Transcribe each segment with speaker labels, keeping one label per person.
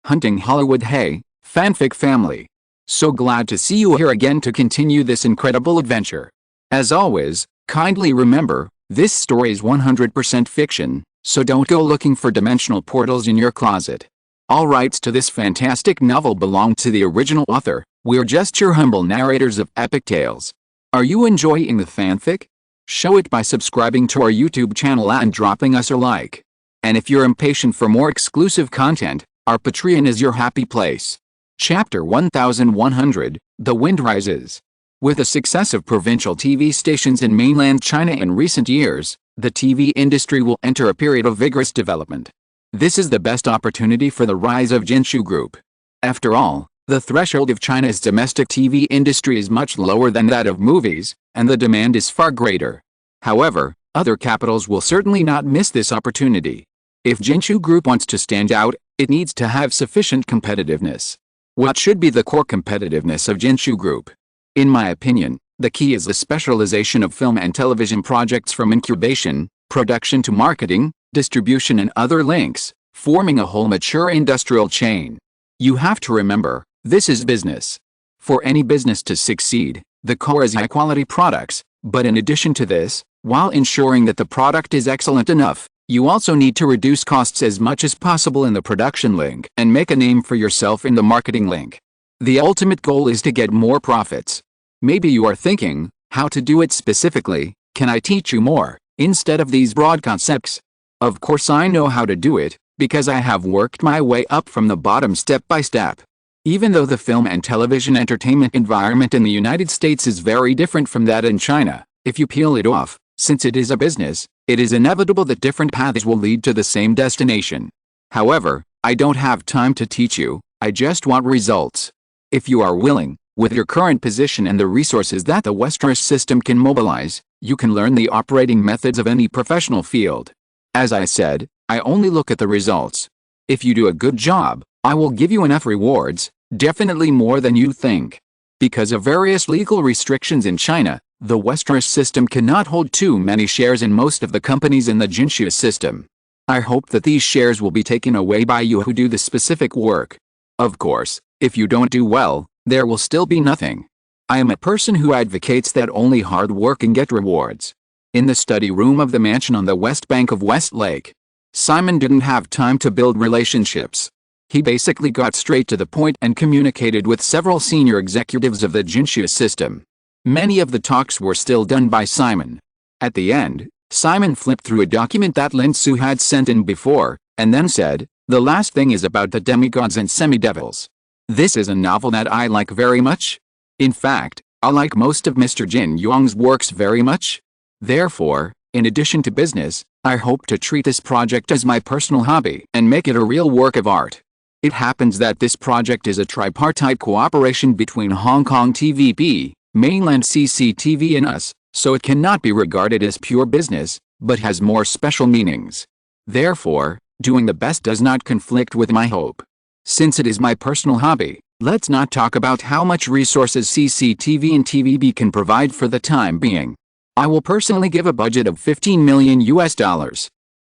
Speaker 1: Hunting Hollywood. Hey, fanfic family. So glad to see you here again to continue this incredible adventure. As always, kindly remember, this story is 100% fiction, so don't go looking for dimensional portals in your closet. All rights to this fantastic novel belong to the original author. We're just your humble narrators of epic tales. Are you enjoying the fanfic? Show it by subscribing to our YouTube channel and dropping us a like. And if you're impatient for more exclusive content, our Patreon is your happy place. Chapter 1100, The Wind Rises. With the success of provincial TV stations in mainland China in recent years, the TV industry will enter a period of vigorous development. This is the best opportunity for the rise of Jinshu Group. After all, the threshold of China's domestic TV industry is much lower than that of movies, and the demand is far greater. However, other capitals will certainly not miss this opportunity. If Jinshu Group wants to stand out, it needs to have sufficient competitiveness. What should be the core competitiveness of Jinshu Group? In my opinion, the key is the specialization of film and television projects from incubation, production to marketing, distribution and other links, forming a whole mature industrial chain. You have to remember, this is business. For any business to succeed, the core is high-quality products, but in addition to this, while ensuring that the product is excellent enough, you also need to reduce costs as much as possible in the production link and make a name for yourself in the marketing link. The ultimate goal is to get more profits. Maybe you are thinking, how to do it specifically? Can I teach you more, instead of these broad concepts? Of course I know how to do it, because I have worked my way up from the bottom step by step. Even though the film and television entertainment environment in the United States is very different from that in China, if you peel it off, since it is a business, it is inevitable that different paths will lead to the same destination. However, I don't have time to teach you, I just want results. If you are willing, with your current position and the resources that the Westeros system can mobilize, you can learn the operating methods of any professional field. As I said, I only look at the results. If you do a good job, I will give you enough rewards, definitely more than you think. Because of various legal restrictions in China, the Westeros system cannot hold too many shares in most of the companies in the Jinshu system. I hope that these shares will be taken away by you who do the specific work. Of course, if you don't do well, there will still be nothing. I am a person who advocates that only hard work can get rewards. In the study room of the mansion on the west bank of West Lake, Simon didn't have time to build relationships. He basically got straight to the point and communicated with several senior executives of the Jinshu system. Many of the talks were still done by Simon. At the end, Simon flipped through a document that Lin Su had sent in before, and then said, "The last thing is about the demigods and semidevils. This is a novel that I like very much. In fact, I like most of Mr. Jin Yong's works very much. Therefore, in addition to business, I hope to treat this project as my personal hobby and make it a real work of art." It happens that this project is a tripartite cooperation between Hong Kong TVB, mainland CCTV and us, so it cannot be regarded as pure business, but has more special meanings. Therefore, doing the best does not conflict with my hope. Since it is my personal hobby, let's not talk about how much resources CCTV and TVB can provide for the time being. I will personally give a budget of $15 million.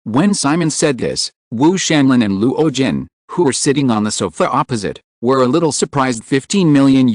Speaker 1: When Simon said this, Wu Shanlin and Luo Jin, who were sitting on the sofa opposite, were a little surprised. $15 million,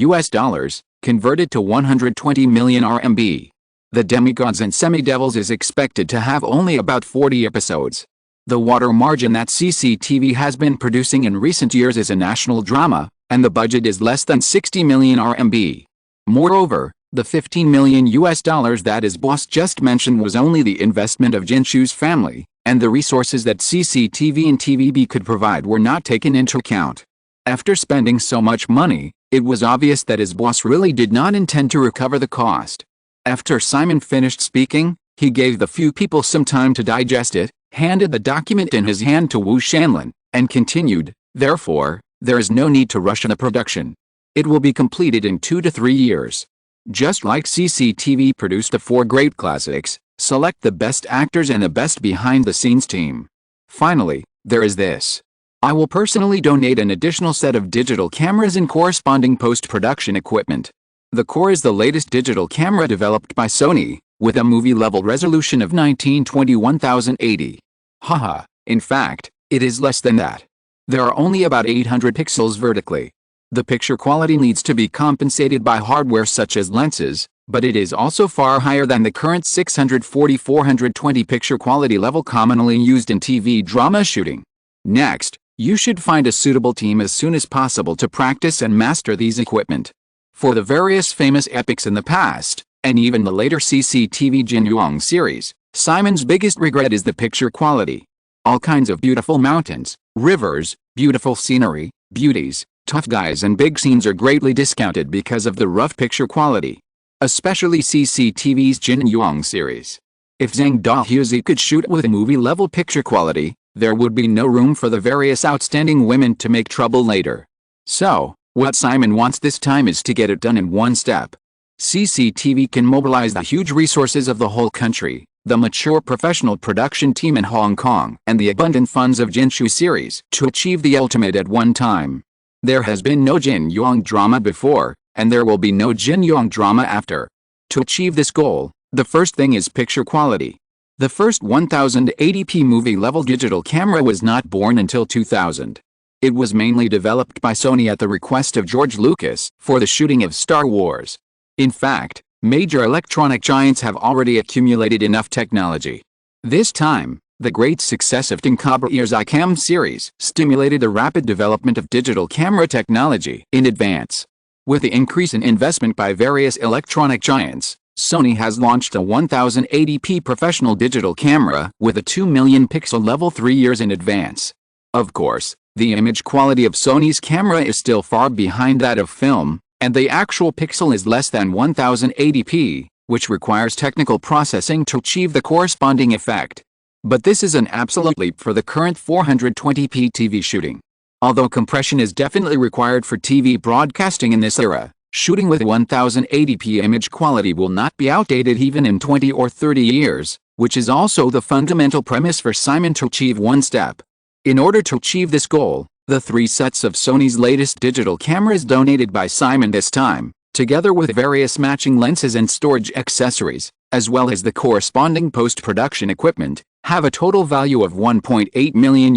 Speaker 1: converted to 120 million RMB. The Demigods and Semidevils is expected to have only about 40 episodes. The water margin that CCTV has been producing in recent years is a national drama, and the budget is less than 60 million RMB. Moreover, the $15 million that his boss just mentioned was only the investment of Jinshu's family, and the resources that CCTV and TVB could provide were not taken into account. After spending so much money, it was obvious that his boss really did not intend to recover the cost. After Simon finished speaking, he gave the few people some time to digest it, handed the document in his hand to Wu Shanlin, and continued, "Therefore, there is no need to rush in the production. It will be completed in 2 to 3 years. Just like CCTV produced the 4 great classics, select the best actors and the best behind-the-scenes team. Finally, there is this. I will personally donate an additional set of digital cameras and corresponding post-production equipment. The Core is the latest digital camera developed by Sony, with a movie-level resolution of 1920 x 1080. Haha, in fact, it is less than that. There are only about 800 pixels vertically. The picture quality needs to be compensated by hardware such as lenses, but it is also far higher than the current 640-420 picture quality level commonly used in TV drama shooting. Next, you should find a suitable team as soon as possible to practice and master these equipment. For the various famous epics in the past, and even the later CCTV Jin Yuang series, Simon's biggest regret is the picture quality. All kinds of beautiful mountains, rivers, beautiful scenery, beauties, tough guys and big scenes are greatly discounted because of the rough picture quality. Especially CCTV's Jin Yuang series. If Zhang Dahuzi could shoot with a movie-level picture quality, there would be no room for the various outstanding women to make trouble later. So, what Simon wants this time is to get it done in one step. CCTV can mobilize the huge resources of the whole country, the mature professional production team in Hong Kong, and the abundant funds of Jinshu series to achieve the ultimate at one time. There has been no Jin Yuang drama before, and there will be no Jin Yuang drama after. To achieve this goal, the first thing is picture quality. The first 1080p movie-level digital camera was not born until 2000. It was mainly developed by Sony at the request of George Lucas for the shooting of Star Wars. In fact, major electronic giants have already accumulated enough technology. This time, the great success of Tingkaber's iCam series stimulated the rapid development of digital camera technology in advance. With the increase in investment by various electronic giants, Sony has launched a 1080p professional digital camera with a 2 million pixel level 3 years in advance. Of course, the image quality of Sony's camera is still far behind that of film, and the actual pixel is less than 1080p, which requires technical processing to achieve the corresponding effect. But this is an absolute leap for the current 420p TV shooting. Although compression is definitely required for TV broadcasting in this era, shooting with 1080p image quality will not be outdated even in 20 or 30 years, which is also the fundamental premise for Simon to achieve one step. In order to achieve this goal, the 3 sets of Sony's latest digital cameras donated by Simon this time, together with various matching lenses and storage accessories, as well as the corresponding post-production equipment, have a total value of $1.8 million,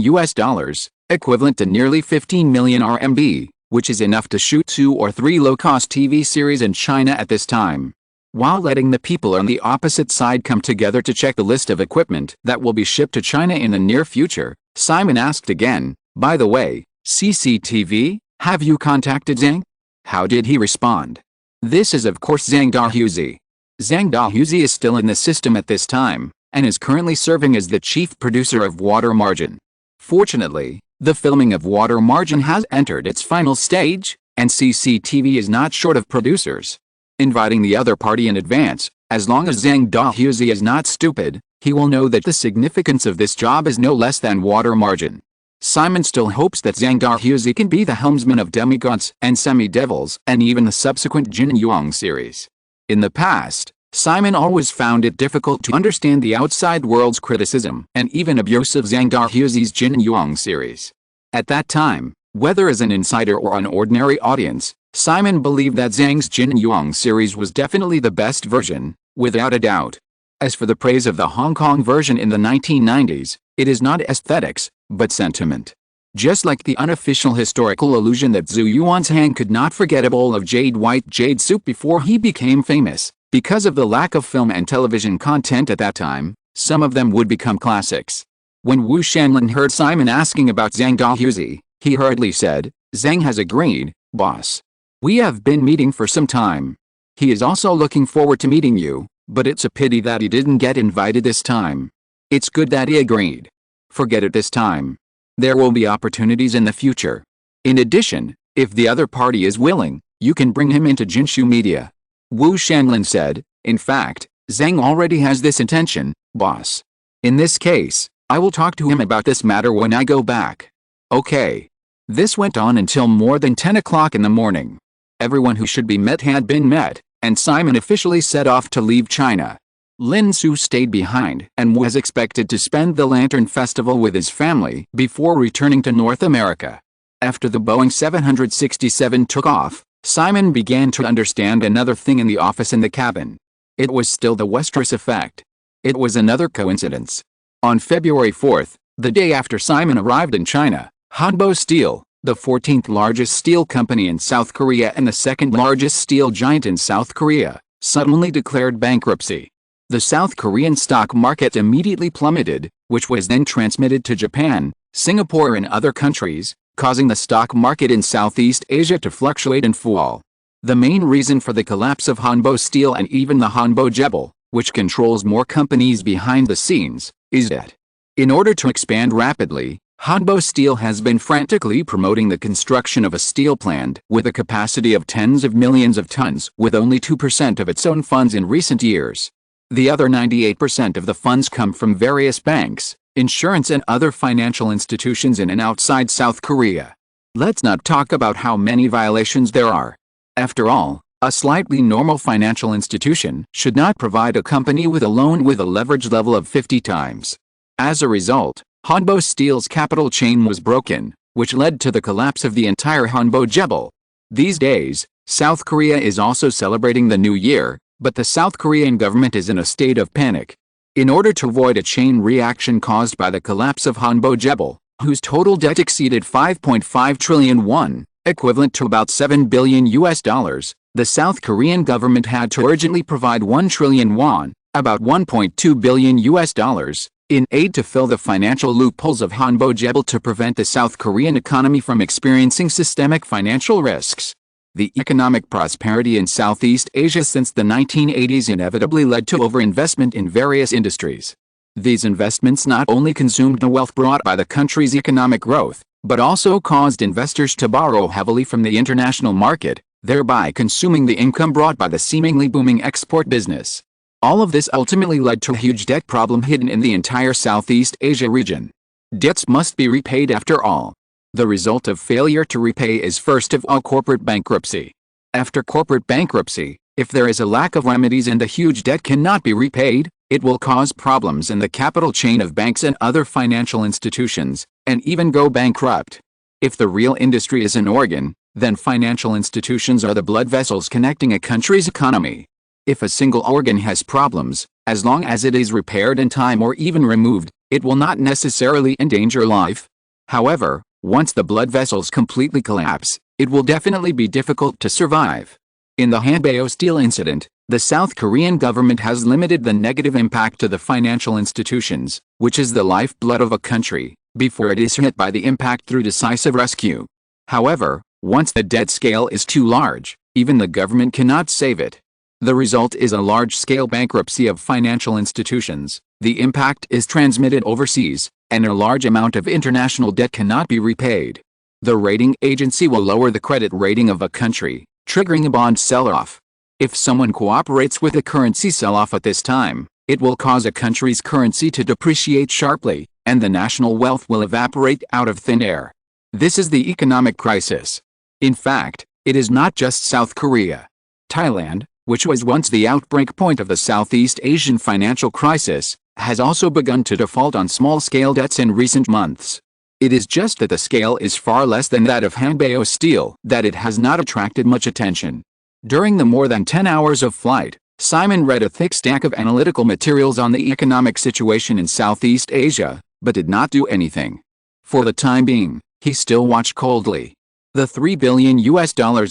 Speaker 1: equivalent to nearly 15 million RMB, which is enough to shoot 2 or 3 low-cost TV series in China at this time. While letting the people on the opposite side come together to check the list of equipment that will be shipped to China in the near future, Simon asked again, "By the way, CCTV, have you contacted Zhang?" How did he respond? This is of course Zhang Dahuzi. Zhang Dahuzi is still in the system at this time, and is currently serving as the chief producer of Water Margin. Fortunately, the filming of Water Margin has entered its final stage, and CCTV is not short of producers. Inviting the other party in advance, as long as Zhang Dahuzi is not stupid, he will know that the significance of this job is no less than Water Margin. Simon still hopes that Zhang Dahuzi can be the helmsman of Demigods and Semi-Devils and even the subsequent Jin Yuang series. In the past, Simon always found it difficult to understand the outside world's criticism and even abuse of Zhang Dahuzi's Jin Yuang series. At that time, whether as an insider or an ordinary audience, Simon believed that Zhang's Jin Yuang series was definitely the best version, without a doubt. As for the praise of the Hong Kong version in the 1990s, it is not aesthetics, but sentiment. Just like the unofficial historical illusion that Zhu Yuanzhang could not forget a bowl of white jade soup before he became famous, because of the lack of film and television content at that time, some of them would become classics. When Wu Shanlin heard Simon asking about Zhang Dahuzi, he hurriedly said, "Zhang has agreed, boss. We have been meeting for some time. He is also looking forward to meeting you, but it's a pity that he didn't get invited this time. It's good that he agreed. Forget it this time. There will be opportunities in the future. In addition, if the other party is willing, you can bring him into Jinshu Media." Wu Shanlin said, "In fact, Zhang already has this intention, boss. In this case, I will talk to him about this matter when I go back." Okay. This went on until more than 10 o'clock in the morning. Everyone who should be met had been met, and Simon officially set off to leave China. Lin Su stayed behind and was expected to spend the Lantern Festival with his family before returning to North America. After the Boeing 767 took off, Simon began to understand another thing in the office and the cabin. It was still the Westeros effect. It was another coincidence. On February 4th, the day after Simon arrived in China, Hanbo Steel, the 14th largest steel company in South Korea and the second largest steel giant in South Korea, suddenly declared bankruptcy. The South Korean stock market immediately plummeted, which was then transmitted to Japan, Singapore and other countries, causing the stock market in Southeast Asia to fluctuate and fall. The main reason for the collapse of Hanbo Steel and even the Hanbo Jebel, which controls more companies behind the scenes, is debt. In order to expand rapidly, Hanbo Steel has been frantically promoting the construction of a steel plant with a capacity of tens of millions of tons with only 2% of its own funds in recent years. The other 98% of the funds come from various banks, insurance and other financial institutions in and outside South Korea. Let's not talk about how many violations there are. After all, a slightly normal financial institution should not provide a company with a loan with a leverage level of 50 times. As a result, Hanbo Steel's capital chain was broken, which led to the collapse of the entire Hanbo Jebel. These days, South Korea is also celebrating the new year, but the South Korean government is in a state of panic. In order to avoid a chain reaction caused by the collapse of Hanbo Jebel, whose total debt exceeded 5.5 trillion won, equivalent to about $7 billion, the South Korean government had to urgently provide 1 trillion won, about $1.2 billion, in aid to fill the financial loopholes of Hanbo Jebel to prevent the South Korean economy from experiencing systemic financial risks. The economic prosperity in Southeast Asia since the 1980s inevitably led to overinvestment in various industries. These investments not only consumed the wealth brought by the country's economic growth, but also caused investors to borrow heavily from the international market, thereby consuming the income brought by the seemingly booming export business. All of this ultimately led to a huge debt problem hidden in the entire Southeast Asia region. Debts must be repaid after all. The result of failure to repay is first of all corporate bankruptcy. After corporate bankruptcy, if there is a lack of remedies and the huge debt cannot be repaid, it will cause problems in the capital chain of banks and other financial institutions, and even go bankrupt. If the real industry is an organ, then financial institutions are the blood vessels connecting a country's economy. If a single organ has problems, as long as it is repaired in time or even removed, it will not necessarily endanger life. However, once the blood vessels completely collapse, it will definitely be difficult to survive. In the Hanbo Steel incident, the South Korean government has limited the negative impact to the financial institutions, which is the lifeblood of a country, before it is hit by the impact through decisive rescue. However, once the debt scale is too large, even the government cannot save it. The result is a large-scale bankruptcy of financial institutions, the impact is transmitted overseas, and a large amount of international debt cannot be repaid. The rating agency will lower the credit rating of a country, triggering a bond sell-off. If someone cooperates with a currency sell-off at this time, it will cause a country's currency to depreciate sharply, and the national wealth will evaporate out of thin air. This is the economic crisis. In fact, it is not just South Korea. Thailand, which was once the outbreak point of the Southeast Asian financial crisis, has also begun to default on small-scale debts in recent months. It is just that the scale is far less than that of Hanbo Steel that it has not attracted much attention. During the more than 10 hours of flight, Simon read a thick stack of analytical materials on the economic situation in Southeast Asia, but did not do anything. For the time being, he still watched coldly. The $3 billion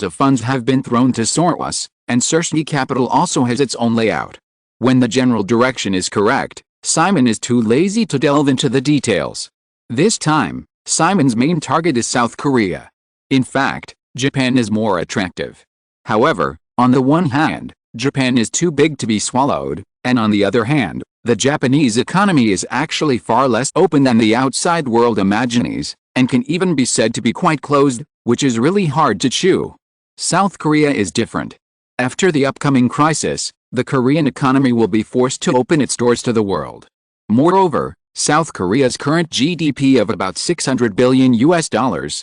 Speaker 1: of funds have been thrown to Soros, and Cersei Capital also has its own layout. When the general direction is correct, Simon is too lazy to delve into the details. This time, Simon's main target is South Korea. In fact, Japan is more attractive. However, on the one hand, Japan is too big to be swallowed, and on the other hand, the Japanese economy is actually far less open than the outside world imagines, and can even be said to be quite closed, which is really hard to chew. South Korea is different. After the upcoming crisis, the Korean economy will be forced to open its doors to the world. Moreover, South Korea's current GDP of about $600 billion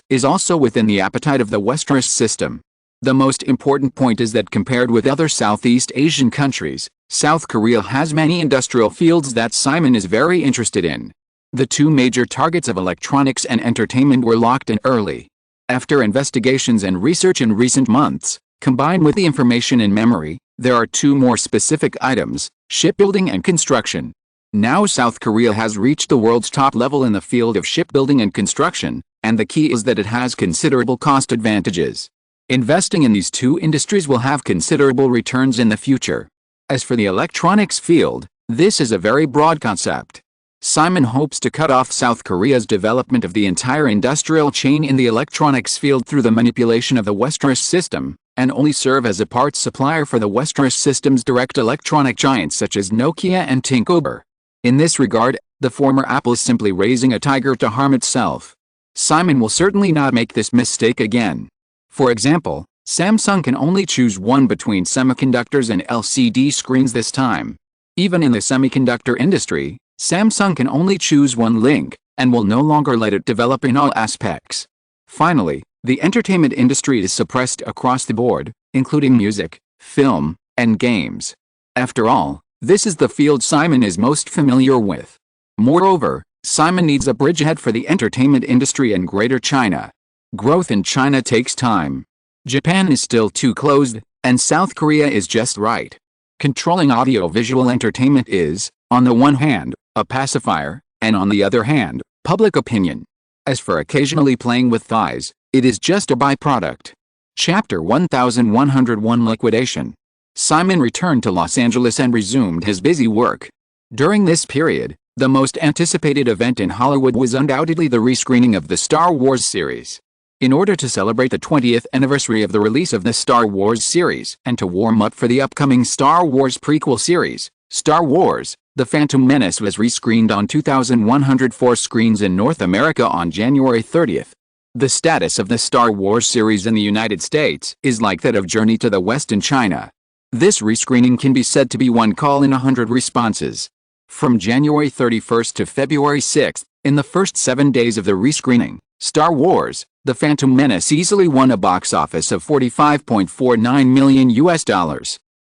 Speaker 1: is also within the appetite of the Westeros system. The most important point is that compared with other Southeast Asian countries, South Korea has many industrial fields that Simon is very interested in. The two major targets of electronics and entertainment were locked in early. After investigations and research in recent months, combined with the information in memory, there are two more specific items: shipbuilding and construction. Now South Korea has reached the world's top level in the field of shipbuilding and construction, and the key is that it has considerable cost advantages. Investing in these two industries will have considerable returns in the future. As for the electronics field, this is a very broad concept. Simon hopes to cut off South Korea's development of the entire industrial chain in the electronics field through the manipulation of the Westeros system, and only serve as a parts supplier for the Westeros system's direct electronic giants such as Nokia and Tinkober. In this regard, the former Apple is simply raising a tiger to harm itself. Simon will certainly not make this mistake again. For example, Samsung can only choose one between semiconductors and LCD screens this time. Even in the semiconductor industry, Samsung can only choose one link, and will no longer let it develop in all aspects. Finally, the entertainment industry is suppressed across the board, including music, film, and games. After all, this is the field Simon is most familiar with. Moreover, Simon needs a bridgehead for the entertainment industry in Greater China. Growth in China takes time. Japan is still too closed, and South Korea is just right. Controlling audio-visual entertainment is, on the one hand, a pacifier, and on the other hand, public opinion. As for occasionally playing with thighs, it is just a byproduct. Chapter 1101 Liquidation. Simon returned to Los Angeles and resumed his busy work. During this period, the most anticipated event in Hollywood was undoubtedly the rescreening of the Star Wars series. In order to celebrate the 20th anniversary of the release of the Star Wars series, and to warm up for the upcoming Star Wars prequel series, Star Wars: The Phantom Menace was rescreened on 2,104 screens in North America on January 30th. The status of the Star Wars series in the United States is like that of Journey to the West in China. This rescreening can be said to be one call in 100 responses. From January 31st to February 6th, in the first 7 days of the rescreening, Star Wars: The Phantom Menace easily won a box office of $45.49 million.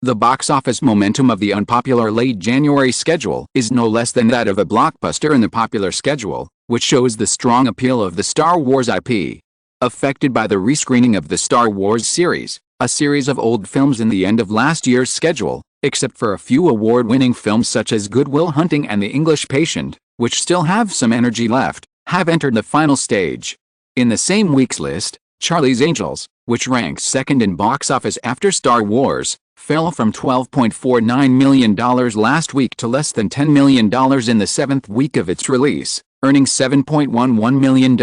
Speaker 1: The box office momentum of the unpopular late January schedule is no less than that of a blockbuster in the popular schedule, which shows the strong appeal of the Star Wars IP. Affected by the rescreening of the Star Wars series, a series of old films in the end of last year's schedule, except for a few award-winning films such as Good Will Hunting and The English Patient, which still have some energy left, have entered the final stage. In the same week's list, Charlie's Angels, which ranks second in box office after Star Wars, fell from $12.49 million last week to less than $10 million in the seventh week of its release, earning $7.11 million,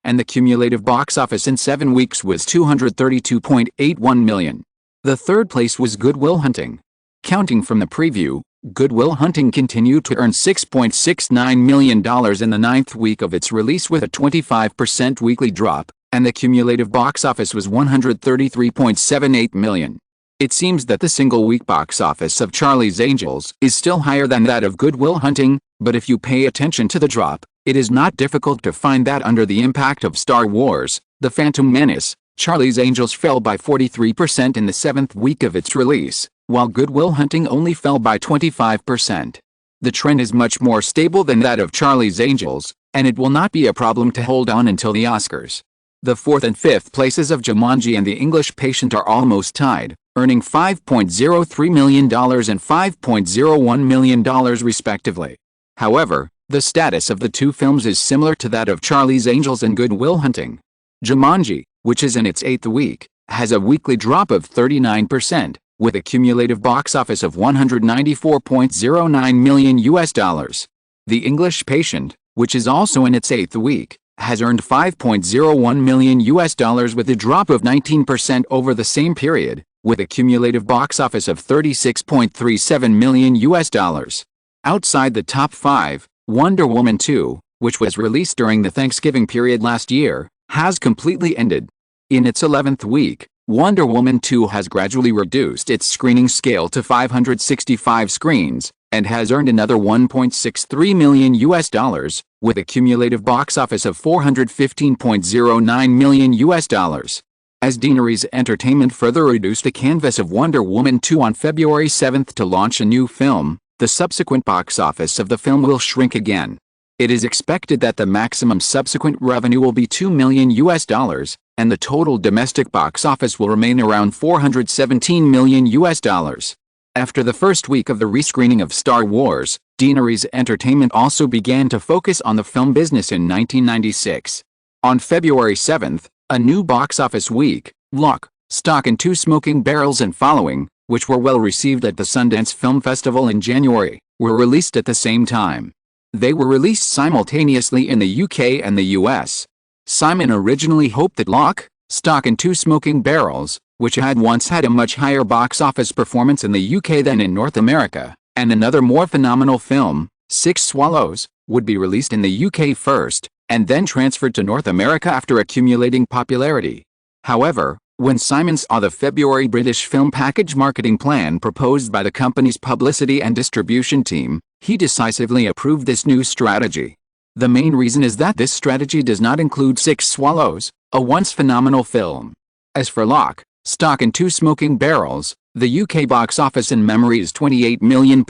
Speaker 1: and the cumulative box office in 7 weeks was $232.81 million. The third place was Good Will Hunting. Counting from the preview, Good Will Hunting continued to earn $6.69 million in the ninth week of its release with a 25% weekly drop, and the cumulative box office was $133.78 million. It seems that the single-week box office of Charlie's Angels is still higher than that of Good Will Hunting, but if you pay attention to the drop, it is not difficult to find that under the impact of Star Wars: The Phantom Menace, Charlie's Angels fell by 43% in the seventh week of its release, while Good Will Hunting only fell by 25%. The trend is much more stable than that of Charlie's Angels, and it will not be a problem to hold on until the Oscars. The fourth and fifth places of Jumanji and The English Patient are almost tied, earning $5.03 million and $5.01 million respectively. However, the status of the two films is similar to that of Charlie's Angels and Good Will Hunting. Jumanji, which is in its 8th week, has a weekly drop of 39%, with a cumulative box office of $194.09 million. The English Patient, which is also in its 8th week, has earned $5.01 million with a drop of 19% over the same period, with a cumulative box office of $36.37 million. Outside the top 5, Wonder Woman 2, which was released during the Thanksgiving period last year, has completely ended. In its 11th week, Wonder Woman 2 has gradually reduced its screening scale to 565 screens, and has earned another $1.63 million, with a cumulative box office of $415.09 million. As Deaneries Entertainment further reduced the canvas of Wonder Woman 2 on February 7 to launch a new film, the subsequent box office of the film will shrink again. It is expected that the maximum subsequent revenue will be $2 million, and the total domestic box office will remain around $417 million. After the first week of the rescreening of Star Wars, Deaneries Entertainment also began to focus on the film business in 1996. On February 7th, a new box office week, Lock, Stock and Two Smoking Barrels and Following, which were well received at the Sundance Film Festival in January, were released at the same time. They were released simultaneously in the UK and the US. Simon originally hoped that Lock, Stock and Two Smoking Barrels, which had once had a much higher box office performance in the UK than in North America, and another more phenomenal film, Six Swallows, would be released in the UK first, and then transferred to North America after accumulating popularity. However, when Simon saw the February British film package marketing plan proposed by the company's publicity and distribution team, he decisively approved this new strategy. The main reason is that this strategy does not include Six Swallows, a once phenomenal film. As for Lock, Stock and Two Smoking Barrels, the UK box office in memory is £28 million.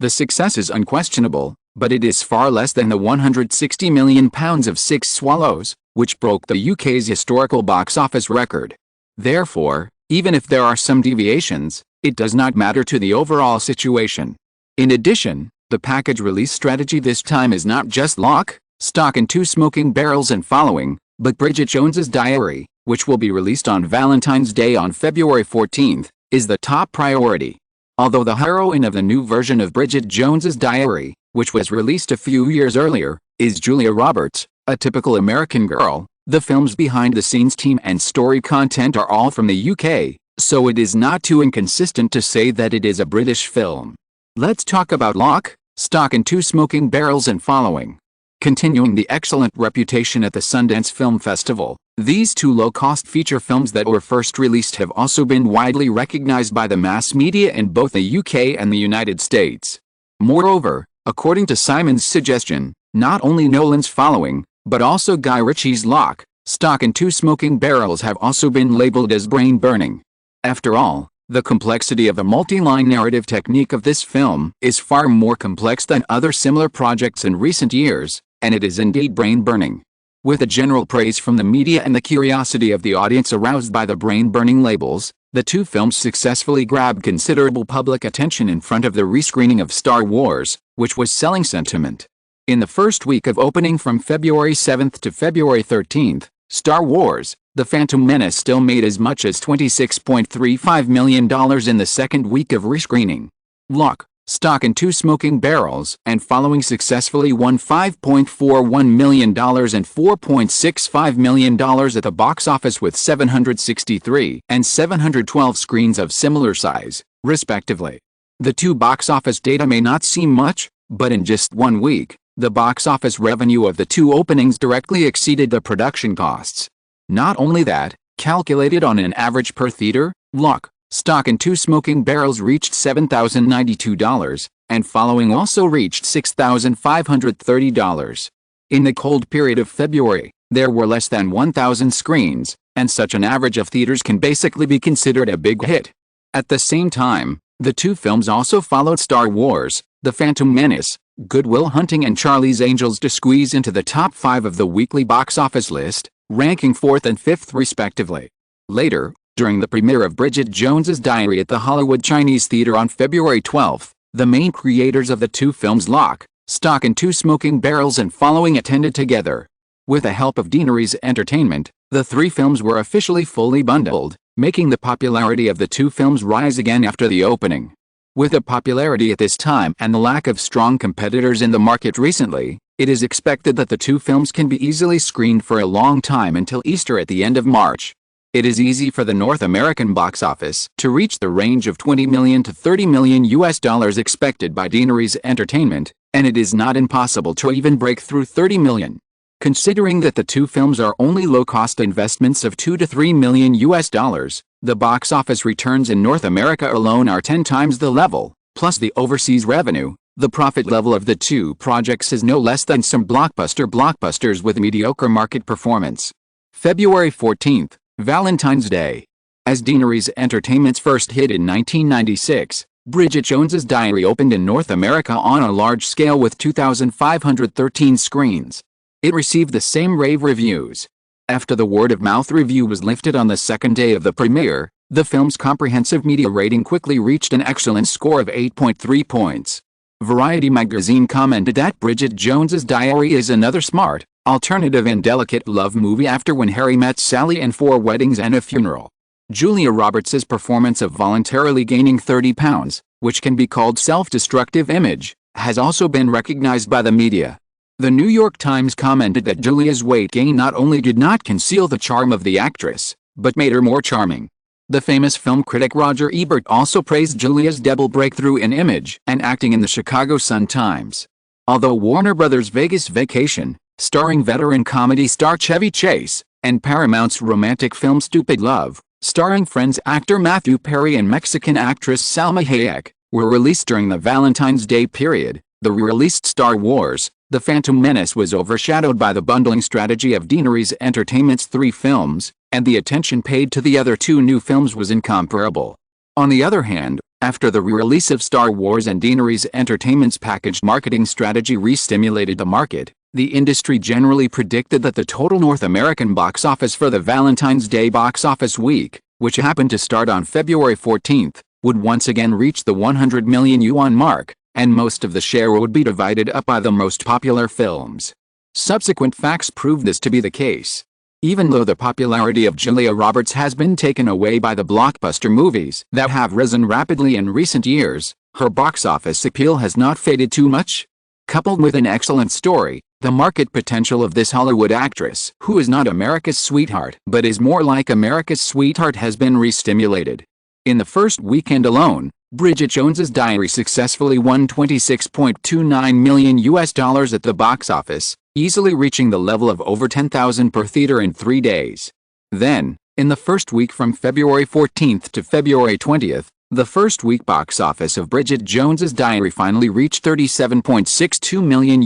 Speaker 1: The success is unquestionable, but it is far less than the £160 million of Six Swallows, which broke the UK's historical box office record. Therefore, even if there are some deviations, it does not matter to the overall situation. In addition, the package release strategy this time is not just Lock, Stock and Two Smoking Barrels and Following, but Bridget Jones's Diary, which will be released on Valentine's Day on February 14th, is the top priority. Although the heroine of the new version of Bridget Jones's Diary, which was released a few years earlier, is Julia Roberts, a typical American girl, the film's behind-the-scenes team and story content are all from the UK, so it is not too inconsistent to say that it is a British film. Let's talk about Lock, Stock and Two Smoking Barrels and Following. Continuing the excellent reputation at the Sundance Film Festival, these two low-cost feature films that were first released have also been widely recognized by the mass media in both the UK and the United States. Moreover, according to Simon's suggestion, not only Nolan's Following, but also Guy Ritchie's Lock, Stock and Two Smoking Barrels have also been labeled as brain-burning. After all, the complexity of a multi-line narrative technique of this film is far more complex than other similar projects in recent years, and it is indeed brain-burning. With the general praise from the media and the curiosity of the audience aroused by the brain-burning labels, the two films successfully grabbed considerable public attention in front of the rescreening of Star Wars, which was selling sentiment. In the first week of opening from February 7th to February 13th, Star Wars: The Phantom Menace still made as much as $26.35 million in the second week of rescreening. Lock, Stock and Two Smoking Barrels and Following successfully won $5.41 million and $4.65 million at the box office with 763 and 712 screens of similar size, respectively. The two box office data may not seem much, but in just 1 week, the box office revenue of the two openings directly exceeded the production costs. Not only that, calculated on an average per theater, Lock, Stock and Two Smoking Barrels reached $7,092, and Following also reached $6,530. In the cold period of February, there were less than 1,000 screens, and such an average of theaters can basically be considered a big hit. At the same time, the two films also followed Star Wars: The Phantom Menace, Good Will Hunting and Charlie's Angels to squeeze into the top 5 of the weekly box office list, ranking 4th and 5th respectively. Later, during the premiere of Bridget Jones's Diary at the Hollywood Chinese Theater on February 12, the main creators of the two films Lock, Stock and Two Smoking Barrels and Following attended together. With the help of Deaneries Entertainment, the three films were officially fully bundled, making the popularity of the two films rise again after the opening. With the popularity at this time and the lack of strong competitors in the market recently, it is expected that the two films can be easily screened for a long time until Easter at the end of March. It is easy for the North American box office to reach the range of $20 million to $30 million expected by Deaneries Entertainment, and it is not impossible to even break through $30 million. Considering that the two films are only low-cost investments of $2 to $3 million, the box office returns in North America alone are 10 times the level, plus the overseas revenue. The profit level of the two projects is no less than some blockbusters with mediocre market performance. February 14th, Valentine's Day. As Deaneries Entertainment's first hit in 1996, Bridget Jones's Diary opened in North America on a large scale with 2,513 screens. It received the same rave reviews. After the word-of-mouth review was lifted on the second day of the premiere, the film's comprehensive media rating quickly reached an excellent score of 8.3 points. Variety magazine commented that Bridget Jones's Diary is another smart, Alternative and delicate love movie After When Harry Met Sally and 4 Weddings and a Funeral. Julia Roberts' performance of voluntarily gaining 30 pounds, which can be called self-destructive image, has also been recognized by the media. The New York Times commented that Julia's weight gain not only did not conceal the charm of the actress, but made her more charming. The famous film critic Roger Ebert also praised Julia's double breakthrough in image and acting in the Chicago Sun-Times. Although Warner Bros.' Vegas Vacation, starring veteran comedy star Chevy Chase, and Paramount's romantic film Stupid Love, starring Friends actor Matthew Perry and Mexican actress Salma Hayek, were released during the Valentine's Day period, the re-released Star Wars: The Phantom Menace was overshadowed by the bundling strategy of Deaneries Entertainment's 3 films, and the attention paid to the other 2 new films was incomparable. On the other hand, after the re-release of Star Wars and Deaneries Entertainment's packaged marketing strategy re-stimulated the market, the industry generally predicted that the total North American box office for the Valentine's Day box office week, which happened to start on February 14th, would once again reach the 100 million yuan mark, and most of the share would be divided up by the most popular films. Subsequent facts prove this to be the case. Even though the popularity of Julia Roberts has been taken away by the blockbuster movies that have risen rapidly in recent years, her box office appeal has not faded too much. Coupled with an excellent story, the market potential of this Hollywood actress, who is not America's sweetheart but is more like America's sweetheart, has been re-stimulated. In the first weekend alone, Bridget Jones's Diary successfully won $26.29 million at the box office, easily reaching the level of over 10,000 per theater in 3 days. Then, in the first week from February 14th to February 20th, the first week box office of Bridget Jones's Diary finally reached $37.62 million,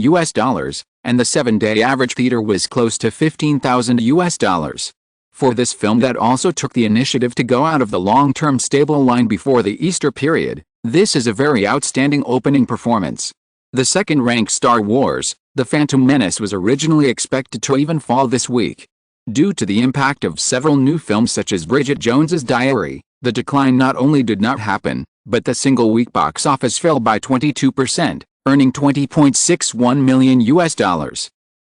Speaker 1: and the 7-day average theater was close to $15,000. For this film that also took the initiative to go out of the long-term stable line before the Easter period, this is a very outstanding opening performance. The second-ranked Star Wars: The Phantom Menace was originally expected to even fall this week. Due to the impact of several new films such as Bridget Jones's Diary, the decline not only did not happen, but the single-week box office fell by 22%, earning $20.61 million.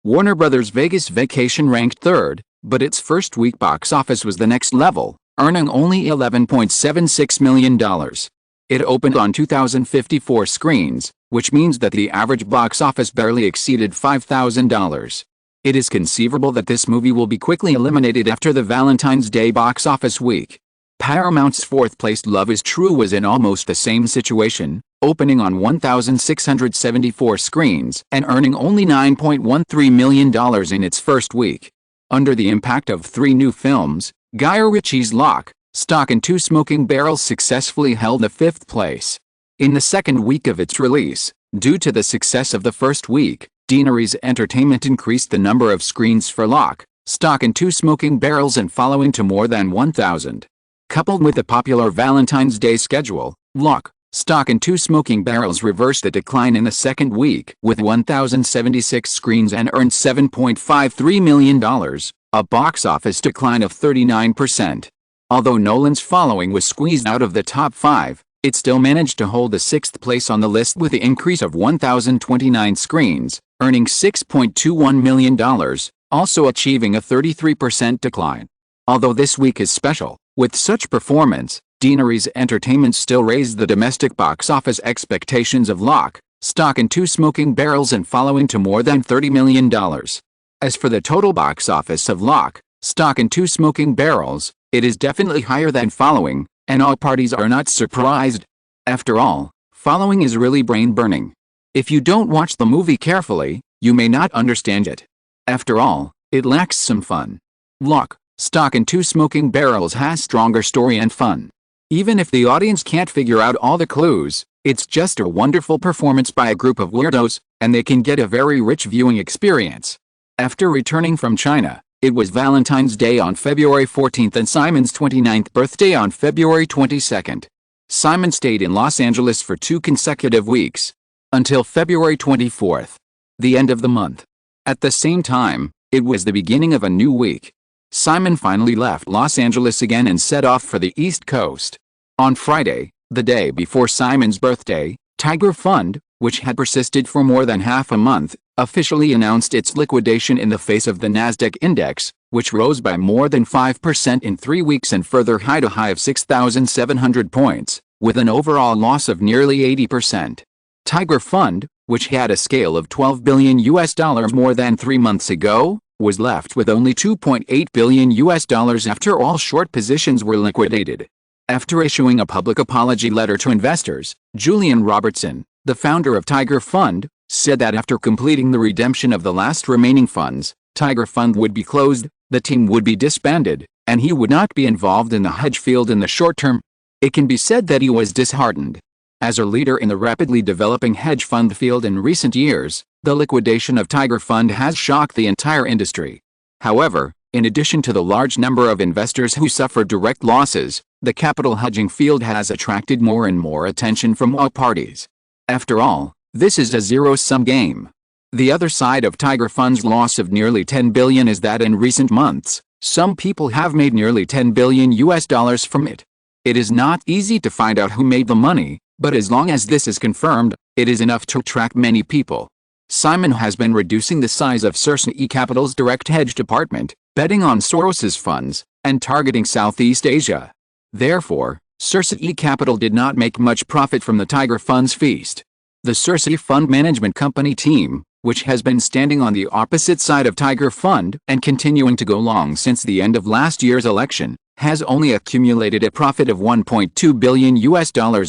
Speaker 1: Warner Bros. Vegas Vacation ranked third, but its first-week box office was the next level, earning only $11.76 million. It opened on 2,054 screens, which means that the average box office barely exceeded $5,000. It is conceivable that this movie will be quickly eliminated after the Valentine's Day box office week. Paramount's fourth-placed Love Is True was in almost the same situation, opening on 1,674 screens and earning only $9.13 million in its first week. Under the impact of 3 new films, Guy Ritchie's Lock, Stock and 2 Smoking Barrels successfully held the 5th place. In the second week of its release, due to the success of the first week, Deaneries Entertainment increased the number of screens for Lock, Stock and 2 Smoking Barrels and Following to more than 1,000. Coupled with the popular Valentine's Day schedule, Lock, Stock and 2 Smoking Barrels reversed the decline in the second week with 1,076 screens and earned $7.53 million, a box office decline of 39%. Although Nolan's Following was squeezed out of the top 5, it still managed to hold the 6th place on the list with the increase of 1,029 screens, earning $6.21 million, also achieving a 33% decline. Although this week is special, with such performance, Deaneries Entertainment still raised the domestic box office expectations of Lock, Stock and 2 Smoking Barrels and Following to more than $30 million. As for the total box office of Lock, Stock and 2 Smoking Barrels, it is definitely higher than Following, and all parties are not surprised. After all, Following is really brain-burning. If you don't watch the movie carefully, you may not understand it. After all, it lacks some fun. Lock, Stock and 2 Smoking Barrels has stronger story and fun. Even if the audience can't figure out all the clues, it's just a wonderful performance by a group of weirdos, and they can get a very rich viewing experience. After returning from China, it was Valentine's Day on February 14th and Simon's 29th birthday on February 22nd. Simon stayed in Los Angeles for 2 consecutive weeks, until February 24th, the end of the month. At the same time, it was the beginning of a new week. Simon finally left Los Angeles again and set off for the East Coast. On Friday, the day before Simon's birthday, Tiger Fund, which had persisted for more than half a month, officially announced its liquidation in the face of the Nasdaq index, which rose by more than 5% in 3 weeks and further hit a high of 6,700 points, with an overall loss of nearly 80%. Tiger Fund, which had a scale of $12 billion more than 3 months ago, was left with only $2.8 billion after all short positions were liquidated. After issuing a public apology letter to investors, Julian Robertson, the founder of Tiger Fund, said that after completing the redemption of the last remaining funds, Tiger Fund would be closed, the team would be disbanded, and he would not be involved in the hedge field in the short term. It can be said that he was disheartened. As a leader in the rapidly developing hedge fund field in recent years, the liquidation of Tiger Fund has shocked the entire industry. However, in addition to the large number of investors who suffer direct losses, the capital hedging field has attracted more and more attention from all parties. After all, this is a zero-sum game. The other side of Tiger Fund's loss of nearly $10 billion is that in recent months, some people have made nearly $10 billion from it. It is not easy to find out who made the money, but as long as this is confirmed, it is enough to attract many people. Simon has been reducing the size of Courteney Capital's direct hedge department, betting on Soros's funds, and targeting Southeast Asia. Therefore, Courteney Capital did not make much profit from the Tiger Fund's feast. The Courteney Fund Management Company team, which has been standing on the opposite side of Tiger Fund and continuing to go long since the end of last year's election, has only accumulated a profit of $1.2 billion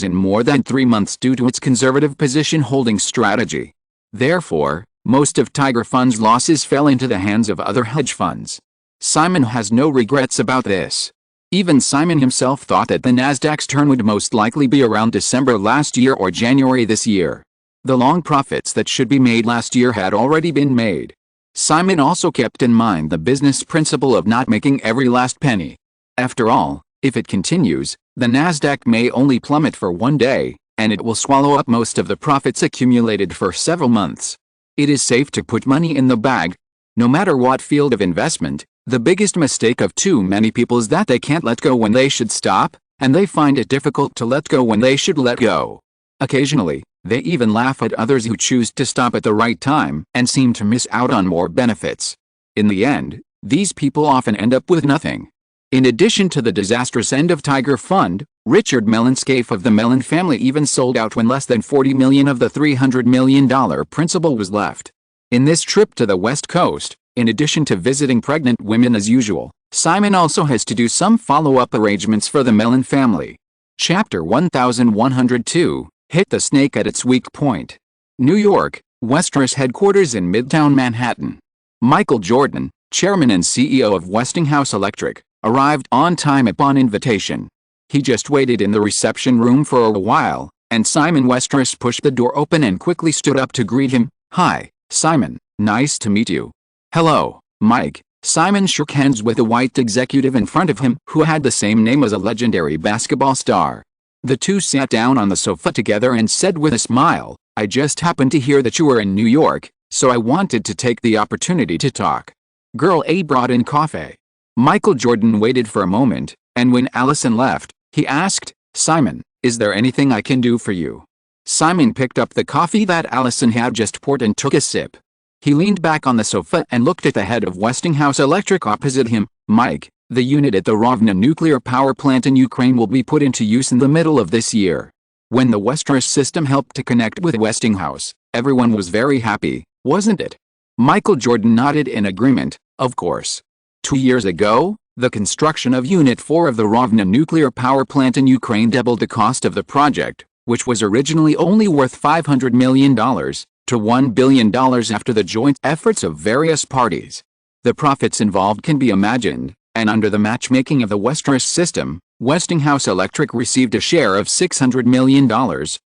Speaker 1: in more than 3 months due to its conservative position holding strategy. Therefore, most of Tiger Fund's losses fell into the hands of other hedge funds. Simon has no regrets about this. Even Simon himself thought that the Nasdaq's turn would most likely be around December last year or January this year. The long profits that should be made last year had already been made. Simon also kept in mind the business principle of not making every last penny. After all, if it continues, the Nasdaq may only plummet for one day, and it will swallow up most of the profits accumulated for several months. It is safe to put money in the bag. No matter what field of investment, the biggest mistake of too many people is that they can't let go when they should stop, and they find it difficult to let go when they should let go. Occasionally, they even laugh at others who choose to stop at the right time and seem to miss out on more benefits. In the end, these people often end up with nothing. In addition to the disastrous end of Tiger Fund, Richard Mellon's scaife of the Mellon family even sold out when less than $40 million of the $300 million principal was left. In this trip to the West Coast, in addition to visiting pregnant women as usual, Simon also has to do some follow-up arrangements for the Mellon family. Chapter 1102, Hit the Snake at its Weak Point. New York, Westeros headquarters in Midtown Manhattan. Michael Jordan, chairman and CEO of Westinghouse Electric, arrived on time upon invitation. He just waited in the reception room for a while, and Simon Westeros pushed the door open and quickly stood up to greet him. "Hi, Simon, nice to meet you." "Hello, Mike." Simon shook hands with a white executive in front of him who had the same name as a legendary basketball star. The two sat down on the sofa together and said with a smile, "I just happened to hear that you were in New York, so I wanted to take the opportunity to talk." Girl A brought in coffee. Michael Jordan waited for a moment, and when Allison left, he asked, "Simon, is there anything I can do for you?" Simon picked up the coffee that Allison had just poured and took a sip. He leaned back on the sofa and looked at the head of Westinghouse Electric opposite him. "Mike, the unit at the Rovna nuclear power plant in Ukraine will be put into use in the middle of this year. When the Westeros system helped to connect with Westinghouse, everyone was very happy, wasn't it?" Michael Jordan nodded in agreement. "Of course. 2 years ago, the construction of Unit 4 of the Rovna nuclear power plant in Ukraine doubled the cost of the project, which was originally only worth $500 million, to $1 billion after the joint efforts of various parties. The profits involved can be imagined, and under the matchmaking of the Westeros system, Westinghouse Electric received a share of $600 million,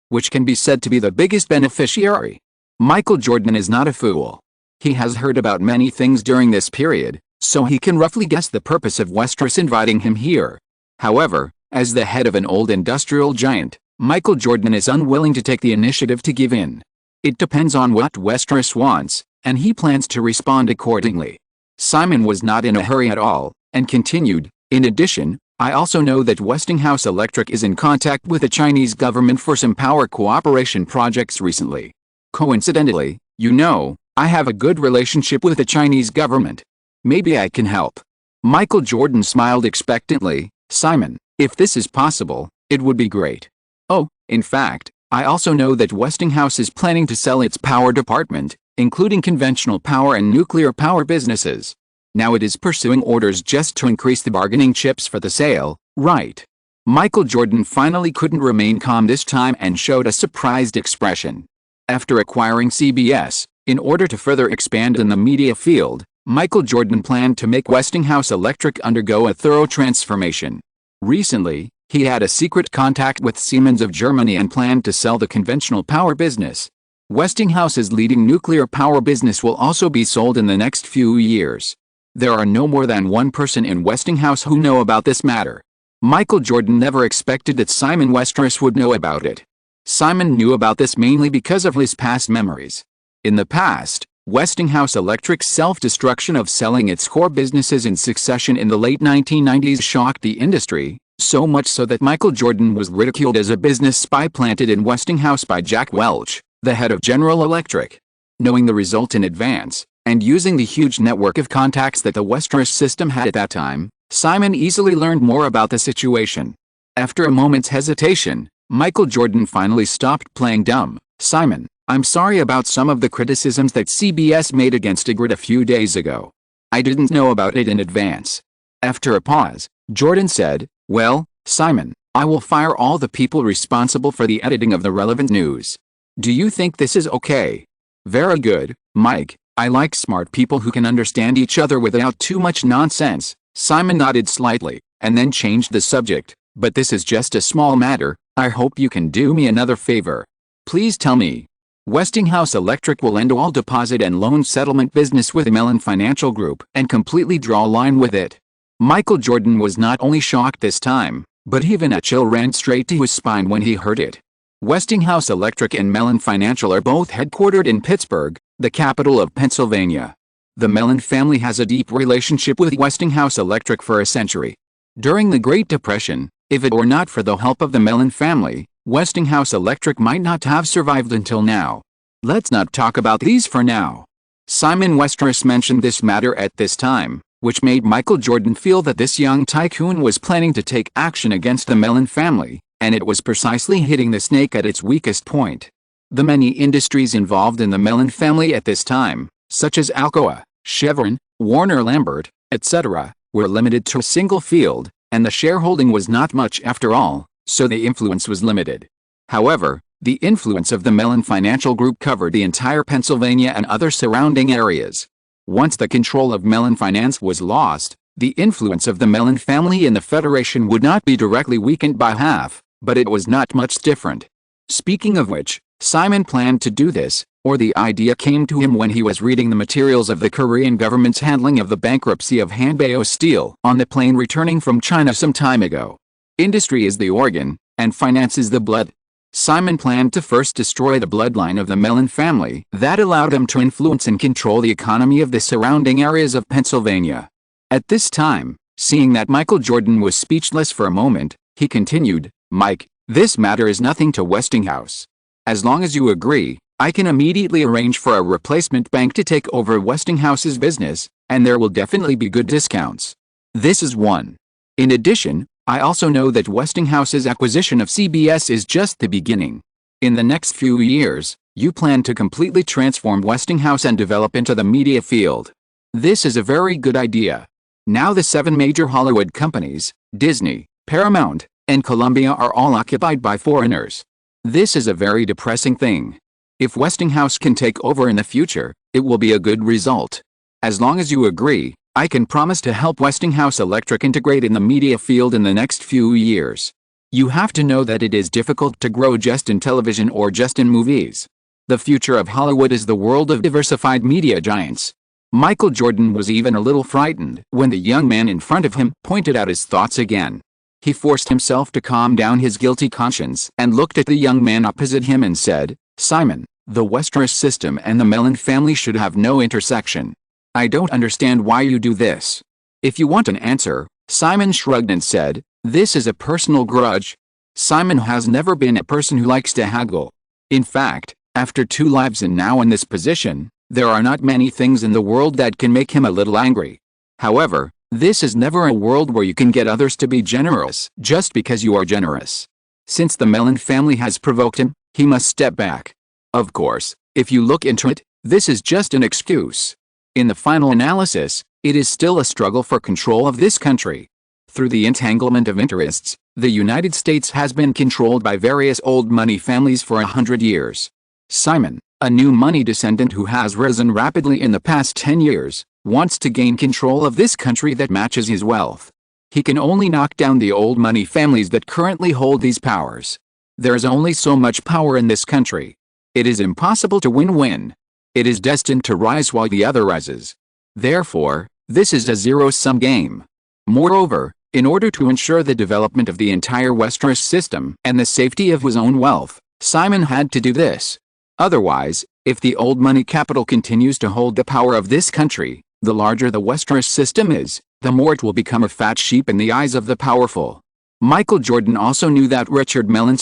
Speaker 1: which can be said to be the biggest beneficiary. Michael Jordan is not a fool. He has heard about many things during this period, so he can roughly guess the purpose of Westeros inviting him here. However, as the head of an old industrial giant, Michael Jordan is unwilling to take the initiative to give in. It depends on what Westeros wants, and he plans to respond accordingly. Simon was not in a hurry at all, and continued, "In addition, I also know that Westinghouse Electric is in contact with the Chinese government for some power cooperation projects recently. Coincidentally, you know, I have a good relationship with the Chinese government. Maybe I can help. Michael Jordan smiled expectantly. Simon, if this is possible, it would be great. Oh, in fact, I also know that Westinghouse is planning to sell its power department, including conventional power and nuclear power businesses. Now it is pursuing orders just to increase the bargaining chips for the sale, right? Michael Jordan finally couldn't remain calm this time and showed a surprised expression. After acquiring CBS, in order to further expand in the media field, Michael Jordan planned to make Westinghouse Electric undergo a thorough transformation. Recently, he had a secret contact with Siemens of Germany and planned to sell the conventional power business. Westinghouse's leading nuclear power business will also be sold in the next few years. There are no more than one person in Westinghouse who know about this matter. Michael Jordan never expected that Simon Westeros would know about it. Simon knew about this mainly because of his past memories. In the past, Westinghouse Electric's self-destruction of selling its core businesses in succession in the late 1990s shocked the industry, so much so that Michael Jordan was ridiculed as a business spy planted in Westinghouse by Jack Welch, the head of General Electric. Knowing the result in advance, and using the huge network of contacts that the Westeros system had at that time, Simon easily learned more about the situation. After a moment's hesitation, Michael Jordan finally stopped playing dumb. Simon, I'm sorry about some of the criticisms that CBS made against Ygritte a few days ago. I didn't know about it in advance. After a pause, Jordan said, well, Simon, I will fire all the people responsible for the editing of the relevant news. Do you think this is okay? Very good, Mike. I like smart people who can understand each other without too much nonsense. Simon nodded slightly, and then changed the subject. But this is just a small matter. I hope you can do me another favor. Please tell me. Westinghouse Electric will end all deposit and loan settlement business with Mellon Financial Group and completely draw a line with it. Michael Jordan was not only shocked this time, but even a chill ran straight to his spine when he heard it. Westinghouse Electric and Mellon Financial are both headquartered in Pittsburgh, the capital of Pennsylvania. The Mellon family has a deep relationship with Westinghouse Electric for a century. During the Great Depression, if it were not for the help of the Mellon family, Westinghouse Electric might not have survived until now. Let's not talk about these for now. Simon Westeros mentioned this matter at this time, which made Michael Jordan feel that this young tycoon was planning to take action against the Mellon family, and it was precisely hitting the snake at its weakest point. The many industries involved in the Mellon family at this time, such as Alcoa, Chevron, Warner Lambert, etc., were limited to a single field, and the shareholding was not much after all, so the influence was limited. However, the influence of the Mellon Financial Group covered the entire Pennsylvania and other surrounding areas. Once the control of Mellon Finance was lost, the influence of the Mellon family in the Federation would not be directly weakened by half, but it was not much different. Speaking of which, Simon planned to do this, or the idea came to him when he was reading the materials of the Korean government's handling of the bankruptcy of Hanbeo Steel on the plane returning from China some time ago. Industry is the organ, and finance is the blood. Simon planned to first destroy the bloodline of the Mellon family that allowed them to influence and control the economy of the surrounding areas of Pennsylvania. At this time, seeing that Michael Jordan was speechless for a moment, he continued, Mike, this matter is nothing to Westinghouse. As long as you agree, I can immediately arrange for a replacement bank to take over Westinghouse's business, and there will definitely be good discounts. This is one. In addition, I also know that Westinghouse's acquisition of CBS is just the beginning. In the next few years, you plan to completely transform Westinghouse and develop into the media field. This is a very good idea. Now the 7 major Hollywood companies, Disney, Paramount, and Columbia are all occupied by foreigners. This is a very depressing thing. If Westinghouse can take over in the future, it will be a good result. As long as you agree, I can promise to help Westinghouse Electric integrate in the media field in the next few years. You have to know that it is difficult to grow just in television or just in movies. The future of Hollywood is the world of diversified media giants. Michael Jordan was even a little frightened when the young man in front of him pointed out his thoughts again. He forced himself to calm down his guilty conscience and looked at the young man opposite him and said, Simon, the Westeros system and the Mellon family should have no intersection. I don't understand why you do this. If you want an answer, Simon shrugged and said, this is a personal grudge. Simon has never been a person who likes to haggle. In fact, after 2 lives and now in this position, There are not many things in the world that can make him a little angry. However, this is never a world where you can get others to be generous just because you are generous. Since the Mellon family has provoked him, he must step back. Of course, if you look into it, this is just an excuse. In the final analysis, it is still a struggle for control of this country. Through the entanglement of interests, the United States has been controlled by various old money families for 100 years. Simon, a new money descendant who has risen rapidly in the past 10 years, wants to gain control of this country that matches his wealth. He can only knock down the old money families that currently hold these powers. There is only so much power in this country. It is impossible to win-win. It is destined to rise while the other rises. Therefore, this is a zero-sum game. Moreover, in order to ensure the development of the entire Westeros system and the safety of his own wealth, Simon had to do this. Otherwise, if the old money capital continues to hold the power of this country, the larger the Westeros system is, the more it will become a fat sheep in the eyes of the powerful. Michael Jordan also knew that Richard Mellon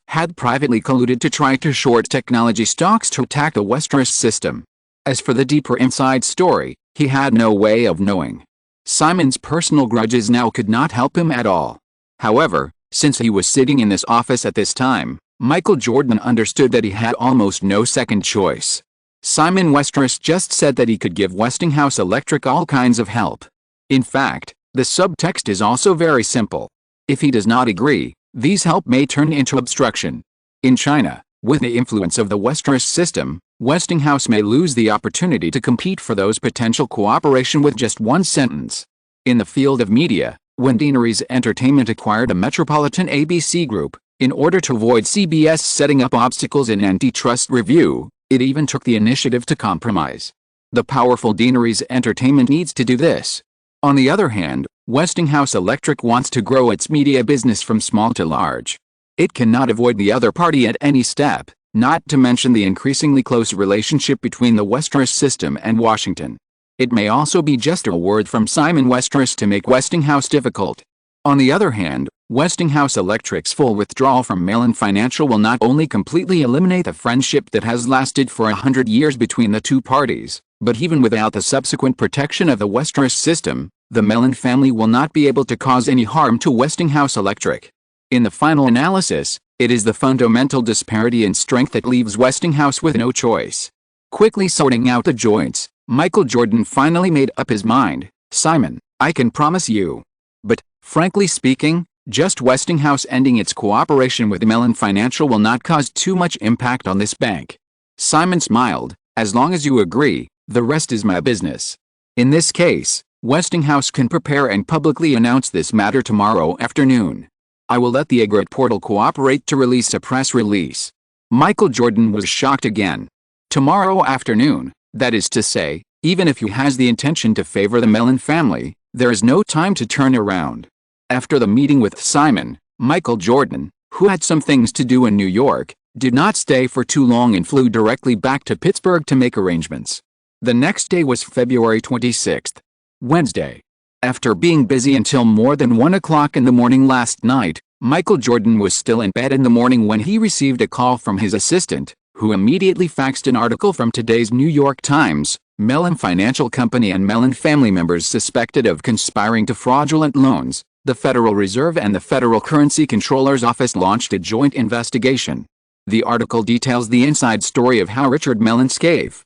Speaker 1: had privately colluded to try to short technology stocks to attack the Westeros system. As for the deeper inside story, he had no way of knowing. Simon's personal grudges now could not help him at all. However, since he was sitting in this office at this time, Michael Jordan understood that he had almost no second choice. Simon Westeros just said that he could give Westinghouse Electric all kinds of help. In fact, the subtext is also very simple. If he does not agree, these help may turn into obstruction. In China, with the influence of the Westeros system, Westinghouse may lose the opportunity to compete for those potential cooperation with just one sentence. In the field of media, when Deaneries Entertainment acquired a metropolitan ABC group, in order to avoid CBS setting up obstacles in antitrust review, it even took the initiative to compromise. The powerful Deaneries Entertainment needs to do this. On the other hand, Westinghouse Electric wants to grow its media business from small to large. It cannot avoid the other party at any step, not to mention the increasingly close relationship between the Westeros system and Washington. It may also be just a word from Simon Westeros to make Westinghouse difficult. On the other hand, Westinghouse Electric's full withdrawal from Mellon Financial will not only completely eliminate the friendship that has lasted for 100 years between the two parties, but even without the subsequent protection of the Westeros system, the Mellon family will not be able to cause any harm to Westinghouse Electric. In the final analysis, it is the fundamental disparity in strength that leaves Westinghouse with no choice. Quickly sorting out the joints, Michael Jordan finally made up his mind. Simon, I can promise you. But, frankly speaking, just Westinghouse ending its cooperation with Mellon Financial will not cause too much impact on this bank. Simon smiled. As long as you agree, the rest is my business. In this case, Westinghouse can prepare and publicly announce this matter tomorrow afternoon. I will let the Egret portal cooperate to release a press release. Michael Jordan was shocked again. Tomorrow afternoon, that is to say, even if he has the intention to favor the Mellon family, there is no time to turn around. After the meeting with Simon, Michael Jordan, who had some things to do in New York, did not stay for too long and flew directly back to Pittsburgh to make arrangements. The next day was February 26th. Wednesday. After being busy until more than 1 o'clock in the morning last night, Michael Jordan was still in bed in the morning when he received a call from his assistant, who immediately faxed an article from today's New York Times. Mellon Financial Company and Mellon family members suspected of conspiring to fraudulent loans. The Federal Reserve and the Federal Currency Controller's Office launched a joint investigation. The article details the inside story of how Richard Mellon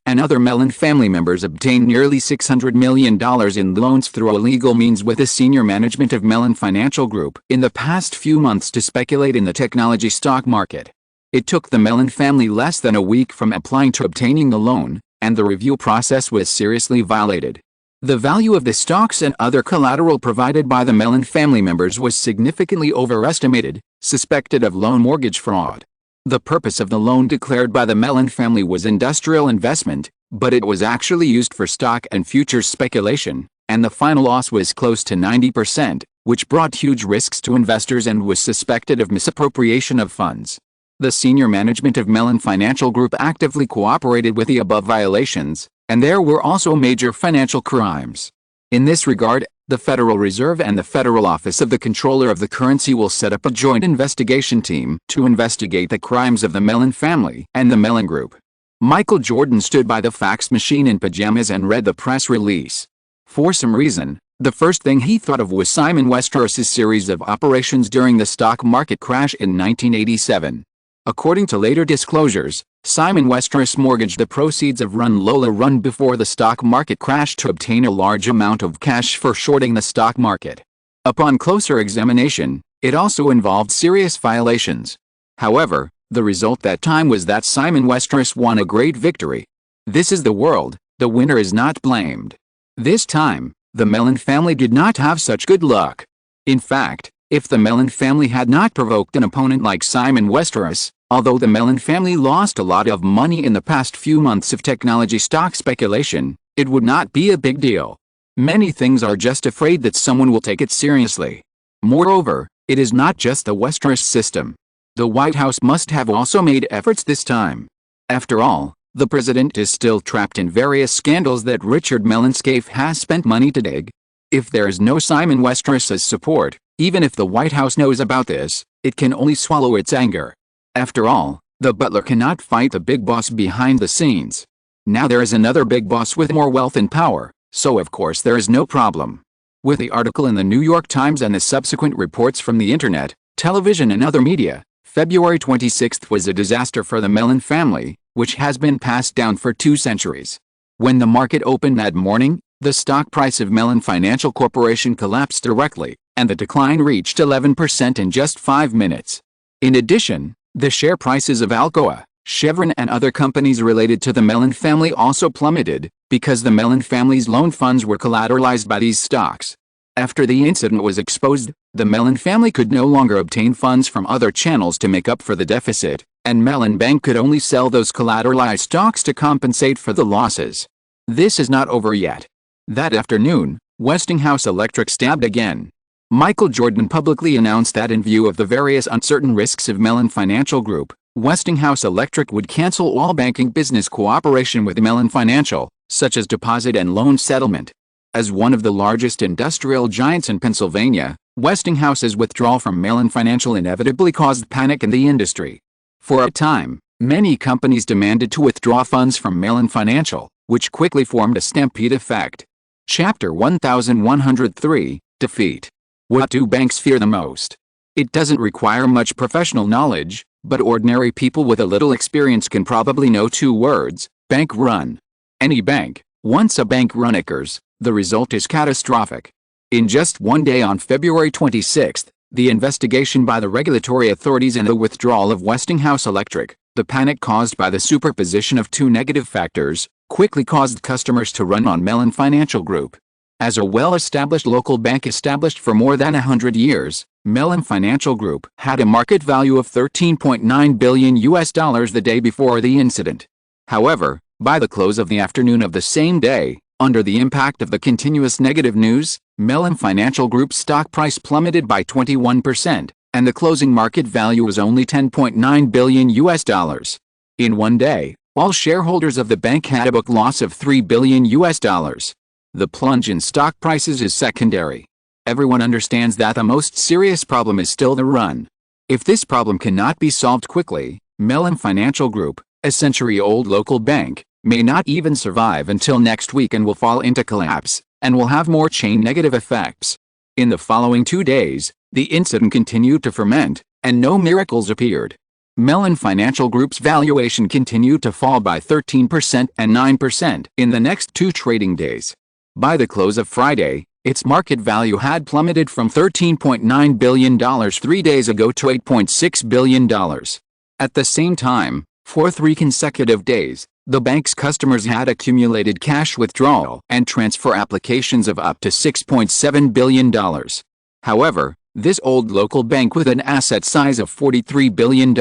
Speaker 1: and other Mellon family members obtained nearly $600 million in loans through illegal means with the senior management of Mellon Financial Group in the past few months to speculate in the technology stock market. It took the Mellon family less than a week from applying to obtaining the loan, and the review process was seriously violated. The value of the stocks and other collateral provided by the Mellon family members was significantly overestimated, suspected of loan mortgage fraud. The purpose of the loan declared by the Mellon family was industrial investment, but it was actually used for stock and futures speculation, and the final loss was close to 90%, which brought huge risks to investors and was suspected of misappropriation of funds. The senior management of Mellon Financial Group actively cooperated with the above violations, and there were also major financial crimes. In this regard, the Federal Reserve and the Federal Office of the Controller of the Currency will set up a joint investigation team to investigate the crimes of the Mellon family and the Mellon Group. Michael Jordan stood by the fax machine in pajamas and read the press release. For some reason, the first thing he thought of was Simon Westeros' series of operations during the stock market crash in 1987. According to later disclosures, Simon Westeros mortgaged the proceeds of Lola Run before the stock market crashed to obtain a large amount of cash for shorting the stock market. Upon closer examination, it also involved serious violations. However, the result that time was that Simon Westeros won a great victory. This is the world, the winner is not blamed. This time, the Mellon family did not have such good luck. In fact, if the Mellon family had not provoked an opponent like Simon Westeros, although the Mellon family lost a lot of money in the past few months of technology stock speculation, it would not be a big deal. Many things are just afraid that someone will take it seriously. Moreover, it is not just the Westeros system. The White House must have also made efforts this time. After all, the president is still trapped in various scandals that Richard Mellon's scaife has spent money to dig. If there is no Simon Westeros' support, even if the White House knows about this, it can only swallow its anger. After all, the butler cannot fight the big boss behind the scenes. Now there is another big boss with more wealth and power, so of course there is no problem. With the article in the New York Times and the subsequent reports from the internet, television and other media, February 26 was a disaster for the Mellon family, which has been passed down for 2 centuries. When the market opened that morning, the stock price of Mellon Financial Corporation collapsed directly, and the decline reached 11% in just 5 minutes. In addition, the share prices of Alcoa, Chevron and other companies related to the Mellon family also plummeted, because the Mellon family's loan funds were collateralized by these stocks. After the incident was exposed, the Mellon family could no longer obtain funds from other channels to make up for the deficit, and Mellon Bank could only sell those collateralized stocks to compensate for the losses. This is not over yet. That afternoon, Westinghouse Electric stabbed again. Michael Jordan publicly announced that in view of the various uncertain risks of Mellon Financial Group, Westinghouse Electric would cancel all banking business cooperation with Mellon Financial, such as deposit and loan settlement. As one of the largest industrial giants in Pennsylvania, Westinghouse's withdrawal from Mellon Financial inevitably caused panic in the industry. For a time, many companies demanded to withdraw funds from Mellon Financial, which quickly formed a stampede effect. Chapter 1103, Defeat. What do banks fear the most? It doesn't require much professional knowledge, but ordinary people with a little experience can probably know 2 words: bank run. Any bank, once a bank run occurs, the result is catastrophic. In just one day on February 26, the investigation by the regulatory authorities and the withdrawal of Westinghouse Electric, the panic caused by the superposition of 2 negative factors, quickly caused customers to run on Mellon Financial Group. As a well-established local bank established for more than 100 years, Mellon Financial Group had a market value of $13.9 billion the day before the incident. However, by the close of the afternoon of the same day, under the impact of the continuous negative news, Mellon Financial Group's stock price plummeted by 21%, and the closing market value was only $10.9 billion. In one day, all shareholders of the bank had a book loss of $3 billion. The plunge in stock prices is secondary. Everyone understands that the most serious problem is still the run. If this problem cannot be solved quickly, Mellon Financial Group, a century-old local bank, may not even survive until next week and will fall into collapse, and will have more chain negative effects. In the following 2 days, the incident continued to ferment, and no miracles appeared. Mellon Financial Group's valuation continued to fall by 13% and 9% in the next 2 trading days. By the close of Friday, its market value had plummeted from $13.9 billion 3 days ago to $8.6 billion. At the same time, for 3 consecutive days, the bank's customers had accumulated cash withdrawal and transfer applications of up to $6.7 billion. However, this old local bank with an asset size of $43 billion,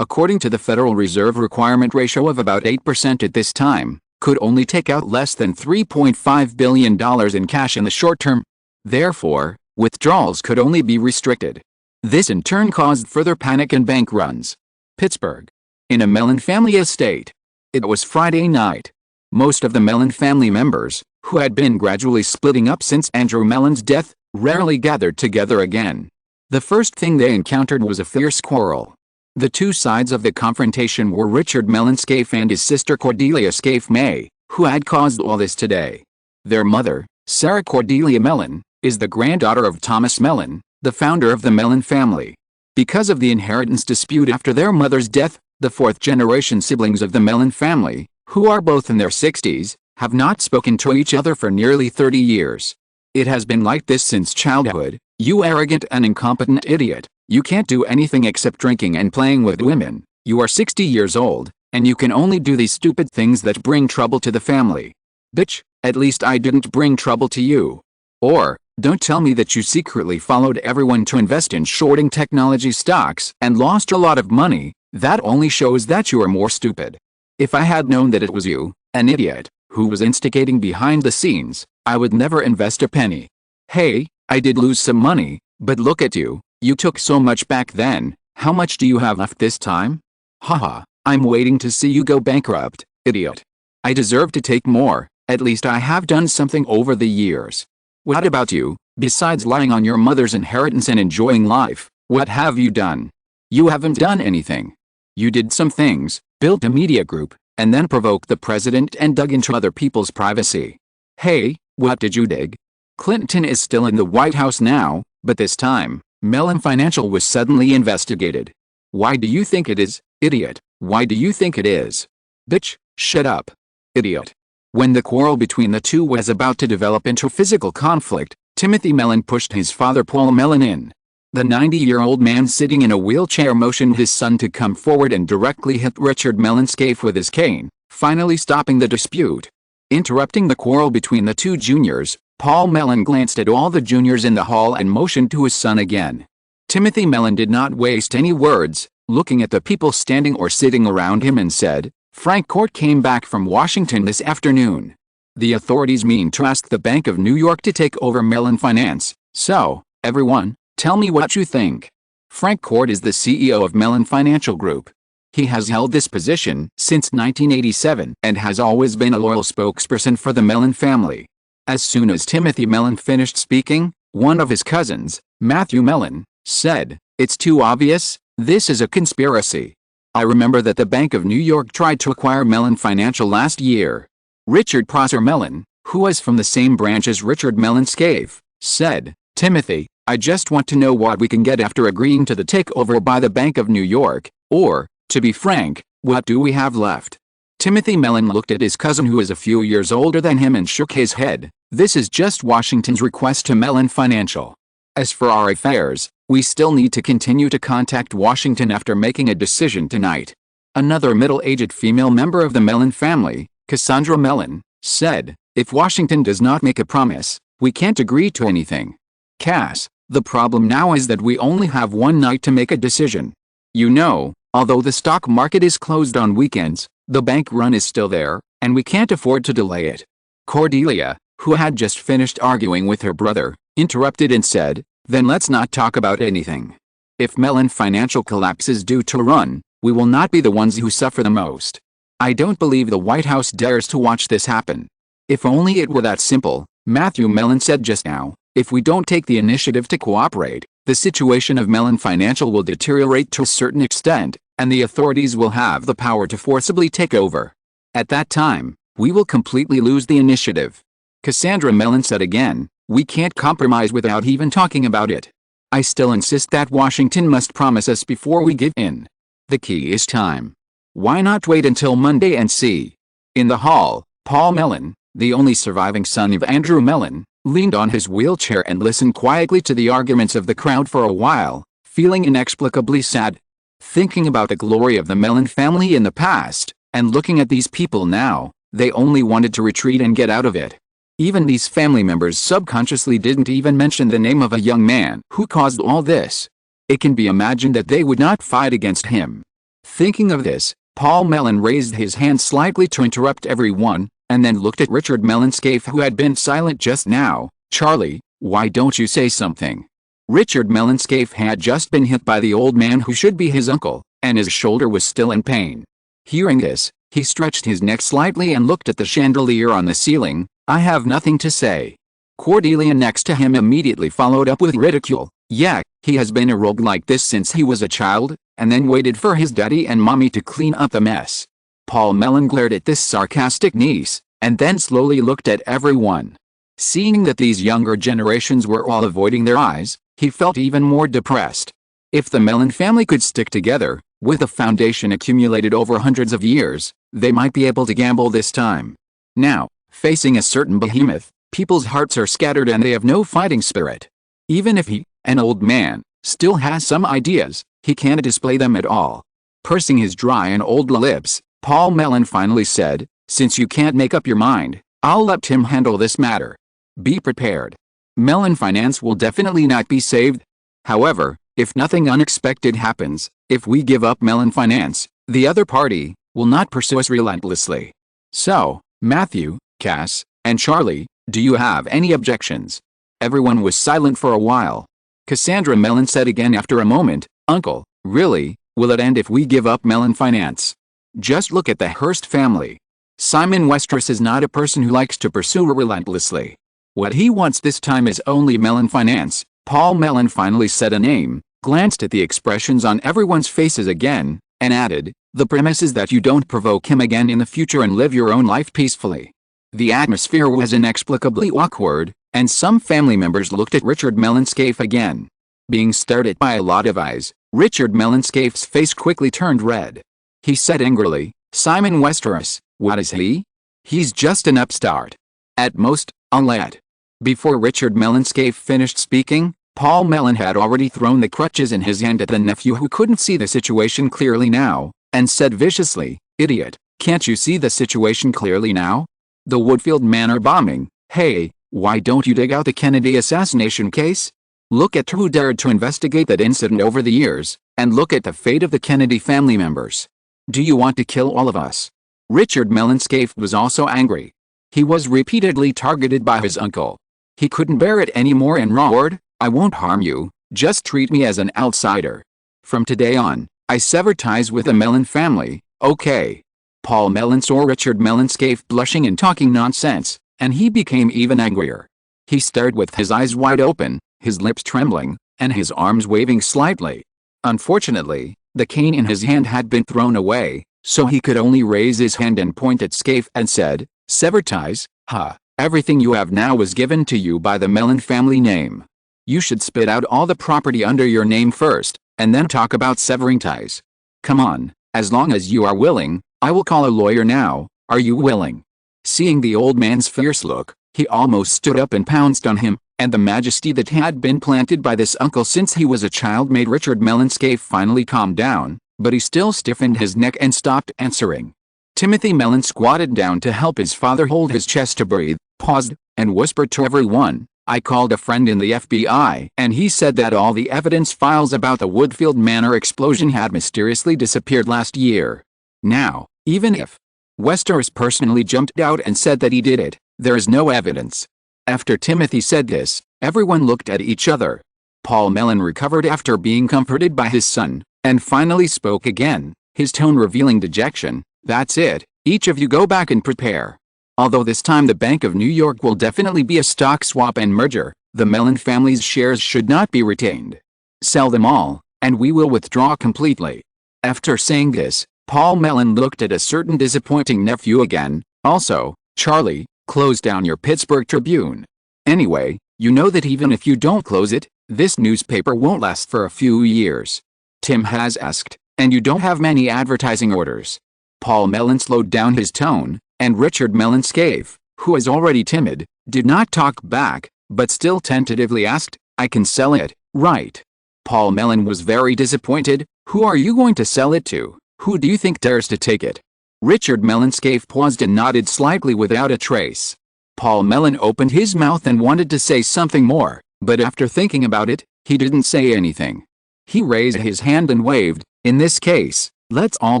Speaker 1: according to the Federal Reserve requirement ratio of about 8% at this time, could only take out less than $3.5 billion in cash in the short term. Therefore, withdrawals could only be restricted. This in turn caused further panic and bank runs. Pittsburgh. In a Mellon family estate. It was Friday night. Most of the Mellon family members, who had been gradually splitting up since Andrew Mellon's death, rarely gathered together again. The first thing they encountered was a fierce quarrel. The two sides of the confrontation were Richard Mellon Scaife and his sister Cordelia Scaife May, who had caused all this today. Their mother, Sarah Cordelia Mellon, is the granddaughter of Thomas Mellon, the founder of the Mellon family. Because of the inheritance dispute after their mother's death, the fourth-generation siblings of the Mellon family, who are both in their 60s, have not spoken to each other for nearly 30 years. It has been like this since childhood. You arrogant and incompetent idiot. You can't do anything except drinking and playing with women. You are 60 years old, and you can only do these stupid things that bring trouble to the family. Bitch, at least I didn't bring trouble to you. Or, don't tell me that you secretly followed everyone to invest in shorting technology stocks and lost a lot of money. That only shows that you are more stupid. If I had known that it was you, an idiot, who was instigating behind the scenes, I would never invest a penny. Hey, I did lose some money, but look at you, you took so much back then. How much do you have left this time? Haha, I'm waiting to see you go bankrupt, idiot. I deserve to take more, at least I have done something over the years. What about you? Besides lying on your mother's inheritance and enjoying life, what have you done? You haven't done anything. You did some things, built a media group, and then provoked the president and dug into other people's privacy. Hey, what did you dig? Clinton is still in the White House now, but this time, Mellon Financial was suddenly investigated. Why do you think it is, idiot? Why do you think it is? Bitch, shut up. Idiot. When the quarrel between the two was about to develop into physical conflict, Timothy Mellon pushed his father Paul Mellon in. The 90-year-old man sitting in a wheelchair motioned his son to come forward and directly hit Richard Mellon Scaife with his cane, finally stopping the dispute. Interrupting the quarrel between the two juniors, Paul Mellon glanced at all the juniors in the hall and motioned to his son again. Timothy Mellon did not waste any words, looking at the people standing or sitting around him and said, Frank Court came back from Washington this afternoon. The authorities mean to ask the Bank of New York to take over Mellon Finance, so, everyone, tell me what you think. Frank Court is the CEO of Mellon Financial Group. He has held this position since 1987 and has always been a loyal spokesperson for the Mellon family. As soon as Timothy Mellon finished speaking, one of his cousins, Matthew Mellon, said, It's too obvious, this is a conspiracy. I remember that the Bank of New York tried to acquire Mellon Financial last year. Richard Prosser Mellon, who was from the same branch as Richard Mellon Scaife, said, Timothy, I just want to know what we can get after agreeing to the takeover by the Bank of New York, or, to be frank, what do we have left? Timothy Mellon looked at his cousin who is a few years older than him and shook his head. This is just Washington's request to Mellon Financial. As for our affairs, we still need to continue to contact Washington after making a decision tonight. Another middle-aged female member of the Mellon family, Cassandra Mellon, said, If Washington does not make a promise, we can't agree to anything. Cass, the problem now is that we only have one night to make a decision. You know, although the stock market is closed on weekends, the bank run is still there, and we can't afford to delay it. Cordelia, who had just finished arguing with her brother, interrupted and said, Then let's not talk about anything. If Mellon Financial collapses due to a run, we will not be the ones who suffer the most. I don't believe the White House dares to watch this happen. If only it were that simple, Matthew Mellon said just now. If we don't take the initiative to cooperate, the situation of Mellon Financial will deteriorate to a certain extent, and the authorities will have the power to forcibly take over. At that time, we will completely lose the initiative. Cassandra Mellon said again, We can't compromise without even talking about it. I still insist that Washington must promise us before we give in. The key is time. Why not wait until Monday and see? In the hall, Paul Mellon, the only surviving son of Andrew Mellon, leaned on his wheelchair and listened quietly to the arguments of the crowd for a while, feeling inexplicably sad. Thinking about the glory of the Mellon family in the past, and looking at these people now, they only wanted to retreat and get out of it. Even these family members subconsciously didn't even mention the name of a young man who caused all this. It can be imagined that they would not fight against him. Thinking of this, Paul Mellon raised his hand slightly to interrupt everyone, and then looked at Richard Mellon Scaife who had been silent just now. Charlie, why don't you say something? Richard Mellon Scaife had just been hit by the old man who should be his uncle, and his shoulder was still in pain. Hearing this, he stretched his neck slightly and looked at the chandelier on the ceiling. I have nothing to say. Cordelia next to him immediately followed up with ridicule. Yeah, he has been a rogue like this since he was a child, and then waited for his daddy and mommy to clean up the mess. Paul Mellon glared at this sarcastic niece, and then slowly looked at everyone. Seeing that these younger generations were all avoiding their eyes, he felt even more depressed. If the Mellon family could stick together, with a foundation accumulated over hundreds of years, they might be able to gamble this time. Now, facing a certain behemoth, people's hearts are scattered and they have no fighting spirit. Even if he, an old man, still has some ideas, he can't display them at all. Pursing his dry and old lips, Paul Mellon finally said, "Since you can't make up your mind, I'll let Tim handle this matter. Be prepared. Mellon Finance will definitely not be saved. However, if nothing unexpected happens, if we give up Mellon Finance, the other party will not pursue us relentlessly. So, Matthew, Cass, and Charlie, do you have any objections?" Everyone was silent for a while. Cassandra Mellon said again after a moment, "Uncle, really, will it end if we give up Mellon Finance? Just look at the Hearst family. Simon Westeros is not a person who likes to pursue relentlessly. What he wants this time is only Mellon Finance." Paul Mellon finally said a name, glanced at the expressions on everyone's faces again, and added, "The premise is that you don't provoke him again in the future and live your own life peacefully." The atmosphere was inexplicably awkward, and some family members looked at Richard Mellon Scaife again. Being stared at by a lot of eyes, Richard Mellon Scaife's face quickly turned red. He said angrily, "Simon Westeros, what is he? He's just an upstart. At most, a lad." Before Richard Mellon Scaife finished speaking, Paul Mellon had already thrown the crutches in his hand at the nephew who couldn't see the situation clearly now, and said viciously, "Idiot, can't you see the situation clearly now? The Woodfield Manor bombing, hey, why don't you dig out the Kennedy assassination case? Look at who dared to investigate that incident over the years, and look at the fate of the Kennedy family members. Do you want to kill all of us?" Richard Mellon Scaife was also angry. He was repeatedly targeted by his uncle. He couldn't bear it anymore and roared, "I won't harm you, just treat me as an outsider. From today on, I sever ties with the Mellon family, okay?" Paul Mellon saw Richard Mellon Scaife blushing and talking nonsense, and he became even angrier. He stared with his eyes wide open, his lips trembling, and his arms waving slightly. Unfortunately, the cane in his hand had been thrown away, so he could only raise his hand and point at Scaife and said, "Sever ties, huh? Everything you have now was given to you by the Mellon family name. You should spit out all the property under your name first, and then talk about severing ties. Come on, as long as you are willing, I will call a lawyer now. Are you willing?" Seeing the old man's fierce look, he almost stood up and pounced on him, and the majesty that had been planted by this uncle since he was a child made Richard Mellon Scaife finally calm down, but he still stiffened his neck and stopped answering. Timothy Mellon squatted down to help his father hold his chest to breathe, paused, and whispered to everyone, "I called a friend in the FBI and he said that all the evidence files about the Woodfield Manor explosion had mysteriously disappeared last year. Now, even if Westeros personally jumped out and said that he did it, there is no evidence." After Timothy said this, everyone looked at each other. Paul Mellon recovered after being comforted by his son, and finally spoke again, his tone revealing dejection, "That's it, each of you go back and prepare. Although this time the Bank of New York will definitely be a stock swap and merger, the Mellon family's shares should not be retained. Sell them all, and we will withdraw completely." After saying this, Paul Mellon looked at a certain disappointing nephew again. "Also, Charlie, close down your Pittsburgh Tribune. Anyway, you know that even if you don't close it, this newspaper won't last for a few years. Tim has asked, and you don't have many advertising orders." Paul Mellon slowed down his tone, and Richard Mellon Scaife, who was already timid, did not talk back, but still tentatively asked, "I can sell it, right?" Paul Mellon was very disappointed. "Who are you going to sell it to? Who do you think dares to take it?" Richard Mellon Scaife paused and nodded slightly without a trace. Paul Mellon opened his mouth and wanted to say something more, but after thinking about it, he didn't say anything. He raised his hand and waved, "In this case, let's all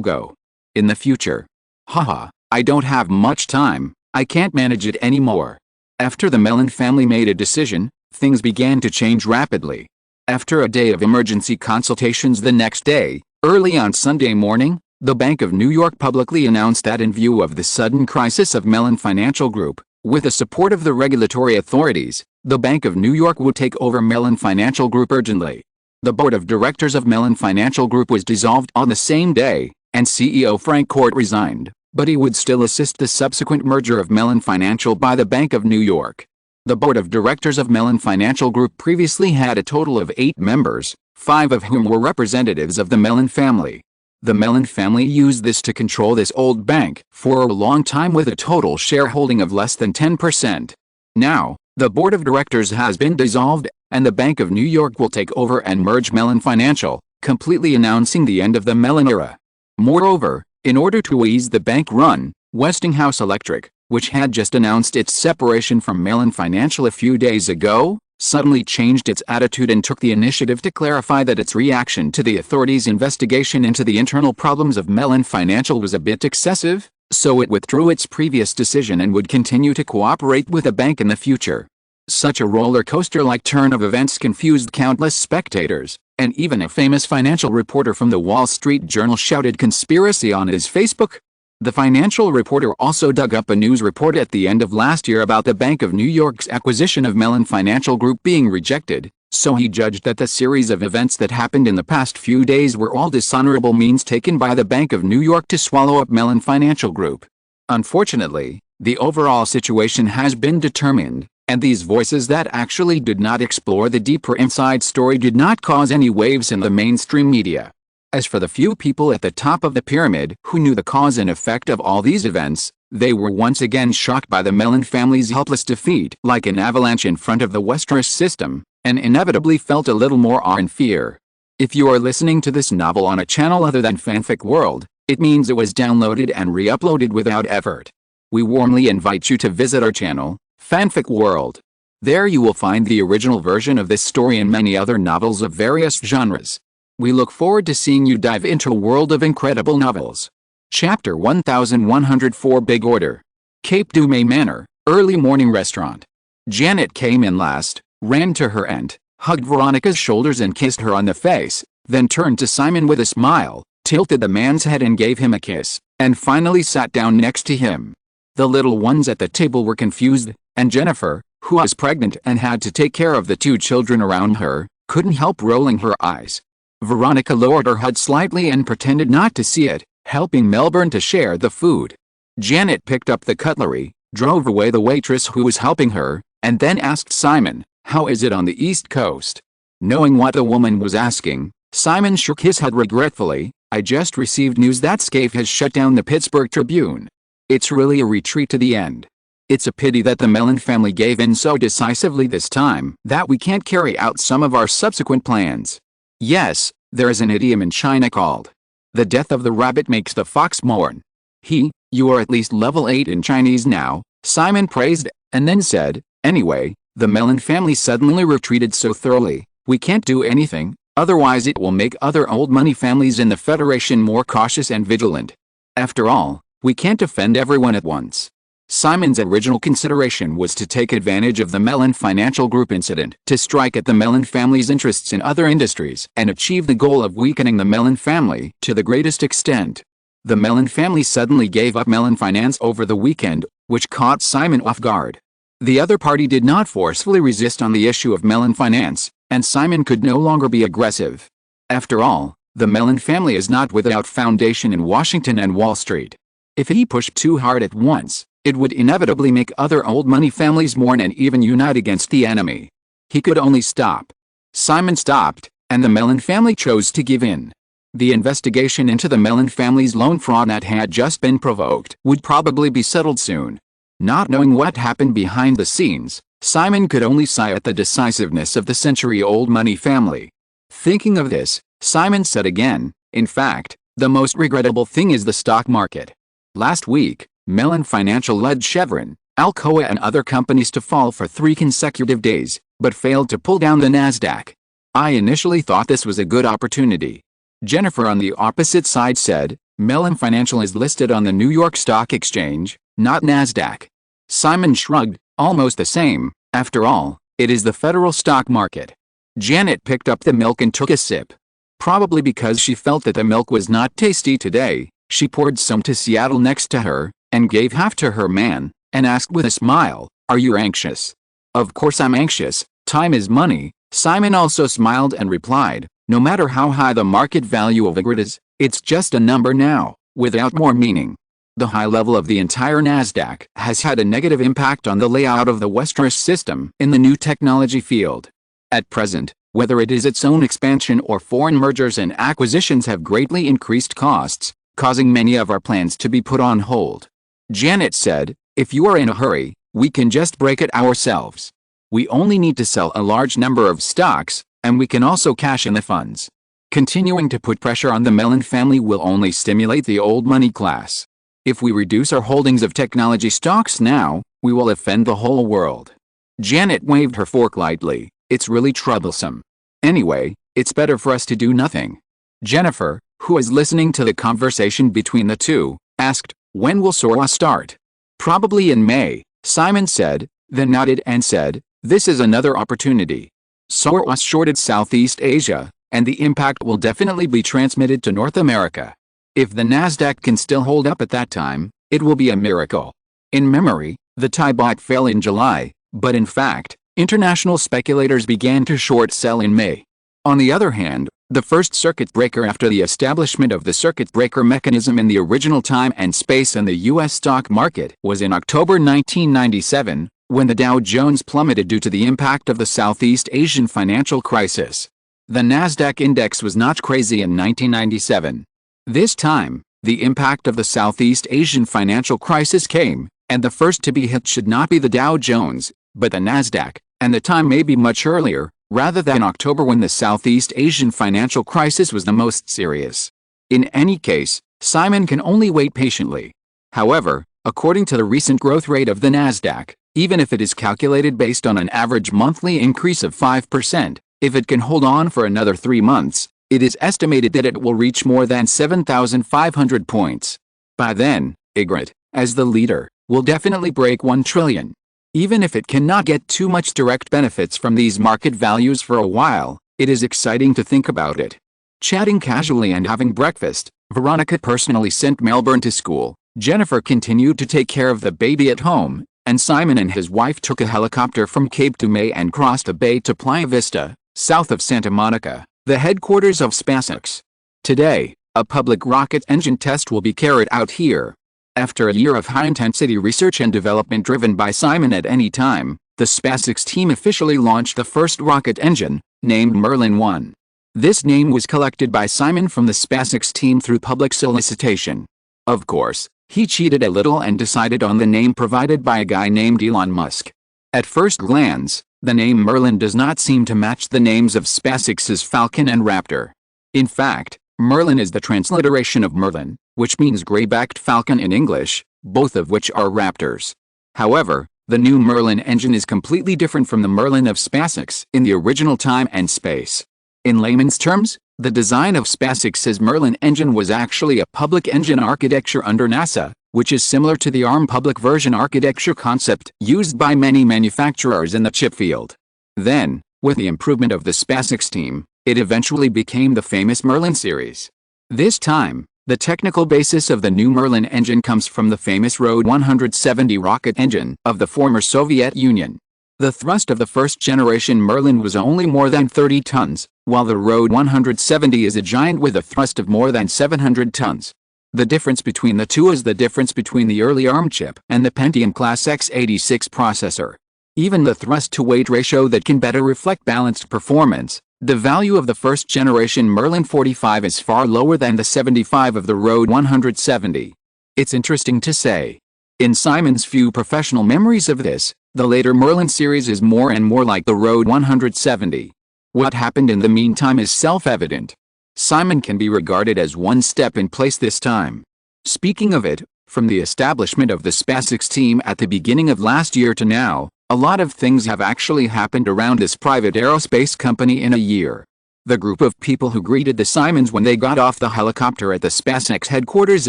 Speaker 1: go. In the future. Haha, I don't have much time, I can't manage it anymore." After the Mellon family made a decision, things began to change rapidly. After a day of emergency consultations the next day, early on Sunday morning, the Bank of New York publicly announced that in view of the sudden crisis of Mellon Financial Group, With the support of the regulatory authorities, the Bank of New York would take over Mellon Financial Group urgently. The board of directors of Mellon Financial Group was dissolved on the same day, and CEO Frank Court resigned, but he would still assist the subsequent merger of Mellon Financial by the Bank of New York. The board of directors of Mellon Financial Group previously had a total of 8 members, 5 of whom were representatives of the Mellon family. The Mellon family used this to control this old bank for a long time with a total shareholding of less than 10%. Now, the board of directors has been dissolved, and the Bank of New York will take over and merge Mellon Financial, completely announcing the end of the Mellon era. Moreover, in order to ease the bank run, Westinghouse Electric, which had just announced its separation from Mellon Financial a few days ago, suddenly changed its attitude and took the initiative to clarify that its reaction to the authorities' investigation into the internal problems of Mellon Financial was a bit excessive, so it withdrew its previous decision and would continue to cooperate with the bank in the future. Such a roller coaster-like turn of events confused countless spectators, and even a famous financial reporter from the Wall Street Journal shouted conspiracy on his Facebook. The financial reporter also dug up a news report at the end of last year about the Bank of New York's acquisition of Mellon Financial Group being rejected, so he judged that the series of events that happened in the past few days were all dishonorable means taken by the Bank of New York to swallow up Mellon Financial Group. Unfortunately, the overall situation has been determined, and these voices that actually did not explore the deeper inside story did not cause any waves in the mainstream media. As for the few people at the top of the pyramid who knew the cause and effect of all these events, they were once again shocked by the Mellon family's helpless defeat like an avalanche in front of the Westeros system, and inevitably felt a little more awe and fear. If you are listening to this novel on a channel other than Fanfic World, it means it was downloaded and re-uploaded without effort. We warmly invite you to visit our channel, Fanfic World. There you will find the original version of this story and many other novels of various genres. We look forward to seeing you dive into a world of incredible novels. Chapter 1104 Big Order. Cape du May Manor, early morning restaurant. Janet came in last, ran to her aunt, hugged Veronica's shoulders and kissed her on the face, then turned to Simon with a smile, tilted the man's head and gave him a kiss, and finally sat down next to him. The little ones at the table were confused, and Jennifer, who was pregnant and had to take care of the 2 children around her, couldn't help rolling her eyes. Veronica lowered her head slightly and pretended not to see it, helping Melbourne to share the food. Janet picked up the cutlery, drove away the waitress who was helping her, and then asked Simon, "How is it on the East Coast?" Knowing what the woman was asking, Simon shook his head regretfully. "I just received news that Scaife has shut down the Pittsburgh Tribune. It's really a retreat to the end. It's a pity that the Mellon family gave in so decisively this time that we can't carry out some of our subsequent plans. Yes, there is an idiom in China called, 'The death of the rabbit makes the fox mourn.' You are at least level 8 in Chinese now," Simon praised, and then said, "Anyway, the Mellon family suddenly retreated so thoroughly, we can't do anything, otherwise it will make other old money families in the Federation more cautious and vigilant. After all, we can't offend everyone at once." Simon's original consideration was to take advantage of the Mellon Financial Group incident to strike at the Mellon family's interests in other industries and achieve the goal of weakening the Mellon family to the greatest extent. The Mellon family suddenly gave up Mellon Finance over the weekend, which caught Simon off guard. The other party did not forcefully resist on the issue of Mellon Finance, and Simon could no longer be aggressive. After all, the Mellon family is not without foundation in Washington and Wall Street. If he pushed too hard at once, it would inevitably make other old money families mourn and even unite against the enemy. He could only stop. Simon stopped, and the Mellon family chose to give in. The investigation into the Mellon family's loan fraud that had just been provoked would probably be settled soon. Not knowing what happened behind the scenes, Simon could only sigh at the decisiveness of the century-old money family. Thinking of this, Simon said again, "In fact, the most regrettable thing is the stock market. Last week, Mellon Financial led Chevron, Alcoa and other companies to fall for 3 consecutive days, but failed to pull down the Nasdaq. I initially thought this was a good opportunity." Jennifer on the opposite side said, "Mellon Financial is listed on the New York Stock Exchange, not Nasdaq." Simon shrugged, "Almost the same, after all, it is the federal stock market." Janet picked up the milk and took a sip. Probably because she felt that the milk was not tasty today, she poured some to Seattle next to her, and gave half to her man, and asked with a smile, "Are you anxious?" "Of course I'm anxious, time is money." Simon also smiled and replied, "No matter how high the market value of a grid is, it's just a number now, without more meaning." The high level of the entire Nasdaq has had a negative impact on the layout of the Westeros system in the new technology field. At present, whether it is its own expansion or foreign mergers and acquisitions have greatly increased costs, causing many of our plans to be put on hold. Janet said, "If you are in a hurry, we can just break it ourselves. We only need to sell a large number of stocks, and we can also cash in the funds." Continuing to put pressure on the Mellon family will only stimulate the old money class. If we reduce our holdings of technology stocks now, we will offend the whole world. Janet waved her fork lightly. "It's really troublesome. Anyway, it's better for us to do nothing." Jennifer, who was listening to the conversation between the two, asked, "When will Sora start?" "Probably in May," Simon said, then nodded and said, "This is another opportunity. Sora shorted Southeast Asia, and the impact will definitely be transmitted to North America. If the Nasdaq can still hold up at that time, it will be a miracle." In memory, the Thai baht fell in July, but in fact, international speculators began to short sell in May. On the other hand, the first circuit breaker after the establishment of the circuit breaker mechanism in the original time and space in the U.S. stock market was in October 1997, when the Dow Jones plummeted due to the impact of the Southeast Asian financial crisis. The Nasdaq index was not crazy in 1997. This time, the impact of the Southeast Asian financial crisis came, and the first to be hit should not be the Dow Jones, but the Nasdaq, and the time may be much earlier, rather than October when the Southeast Asian financial crisis was the most serious. In any case, Simon can only wait patiently. However, according to the recent growth rate of the Nasdaq, even if it is calculated based on an average monthly increase of 5%, if it can hold on for another 3 months, it is estimated that it will reach more than 7,500 points. By then, IGRIT, as the leader, will definitely break 1 trillion. Even if it cannot get too much direct benefits from these market values for a while, it is exciting to think about it. Chatting casually and having breakfast, Veronica personally sent Melbourne to school, Jennifer continued to take care of the baby at home, and Simon and his wife took a helicopter from Cape to May and crossed the bay to Playa Vista, south of Santa Monica, the headquarters of SpaceX. Today, a public rocket engine test will be carried out here. After a year of high-intensity research and development driven by Simon at any time, the SpaceX team officially launched the first rocket engine, named Merlin 1. This name was collected by Simon from the SpaceX team through public solicitation. Of course, he cheated a little and decided on the name provided by a guy named Elon Musk. At first glance, the name Merlin does not seem to match the names of SpaceX's Falcon and Raptor. In fact, Merlin is the transliteration of Merlin, which means gray-backed falcon in English, both of which are raptors. However, the new Merlin engine is completely different from the Merlin of SpaceX in the original time and space. In layman's terms, the design of SpaceX's Merlin engine was actually a public engine architecture under NASA, which is similar to the ARM public version architecture concept used by many manufacturers in the chip field. Then, with the improvement of the SpaceX team, it eventually became the famous Merlin series. This time, the technical basis of the new Merlin engine comes from the famous Rode 170 rocket engine of the former Soviet Union. The thrust of the first-generation Merlin was only more than 30 tons, while the Rode 170 is a giant with a thrust of more than 700 tons. The difference between the two is the difference between the early ARM chip and the Pentium Class x86 processor. Even the thrust-to-weight ratio that can better reflect balanced performance, the value of the first-generation Merlin 45 is far lower than the 75 of the Rode 170. It's interesting to say. In Simon's few professional memories of this, the later Merlin series is more and more like the Rode 170. What happened in the meantime is self-evident. Simon can be regarded as one step in place this time. Speaking of it, from the establishment of the SpaceX team at the beginning of last year to now, a lot of things have actually happened around this private aerospace company in a year. The group of people who greeted the Simons when they got off the helicopter at the SpaceX headquarters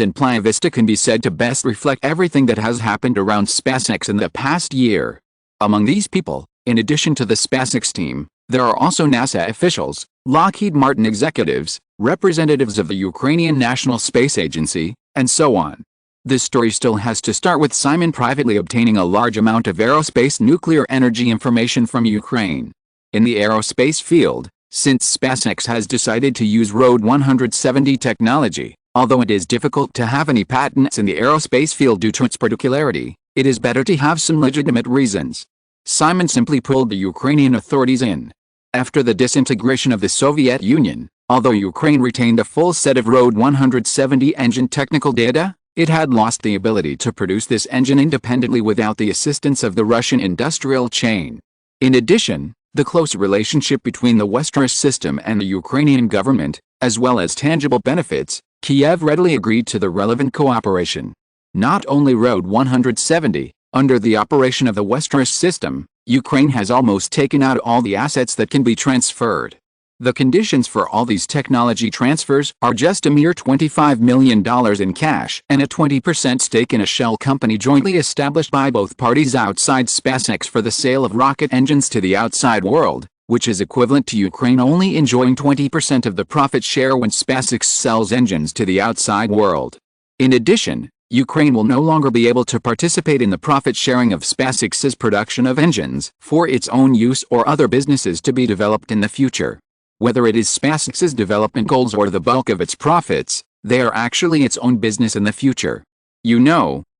Speaker 1: in Playa Vista can be said to best reflect everything that has happened around SpaceX in the past year. Among these people, in addition to the SpaceX team, there are also NASA officials, Lockheed Martin executives, representatives of the Ukrainian National Space Agency, and so on. The story still has to start with Simon privately obtaining a large amount of aerospace nuclear energy information from Ukraine. In the aerospace field, since SpaceX has decided to use Road 170 technology, although it is difficult to have any patents in the aerospace field due to its particularity, it is better to have some legitimate reasons. Simon simply pulled the Ukrainian authorities in. After the disintegration of the Soviet Union, although Ukraine retained a full set of Road 170 engine technical data, it had lost the ability to produce this engine independently without the assistance of the Russian industrial chain. In addition, the close relationship between the Westeros system and the Ukrainian government, as well as tangible benefits, Kiev readily agreed to the relevant cooperation. Not only Road 170, under the operation of the Westeros system, Ukraine has almost taken out all the assets that can be transferred. The conditions for all these technology transfers are just a mere $25 million in cash and a 20% stake in a shell company jointly established by both parties outside SpaceX for the sale of rocket engines to the outside world, which is equivalent to Ukraine only enjoying 20% of the profit share when SpaceX sells engines to the outside world. In addition, Ukraine will no longer be able to participate in the profit sharing of SpaceX's production of engines for its own use or other businesses to be developed in the future. Whether it is SpaceX's development goals or the bulk of its profits, they are actually its own business in the future.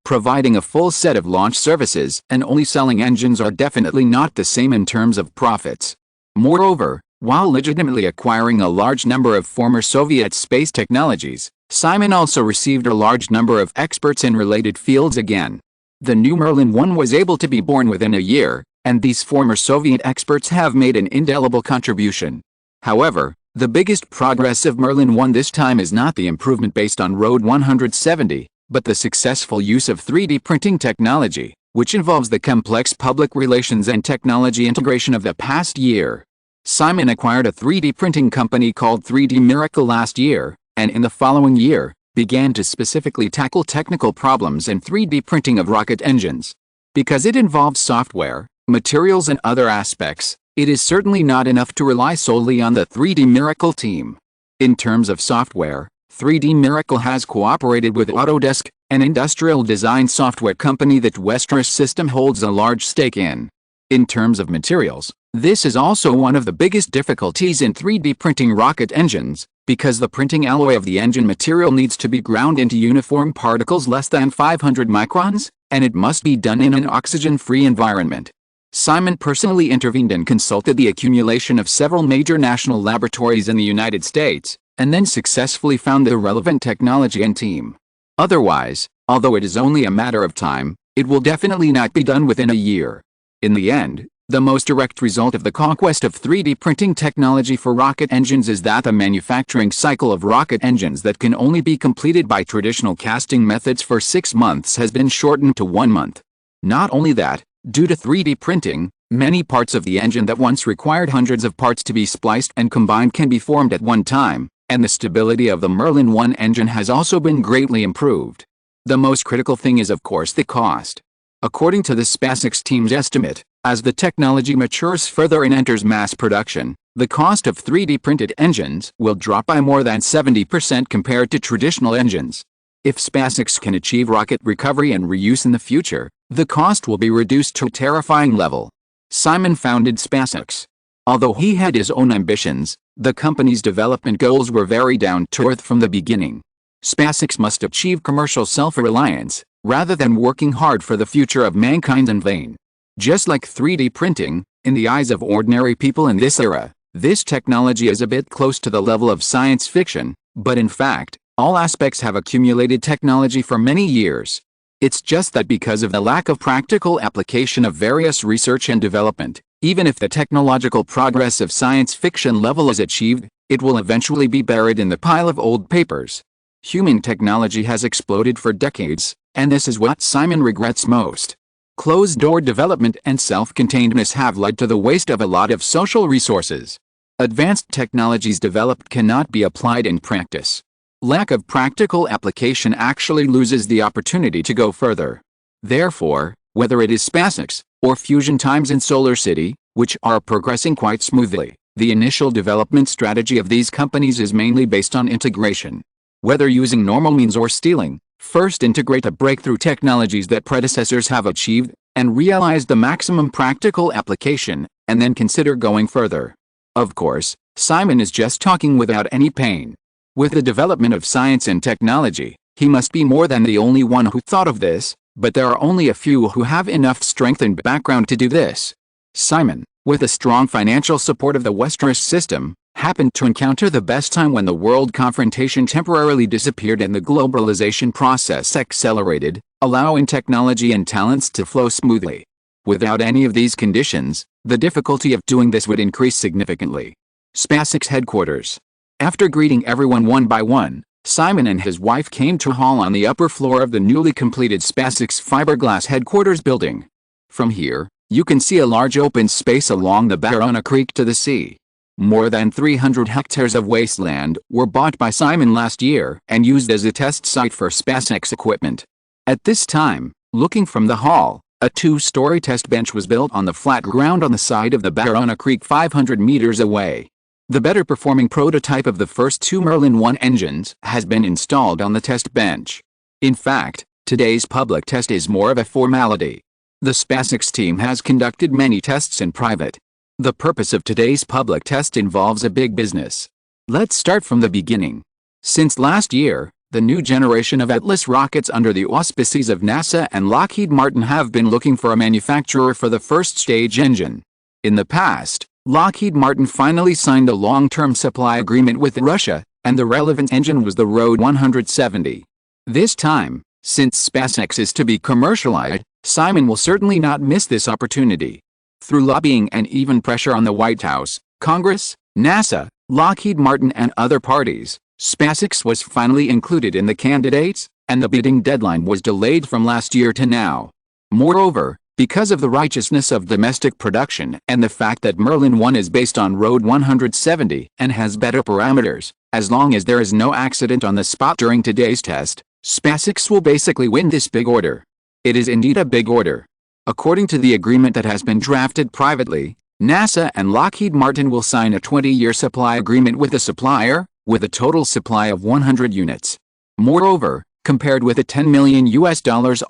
Speaker 1: Providing a full set of launch services and only selling engines are definitely not the same in terms of profits. Moreover, while legitimately acquiring a large number of former Soviet space technologies, Simon also received a large number of experts in related fields again. The new Merlin 1 was able to be born within a year, and these former Soviet experts have made an indelible contribution. However, the biggest progress of Merlin 1 this time is not the improvement based on Road 170, but the successful use of 3D printing technology, which involves the complex public relations and technology integration of the past year. Simon acquired a 3D printing company called 3D Miracle last year, and in the following year, began to specifically tackle technical problems in 3D printing of rocket engines. Because it involves software, materials and other aspects, it is certainly not enough to rely solely on the 3D Miracle team. In terms of software, 3D Miracle has cooperated with Autodesk, an industrial design software company that Westeros system holds a large stake in. In terms of materials, this is also one of the biggest difficulties in 3D printing rocket engines, because the printing alloy of the engine material needs to be ground into uniform particles less than 500 microns, and it must be done in an oxygen-free environment. Simon personally intervened and consulted the accumulation of several major national laboratories in the United States, and then successfully found the relevant technology and team. Otherwise, although it is only a matter of time, it will definitely not be done within a year. In the end, the most direct result of the conquest of 3D printing technology for rocket engines is that the manufacturing cycle of rocket engines that can only be completed by traditional casting methods for 6 months has been shortened to 1 month. Not only that, due to 3D printing, many parts of the engine that once required hundreds of parts to be spliced and combined can be formed at one time, and the stability of the Merlin 1 engine has also been greatly improved. The most critical thing is of course the cost. According to the SpaceX team's estimate, as the technology matures further and enters mass production, the cost of 3D printed engines will drop by more than 70% compared to traditional engines. If SpaceX can achieve rocket recovery and reuse in the future, the cost will be reduced to a terrifying level. Simon founded SpaceX. Although he had his own ambitions, the company's development goals were very down to earth from the beginning. SpaceX must achieve commercial self-reliance, rather than working hard for the future of mankind in vain. Just like 3D printing, in the eyes of ordinary people in this era, this technology is a bit close to the level of science fiction, but in fact, all aspects have accumulated technology for many years. It's just that because of the lack of practical application of various research and development, even if the technological progress of science fiction level is achieved, it will eventually be buried in the pile of old papers. Human technology has exploded for decades, and this is what Simon regrets most. Closed-door development and self-containedness have led to the waste of a lot of social resources. Advanced technologies developed cannot be applied in practice. Lack of practical application actually loses the opportunity to go further. Therefore, whether it is SpaceX or Fusion Times in Solar City, which are progressing quite smoothly, the initial development strategy of these companies is mainly based on integration. Whether using normal means or stealing, First, integrate the breakthrough technologies that predecessors have achieved, and realize the maximum practical application, and then consider going further. Of course, Simon is just talking without any pain. With the development of science and technology, he must be more than the only one who thought of this, but there are only a few who have enough strength and background to do this. Simon, with the strong financial support of the Westeros system, happened to encounter the best time when the world confrontation temporarily disappeared and the globalization process accelerated, allowing technology and talents to flow smoothly. Without any of these conditions, the difficulty of doing this would increase significantly. SYNOPSIS headquarters. After greeting everyone one by one, Simon and his wife came to a hall on the upper floor of the newly completed SYNOPSIS fiberglass headquarters building. From here, you can see a large open space along the Barona Creek to the sea. More than 300 hectares of wasteland were bought by Simon last year and used as a test site for SYNOPSIS equipment. At this time, looking from the hall, a two-story test bench was built on the flat ground on the side of the Barona Creek 500 meters away. The better-performing prototype of the first two Merlin 1 engines has been installed on the test bench. In fact, today's public test is more of a formality. The SYNOPSIS team has conducted many tests in private. The purpose of today's public test involves a big business. Let's start from the beginning. Since last year, the new generation of Atlas rockets under the auspices of NASA and Lockheed Martin have been looking for a manufacturer for the first stage engine. In the past, Lockheed Martin finally signed a long-term supply agreement with Russia, and the relevant engine was the RD 170. This time, since SYNOPSIS is to be commercialized, Simon will certainly not miss this opportunity. Through lobbying and even pressure on the White House, Congress, NASA, Lockheed Martin and other parties, SYNOPSIS was finally included in the candidates, and the bidding deadline was delayed from last year to now. Moreover, because of the righteousness of domestic production and the fact that Merlin 1 is based on RD 170 and has better parameters, as long as there is no accident on the spot during today's test, SYNOPSIS will basically win this big order. It is indeed a big order. According to the agreement that has been drafted privately, NASA and Lockheed Martin will sign a 20-year supply agreement with the supplier, with a total supply of 100 units. Moreover, compared with the $10 million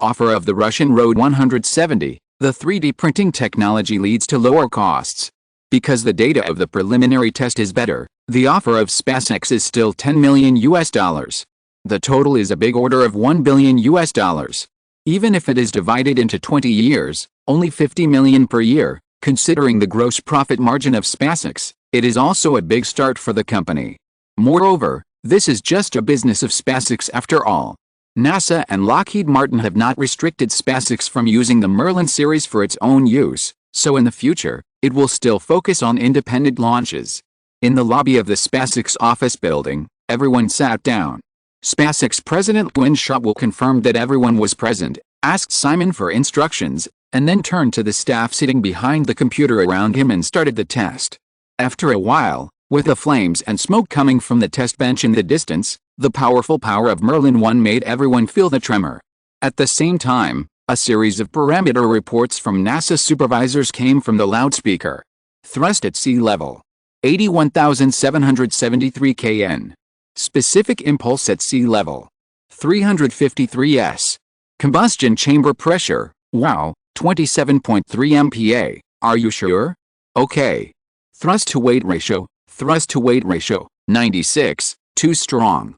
Speaker 1: offer of the Russian RD 170, the 3D printing technology leads to lower costs. Because the data of the preliminary test is better, the offer of SYNOPSIS is still $10 million. The total is a big order of $1 billion. Even if it is divided into 20 years, only $50 million per year, considering the gross profit margin of SYNOPSIS, it is also a big start for the company. Moreover, this is just a business of SYNOPSIS after all. NASA and Lockheed Martin have not restricted SYNOPSIS from using the Merlin series for its own use, so in the future, it will still focus on independent launches. In the lobby of the SYNOPSIS office building, everyone sat down. SYNOPSIS President Gwyn Shotwell confirmed that everyone was present, asked Simon for instructions, and then turned to the staff sitting behind the computer around him and started the test. After a while, with the flames and smoke coming from the test bench in the distance, the powerful power of Merlin 1 made everyone feel the tremor. At the same time, a series of parameter reports from NASA supervisors came from the loudspeaker. Thrust at sea level. 81,773 kN. Specific impulse at sea level. 353 s. Combustion chamber pressure, wow, 27.3 MPa, are you sure? Okay. Thrust to weight ratio, 96, too strong.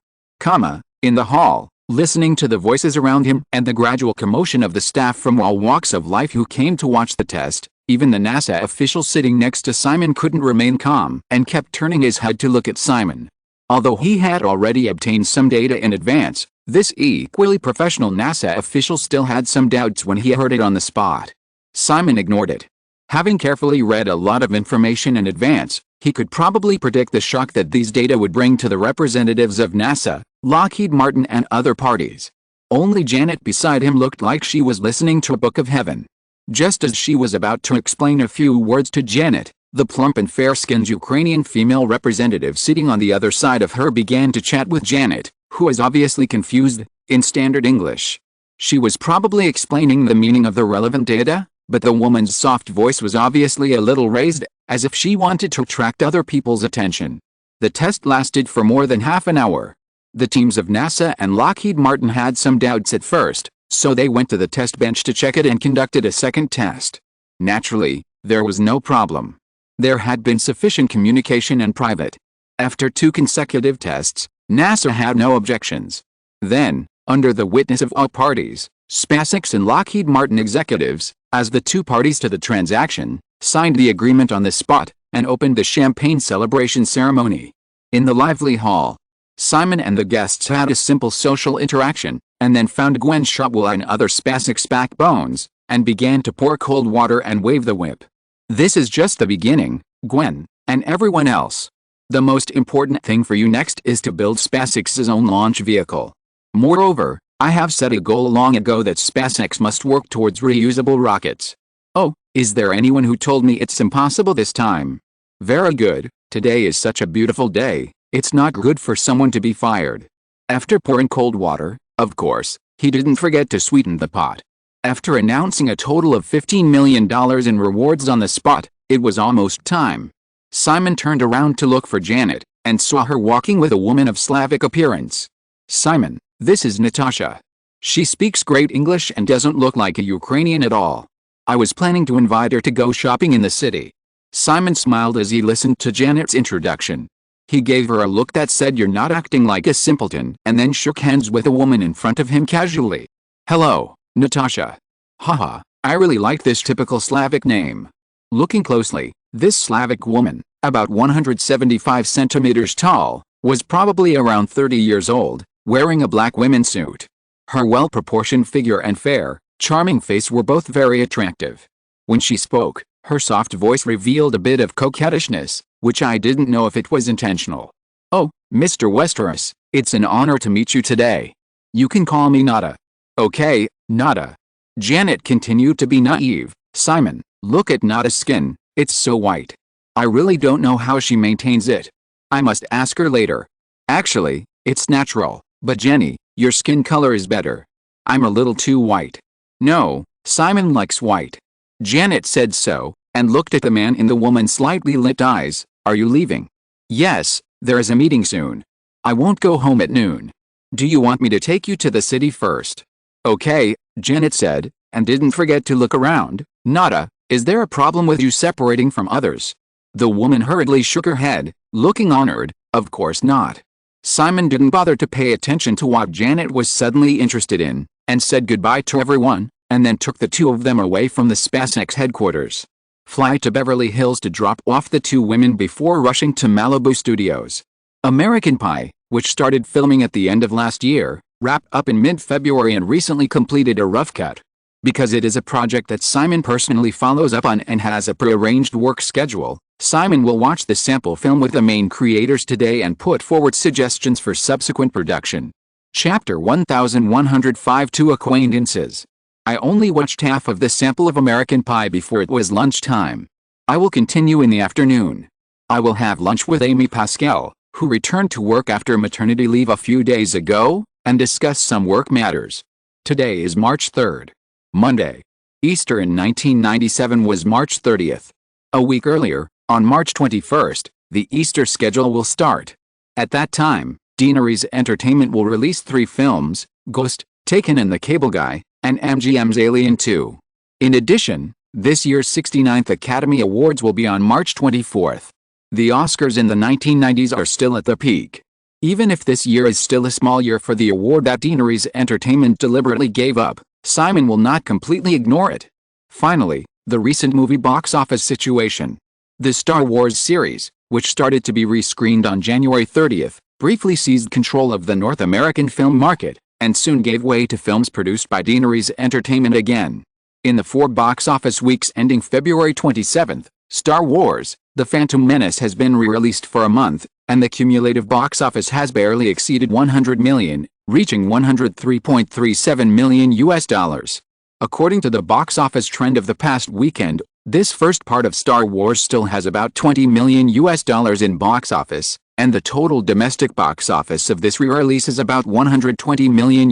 Speaker 1: In the hall, listening to the voices around him and the gradual commotion of the staff from all walks of life who came to watch the test, even the NASA official sitting next to Simon couldn't remain calm and kept turning his head to look at Simon. Although he had already obtained some data in advance, this equally professional NASA official still had some doubts when he heard it on the spot. Simon ignored it. Having carefully read a lot of information in advance, he could probably predict the shock that these data would bring to the representatives of NASA, Lockheed Martin and other parties. Only Janet beside him looked like she was listening to a book of heaven. Just as she was about to explain a few words to Janet, the plump and fair-skinned Ukrainian female representative sitting on the other side of her began to chat with Janet, who was obviously confused, in standard English. She was probably explaining the meaning of the relevant data, but the woman's soft voice was obviously a little raised, as if she wanted to attract other people's attention. The test lasted for more than half an hour. The teams of NASA and Lockheed Martin had some doubts at first, so they went to the test bench to check it and conducted a second test. Naturally, there was no problem. There had been sufficient communication in private. After 2 consecutive tests, NASA had no objections. Then, under the witness of all parties, SpaceX and Lockheed Martin executives, as the 2 parties to the transaction, signed the agreement on the spot, and opened the champagne celebration ceremony. In the lively hall, Simon and the guests had a simple social interaction, and then found Gwen Shotwell and other SpaceX backbones, and began to pour cold water and wave the whip. This is just the beginning, Gwen, and everyone else. The most important thing for you next is to build SpaceX's own launch vehicle. Moreover, I have set a goal long ago that SpaceX must work towards reusable rockets. Oh, is there anyone who told me it's impossible this time? Very good, today is such a beautiful day, it's not good for someone to be fired. After pouring cold water, of course, he didn't forget to sweeten the pot. After announcing a total of $15 million in rewards on the spot, it was almost time. Simon turned around to look for Janet, and saw her walking with a woman of Slavic appearance. Simon, this is Natasha. She speaks great English and doesn't look like a Ukrainian at all. I was planning to invite her to go shopping in the city. Simon smiled as he listened to Janet's introduction. He gave her a look that said you're not acting like a simpleton, and then shook hands with a woman in front of him casually. Hello, Natasha. Haha, I really like this typical Slavic name. Looking closely, this Slavic woman, about 175 centimeters tall, was probably around 30 years old, wearing a black women's suit. Her well-proportioned figure and fair, charming face were both very attractive. When she spoke, her soft voice revealed a bit of coquettishness, which I didn't know if it was intentional. Oh, Mr. Westeros, it's an honor to meet you today. You can call me Nada. Okay, Nada. Janet continued to be naive. Simon, look at Nada's skin, it's so white. I really don't know how she maintains it. I must ask her later. Actually, it's natural, but Jenny, your skin color is better. I'm a little too white. No, Simon likes white. Janet said so, and looked at the man in the woman's slightly lit eyes. Are you leaving? Yes, there is a meeting soon. I won't go home at noon. Do you want me to take you to the city first? Okay, Janet said, and didn't forget to look around. Nada, is there a problem with you separating from others? The woman hurriedly shook her head, looking honored. Of course not. Simon didn't bother to pay attention to what Janet was suddenly interested in, and said goodbye to everyone, and then took the 2 of them away from the SpaceX headquarters. Fly to Beverly Hills to drop off the 2 women before rushing to Malibu Studios. American Pie, which started filming at the end of last year, wrapped up in mid-February and recently completed a rough cut. Because it is a project that Simon personally follows up on and has a prearranged work schedule, Simon will watch the sample film with the main creators today and put forward suggestions for subsequent production. Chapter 1105 to Acquaintances. I only watched half of the sample of American Pie before it was lunchtime. I will continue in the afternoon. I will have lunch with Amy Pascal, who returned to work after maternity leave a few days ago, and discuss some work matters. Today is March 3rd. Monday. Easter in 1997 was March 30th. A week earlier, on March 21st, the Easter schedule will start. At that time, Deaneries Entertainment will release 3 films, Ghost, Taken and The Cable Guy, and MGM's Alien 2. In addition, this year's 69th Academy Awards will be on March 24th. The Oscars in the 1990s are still at the peak. Even if this year is still a small year for the award that Deaneries Entertainment deliberately gave up, Simon will not completely ignore it. Finally, the recent movie box office situation. The Star Wars series, which started to be rescreened on January 30th, briefly seized control of the North American film market, and soon gave way to films produced by Deaneries Entertainment again. In the 4 box office weeks ending February 27th, Star Wars: The Phantom Menace has been re-released for a month, and the cumulative box office has barely exceeded $100 million, reaching $103.37 million. According to the box office trend of the past weekend, this first part of Star Wars still has about $20 million in box office, and the total domestic box office of this re-release is about $120 million.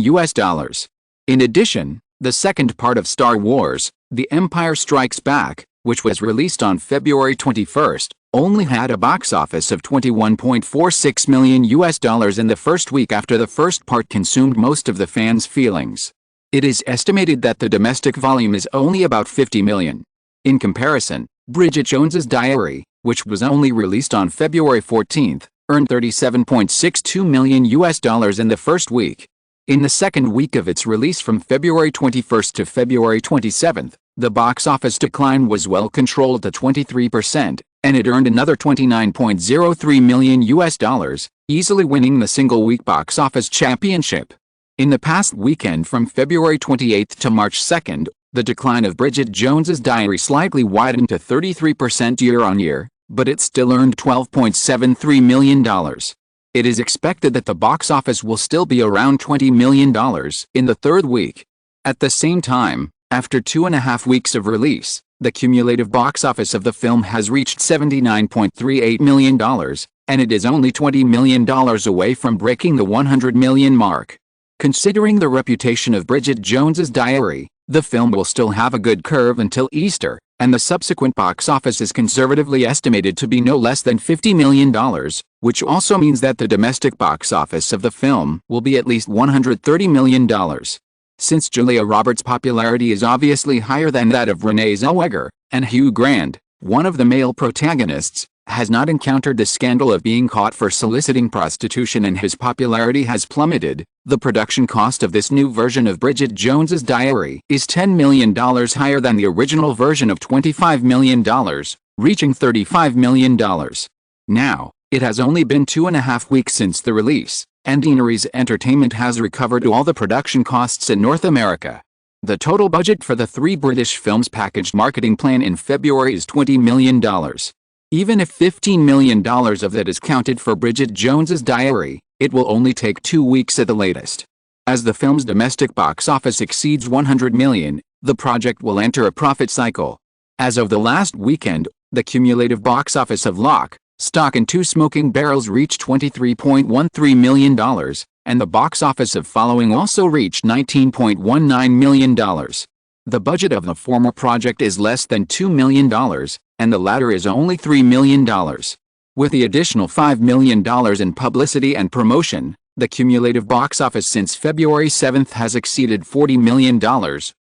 Speaker 1: In addition, the second part of Star Wars, The Empire Strikes Back, which was released on February 21st, only had a box office of $21.46 million in the first week after the first part consumed most of the fans' feelings. It is estimated that the domestic volume is only about 50 million. In comparison, Bridget Jones's Diary, which was only released on February 14, earned $37.62 million in the first week. In the second week of its release from February 21 to February 27, the box office decline was well controlled at 23%, and it earned another $29.03 million, easily winning the single-week box office championship. In the past weekend from February 28 to March 2, the decline of Bridget Jones's Diary slightly widened to 33% year-on-year, but it still earned $12.73 million. It is expected that the box office will still be around $20 million in the third week. At the same time, after 2.5 weeks of release, the cumulative box office of the film has reached $79.38 million, and it is only $20 million away from breaking the 100 million mark. Considering the reputation of Bridget Jones's Diary, the film will still have a good curve until Easter, and the subsequent box office is conservatively estimated to be no less than $50 million, which also means that the domestic box office of the film will be at least $130 million. Since Julia Roberts' popularity is obviously higher than that of Renee Zellweger, and Hugh Grant, one of the male protagonists, has not encountered the scandal of being caught for soliciting prostitution and his popularity has plummeted, the production cost of this new version of Bridget Jones's Diary is $10 million higher than the original version of $25 million, reaching $35 million. Now, it has only been 2.5 weeks since the release, and Deaneries Entertainment has recovered all the production costs in North America. The total budget for the 3 British films packaged marketing plan in February is $20 million. Even if $15 million of that is counted for Bridget Jones's Diary, it will only take 2 weeks at the latest. As the film's domestic box office exceeds 100 million, the project will enter a profit cycle. As of the last weekend, the cumulative box office of Lock, Stock and Two Smoking Barrels reached $23.13 million, and the box office of Following also reached $19.19 million. The budget of the former project is less than $2 million, and the latter is only $3 million. With the additional $5 million in publicity and promotion, the cumulative box office since February 7 has exceeded $40 million,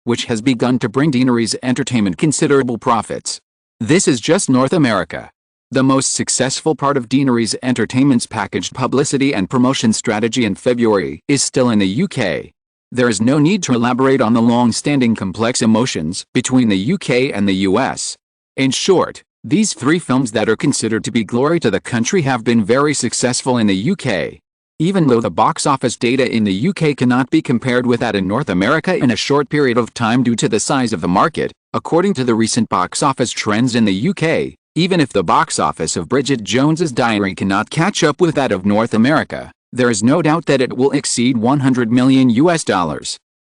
Speaker 1: which has begun to bring Deaneries Entertainment considerable profits. This is just North America. The most successful part of Deaneries Entertainment's packaged publicity and promotion strategy in February is still in the UK. There is no need to elaborate on the long-standing complex emotions between the UK and the US. In short, these 3 films that are considered to be glory to the country have been very successful in the UK. Even though the box office data in the UK cannot be compared with that in North America in a short period of time due to the size of the market, according to the recent box office trends in the UK, even if the box office of Bridget Jones's Diary cannot catch up with that of North America, there is no doubt that it will exceed $100 million.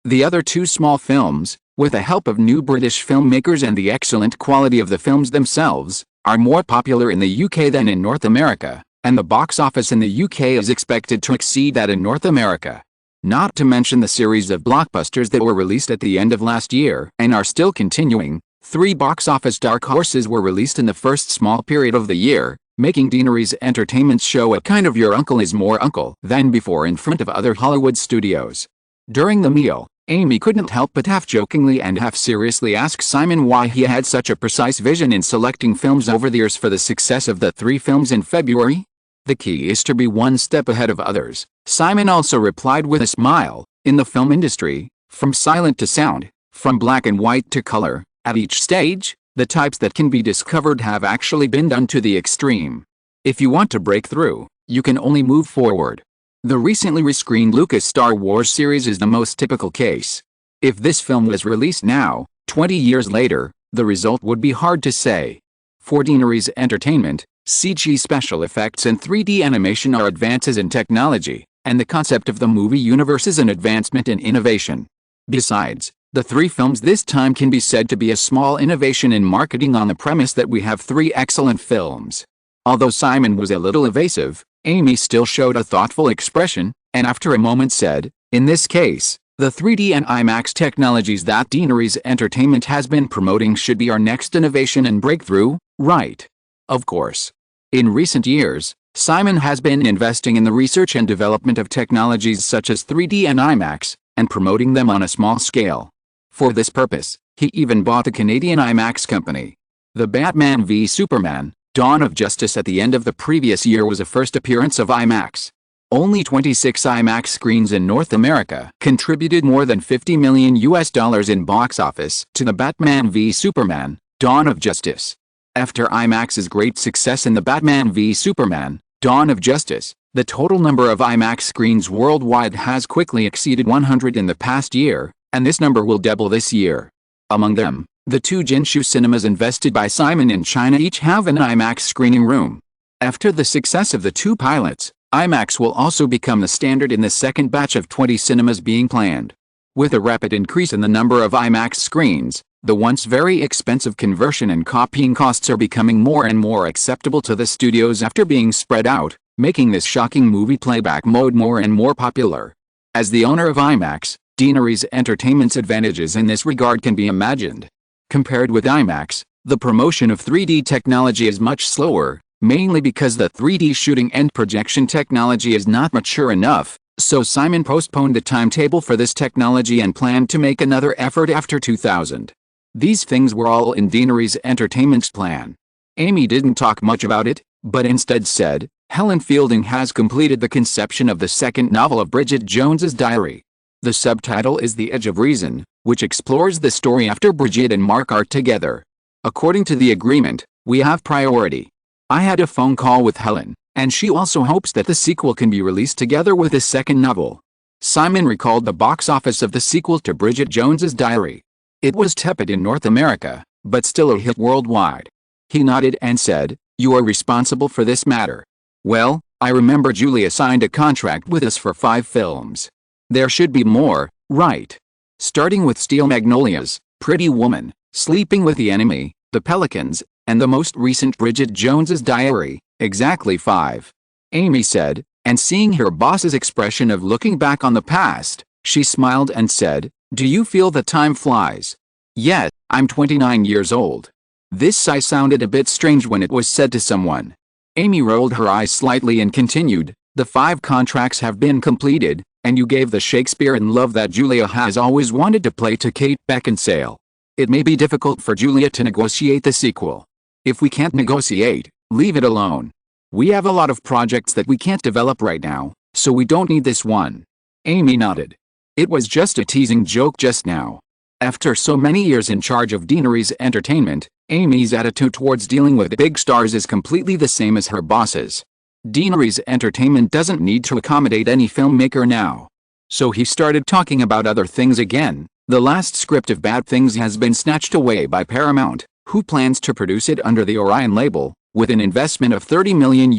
Speaker 1: The other 2 small films, with the help of new British filmmakers and the excellent quality of the films themselves, are more popular in the UK than in North America, and the box office in the UK is expected to exceed that in North America. Not to mention the series of blockbusters that were released at the end of last year and are still continuing. 3 box office dark horses were released in the first small period of the year, making Deaneries Entertainment's show a kind of Your Uncle is More Uncle than before in front of other Hollywood studios. During the meal, Amy couldn't help but half jokingly and half seriously ask Simon why he had such a precise vision in selecting films over the years for the success of the 3 films in February. The key is to be one step ahead of others, Simon also replied with a smile. In the film industry, from silent to sound, from black and white to color, at each stage, the types that can be discovered have actually been done to the extreme. If you want to break through, you can only move forward. The recently rescreened Lucas Star Wars series is the most typical case. If this film was released now, 20 years later, the result would be hard to say. For Deaneries Entertainment, CG special effects and 3D animation are advances in technology, and the concept of the movie universe is an advancement in innovation. Besides, the 3 films this time can be said to be a small innovation in marketing on the premise that we have 3 excellent films. Although Simon was a little evasive, Amy still showed a thoughtful expression, and after a moment said, "In this case, the 3D and IMAX technologies that Deaneries Entertainment has been promoting should be our next innovation and breakthrough, right?" Of course. In recent years, Simon has been investing in the research and development of technologies such as 3D and IMAX, and promoting them on a small scale. For this purpose, he even bought a Canadian IMAX company. The Batman v Superman, Dawn of Justice at the end of the previous year was a first appearance of IMAX. Only 26 IMAX screens in North America contributed more than $50 million in box office to the Batman v Superman, Dawn of Justice. After IMAX's great success in the Batman v Superman, Dawn of Justice, the total number of IMAX screens worldwide has quickly exceeded 100 in the past year, and this number will double this year. Among them, the two Jinshu cinemas invested by Simon in China each have an IMAX screening room. After the success of the two pilots, IMAX will also become the standard in the second batch of 20 cinemas being planned. With a rapid increase in the number of IMAX screens, the once very expensive conversion and copying costs are becoming more and more acceptable to the studios after being spread out, making this shocking movie playback mode more and more popular. As the owner of IMAX, Deaneries Entertainment's advantages in this regard can be imagined. Compared with IMAX, the promotion of 3D technology is much slower, mainly because the 3D shooting and projection technology is not mature enough, so Simon postponed the timetable for this technology and planned to make another effort after 2000. These things were all in Deaneries Entertainment's plan. Amy didn't talk much about it, but instead said, Helen Fielding has completed the conception of the second novel of Bridget Jones's Diary. The subtitle is The Edge of Reason, which explores the story after Bridget and Mark are together. According to the agreement, we have priority. I had a phone call with Helen, and she also hopes that the sequel can be released together with the second novel. Simon recalled the box office of the sequel to Bridget Jones's Diary. It was tepid in North America, but still a hit worldwide. He nodded and said, You are responsible for this matter. Well, I remember Julia signed a contract with us for 5 films. There should be more, right? Starting with Steel Magnolias, Pretty Woman, Sleeping with the Enemy, The Pelicans, and the most recent Bridget Jones's Diary, exactly 5. Amy said, and seeing her boss's expression of looking back on the past, she smiled and said, Do you feel that time flies? Yes, I'm 29 years old. This sigh sounded a bit strange when it was said to someone. Amy rolled her eyes slightly and continued, The 5 contracts have been completed, and you gave the Shakespeare in Love that Julia has always wanted to play to Kate Beckinsale. It may be difficult for Julia to negotiate the sequel. If we can't negotiate, leave it alone. We have a lot of projects that we can't develop right now, so we don't need this one. Amy nodded. It was just a teasing joke just now. After so many years in charge of Deaneries Entertainment, Amy's attitude towards dealing with big stars is completely the same as her boss's. Deaneries Entertainment doesn't need to accommodate any filmmaker now. So he started talking about other things again. The last script of Bad Things has been snatched away by Paramount, who plans to produce it under the Orion label, with an investment of $30 million.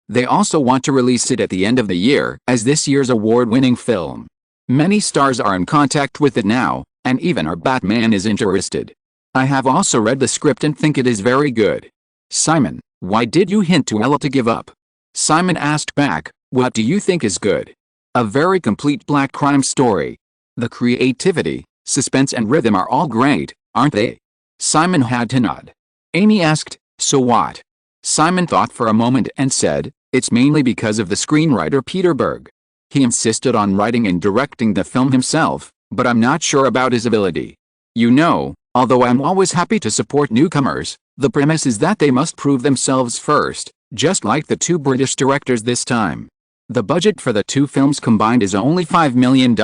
Speaker 1: They also want to release it at the end of the year as this year's award-winning film. Many stars are in contact with it now, and even our Batman is interested. I have also read the script and think it is very good. Simon, why did you hint to Ella to give up? Simon asked back, What do you think is good? A very complete black crime story. The creativity, suspense and rhythm are all great, aren't they? Simon had to nod. Amy asked, So what? Simon thought for a moment and said, It's mainly because of the screenwriter Peter Berg. He insisted on writing and directing the film himself, but I'm not sure about his ability. You know, although I'm always happy to support newcomers, the premise is that they must prove themselves first, just like the 2 British directors this time. The budget for the 2 films combined is only $5 million,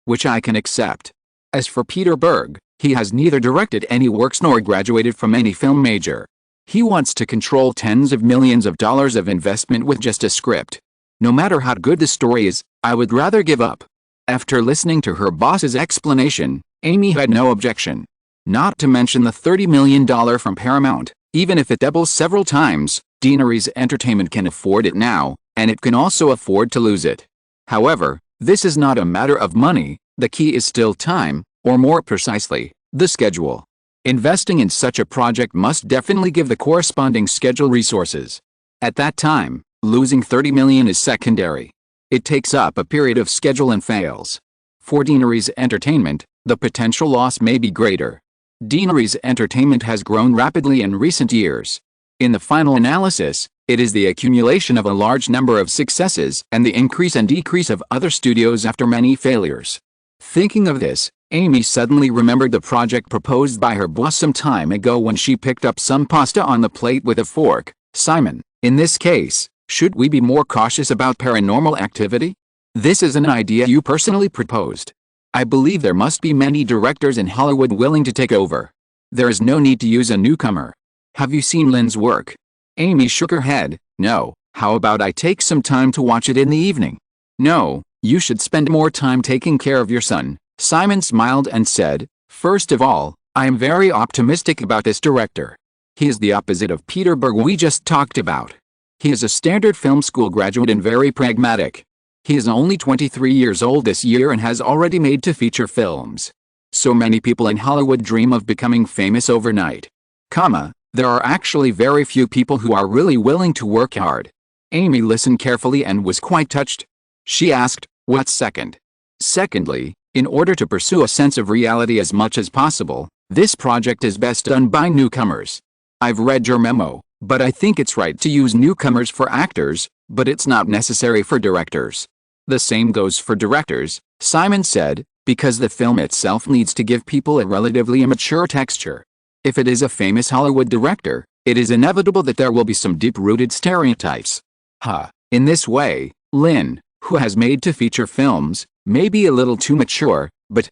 Speaker 1: which I can accept. As for Peter Berg, he has neither directed any works nor graduated from any film major. He wants to control tens of millions of dollars of investment with just a script. No matter how good the story is, I would rather give up. After listening to her boss's explanation, Amy had no objection. Not to mention the $30 million from Paramount. Even if it doubles several times, Deaneries Entertainment can afford it now, and it can also afford to lose it. However, this is not a matter of money, the key is still time, or more precisely, the schedule. Investing in such a project must definitely give the corresponding schedule resources. At that time, losing $30 million is secondary. It takes up a period of schedule and fails. For Deaneries Entertainment, the potential loss may be greater. Deaneries Entertainment has grown rapidly in recent years. In the final analysis, it is the accumulation of a large number of successes and the increase and decrease of other studios after many failures. Thinking of this, Amy suddenly remembered the project proposed by her boss some time ago when she picked up some pasta on the plate with a fork. Simon, in this case, should we be more cautious about paranormal activity? This is an idea you personally proposed. I believe there must be many directors in Hollywood willing to take over. There is no need to use a newcomer. Have you seen Lynn's work? Amy shook her head. No. How about I take some time to watch it in the evening? No, you should spend more time taking care of your son. Simon smiled and said, first of all, I am very optimistic about this director. He is the opposite of Peter Berg we just talked about. He is a standard film school graduate and very pragmatic. He is only 23 years old this year and has already made two feature films. So many people in Hollywood dream of becoming famous overnight. There are actually very few people who are really willing to work hard. Amy listened carefully and was quite touched. She asked, what's second? Secondly, in order to pursue a sense of reality as much as possible, this project is best done by newcomers. I've read your memo, but I think it's right to use newcomers for actors, but it's not necessary for directors. The same goes for directors, Simon said, because the film itself needs to give people a relatively immature texture. If it is a famous Hollywood director, it is inevitable that there will be some deep-rooted stereotypes. In this way, Lynn, who has made two feature films, may be a little too mature, but,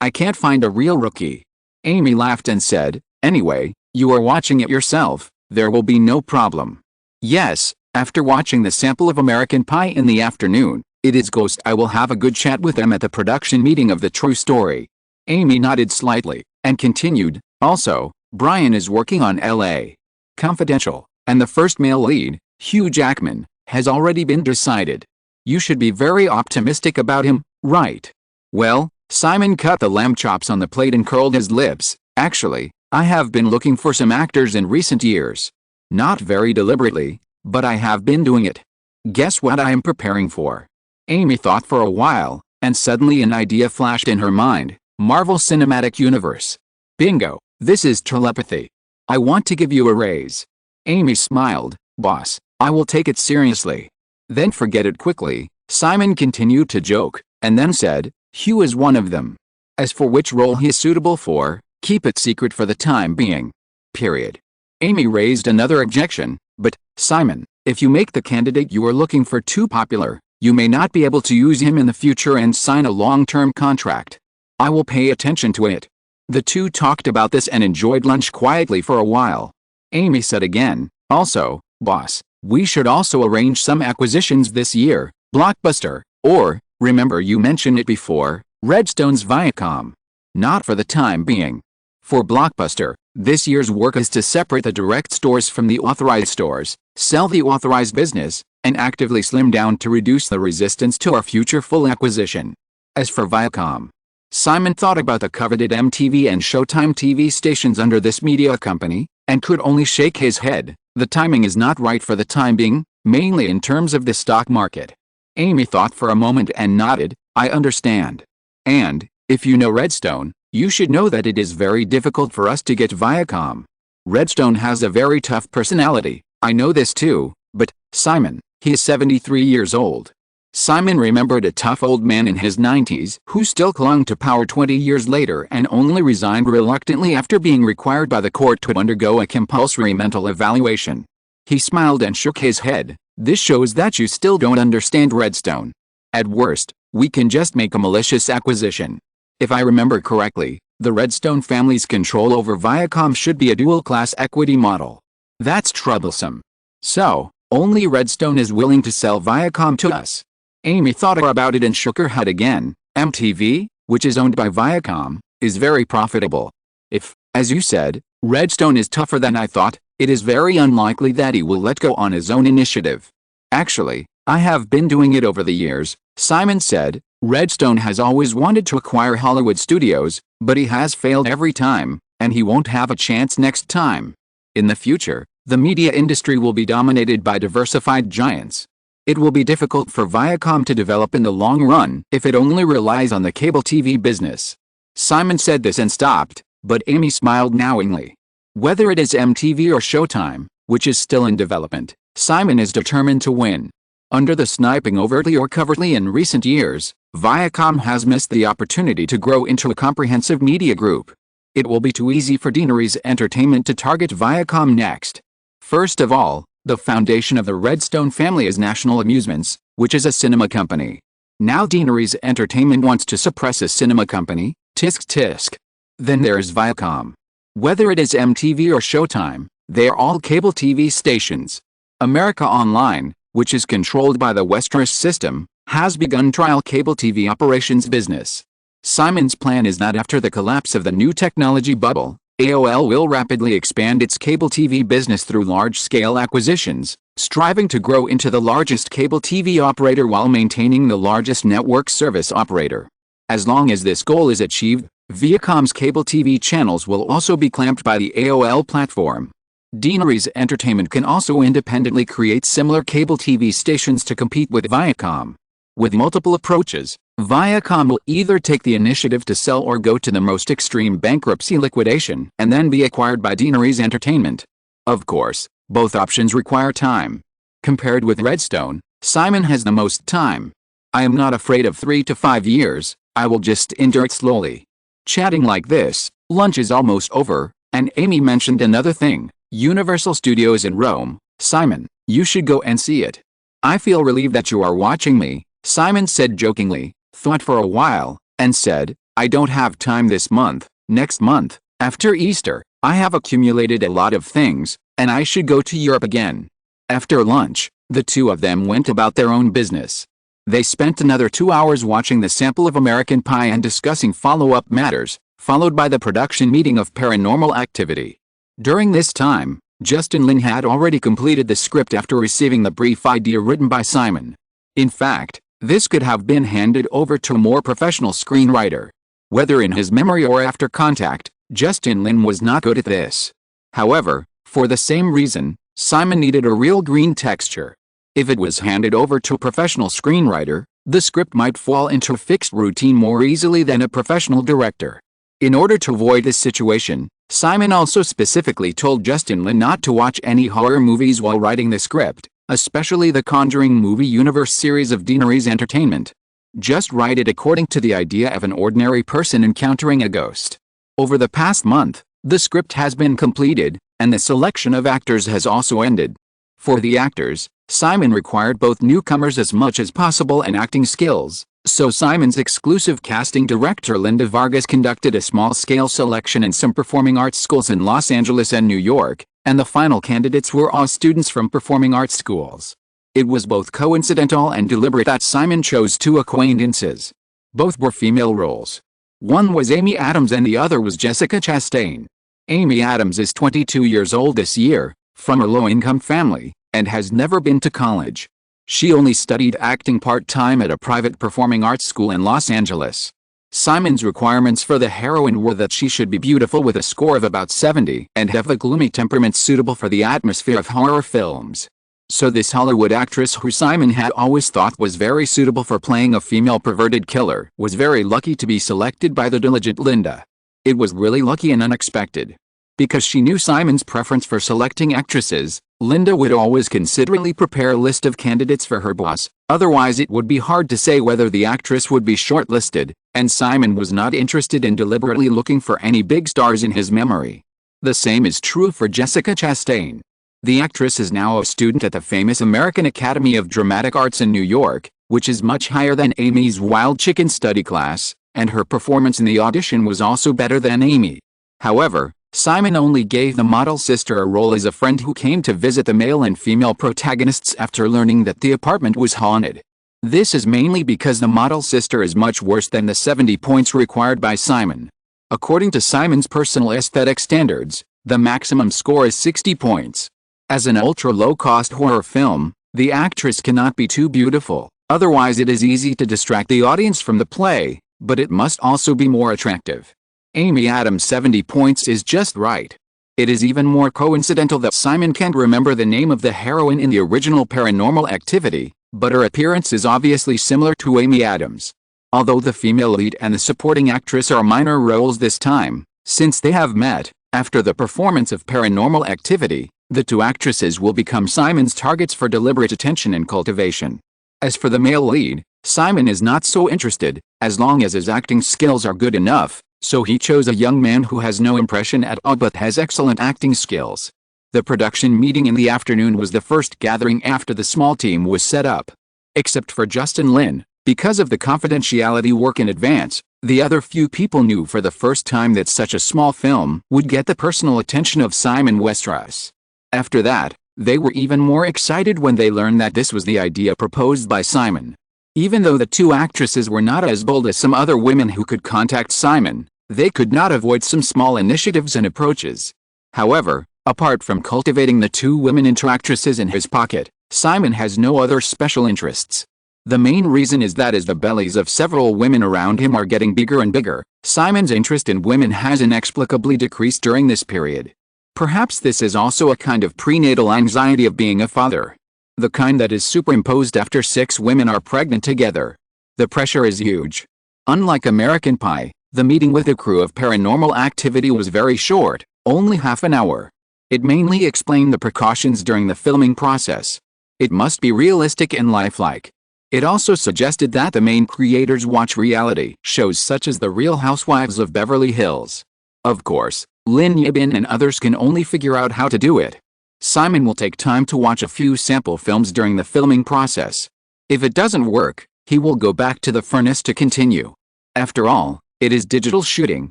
Speaker 1: I can't find a real rookie. Amy laughed and said, anyway, you are watching it yourself, there will be no problem. Yes, after watching the sample of American Pie in the afternoon, it is Ghost. I will have a good chat with them at the production meeting of The True Story. Amy nodded slightly, and continued, also, Brian is working on L.A. Confidential, and the first male lead, Hugh Jackman, has already been decided. You should be very optimistic about him, right? Well, Simon cut the lamb chops on the plate and curled his lips. Actually, I have been looking for some actors in recent years. Not very deliberately, but I have been doing it. Guess what I am preparing for? Amy thought for a while, and suddenly an idea flashed in her mind. Marvel Cinematic Universe. Bingo, this is telepathy. I want to give you a raise. Amy smiled. Boss, I will take it seriously. Then forget it quickly. Simon continued to joke, and then said, Hugh is one of them. As for which role he is suitable for, keep it secret for the time being. Period. Amy raised another objection, but, Simon, if you make the candidate you are looking for too popular, you may not be able to use him in the future and sign a long-term contract. I will pay attention to it. The two talked about this and enjoyed lunch quietly for a while. Amy said again, also, boss, we should also arrange some acquisitions this year, Blockbuster, or, remember you mentioned it before, Redstone's Viacom. Not for the time being. For Blockbuster, this year's work is to separate the direct stores from the authorized stores, sell the authorized business, and actively slim down to reduce the resistance to our future full acquisition. As for Viacom, Simon thought about the coveted MTV and Showtime TV stations under this media company, and could only shake his head. The timing is not right for the time being, mainly in terms of the stock market. Amy thought for a moment and nodded, I understand. And, if you know Redstone, you should know that it is very difficult for us to get Viacom. Redstone has a very tough personality, I know this too, but, Simon, he is 73 years old. Simon remembered a tough old man in his 90s who still clung to power 20 years later and only resigned reluctantly after being required by the court to undergo a compulsory mental evaluation. He smiled and shook his head. This shows that you still don't understand Redstone. At worst, we can just make a malicious acquisition. If I remember correctly, the Redstone family's control over Viacom should be a dual-class equity model. That's troublesome. So, only Redstone is willing to sell Viacom to us. Amy thought about it and shook her head again. MTV, which is owned by Viacom, is very profitable. If, as you said, Redstone is tougher than I thought, it is very unlikely that he will let go on his own initiative. Actually, I have been doing it over the years, Simon said. Redstone has always wanted to acquire Hollywood studios, but he has failed every time, and he won't have a chance next time. In the future, the media industry will be dominated by diversified giants. It will be difficult for Viacom to develop in the long run if it only relies on the cable TV business. Simon said this and stopped, but Amy smiled knowingly. Whether it is MTV or Showtime, which is still in development, Simon is determined to win. Under the sniping overtly or covertly in recent years, Viacom has missed the opportunity to grow into a comprehensive media group. It will be too easy for Deaneries Entertainment to target Viacom next. First of all, the foundation of the Redstone family is National Amusements, which is a cinema company. Now Deaneries Entertainment wants to suppress a cinema company, tisk tisk. Then there's Viacom. Whether it is MTV or Showtime, they are all cable TV stations. America Online, which is controlled by the Westeros system, has begun trial cable TV operations business. Simon's plan is that after the collapse of the new technology bubble, AOL will rapidly expand its cable TV business through large-scale acquisitions, striving to grow into the largest cable TV operator while maintaining the largest network service operator. As long as this goal is achieved, Viacom's cable TV channels will also be clamped by the AOL platform. Deaneries Entertainment can also independently create similar cable TV stations to compete with Viacom. With multiple approaches, Viacom will either take the initiative to sell or go to the most extreme bankruptcy liquidation and then be acquired by Deaneries Entertainment. Of course, both options require time. Compared with Redstone, Simon has the most time. I am not afraid of 3 to 5 years, I will just endure it slowly. Chatting like this, lunch is almost over, and Amy mentioned another thing. Universal Studios in Rome. Simon, you should go and see it. I feel relieved that you are watching me, Simon said jokingly, thought for a while, and said, I don't have time this month, next month, after Easter, I have accumulated a lot of things, and I should go to Europe again. After lunch, the two of them went about their own business. They spent another 2 hours watching the sample of American Pie and discussing follow-up matters, followed by the production meeting of Paranormal Activity. During this time, Justin Lin had already completed the script after receiving the brief idea written by Simon. In fact, this could have been handed over to a more professional screenwriter. Whether in his memory or after contact, Justin Lin was not good at this. However, for the same reason, Simon needed a real green texture. If it was handed over to a professional screenwriter, the script might fall into a fixed routine more easily than a professional director. In order to avoid this situation, Simon also specifically told Justin Lin not to watch any horror movies while writing the script, especially the Conjuring movie universe series of Deaneries Entertainment. Just write it according to the idea of an ordinary person encountering a ghost. Over the past month, the script has been completed, and the selection of actors has also ended. For the actors, Simon required both newcomers as much as possible and acting skills. So Simon's exclusive casting director Linda Vargas conducted a small-scale selection in some performing arts schools in Los Angeles and New York, and the final candidates were all students from performing arts schools. It was both coincidental and deliberate that Simon chose two acquaintances. Both were female roles. One was Amy Adams and the other was Jessica Chastain. Amy Adams is 22 years old this year, from a low-income family, and has never been to college. She only studied acting part-time at a private performing arts school in Los Angeles. Simon's requirements for the heroine were that she should be beautiful with a score of about 70 and have a gloomy temperament suitable for the atmosphere of horror films. So this Hollywood actress who Simon had always thought was very suitable for playing a female perverted killer was very lucky to be selected by the diligent Linda. It was really lucky and unexpected. Because she knew Simon's preference for selecting actresses, Linda would always considerately prepare a list of candidates for her boss, otherwise it would be hard to say whether the actress would be shortlisted, and Simon was not interested in deliberately looking for any big stars in his memory. The same is true for Jessica Chastain. The actress is now a student at the famous American Academy of Dramatic Arts in New York, which is much higher than Amy's Wild Chicken study class, and her performance in the audition was also better than Amy. However, Simon only gave the model sister a role as a friend who came to visit the male and female protagonists after learning that the apartment was haunted. This is mainly because the model sister is much worse than the 70 points required by Simon. According to Simon's personal aesthetic standards, the maximum score is 60 points. As an ultra-low-cost horror film, the actress cannot be too beautiful, otherwise it is easy to distract the audience from the play, but it must also be more attractive. Amy Adams' 70 points is just right. It is even more coincidental that Simon can't remember the name of the heroine in the original Paranormal Activity, but her appearance is obviously similar to Amy Adams. Although the female lead and the supporting actress are minor roles this time, since they have met, After the performance of Paranormal Activity, the two actresses will become Simon's targets for deliberate attention and cultivation. As for the male lead, Simon is not so interested, as long as his acting skills are good enough, so he chose a young man who has no impression at all but has excellent acting skills. The production meeting in the afternoon was the first gathering after the small team was set up. Except for Justin Lin, because of the confidentiality work in advance, the other few people knew for the first time that such a small film would get the personal attention of Simon Westeros. After that, they were even more excited when they learned that this was the idea proposed by Simon. Even though the two actresses were not as bold as some other women who could contact Simon, they could not avoid some small initiatives and approaches. However, apart from cultivating the two women actresses in his pocket, Simon has no other special interests. The main reason is that as the bellies of several women around him are getting bigger and bigger, Simon's interest in women has inexplicably decreased during this period. Perhaps this is also a kind of prenatal anxiety of being a father. The kind that is superimposed after 6 women are pregnant together. The pressure is huge. Unlike American Pie, the meeting with the crew of Paranormal Activity was very short, only half an hour. It mainly explained the precautions during the filming process. It must be realistic and lifelike. It also suggested that the main creators watch reality shows such as The Real Housewives of Beverly Hills. Of course, Lin Yibin and others can only figure out how to do it. Simon will take time to watch a few sample films during the filming process. If it doesn't work, he will go back to the furnace to continue. After all, it is digital shooting,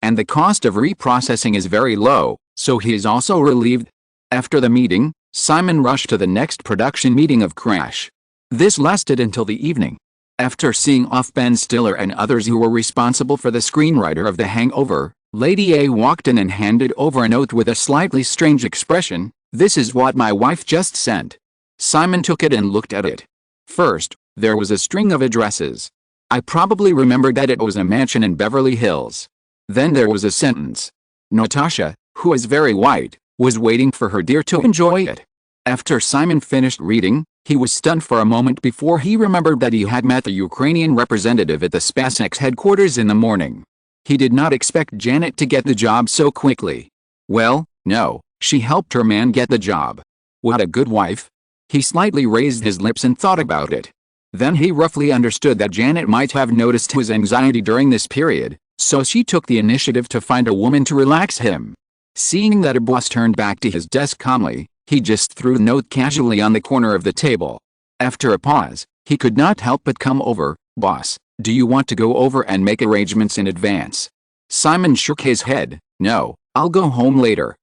Speaker 1: and the cost of reprocessing is very low, so he is also relieved. After the meeting, Simon rushed to the next production meeting of Crash. This lasted until the evening. After seeing off Ben Stiller and others who were responsible for the screenwriter of The Hangover, Lady A walked in and handed over a note with a slightly strange expression. "This is what my wife just sent." Simon took it and looked at it. First, there was a string of addresses. I probably remembered that it was a mansion in Beverly Hills. Then there was a sentence. Natasha, who is very white, was waiting for her dear to enjoy it. After Simon finished reading, he was stunned for a moment before he remembered that he had met the Ukrainian representative at the SpaceX headquarters in the morning. He did not expect Janet to get the job so quickly. Well, no, she helped her man get the job. What a good wife. He slightly raised his lips and thought about it. Then he roughly understood that Janet might have noticed his anxiety during this period, so she took the initiative to find a woman to relax him. Seeing that her boss turned back to his desk calmly, he just threw the note casually on the corner of the table. After a pause, he could not help but come over. "Boss, do you want to go over and make arrangements in advance?" Simon shook his head. "No, I'll go home later."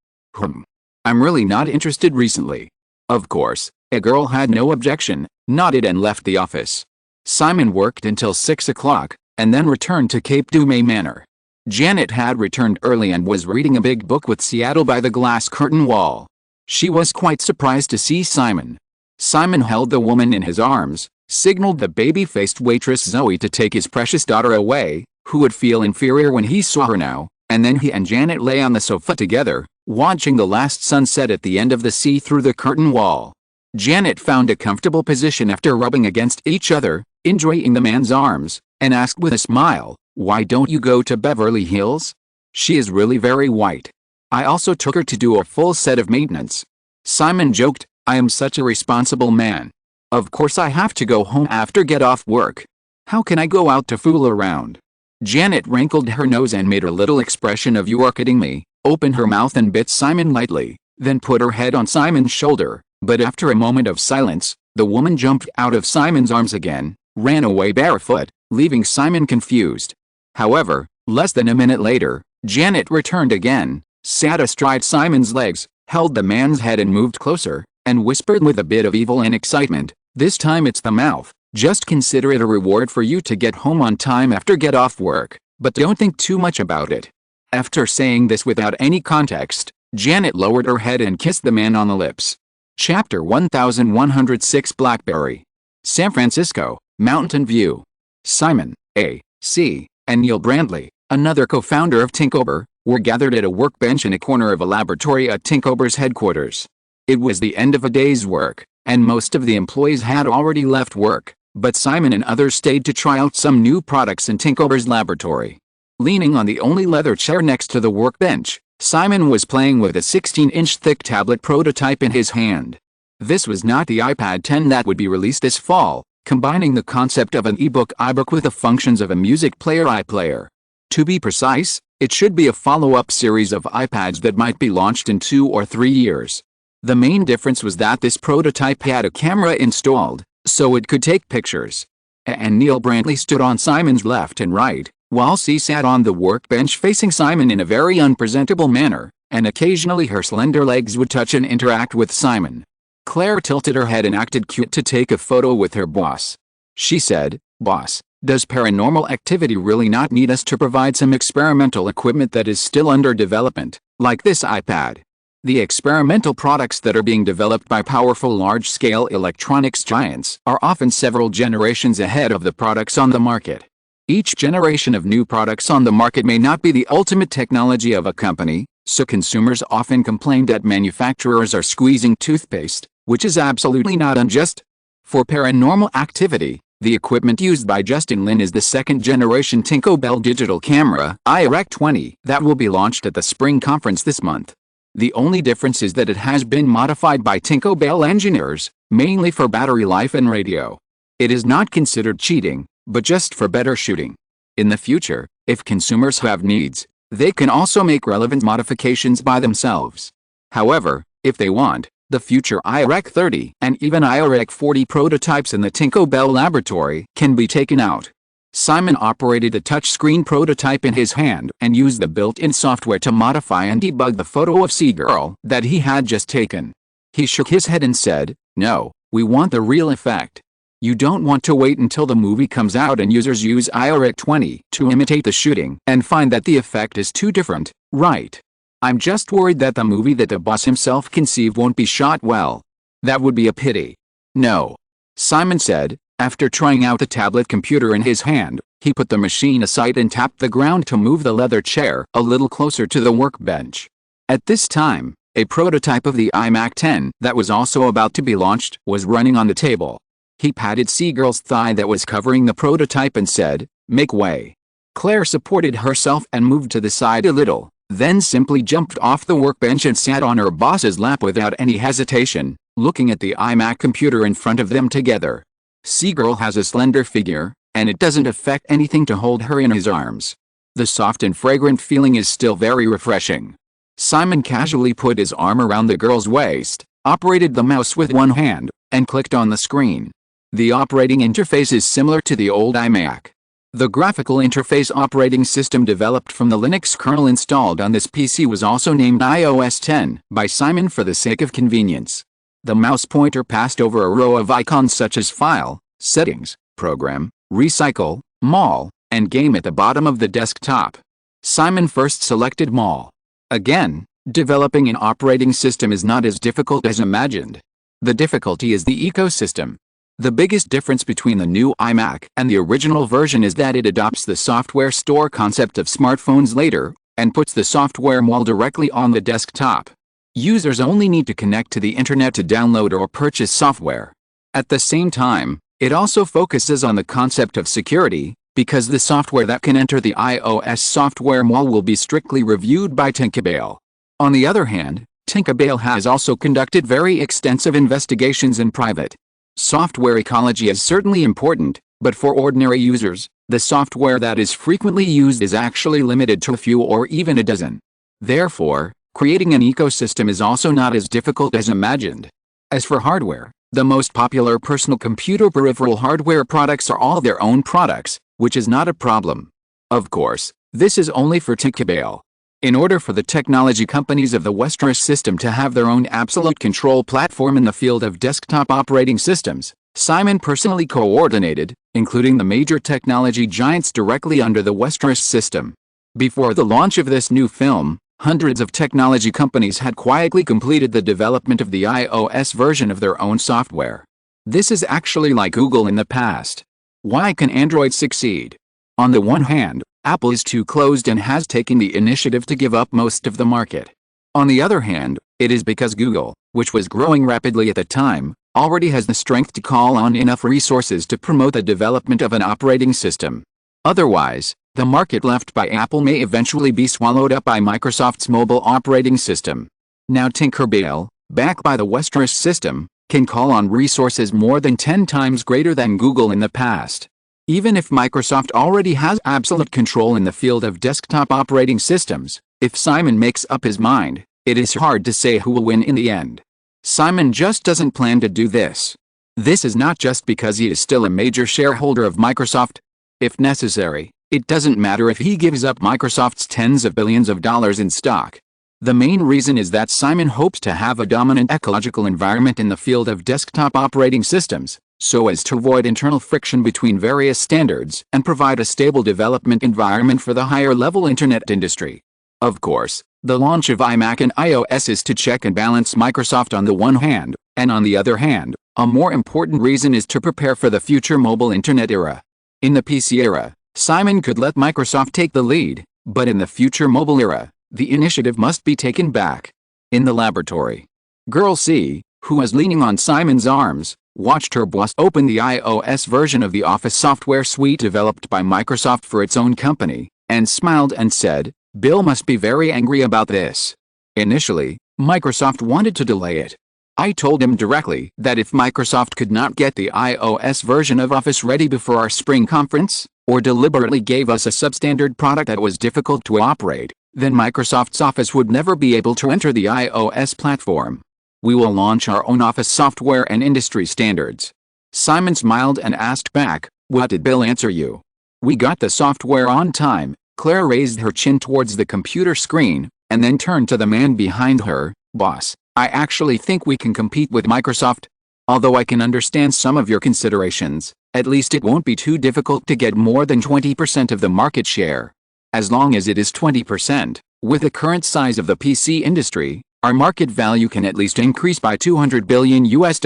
Speaker 1: "I'm really not interested recently." Of course, a girl had no objection, nodded and left the office. Simon worked until 6 o'clock, and then returned to Cape Dumay Manor. Janet had returned early and was reading a big book with Seattle by the glass curtain wall. She was quite surprised to see Simon. Simon held the woman in his arms, signaled the baby-faced waitress Zoe to take his precious daughter away, who would feel inferior when he saw her now, and then he and Janet lay on the sofa together, watching the last sunset at the end of the sea through the curtain wall. Janet found a comfortable position after rubbing against each other, enjoying the man's arms, and asked with a smile, "Why don't you go to Beverly Hills? She is really very white. I also took her to do a full set of maintenance." Simon joked, "I am such a responsible man. Of course I have to go home after get off work. How can I go out to fool around?" Janet wrinkled her nose and made a little expression of "you are kidding me," opened her mouth and bit Simon lightly, then put her head on Simon's shoulder, but after a moment of silence, the woman jumped out of Simon's arms again, ran away barefoot, leaving Simon confused. However, less than a minute later, Janet returned again, sat astride Simon's legs, held the man's head and moved closer, and whispered with a bit of evil and excitement, "This time it's the mouth. Just consider it a reward for you to get home on time after get off work, but don't think too much about it." After saying this without any context, Janet lowered her head and kissed the man on the lips. Chapter 1106 Blackberry. San Francisco, Mountain View. Simon, A.C., and Neil Brandley, another co-founder of Tinkober, were gathered at a workbench in a corner of a laboratory at Tinkober's headquarters. It was the end of a day's work, and most of the employees had already left work, but Simon and others stayed to try out some new products in Tinkober's laboratory. Leaning on the only leather chair next to the workbench, Simon was playing with a 16-inch thick tablet prototype in his hand. This was not the iPad 10 that would be released this fall, combining the concept of an ebook iBook with the functions of a music player iPlayer. To be precise, it should be a follow-up series of iPads that might be launched in 2 or 3 years. The main difference was that this prototype had a camera installed, so it could take pictures. And Neil Brantley stood on Simon's left and right, while she sat on the workbench facing Simon in a very unpresentable manner, and occasionally her slender legs would touch and interact with Simon. Claire tilted her head and acted cute to take a photo with her boss. She said, "Boss, does Paranormal Activity really not need us to provide some experimental equipment that is still under development, like this iPad?" The experimental products that are being developed by powerful large-scale electronics giants are often several generations ahead of the products on the market. Each generation of new products on the market may not be the ultimate technology of a company, so consumers often complain that manufacturers are squeezing toothpaste, which is absolutely not unjust. For Paranormal Activity, the equipment used by Justin Lin is the second-generation Tinkerbell digital camera, IREC-20, that will be launched at the spring conference this month. The only difference is that it has been modified by Tinkerbell engineers, mainly for battery life and radio. It is not considered cheating, but just for better shooting. In the future, if consumers have needs, they can also make relevant modifications by themselves. However, if they want, the future IREC-30 and even IREC-40 prototypes in the Tinkerbell laboratory can be taken out. Simon operated a touchscreen prototype in his hand and used the built-in software to modify and debug the photo of Seagirl that he had just taken. He shook his head and said, "No, we want the real effect. You don't want to wait until the movie comes out and users use IREC-20 to imitate the shooting and find that the effect is too different, right? I'm just worried that the movie that the boss himself conceived won't be shot well. That would be a pity." "No," Simon said. After trying out the tablet computer in his hand, he put the machine aside and tapped the ground to move the leather chair a little closer to the workbench. At this time, a prototype of the iMac 10 that was also about to be launched was running on the table. He patted Seagirl's thigh that was covering the prototype and said, "Make way." Claire supported herself and moved to the side a little, then simply jumped off the workbench and sat on her boss's lap without any hesitation, looking at the iMac computer in front of them together. Seagirl has a slender figure, and it doesn't affect anything to hold her in his arms. The soft and fragrant feeling is still very refreshing. Simon casually put his arm around the girl's waist, operated the mouse with one hand, and clicked on the screen. The operating interface is similar to the old iMac. The graphical interface operating system developed from the Linux kernel installed on this PC was also named iOS 10 by Simon for the sake of convenience. The mouse pointer passed over a row of icons such as File, Settings, Program, Recycle, Mall, and Game at the bottom of the desktop. Simon first selected Mall. Again, developing an operating system is not as difficult as imagined. The difficulty is the ecosystem. The biggest difference between the new iMac and the original version is that it adopts the software store concept of smartphones later, and puts the software Mall directly on the desktop. Users only need to connect to the internet to download or purchase software. At the same time, it also focuses on the concept of security, because the software that can enter the iOS software Mall will be strictly reviewed by Tinkerbell. On the other hand, Tinkerbell has also conducted very extensive investigations in private. Software ecology is certainly important, but for ordinary users, the software that is frequently used is actually limited to a few or even a dozen. Therefore, creating an ecosystem is also not as difficult as imagined. As for hardware, the most popular personal computer peripheral hardware products are all their own products, which is not a problem. Of course, this is only for Tinkerbell. In order for the technology companies of the Westeros system to have their own absolute control platform in the field of desktop operating systems, Simon personally coordinated, including the major technology giants directly under the Westeros system. Before the launch of this new film, hundreds of technology companies had quietly completed the development of the iOS version of their own software. This is actually like Google in the past. Why can Android succeed? On the one hand, Apple is too closed and has taken the initiative to give up most of the market. On the other hand, it is because Google, which was growing rapidly at the time, already has the strength to call on enough resources to promote the development of an operating system. Otherwise, The market left by Apple may eventually be swallowed up by Microsoft's mobile operating system. Now Tinkerbell, backed by the Westeros system, can call on resources more than 10 times greater than Google in the past. Even if Microsoft already has absolute control in the field of desktop operating systems, if Simon makes up his mind, it is hard to say who will win in the end. Simon just doesn't plan to do this. This is not just because he is still a major shareholder of Microsoft. If necessary, it doesn't matter if he gives up Microsoft's tens of billions of dollars in stock. The main reason is that Simon hopes to have a dominant ecological environment in the field of desktop operating systems, so as to avoid internal friction between various standards and provide a stable development environment for the higher-level internet industry. Of course, the launch of iMac and iOS is to check and balance Microsoft on the one hand, and on the other hand, a more important reason is to prepare for the future mobile internet era. In the PC era, Simon could let Microsoft take the lead, but in the future mobile era, the initiative must be taken back. In the laboratory, Girl C, who was leaning on Simon's arms, watched her boss open the iOS version of the Office software suite developed by Microsoft for its own company, and smiled and said, "Bill must be very angry about this." Initially, Microsoft wanted to delay it. I told him directly that if Microsoft could not get the iOS version of Office ready before our spring conference, or deliberately gave us a substandard product that was difficult to operate, then Microsoft's Office would never be able to enter the iOS platform. We will launch our own Office software and industry standards. Simon smiled and asked back, "What did Bill answer you?" "We got the software on time." Claire raised her chin towards the computer screen, and then turned to the man behind her. "Boss, I actually think we can compete with Microsoft. Although I can understand some of your considerations, at least it won't be too difficult to get more than 20% of the market share. As long as it is 20%, with the current size of the PC industry, our market value can at least increase by $200 billion US.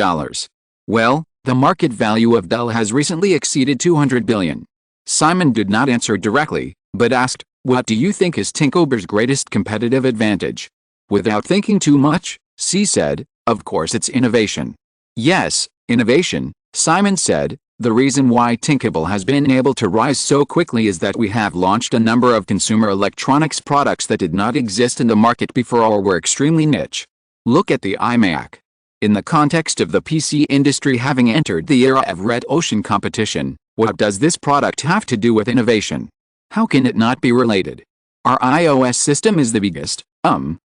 Speaker 1: Well, the market value of Dell has recently exceeded $200 billion. Simon did not answer directly, but asked, "What do you think is Tinkerbell's greatest competitive advantage?" Without thinking too much, C said, "Of course it's innovation." "Yes, innovation," Simon said. "The reason why Tinkerbell has been able to rise so quickly is that we have launched a number of consumer electronics products that did not exist in the market before or were extremely niche. Look at the iMac. In the context of the PC industry having entered the era of red ocean competition, what does this product have to do with innovation? How can it not be related? Our iOS system is the biggest,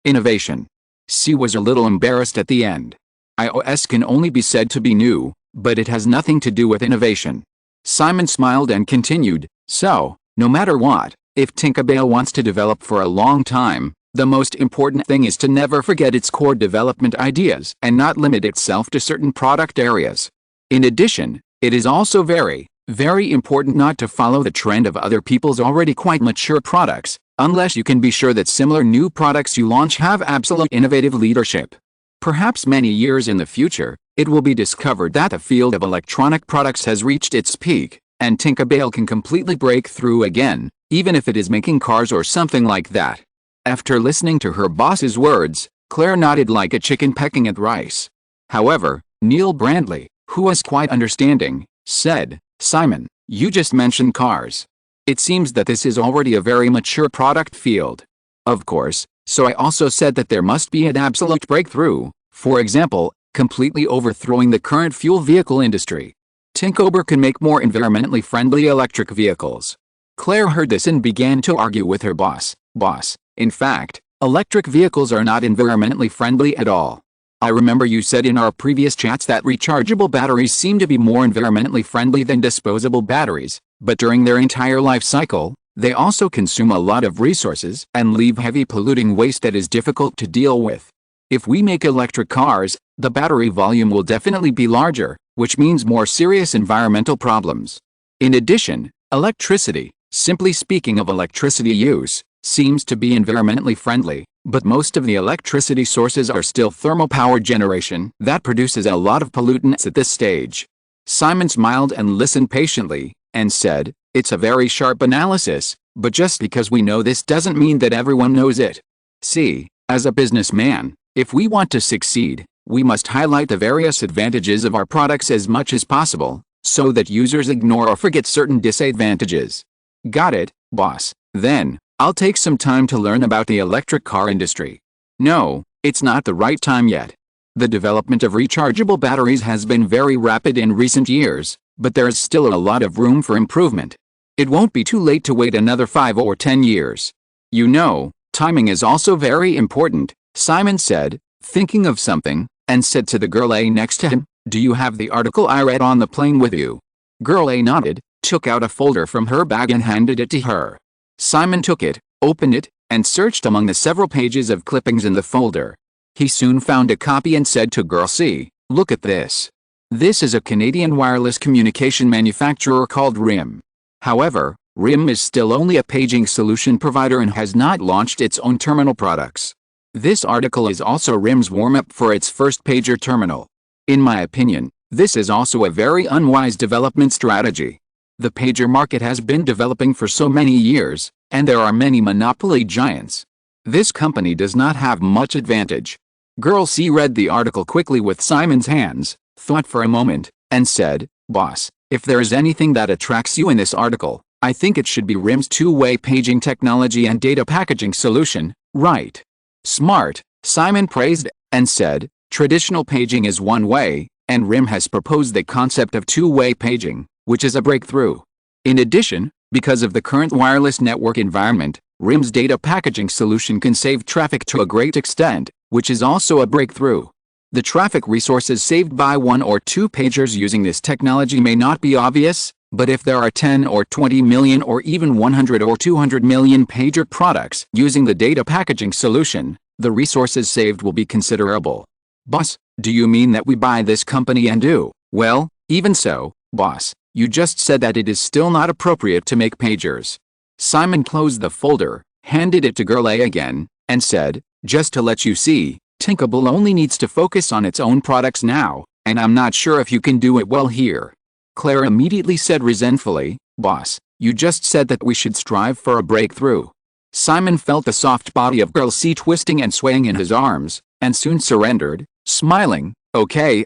Speaker 1: innovation." C was a little embarrassed at the end. iOS can only be said to be new, but it has nothing to do with innovation. Simon smiled and continued, "So, no matter what, if Tinkerbell wants to develop for a long time, the most important thing is to never forget its core development ideas and not limit itself to certain product areas. In addition, it is also very, very important not to follow the trend of other people's already quite mature products, unless you can be sure that similar new products you launch have absolute innovative leadership. Perhaps many years in the future, it will be discovered that the field of electronic products has reached its peak, and Tinkerbell can completely break through again, even if it is making cars or something like that." After listening to her boss's words, Claire nodded like a chicken pecking at rice. However, Neil Brandley, who was quite understanding, said, "Simon, you just mentioned cars. It seems that this is already a very mature product field." "Of course, so I also said that there must be an absolute breakthrough, for example, completely overthrowing the current fuel vehicle industry. Tinkerbell can make more environmentally friendly electric vehicles." Claire heard this and began to argue with her boss. "Boss, in fact, electric vehicles are not environmentally friendly at all. I remember you said in our previous chats that rechargeable batteries seem to be more environmentally friendly than disposable batteries, but during their entire life cycle, they also consume a lot of resources and leave heavy polluting waste that is difficult to deal with. If we make electric cars, the battery volume will definitely be larger, which means more serious environmental problems. In addition, electricity, simply speaking of electricity use, seems to be environmentally friendly, but most of the electricity sources are still thermal power generation that produces a lot of pollutants at this stage." Simon smiled and listened patiently, and said, "It's a very sharp analysis, but just because we know this doesn't mean that everyone knows it. See, as a businessman, if we want to succeed, we must highlight the various advantages of our products as much as possible, so that users ignore or forget certain disadvantages. Got it, boss. Then, I'll take some time to learn about the electric car industry. No, it's not the right time yet. The development of rechargeable batteries has been very rapid in recent years, but there is still a lot of room for improvement. It won't be too late to wait another 5 or 10 years. You know, timing is also very important, Simon said, thinking of something, and said to the girl A next to him, "Do you have the article I read on the plane with you?" Girl A nodded, took out a folder from her bag and handed it to her. Simon took it, opened it, and searched among the several pages of clippings in the folder. He soon found a copy and said to girl C, "Look at this. This is a Canadian wireless communication manufacturer called RIM. However, RIM is still only a paging solution provider and has not launched its own terminal products. This article is also RIM's warm-up for its first pager terminal. In my opinion, this is also a very unwise development strategy. The pager market has been developing for so many years, and there are many monopoly giants. This company does not have much advantage." Girl C read the article quickly with Simon's hands, thought for a moment, and said, "Boss, if there is anything that attracts you in this article, I think it should be RIM's two-way paging technology and data packaging solution, right?" "Smart," Simon praised, and said, "Traditional paging is one way, and RIM has proposed the concept of two-way paging, which is a breakthrough. In addition, because of the current wireless network environment, RIM's data packaging solution can save traffic to a great extent, which is also a breakthrough. The traffic resources saved by 1 or 2 pagers using this technology may not be obvious, but if there are 10 or 20 million or even 100 or 200 million pager products using the data packaging solution, the resources saved will be considerable." "Boss, do you mean that we buy this company and do?" "Well, even so, boss, you just said that it is still not appropriate to make pagers." Simon closed the folder, handed it to girl A again, and said, "Just to let you see, Tinkable only needs to focus on its own products now, and I'm not sure if you can do it well here." Claire immediately said resentfully, "Boss, you just said that we should strive for a breakthrough." Simon felt the soft body of girl C twisting and swaying in his arms, and soon surrendered, smiling, Okay,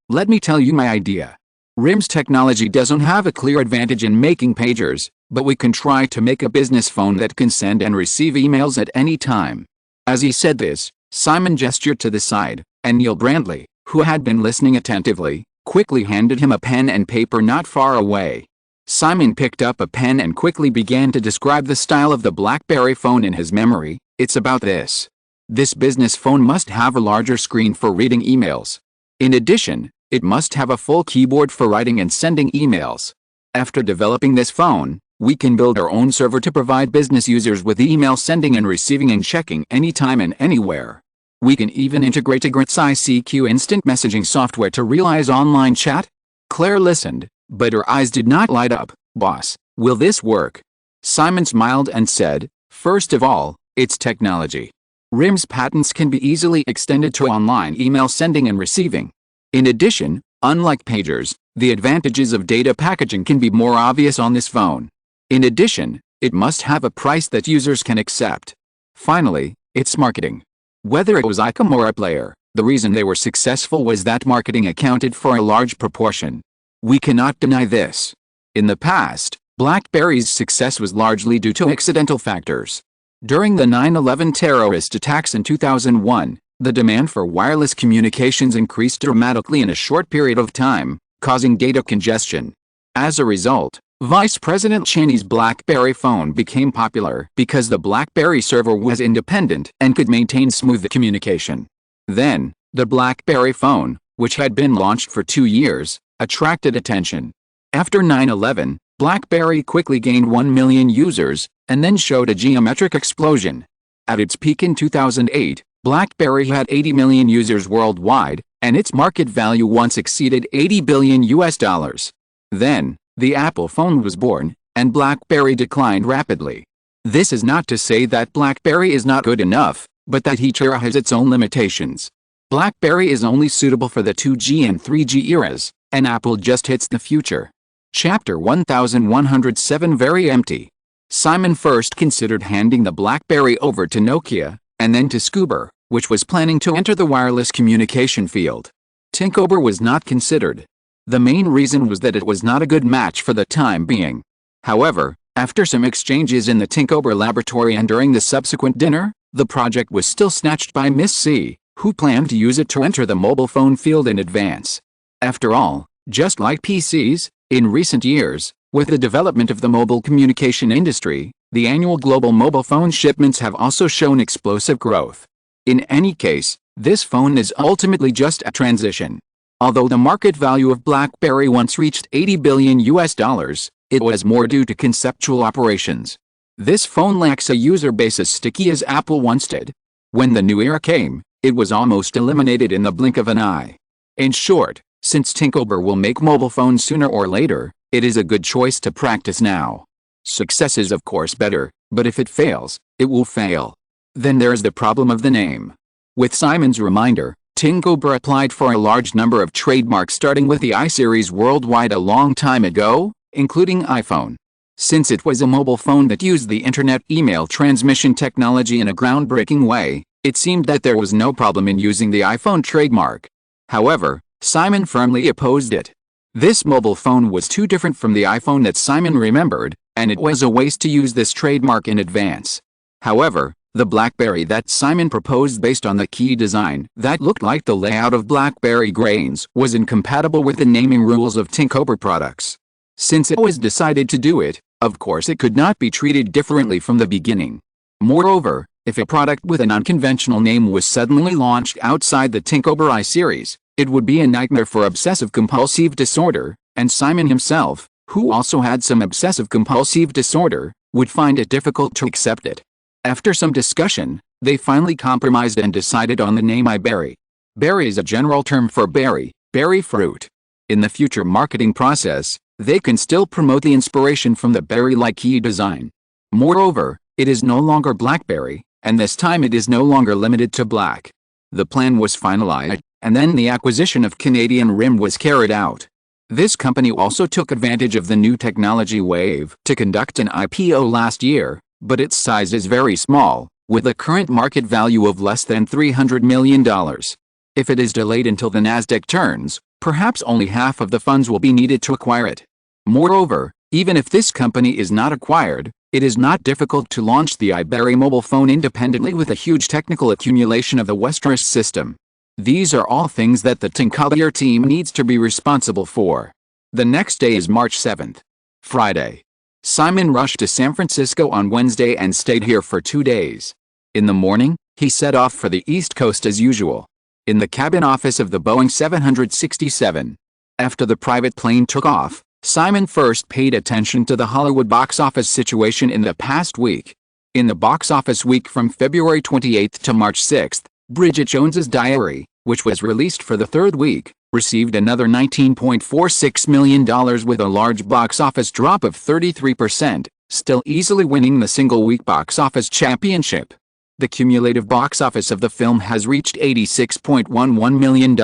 Speaker 1: let me tell you my idea. RIM's technology doesn't have a clear advantage in making pagers, but we can try to make a business phone that can send and receive emails at any time." As he said this, Simon gestured to the side, and Neil Brandley, who had been listening attentively, quickly handed him a pen and paper not far away. Simon picked up a pen and quickly began to describe the style of the BlackBerry phone in his memory. "It's about this. This business phone must have a larger screen for reading emails. In addition, it must have a full keyboard for writing and sending emails. After developing this phone, we can build our own server to provide business users with email sending and receiving and checking anytime and anywhere. We can even integrate a Grit's ICQ instant messaging software to realize online chat." Claire listened, but her eyes did not light up. "Boss, will this work?" Simon smiled and said, "First of all, it's technology. RIM's patents can be easily extended to online email sending and receiving. In addition, unlike pagers, the advantages of data packaging can be more obvious on this phone. In addition, it must have a price that users can accept. Finally, it's marketing. Whether it was ICOM or a player, the reason they were successful was that marketing accounted for a large proportion. We cannot deny this. In the past, BlackBerry's success was largely due to accidental factors. During the 9/11 terrorist attacks in 2001, the demand for wireless communications increased dramatically in a short period of time, causing data congestion. As a result, Vice President Cheney's BlackBerry phone became popular because the BlackBerry server was independent and could maintain smooth communication. Then, the BlackBerry phone, which had been launched for 2 years, attracted attention. After 9/11, BlackBerry quickly gained 1 million users, and then showed a geometric explosion. At its peak in 2008, BlackBerry had 80 million users worldwide, and its market value once exceeded $80 billion. Then, the Apple phone was born, and BlackBerry declined rapidly. This is not to say that BlackBerry is not good enough, but that each era has its own limitations. BlackBerry is only suitable for the 2G and 3G eras, and Apple just hits the future. Chapter 1107 Very empty. Simon first considered handing the BlackBerry over to Nokia, and then to Scuba, which was planning to enter the wireless communication field. Tinkober was not considered. The main reason was that it was not a good match for the time being. However, After some exchanges in the Tinkober laboratory and during the subsequent dinner, the project was still snatched by Miss C, who planned to use it to enter the mobile phone field in advance. After all, just like PCs, in recent years, with the development of the mobile communication industry, the annual global mobile phone shipments have also shown explosive growth. In any case, this phone is ultimately just a transition. Although the market value of BlackBerry once reached $80 billion, it was more due to conceptual operations. This phone lacks a user base as sticky as Apple once did. When the new era came, it was almost eliminated in the blink of an eye. In short, since Tinkober will make mobile phones sooner or later, it is a good choice to practice now. Success is of course better, but if it fails, it will fail. Then there's the problem of the name. With Simon's reminder, Tinkober applied for a large number of trademarks starting with the I-series worldwide a long time ago, including iPhone. Since it was a mobile phone that used the internet email transmission technology in a groundbreaking way, it seemed that there was no problem in using the iPhone trademark. However, Simon firmly opposed it. This mobile phone was too different from the iPhone that Simon remembered, and it was a waste to use this trademark in advance. However, the BlackBerry that Simon proposed based on the key design that looked like the layout of BlackBerry grains was incompatible with the naming rules of Tinkober products. Since it was decided to do it, of course it could not be treated differently from the beginning. Moreover, if a product with an unconventional name was suddenly launched outside the Tinkober I-series, it would be a nightmare for obsessive-compulsive disorder, and Simon himself, who also had some obsessive-compulsive disorder, would find it difficult to accept it. After some discussion, they finally compromised and decided on the name iBerry. Berry is a general term for berry fruit. In the future marketing process, they can still promote the inspiration from the berry-like key design. Moreover, it is no longer BlackBerry, and this time it is no longer limited to black. The plan was finalized, and then the acquisition of Canadian RIM was carried out. This company also took advantage of the new technology wave to conduct an IPO last year, but its size is very small, with a current market value of less than $300 million. If it is delayed until the Nasdaq turns, perhaps only half of the funds will be needed to acquire it. Moreover, even if this company is not acquired, it is not difficult to launch the iBerry mobile phone independently with a huge technical accumulation of the Westeros system. These are all things that the Tinkober team needs to be responsible for. The next day is March 7th. Friday. Simon rushed to San Francisco on Wednesday and stayed here for 2 days. In the morning, he set off for the East Coast as usual. In the cabin office of the Boeing 767. After the private plane took off, Simon first paid attention to the Hollywood box office situation in the past week. In the box office week from February 28 to March 6, Bridget Jones's Diary, which was released for the third week, received another $19.46 million with a large box office drop of 33%, still easily winning the single-week box office championship. The cumulative box office of the film has reached $86.11 million.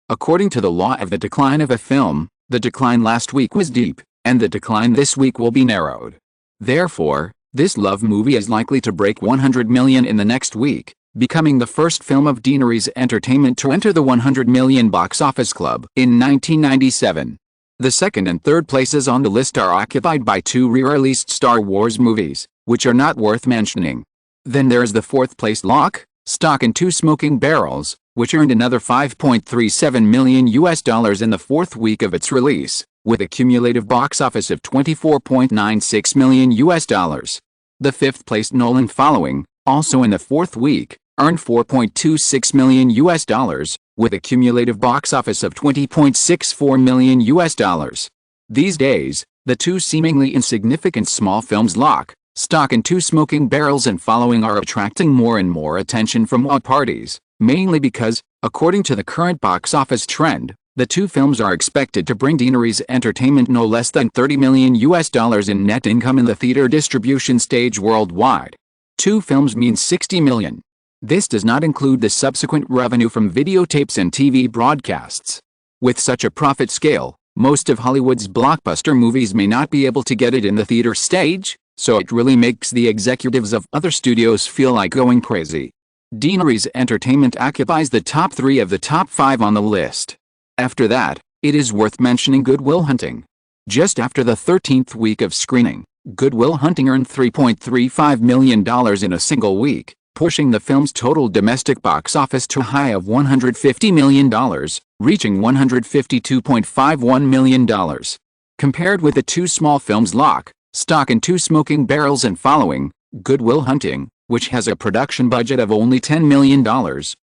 Speaker 1: According to the law of the decline of a film, the decline last week was deep, and the decline this week will be narrowed. Therefore, this love movie is likely to break $100 million in the next week, becoming the first film of Deanery's Entertainment to enter the 100 million box office club in 1997. The second and third places on the list are occupied by two re-released Star Wars movies, which are not worth mentioning. Then there's the fourth place Lock, Stock and Two Smoking Barrels, which earned another $5.37 million in the fourth week of its release, with a cumulative box office of $24.96 million. The fifth place Nolan Following, also in the fourth week, earned $4.26 million, with a cumulative box office of $20.64 million. These days, the two seemingly insignificant small films Lock, Stock and Two Smoking Barrels and Following are attracting more and more attention from all parties, mainly because, according to the current box office trend, the two films are expected to bring Deanery's Entertainment no less than $30 million in net income in the theater distribution stage worldwide. Two films means $60 million. This does not include the subsequent revenue from videotapes and TV broadcasts. With such a profit scale, most of Hollywood's blockbuster movies may not be able to get it in the theater stage, so it really makes the executives of other studios feel like going crazy. Deanery's Entertainment occupies the top 3 of the top 5 on the list. After that, it is worth mentioning Good Will Hunting. Just after the 13th week of screening, Good Will Hunting earned $3.35 million in a single week, pushing the film's total domestic box office to a high of $150 million, reaching $152.51 million. Compared with the two small films Lock, Stock and Two Smoking Barrels and following, Good Will Hunting, which has a production budget of only $10 million,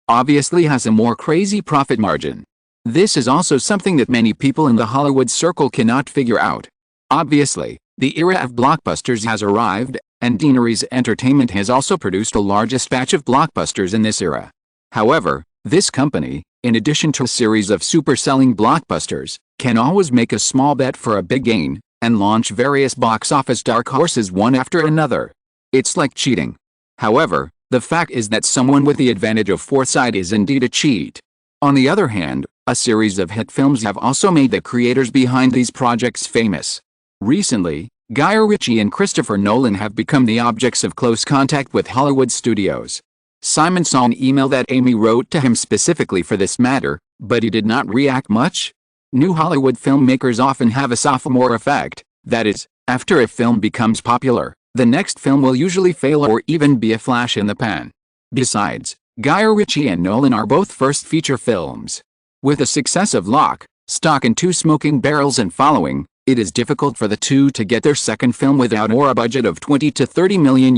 Speaker 1: obviously has a more crazy profit margin. This is also something that many people in the Hollywood circle cannot figure out. Obviously, the era of blockbusters has arrived, and Deaneries Entertainment has also produced the largest batch of blockbusters in this era. However, this company, in addition to a series of super-selling blockbusters, can always make a small bet for a big gain, and launch various box office dark horses one after another. It's like cheating. However, the fact is that someone with the advantage of foresight is indeed a cheat. On the other hand, a series of hit films have also made the creators behind these projects famous. Recently, Guy Ritchie and Christopher Nolan have become the objects of close contact with Hollywood studios. Simon saw an email that Amy wrote to him specifically for this matter, but he did not react much. New Hollywood filmmakers often have a sophomore effect, that is, after a film becomes popular, the next film will usually fail or even be a flash in the pan. Besides, Guy Ritchie and Nolan are both first feature films. With the success of Lock, Stock and Two Smoking Barrels and following, it is difficult for the two to get their second film without a budget of $20 to $30 million.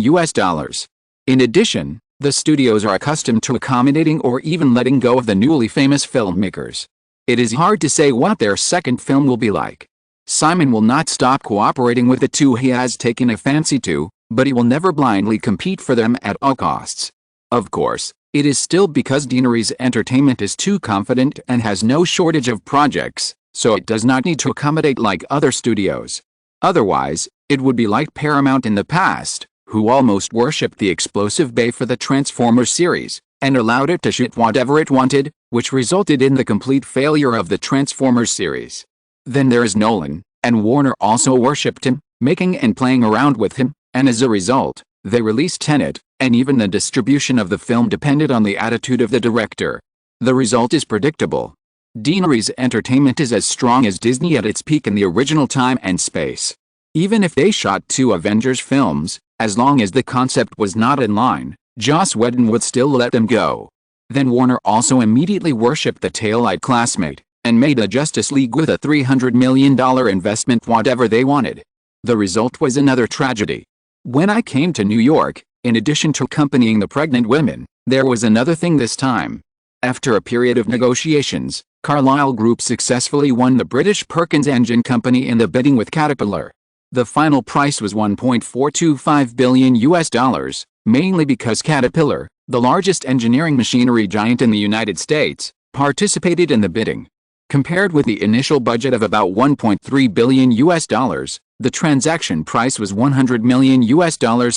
Speaker 1: In addition, the studios are accustomed to accommodating or even letting go of the newly famous filmmakers. It is hard to say what their second film will be like. Simon will not stop cooperating with the two he has taken a fancy to, but he will never blindly compete for them at all costs. Of course, it is still because Deaneries Entertainment is too confident and has no shortage of projects, so it does not need to accommodate like other studios. Otherwise, it would be like Paramount in the past, who almost worshipped the explosive Bay for the Transformers series, and allowed it to shoot whatever it wanted, which resulted in the complete failure of the Transformers series. Then there is Nolan, and Warner also worshipped him, making and playing around with him, and as a result, they released Tenet, and even the distribution of the film depended on the attitude of the director. The result is predictable. Deaneries Entertainment is as strong as Disney at its peak in the original time and space. Even if they shot 2 Avengers films, as long as the concept was not in line, Joss Whedon would still let them go. Then Warner also immediately worshipped the tail-light classmate, and made a Justice League with a $300 million investment whatever they wanted. The result was another tragedy. When I came to New York, in addition to accompanying the pregnant women, there was another thing this time. After a period of negotiations, Carlyle Group successfully won the British Perkins Engine Company in the bidding with Caterpillar. The final price was $1.425 billion, mainly because Caterpillar, the largest engineering machinery giant in the United States, participated in the bidding. Compared with the initial budget of about $1.3 billion, the transaction price was $100 million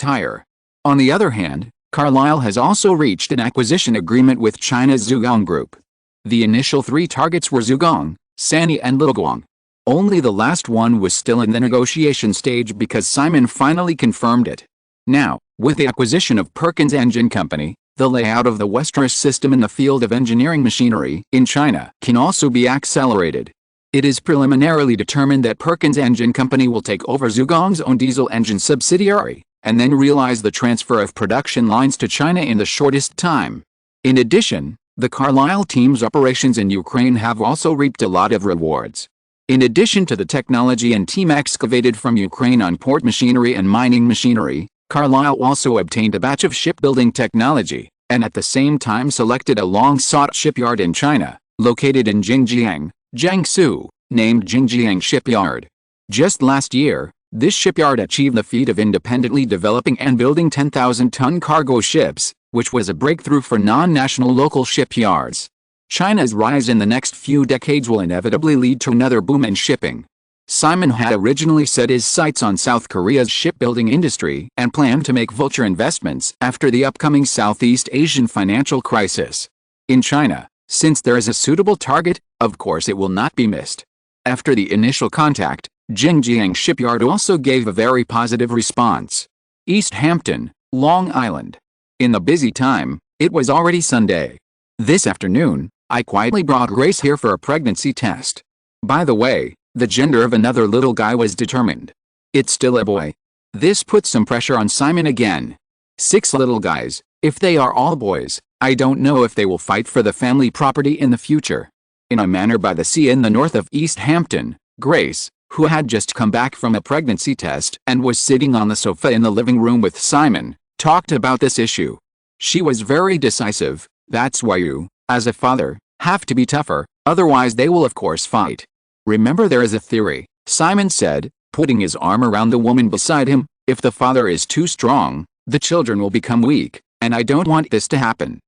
Speaker 1: higher. On the other hand, Carlyle has also reached an acquisition agreement with China's Zhugong Group. The initial 3 targets were Zhugong, Sany and Liaoguang. Only the last one was still in the negotiation stage because Simon finally confirmed it. Now, with the acquisition of Perkins Engine Company, the layout of the Westeros system in the field of engineering machinery in China can also be accelerated. It is preliminarily determined that Perkins Engine Company will take over Zhugong's own diesel engine subsidiary, and then realize the transfer of production lines to China in the shortest time. In addition, the Carlyle team's operations in Ukraine have also reaped a lot of rewards. In addition to the technology and team excavated from Ukraine on port machinery and mining machinery, Carlyle also obtained a batch of shipbuilding technology, and at the same time selected a long-sought shipyard in China, located in Jingjiang, Jiangsu, named Jingjiang Shipyard. Just last year, this shipyard achieved the feat of independently developing and building 10,000-ton cargo ships, which was a breakthrough for non-national local shipyards. China's rise in the next few decades will inevitably lead to another boom in shipping. Simon had originally set his sights on South Korea's shipbuilding industry and planned to make vulture investments after the upcoming Southeast Asian financial crisis. In China, since there is a suitable target, of course it will not be missed. After the initial contact, Jingjiang Shipyard also gave a very positive response. East Hampton, Long Island. In the busy time, it was already Sunday. This afternoon, I quietly brought Grace here for a pregnancy test. By the way, the gender of another little guy was determined. It's still a boy. This put some pressure on Simon again. 6 little guys, if they are all boys, I don't know if they will fight for the family property in the future. In a manor by the sea in the north of East Hampton, Grace, who had just come back from a pregnancy test and was sitting on the sofa in the living room with Simon, talked about this issue. She was very decisive. That's why you, as a father, have to be tougher, otherwise they will of course fight. Remember, there is a theory, Simon said, putting his arm around the woman beside him, if the father is too strong, the children will become weak, and I don't want this to happen.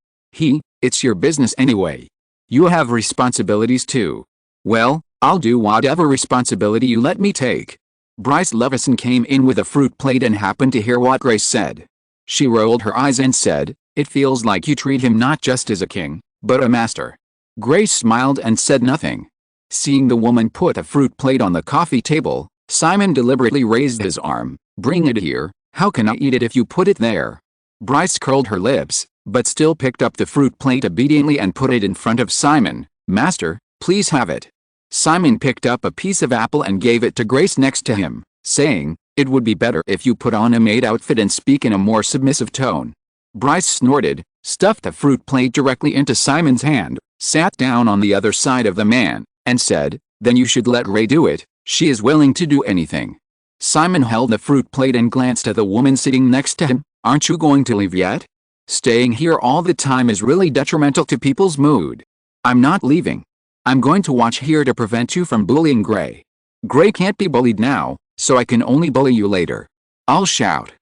Speaker 1: It's your business anyway. You have responsibilities too. Well, I'll do whatever responsibility you let me take. Bryce Levison came in with a fruit plate and happened to hear what Grace said. She rolled her eyes and said, "It feels like you treat him not just as a king, but a master." Grace smiled and said nothing. Seeing the woman put a fruit plate on the coffee table, Simon deliberately raised his arm. "Bring it here. How can I eat it if you put it there?" Bryce curled her lips, but still picked up the fruit plate obediently and put it in front of Simon. "Master, please have it." Simon picked up a piece of apple and gave it to Grace next to him, saying, "It would be better if you put on a maid outfit and speak in a more submissive tone." Bryce snorted, stuffed the fruit plate directly into Simon's hand, sat down on the other side of the man, and said, "Then you should let Ray do it. She is willing to do anything." Simon held the fruit plate and glanced at the woman sitting next to him. "Aren't you going to leave yet? Staying here all the time is really detrimental to people's mood." "I'm not leaving. I'm going to watch here to prevent you from bullying Gray. Gray can't be bullied now, so I can only bully you later." I'll shout.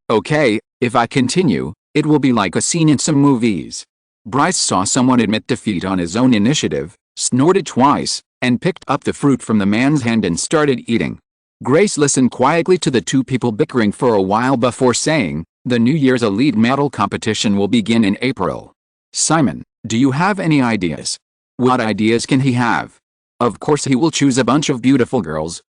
Speaker 1: Okay, if I continue, it will be like a scene in some movies." Bryce saw someone admit defeat on his own initiative, snorted twice, and picked up the fruit from the man's hand and started eating. Grace listened quietly to the two people bickering for a while before saying, "The New Year's Elite Medal competition will begin in April. Simon, do you have any ideas?" "What ideas can he have? Of course he will choose a bunch of beautiful girls."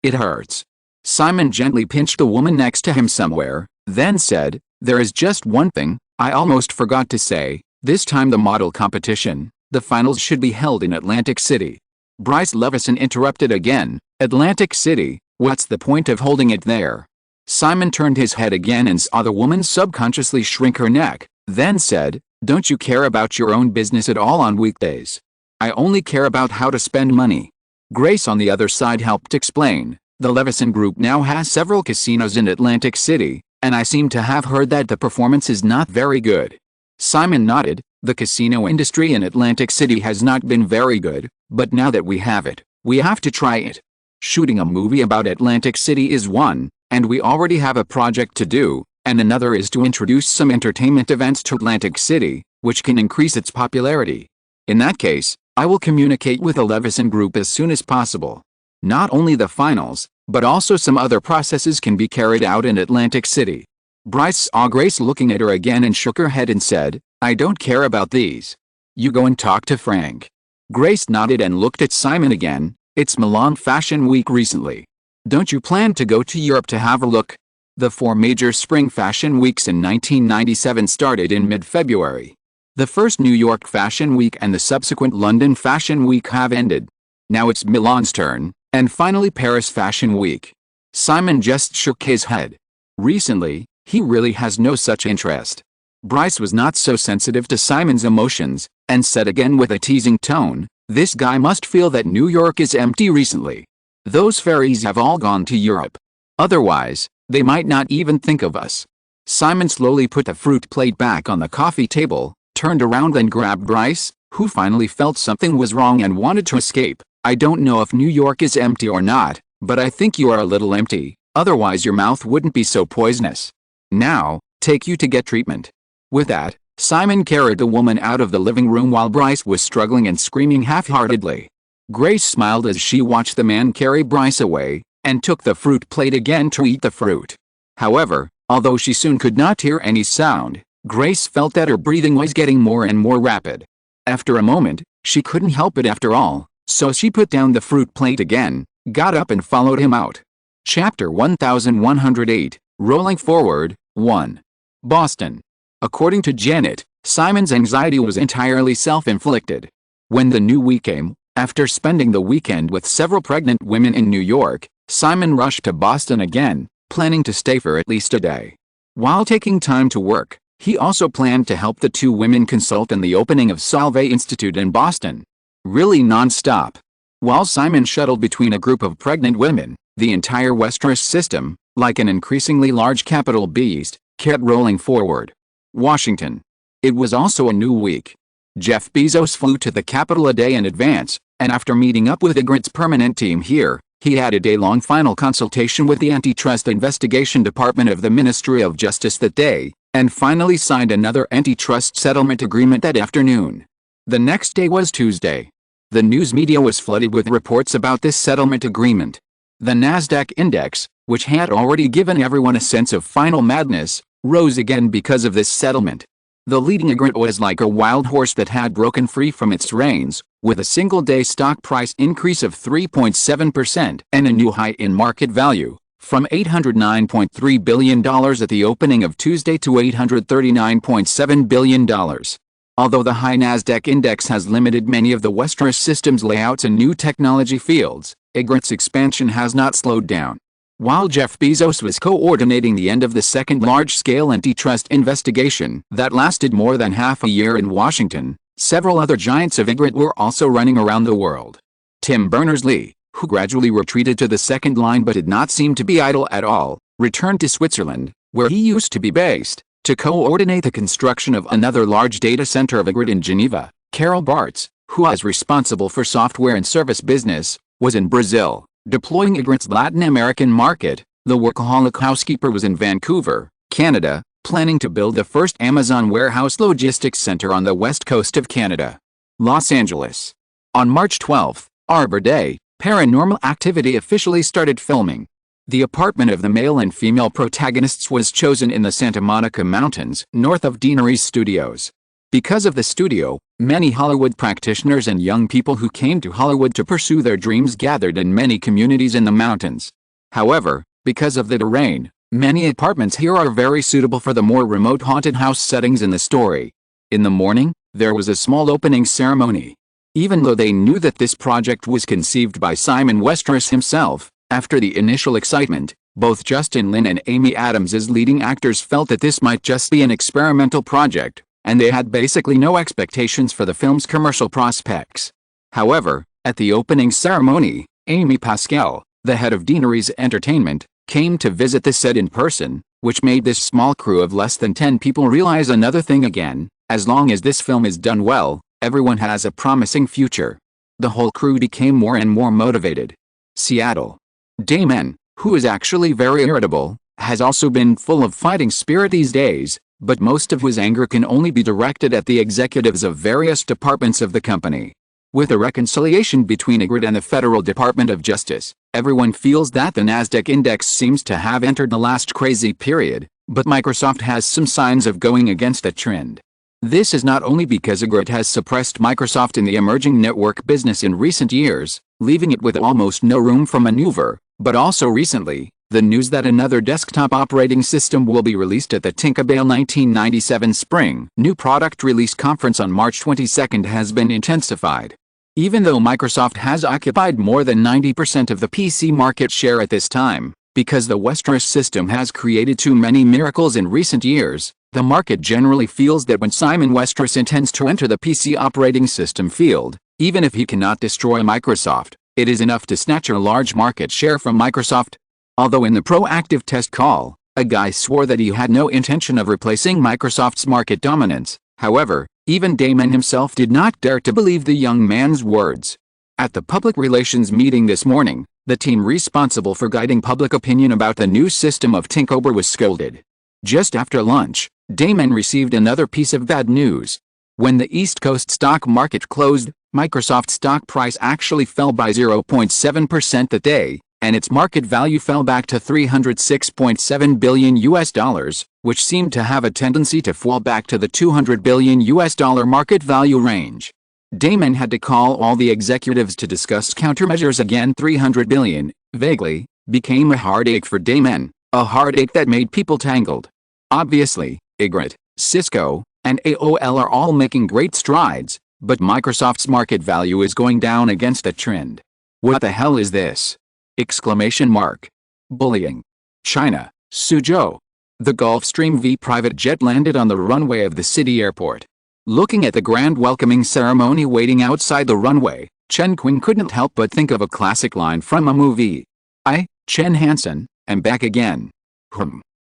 Speaker 1: It hurts." Simon gently pinched the woman next to him somewhere, then said, "There is just one thing I almost forgot to say. This time the model competition, the finals should be held in Atlantic City." Bryce Levison interrupted again. "Atlantic City? What's the point of holding it there?" Simon turned his head again and saw the woman subconsciously shrink her neck, then said, "Don't you care about your own business at all on weekdays? I only care about how to spend money." Grace on the other side helped explain, "The Levison Group now has several casinos in Atlantic City, and I seem to have heard that the performance is not very good." Simon nodded. "The casino industry in Atlantic City has not been very good, but now that we have it, we have to try it. Shooting a movie about Atlantic City is one, and we already have a project to do, and another is to introduce some entertainment events to Atlantic City, which can increase its popularity. In that case, I will communicate with the Levison Group as soon as possible. Not only the finals, but also some other processes can be carried out in Atlantic City." Bryce saw Grace looking at her again and shook her head and said, "I don't care about these. You go and talk to Frank." Grace nodded and looked at Simon again. "It's Milan Fashion Week recently. Don't you plan to go to Europe to have a look?" The 4 major spring fashion weeks in 1997 started in mid-February. The first New York Fashion Week and the subsequent London Fashion Week have ended. Now it's Milan's turn, and finally Paris Fashion Week. Simon just shook his head. Recently, he really has no such interest. Bryce was not so sensitive to Simon's emotions, and said again with a teasing tone, "This guy must feel that New York is empty recently. Those fairies have all gone to Europe. Otherwise, they might not even think of us." Simon slowly put the fruit plate back on the coffee table, turned around and grabbed Bryce, who finally felt something was wrong and wanted to escape. "I don't know if New York is empty or not, but I think you are a little empty, otherwise your mouth wouldn't be so poisonous. Now, take you to get treatment." With that, Simon carried the woman out of the living room while Bryce was struggling and screaming half-heartedly. Grace smiled as she watched the man carry Bryce away, and took the fruit plate again to eat the fruit. However, although she soon could not hear any sound, Grace felt that her breathing was getting more and more rapid. After a moment, she couldn't help it after all, so she put down the fruit plate again, got up and followed him out. Chapter 1108, Rolling Forward, 1. Boston. According to Janet, Simon's anxiety was entirely self-inflicted. When the new week came, after spending the weekend with several pregnant women in New York, Simon rushed to Boston again, planning to stay for at least a day. While taking time to work, he also planned to help the two women consult in the opening of Solve Institute in Boston. Really non-stop. While Simon shuttled between a group of pregnant women, the entire Westeros system, like an increasingly large capital beast, kept rolling forward. Washington. It was also a new week. Jeff Bezos flew to the capital a day in advance, and after meeting up with Ygritte's permanent team here, he had a day-long final consultation with the Antitrust Investigation Department of the Ministry of Justice that day, and finally signed another antitrust settlement agreement that afternoon. The next day was Tuesday. The news media was flooded with reports about this settlement agreement. The Nasdaq index, which had already given everyone a sense of final madness, rose again because of this settlement. The leading Ygritte was like a wild horse that had broken free from its reins, with a single-day stock price increase of 3.7% and a new high in market value, from $809.3 billion at the opening of Tuesday to $839.7 billion. Although the high Nasdaq index has limited many of the Westeros system's layouts and new technology fields, Ygritte's expansion has not slowed down. While Jeff Bezos was coordinating the end of the second large-scale antitrust investigation that lasted more than half a year in Washington, several other giants of Ygritte were also running around the world. Tim Berners-Lee, who gradually retreated to the second line but did not seem to be idle at all, returned to Switzerland, where he used to be based, to coordinate the construction of another large data center of Ygritte in Geneva. Carol Bartz, who is responsible for software and service business, was in Brazil, deploying Ygritte's Latin American market. The workaholic housekeeper was in Vancouver, Canada, planning to build the first Amazon warehouse logistics center on the west coast of Canada. Los Angeles. On March 12, Arbor Day, Paranormal Activity officially started filming. The apartment of the male and female protagonists was chosen in the Santa Monica Mountains, north of Deanery's studios. Because of the studio, many Hollywood practitioners and young people who came to Hollywood to pursue their dreams gathered in many communities in the mountains. However, because of the terrain, many apartments here are very suitable for the more remote haunted house settings in the story. In the morning, there was a small opening ceremony. Even though they knew that this project was conceived by Simon Westeros himself, after the initial excitement, both Justin Lin and Amy Adams as leading actors felt that this might just be an experimental project, and they had basically no expectations for the film's commercial prospects. However, at the opening ceremony, Amy Pascal, the head of Deanery's Entertainment, came to visit the set in person, which made this small crew of less than 10 people realize another thing again: as long as this film is done well, everyone has a promising future. The whole crew became more and more motivated. Seattle. Damon, who is actually very irritable, has also been full of fighting spirit these days, but most of his anger can only be directed at the executives of various departments of the company. With a reconciliation between Ygritte and the Federal Department of Justice, everyone feels that the Nasdaq index seems to have entered the last crazy period, but Microsoft has some signs of going against that trend. This is not only because Ygritte has suppressed Microsoft in the emerging network business in recent years, leaving it with almost no room for maneuver, but also recently, the news that another desktop operating system will be released at the Tinkerbell 1997 Spring New Product Release Conference on March 22 has been intensified. Even though Microsoft has occupied more than 90% of the PC market share at this time, because the Westeros system has created too many miracles in recent years, the market generally feels that when Simon Westeros intends to enter the PC operating system field, even if he cannot destroy Microsoft, it is enough to snatch a large market share from Microsoft. Although in the proactive test call, a guy swore that he had no intention of replacing Microsoft's market dominance. However, even Damon himself did not dare to believe the young man's words. At the public relations meeting this morning, the team responsible for guiding public opinion about the new system of Tinkober was scolded. Just after lunch, Damon received another piece of bad news. When the East Coast stock market closed, Microsoft's stock price actually fell by 0.7% that day, and its market value fell back to $306.7 billion, which seemed to have a tendency to fall back to the $200 billion market value range. Damon had to call all the executives to discuss countermeasures again. $300 billion, vaguely, became a heartache for Damon, a heartache that made people tangled. Obviously, Ygritte, Cisco, and AOL are all making great strides, but Microsoft's market value is going down against the trend. What the hell is this? Exclamation mark. Bullying. China, Suzhou. The Gulfstream V private jet landed on the runway of the city airport. Looking at the grand welcoming ceremony waiting outside the runway, Chen Qing couldn't help but think of a classic line from a movie. Chen Hansen, am back again.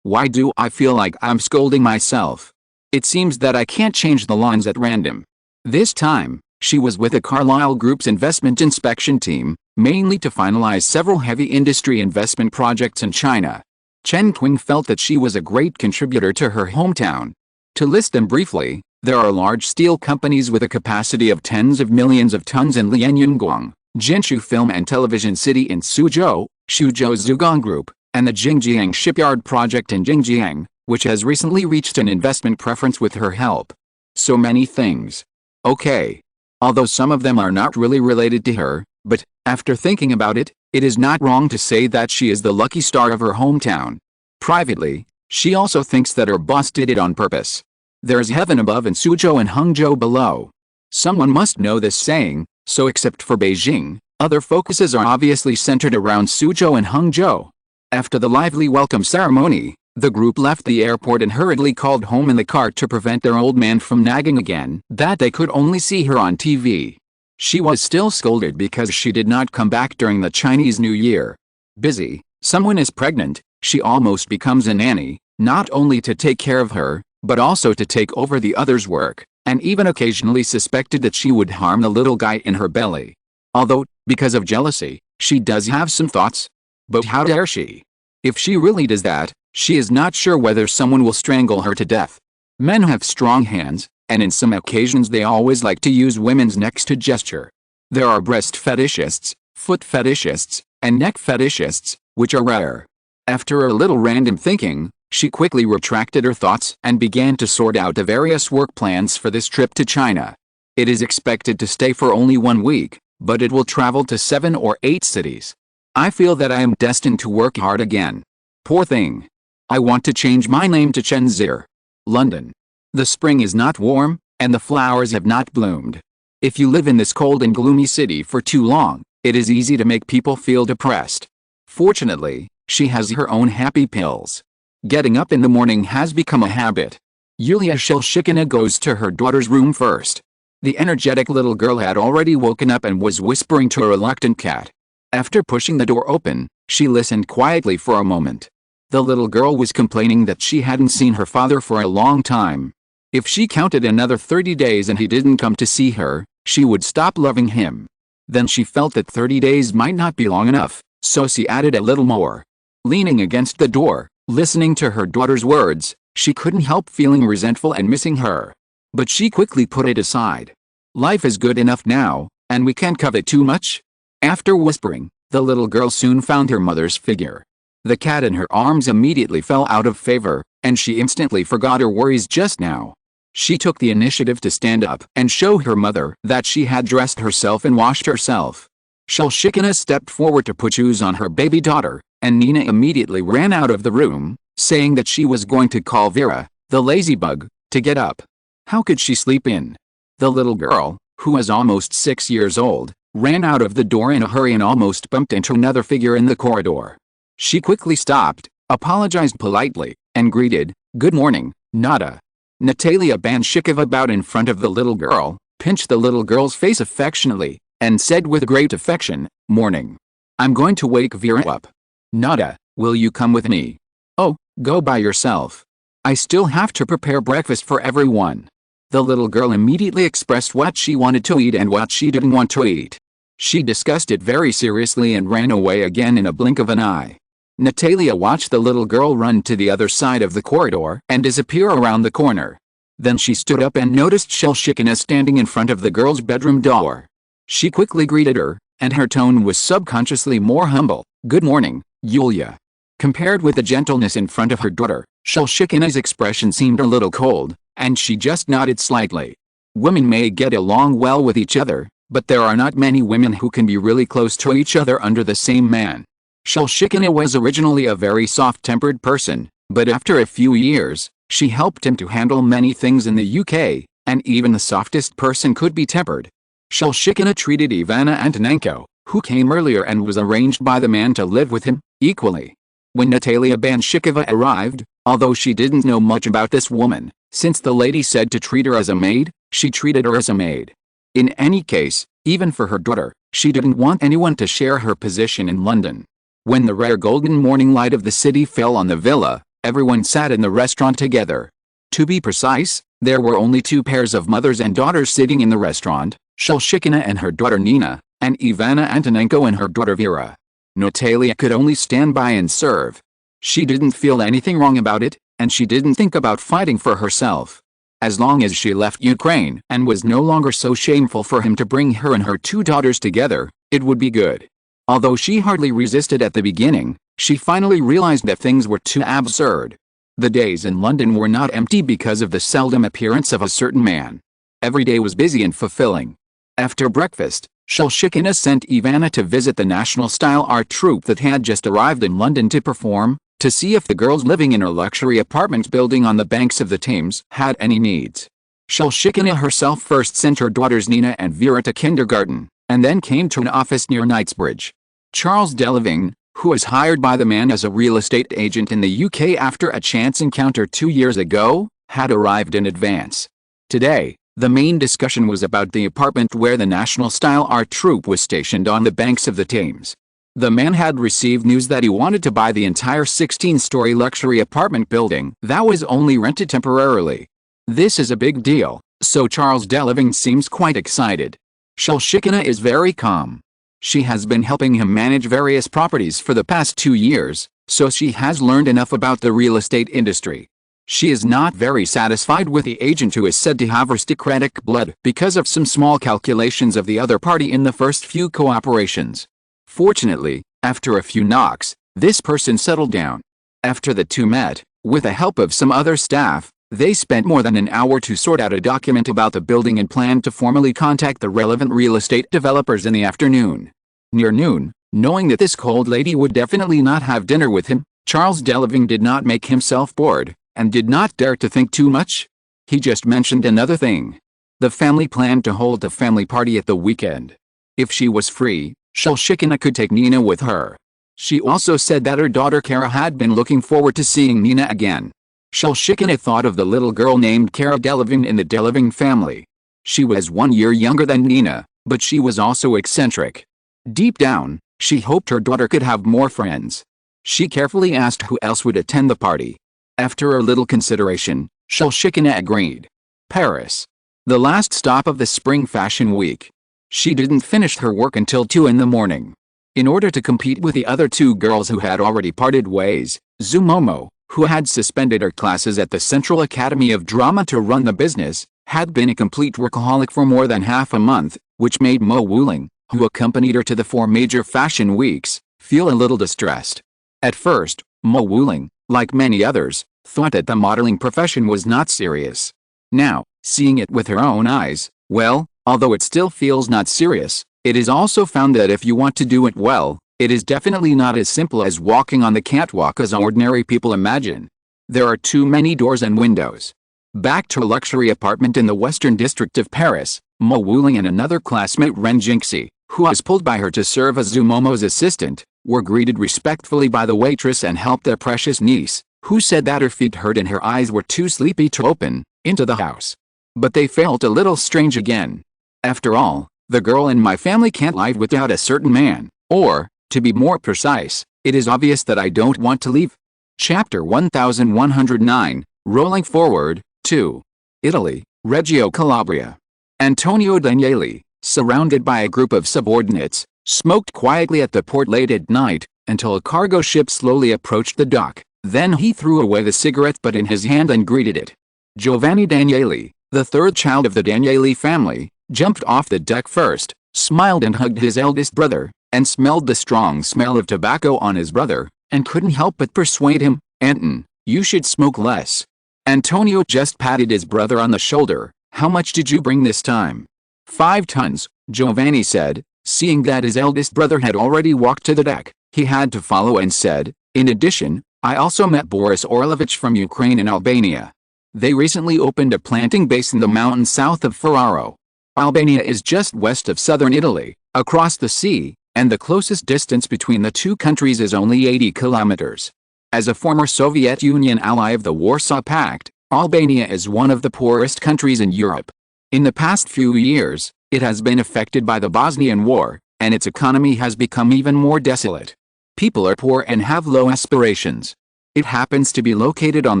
Speaker 1: Why do I feel like I'm scolding myself? It seems that I can't change the lines at random. This time, she was with the Carlyle Group's investment inspection team, mainly to finalize several heavy industry investment projects in China. Chen Qing felt that she was a great contributor to her hometown. To list them briefly, there are large steel companies with a capacity of tens of millions of tons in Lianyunguang, Jinshu Film and Television City in Suzhou, Suzhou Zhugang Group, and the Jingjiang Shipyard Project in Jingjiang, which has recently reached an investment preference with her help. So many things. Okay. Although some of them are not really related to her, but, after thinking about it, it is not wrong to say that she is the lucky star of her hometown. Privately, she also thinks that her boss did it on purpose. There's heaven above and Suzhou and Hangzhou below. Someone must know this saying, so except for Beijing, other focuses are obviously centered around Suzhou and Hangzhou. After the lively welcome ceremony, the group left the airport and hurriedly called home in the car to prevent their old man from nagging again that they could only see her on TV. She was still scolded because she did not come back during the Chinese New Year. Busy, someone is pregnant, she almost becomes a nanny, not only to take care of her, but also to take over the other's work, and even occasionally suspected that she would harm the little guy in her belly. Although, because of jealousy, she does have some thoughts. But how dare she? If she really does that, she is not sure whether someone will strangle her to death. Men have strong hands, and in some occasions they always like to use women's necks to gesture. There are breast fetishists, foot fetishists, and neck fetishists, which are rare. After a little random thinking, she quickly retracted her thoughts and began to sort out the various work plans for this trip to China. It is expected to stay for only 1 week, but it will travel to 7 or 8 cities. I feel that I am destined to work hard again. Poor thing. I want to change my name to Chen Zir. London. The spring is not warm, and the flowers have not bloomed. If you live in this cold and gloomy city for too long, it is easy to make people feel depressed. Fortunately, she has her own happy pills. Getting up in the morning has become a habit. Yulia Shelshikina goes to her daughter's room first. The energetic little girl had already woken up and was whispering to a reluctant cat. After pushing the door open, she listened quietly for a moment. The little girl was complaining that she hadn't seen her father for a long time. If she counted another 30 days and he didn't come to see her, she would stop loving him. Then she felt that 30 days might not be long enough, so she added a little more. Leaning against the door, listening to her daughter's words, she couldn't help feeling resentful and missing her. But she quickly put it aside. Life is good enough now, and we can't covet too much. After whispering, the little girl soon found her mother's figure. The cat in her arms immediately fell out of favor, and she instantly forgot her worries just now. She took the initiative to stand up and show her mother that she had dressed herself and washed herself. Shelshikina stepped forward to put shoes on her baby daughter, and Nina immediately ran out of the room, saying that she was going to call Vera, the lazy bug, to get up. How could she sleep in? The little girl, who was almost 6 years old, ran out of the door in a hurry and almost bumped into another figure in the corridor. She quickly stopped, apologized politely, and greeted, "Good morning, Nada." Natalia Banshikova bowed in front of the little girl, pinched the little girl's face affectionately, and said with great affection, "Morning. I'm going to wake Vera up. Nada, will you come with me?" "Oh, go by yourself. I still have to prepare breakfast for everyone." The little girl immediately expressed what she wanted to eat and what she didn't want to eat. She discussed it very seriously and ran away again in a blink of an eye. Natalia watched the little girl run to the other side of the corridor and disappear around the corner. Then she stood up and noticed Shelshikina standing in front of the girl's bedroom door. She quickly greeted her, and her tone was subconsciously more humble. "Good morning, Yulia." Compared with the gentleness in front of her daughter, Shelshikina's expression seemed a little cold, and she just nodded slightly. Women may get along well with each other, but there are not many women who can be really close to each other under the same man. Shelshikina was originally a very soft-tempered person, but after a few years, she helped him to handle many things in the UK, and even the softest person could be tempered. Shelshikina treated Ivana Antonenko, who came earlier and was arranged by the man to live with him, equally. When Natalia Banshikova arrived, although she didn't know much about this woman, since the lady said to treat her as a maid, she treated her as a maid. In any case, even for her daughter, she didn't want anyone to share her position in London. When the rare golden morning light of the city fell on the villa, everyone sat in the restaurant together. To be precise, there were only two pairs of mothers and daughters sitting in the restaurant, Shelshikina and her daughter Nina, and Ivana Antonenko and her daughter Vera. Natalia could only stand by and serve. She didn't feel anything wrong about it, and she didn't think about fighting for herself. As long as she left Ukraine and was no longer so shameful for him to bring her and her two daughters together, it would be good. Although she hardly resisted at the beginning, she finally realized that things were too absurd. The days in London were not empty because of the seldom appearance of a certain man. Every day was busy and fulfilling. After breakfast, Shelshikina sent Ivana to visit the National Style Art troupe that had just arrived in London to perform, to see if the girls living in her luxury apartment building on the banks of the Thames had any needs. Shelshikina herself first sent her daughters Nina and Vera to kindergarten, and then came to an office near Knightsbridge. Charles Delavigne, who was hired by the man as a real estate agent in the UK after a chance encounter 2 years ago, had arrived in advance. Today, the main discussion was about the apartment where the National Style Art troupe was stationed on the banks of the Thames. The man had received news that he wanted to buy the entire 16-story luxury apartment building that was only rented temporarily. This is a big deal, so Charles Delavigne seems quite excited. Shelshikina is very calm. She has been helping him manage various properties for the past 2 years, so she has learned enough about the real estate industry. She is not very satisfied with the agent who is said to have aristocratic blood because of some small calculations of the other party in the first few cooperations. Fortunately, after a few knocks, this person settled down. After the two met, with the help of some other staff, they spent more than an hour to sort out a document about the building and planned to formally contact the relevant real estate developers in the afternoon. Near noon, knowing that this cold lady would definitely not have dinner with him, Charles Delavigne did not make himself bored, and did not dare to think too much. He just mentioned another thing. The family planned to hold a family party at the weekend. If she was free, Shelshikina could take Nina with her. She also said that her daughter Kara had been looking forward to seeing Nina again. Shelshikina thought of the little girl named Kara Delavigne in the Delavigne family. She was 1 year younger than Nina, but she was also eccentric. Deep down, she hoped her daughter could have more friends. She carefully asked who else would attend the party. After a little consideration, Shelshikina agreed. Paris. The last stop of the spring fashion week. She didn't finish her work until 2 in the morning. In order to compete with the other two girls who had already parted ways, Zumomo, who had suspended her classes at the Central Academy of Drama to run the business, had been a complete workaholic for more than half a month, which made Mo Wuling, who accompanied her to the 4 major fashion weeks, feel a little distressed. At first, Mo Wuling, like many others, thought that the modeling profession was not serious. Now, seeing it with her own eyes, well, although it still feels not serious, it is also found that if you want to do it well, it is definitely not as simple as walking on the catwalk as ordinary people imagine. There are too many doors and windows. Back to a luxury apartment in the western district of Paris, Mo Wuling and another classmate Ren Jinxie, who was pulled by her to serve as Zumomo's assistant, were greeted respectfully by the waitress and helped their precious niece, who said that her feet hurt and her eyes were too sleepy to open, into the house. But they felt a little strange again. After all, the girl in my family can't live without a certain man, or, to be more precise, it is obvious that I don't want to leave. Chapter 1109, Rolling Forward, 2. Italy, Reggio Calabria. Antonio Danieli, surrounded by a group of subordinates, smoked quietly at the port late at night, until a cargo ship slowly approached the dock. Then he threw away the cigarette butt in his hand and greeted it. Giovanni Danieli, the third child of the Danieli family, jumped off the deck first, smiled and hugged his eldest brother, and smelled the strong smell of tobacco on his brother, and couldn't help but persuade him, "Anton, you should smoke less." Antonio just patted his brother on the shoulder. "How much did you bring this time?" 5 tons, Giovanni said. Seeing that his eldest brother had already walked to the deck, he had to follow and said, "In addition, I also met Boris Orlovich from Ukraine and Albania. They recently opened a planting base in the mountains south of Ferraro. Albania is just west of southern Italy, across the sea, and the closest distance between the two countries is only 80 kilometers. As a former Soviet Union ally of the Warsaw Pact, Albania is one of the poorest countries in Europe. In the past few years, it has been affected by the Bosnian War, and its economy has become even more desolate. People are poor and have low aspirations. It happens to be located on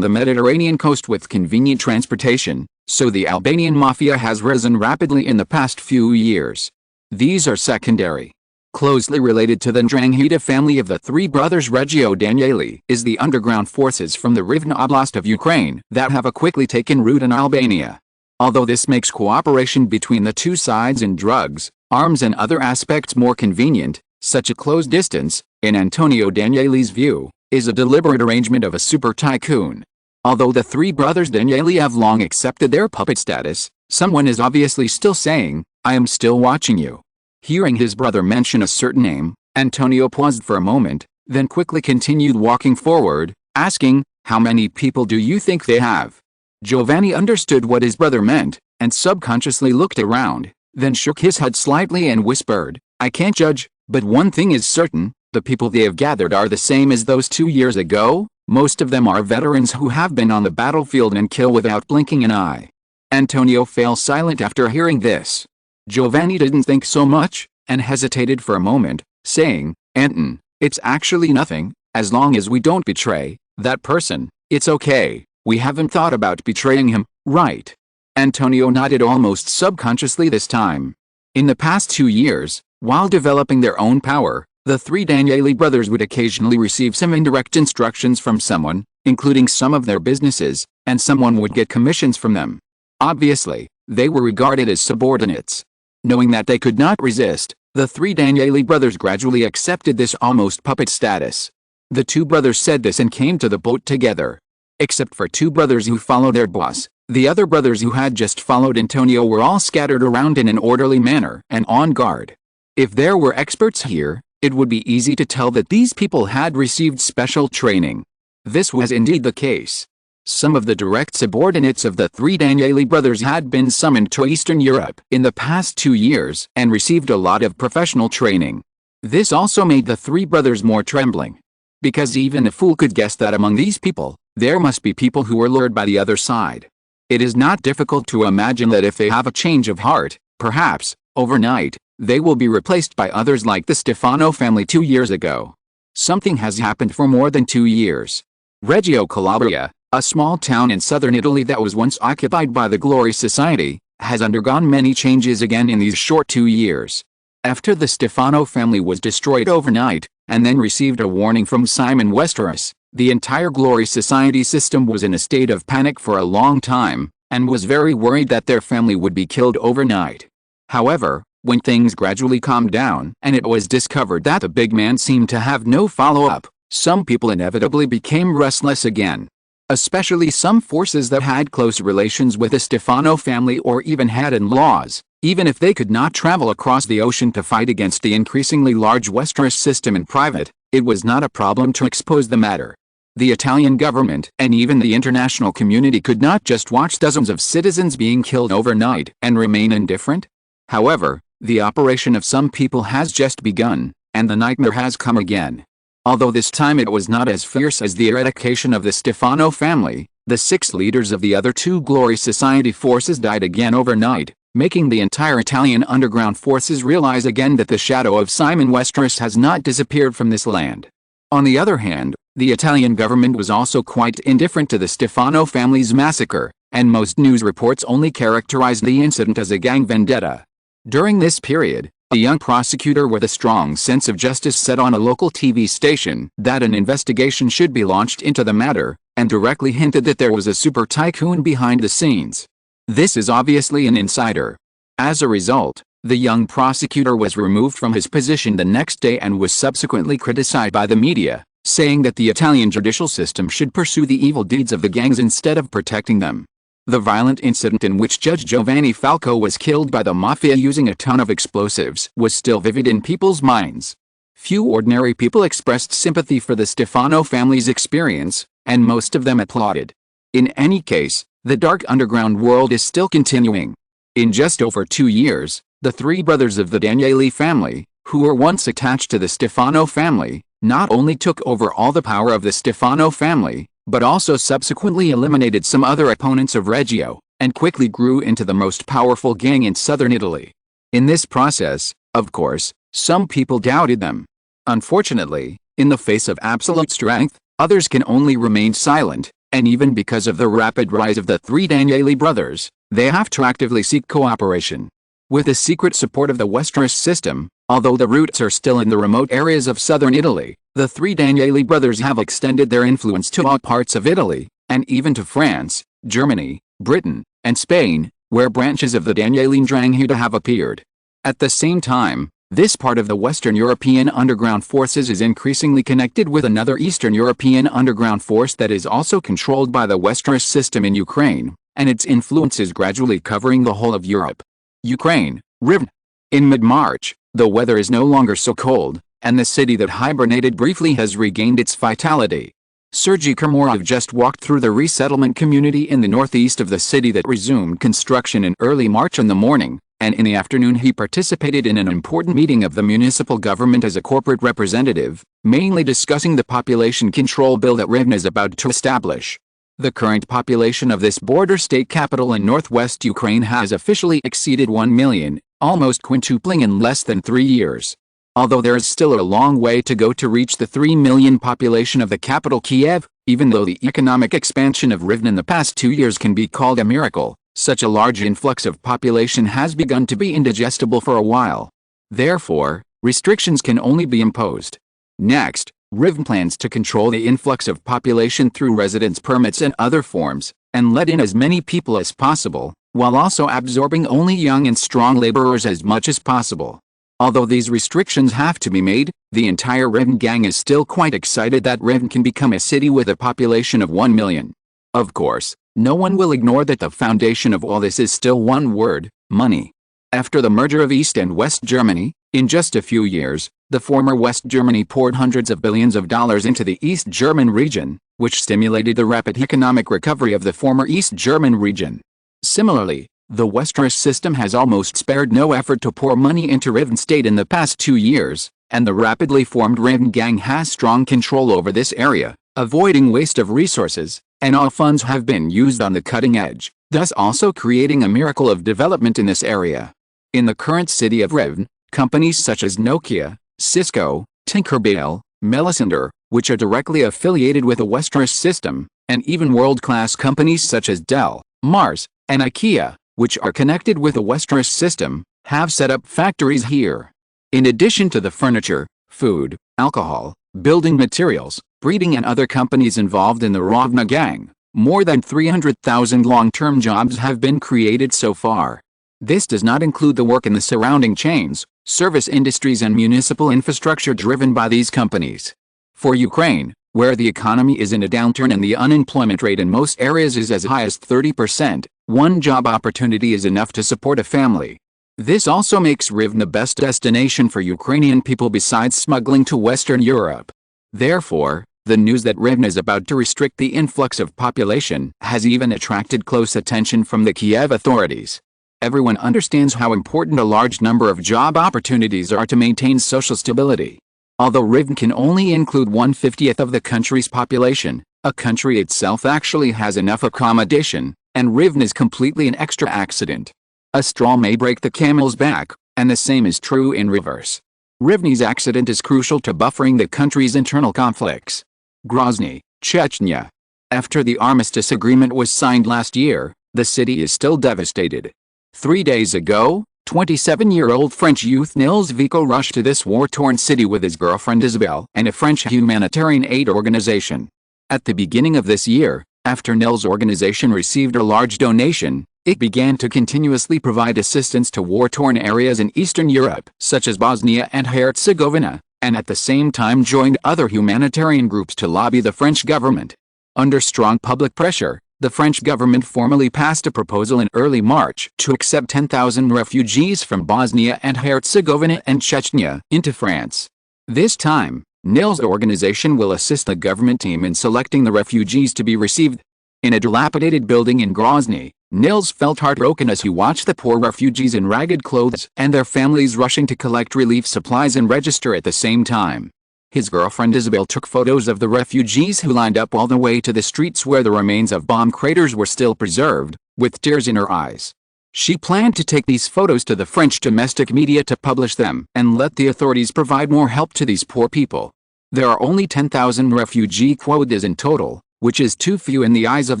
Speaker 1: the Mediterranean coast with convenient transportation, so the Albanian mafia has risen rapidly in the past few years. These are secondary. Closely related to the Ndrangheta family of the three brothers Reggio Danieli is the underground forces from the Rivne Oblast of Ukraine that have quickly taken root in Albania. Although this makes cooperation between the two sides in drugs, arms and other aspects more convenient, such a close distance, in Antonio Danieli's view, is a deliberate arrangement of a super tycoon. Although the three brothers Danieli have long accepted their puppet status, someone is obviously still saying, "I am still watching you." Hearing his brother mention a certain name, Antonio paused for a moment, then quickly continued walking forward, asking, "How many people do you think they have?" Giovanni understood what his brother meant, and subconsciously looked around, then shook his head slightly and whispered, "I can't judge, but one thing is certain, the people they have gathered are the same as those 2 years ago. Most of them are veterans who have been on the battlefield and kill without blinking an eye." Antonio fell silent after hearing this. Giovanni didn't think so much, and hesitated for a moment, saying, "Anton, it's actually nothing, as long as we don't betray that person, it's okay. We haven't thought about betraying him, right?" Antonio nodded almost subconsciously this time. In the past 2 years, while developing their own power, the three Danieli brothers would occasionally receive some indirect instructions from someone, including some of their businesses, and someone would get commissions from them. Obviously, they were regarded as subordinates. Knowing that they could not resist, the three Danieli brothers gradually accepted this almost puppet status. The two brothers said this and came to the boat together. Except for two brothers who followed their boss, the other brothers who had just followed Antonio were all scattered around in an orderly manner and on guard. If there were experts here, it would be easy to tell that these people had received special training. This was indeed the case. Some of the direct subordinates of the three Danieli brothers had been summoned to Eastern Europe in the past 2 years and received a lot of professional training. This also made the three brothers more trembling. Because even a fool could guess that among these people, there must be people who were lured by the other side. It is not difficult to imagine that if they have a change of heart, perhaps, overnight, they will be replaced by others like the Stefano family 2 years ago. Something has happened for more than 2 years. Reggio Calabria, a small town in southern Italy that was once occupied by the Glory Society, has undergone many changes again in these short 2 years. After the Stefano family was destroyed overnight, and then received a warning from Simon Westeros, the entire Glory Society system was in a state of panic for a long time, and was very worried that their family would be killed overnight. However, when things gradually calmed down and it was discovered that the big man seemed to have no follow-up, some people inevitably became restless again. Especially some forces that had close relations with the Stefano family or even had in-laws, even if they could not travel across the ocean to fight against the increasingly large Westeros system in private, it was not a problem to expose the matter. The Italian government and even the international community could not just watch dozens of citizens being killed overnight and remain indifferent. However, the operation of some people has just begun, and the nightmare has come again. Although this time it was not as fierce as the eradication of the Stefano family, the 6 leaders of the other 2 Glory Society forces died again overnight, making the entire Italian underground forces realize again that the shadow of Simon Westeros has not disappeared from this land. On the other hand, the Italian government was also quite indifferent to the Stefano family's massacre, and most news reports only characterized the incident as a gang vendetta. During this period, a young prosecutor with a strong sense of justice said on a local TV station that an investigation should be launched into the matter, and directly hinted that there was a super tycoon behind the scenes. This is obviously an insider. As a result, the young prosecutor was removed from his position the next day and was subsequently criticized by the media, saying that the Italian judicial system should pursue the evil deeds of the gangs instead of protecting them. The violent incident in which Judge Giovanni Falco was killed by the mafia using a ton of explosives was still vivid in people's minds. Few ordinary people expressed sympathy for the Stefano family's experience, and most of them applauded. In any case, the dark underground world is still continuing. In just over 2 years, the 3 brothers of the Danieli family, who were once attached to the Stefano family, not only took over all the power of the Stefano family, but also subsequently eliminated some other opponents of Reggio, and quickly grew into the most powerful gang in southern Italy. In this process, of course, some people doubted them. Unfortunately, in the face of absolute strength, others can only remain silent, and even because of the rapid rise of the three Danieli brothers, they have to actively seek cooperation. With the secret support of the Westeros system, although the roots are still in the remote areas of southern Italy, the three Danieli brothers have extended their influence to all parts of Italy, and even to France, Germany, Britain, and Spain, where branches of the Danieli Ndrangheta have appeared. At the same time, this part of the Western European underground forces is increasingly connected with another Eastern European underground force that is also controlled by the Westeros system in Ukraine, and its influence is gradually covering the whole of Europe. Ukraine, Rivne. In mid-March, the weather is no longer so cold, and the city that hibernated briefly has regained its vitality. Sergei Kermorov just walked through the resettlement community in the northeast of the city that resumed construction in early March in the morning, and in the afternoon he participated in an important meeting of the municipal government as a corporate representative, mainly discussing the population control bill that Rivne is about to establish. The current population of this border state capital in northwest Ukraine has officially exceeded 1 million, almost quintupling in less than 3 years. Although there is still a long way to go to reach the 3 million population of the capital Kiev, even though the economic expansion of Rivne in the past 2 years can be called a miracle, such a large influx of population has begun to be indigestible for a while. Therefore, restrictions can only be imposed. Next, Rivne plans to control the influx of population through residence permits and other forms, and let in as many people as possible, while also absorbing only young and strong laborers as much as possible. Although these restrictions have to be made, the entire Rivne gang is still quite excited that Rivne can become a city with a population of 1 million. Of course, no one will ignore that the foundation of all this is still one word: money. After the merger of East and West Germany, in just a few years, the former West Germany poured hundreds of billions of dollars into the East German region, which stimulated the rapid economic recovery of the former East German region. Similarly, the Westeros system has almost spared no effort to pour money into Rivne State in the past 2 years, and the rapidly formed Rivne gang has strong control over this area, avoiding waste of resources, and all funds have been used on the cutting edge, thus also creating a miracle of development in this area. In the current city of Rivne, companies such as Nokia, Cisco, Tinkerbell, Melisandre, which are directly affiliated with the Westeros system, and even world-class companies such as Dell, Mars, and IKEA, which are connected with the Westeros system, have set up factories here. In addition to the furniture, food, alcohol, building materials, breeding and other companies involved in the Rivne gang, more than 300,000 long-term jobs have been created so far. This does not include the work in the surrounding chains, service industries and municipal infrastructure driven by these companies. For Ukraine, where the economy is in a downturn and the unemployment rate in most areas is as high as 30%, one job opportunity is enough to support a family. This also makes Rivne the best destination for Ukrainian people besides smuggling to Western Europe. Therefore, the news that Rivne is about to restrict the influx of population has even attracted close attention from the Kiev authorities. Everyone understands how important a large number of job opportunities are to maintain social stability. Although Rivne can only include 1/50th of the country's population, a country itself actually has enough accommodation, and Rivne is completely an extra accident. A straw may break the camel's back, and the same is true in reverse. Rivne's accident is crucial to buffering the country's internal conflicts. Grozny, Chechnya. After the armistice agreement was signed last year, the city is still devastated. 3 days ago, 27-year-old French youth Nils Vico rushed to this war-torn city with his girlfriend Isabelle and a French humanitarian aid organization. At the beginning of this year, after Nils' organization received a large donation, it began to continuously provide assistance to war-torn areas in Eastern Europe, such as Bosnia and Herzegovina, and at the same time joined other humanitarian groups to lobby the French government. Under strong public pressure, the French government formally passed a proposal in early March to accept 10,000 refugees from Bosnia and Herzegovina and Chechnya into France. This time, Nils' organization will assist the government team in selecting the refugees to be received. In a dilapidated building in Grozny, Nils felt heartbroken as he watched the poor refugees in ragged clothes and their families rushing to collect relief supplies and register at the same time. His girlfriend Isabel took photos of the refugees who lined up all the way to the streets where the remains of bomb craters were still preserved, with tears in her eyes. She planned to take these photos to the French domestic media to publish them and let the authorities provide more help to these poor people. There are only 10,000 refugee quotas in total, which is too few in the eyes of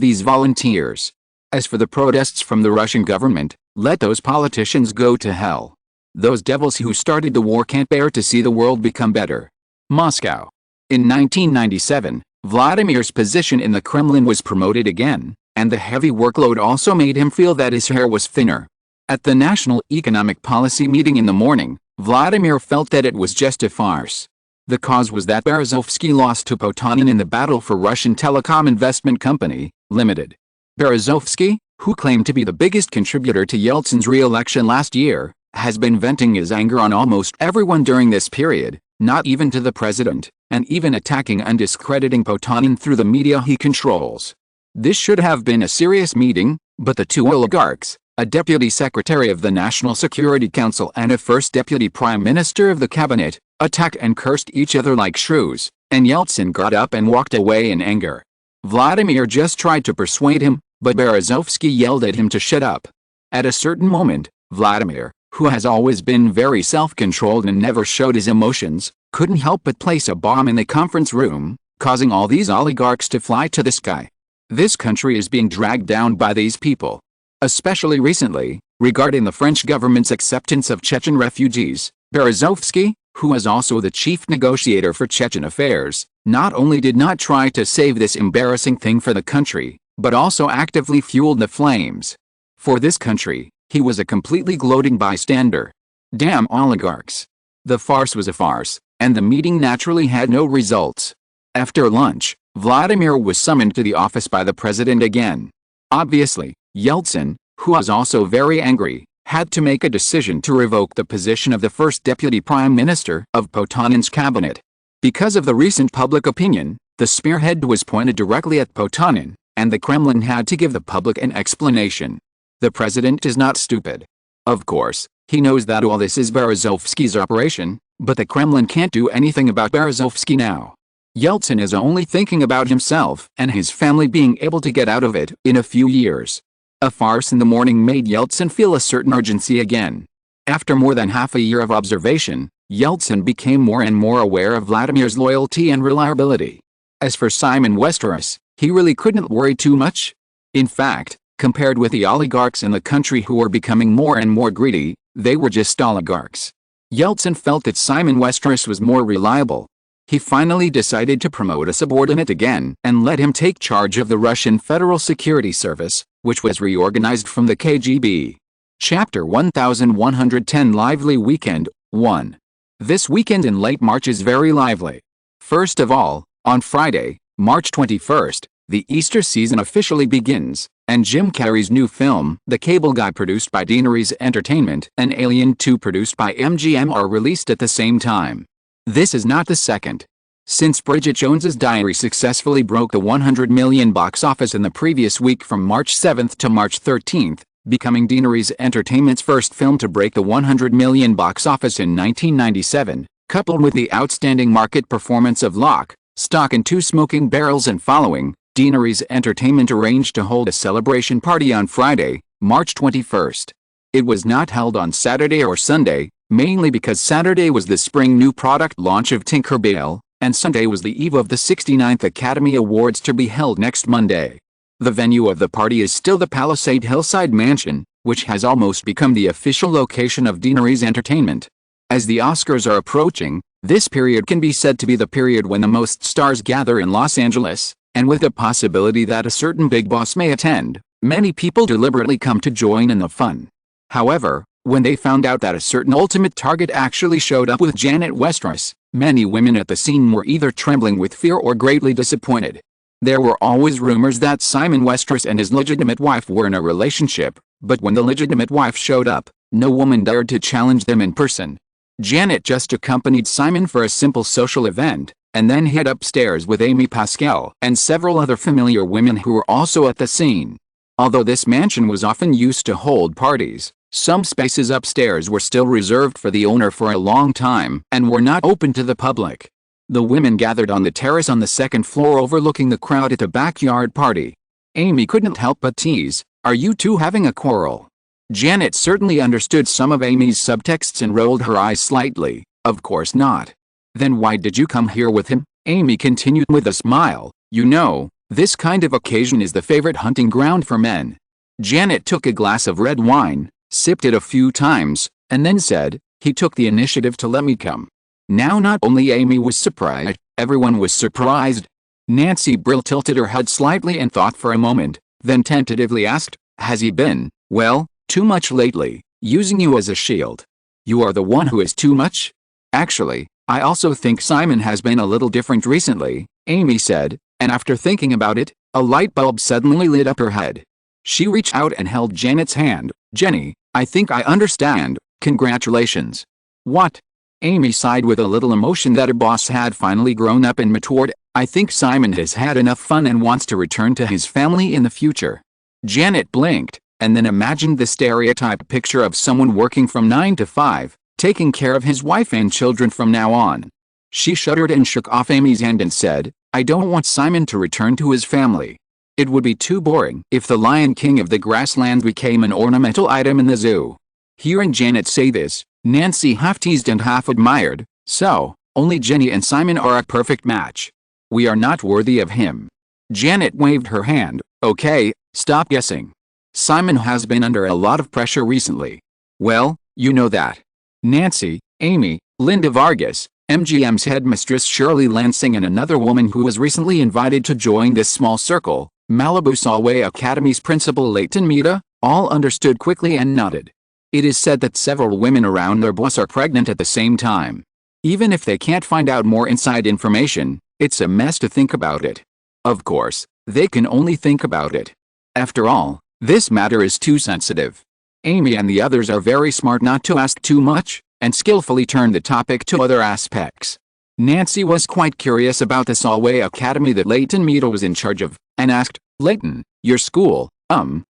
Speaker 1: these volunteers. As for the protests from the Russian government, let those politicians go to hell. Those devils who started the war can't bear to see the world become better. Moscow. In 1997, Vladimir's position in the Kremlin was promoted again, and the heavy workload also made him feel that his hair was thinner. At the National Economic Policy meeting in the morning, Vladimir felt that it was just a farce. The cause was that Berezovsky lost to Potanin in the battle for Russian Telecom Investment Company, Limited. Berezovsky, who claimed to be the biggest contributor to Yeltsin's re-election last year, has been venting his anger on almost everyone during this period, not even to the president, and even attacking and discrediting Potanin through the media he controls. This should have been a serious meeting, but the two oligarchs, a deputy secretary of the National Security Council and a first deputy prime minister of the cabinet, attacked and cursed each other like shrews, and Yeltsin got up and walked away in anger. Vladimir just tried to persuade him, but Berezovsky yelled at him to shut up. At a certain moment, Vladimir, who has always been very self-controlled and never showed his emotions, couldn't help but place a bomb in the conference room, causing all these oligarchs to fly to the sky. This country is being dragged down by these people. Especially recently, regarding the French government's acceptance of Chechen refugees, Berezovsky, who is also the chief negotiator for Chechen affairs, not only did not try to save this embarrassing thing for the country, but also actively fueled the flames. For this country, he was a completely gloating bystander. Damn oligarchs. The farce was a farce, and the meeting naturally had no results. After lunch, Vladimir was summoned to the office by the president again. Obviously, Yeltsin, who was also very angry, had to make a decision to revoke the position of the first deputy prime minister of Potanin's cabinet. Because of the recent public opinion, the spearhead was pointed directly at Potanin, and the Kremlin had to give the public an explanation. The president is not stupid. Of course, he knows that all this is Berezovsky's operation, but the Kremlin can't do anything about Berezovsky now. Yeltsin is only thinking about himself and his family being able to get out of it in a few years. A farce in the morning made Yeltsin feel a certain urgency again. After more than half a year of observation, Yeltsin became more and more aware of Vladimir's loyalty and reliability. As for Simon Westeros, he really couldn't worry too much. In fact, compared with the oligarchs in the country who were becoming more and more greedy, they were just oligarchs. Yeltsin felt that Simon Westeros was more reliable. He finally decided to promote a subordinate again and let him take charge of the Russian Federal Security Service, which was reorganized from the KGB. Chapter 1110 Lively Weekend 1. This weekend in late March is very lively. First of all, on Friday, March 21st, the Easter season officially begins, and Jim Carrey's new film, The Cable Guy, produced by Deaneries Entertainment, and Alien 2, produced by MGM, are released at the same time. This is not the second. Since Bridget Jones's Diary successfully broke the $100 million box office in the previous week from March 7th to March 13th, becoming Deaneries Entertainment's first film to break the $100 million box office in 1997, coupled with the outstanding market performance of Lock, Stock and Two Smoking Barrels and following, Deaneries Entertainment arranged to hold a celebration party on Friday, March 21st. It was not held on Saturday or Sunday, mainly because Saturday was the spring new product launch of Tinkerbell, and Sunday was the eve of the 69th Academy Awards to be held next Monday. The venue of the party is still the Palisade Hillside Mansion, which has almost become the official location of Deaneries Entertainment. As the Oscars are approaching, this period can be said to be the period when the most stars gather in Los Angeles, and with the possibility that a certain big boss may attend, many people deliberately come to join in the fun. However, when they found out that a certain ultimate target actually showed up with Janet Westeros, many women at the scene were either trembling with fear or greatly disappointed. There were always rumors that Simon Westeros and his legitimate wife were in a relationship, but when the legitimate wife showed up, no woman dared to challenge them in person. Janet just accompanied Simon for a simple social event, and then hid upstairs with Amy Pascal and several other familiar women who were also at the scene. Although this mansion was often used to hold parties, some spaces upstairs were still reserved for the owner for a long time and were not open to the public. The women gathered on the terrace on the second floor overlooking the crowd at the backyard party. Amy couldn't help but tease, "Are you two having a quarrel?" Janet certainly understood some of Amy's subtexts and rolled her eyes slightly. "Of course not." "Then why did you come here with him?" Amy continued with a smile. "You know, this kind of occasion is the favorite hunting ground for men." Janet took a glass of red wine, sipped it a few times, and then said, "He took the initiative to let me come." Now not only Amy was surprised, everyone was surprised. Nancy Brill tilted her head slightly and thought for a moment, then tentatively asked, "Has he been, well, too much lately, using you as a shield?" "You are the one who is too much?" "Actually, I also think Simon has been a little different recently," Amy said, and after thinking about it, a light bulb suddenly lit up her head. She reached out and held Janet's hand. "Jenny, I think I understand. Congratulations." "What?" Amy sighed with a little emotion that her boss had finally grown up and matured. "I think Simon has had enough fun and wants to return to his family in the future." Janet blinked, and then imagined the stereotyped picture of someone working from 9 to 5, taking care of his wife and children from now on. She shuddered and shook off Amy's hand and said, "I don't want Simon to return to his family. It would be too boring if the Lion King of the grasslands became an ornamental item in the zoo." Hearing Janet say this, Nancy half teased and half admired. "So, only Jenny and Simon are a perfect match. We are not worthy of him." Janet waved her hand. "Okay, stop guessing. Simon has been under a lot of pressure recently." "Well, you know that." Nancy, Amy, Linda Vargas, MGM's headmistress Shirley Lansing and another woman who was recently invited to join this small circle, Malibu Solway Academy's principal Leighton Mita, all understood quickly and nodded. It is said that several women around their boss are pregnant at the same time. Even if they can't find out more inside information, it's a mess to think about it. Of course, they can only think about it. After all, this matter is too sensitive. Amy and the others are very smart not to ask too much, and skillfully turn the topic to other aspects. Nancy was quite curious about the Solway Academy that Leighton Mita was in charge of, and asked, "Leighton, your school,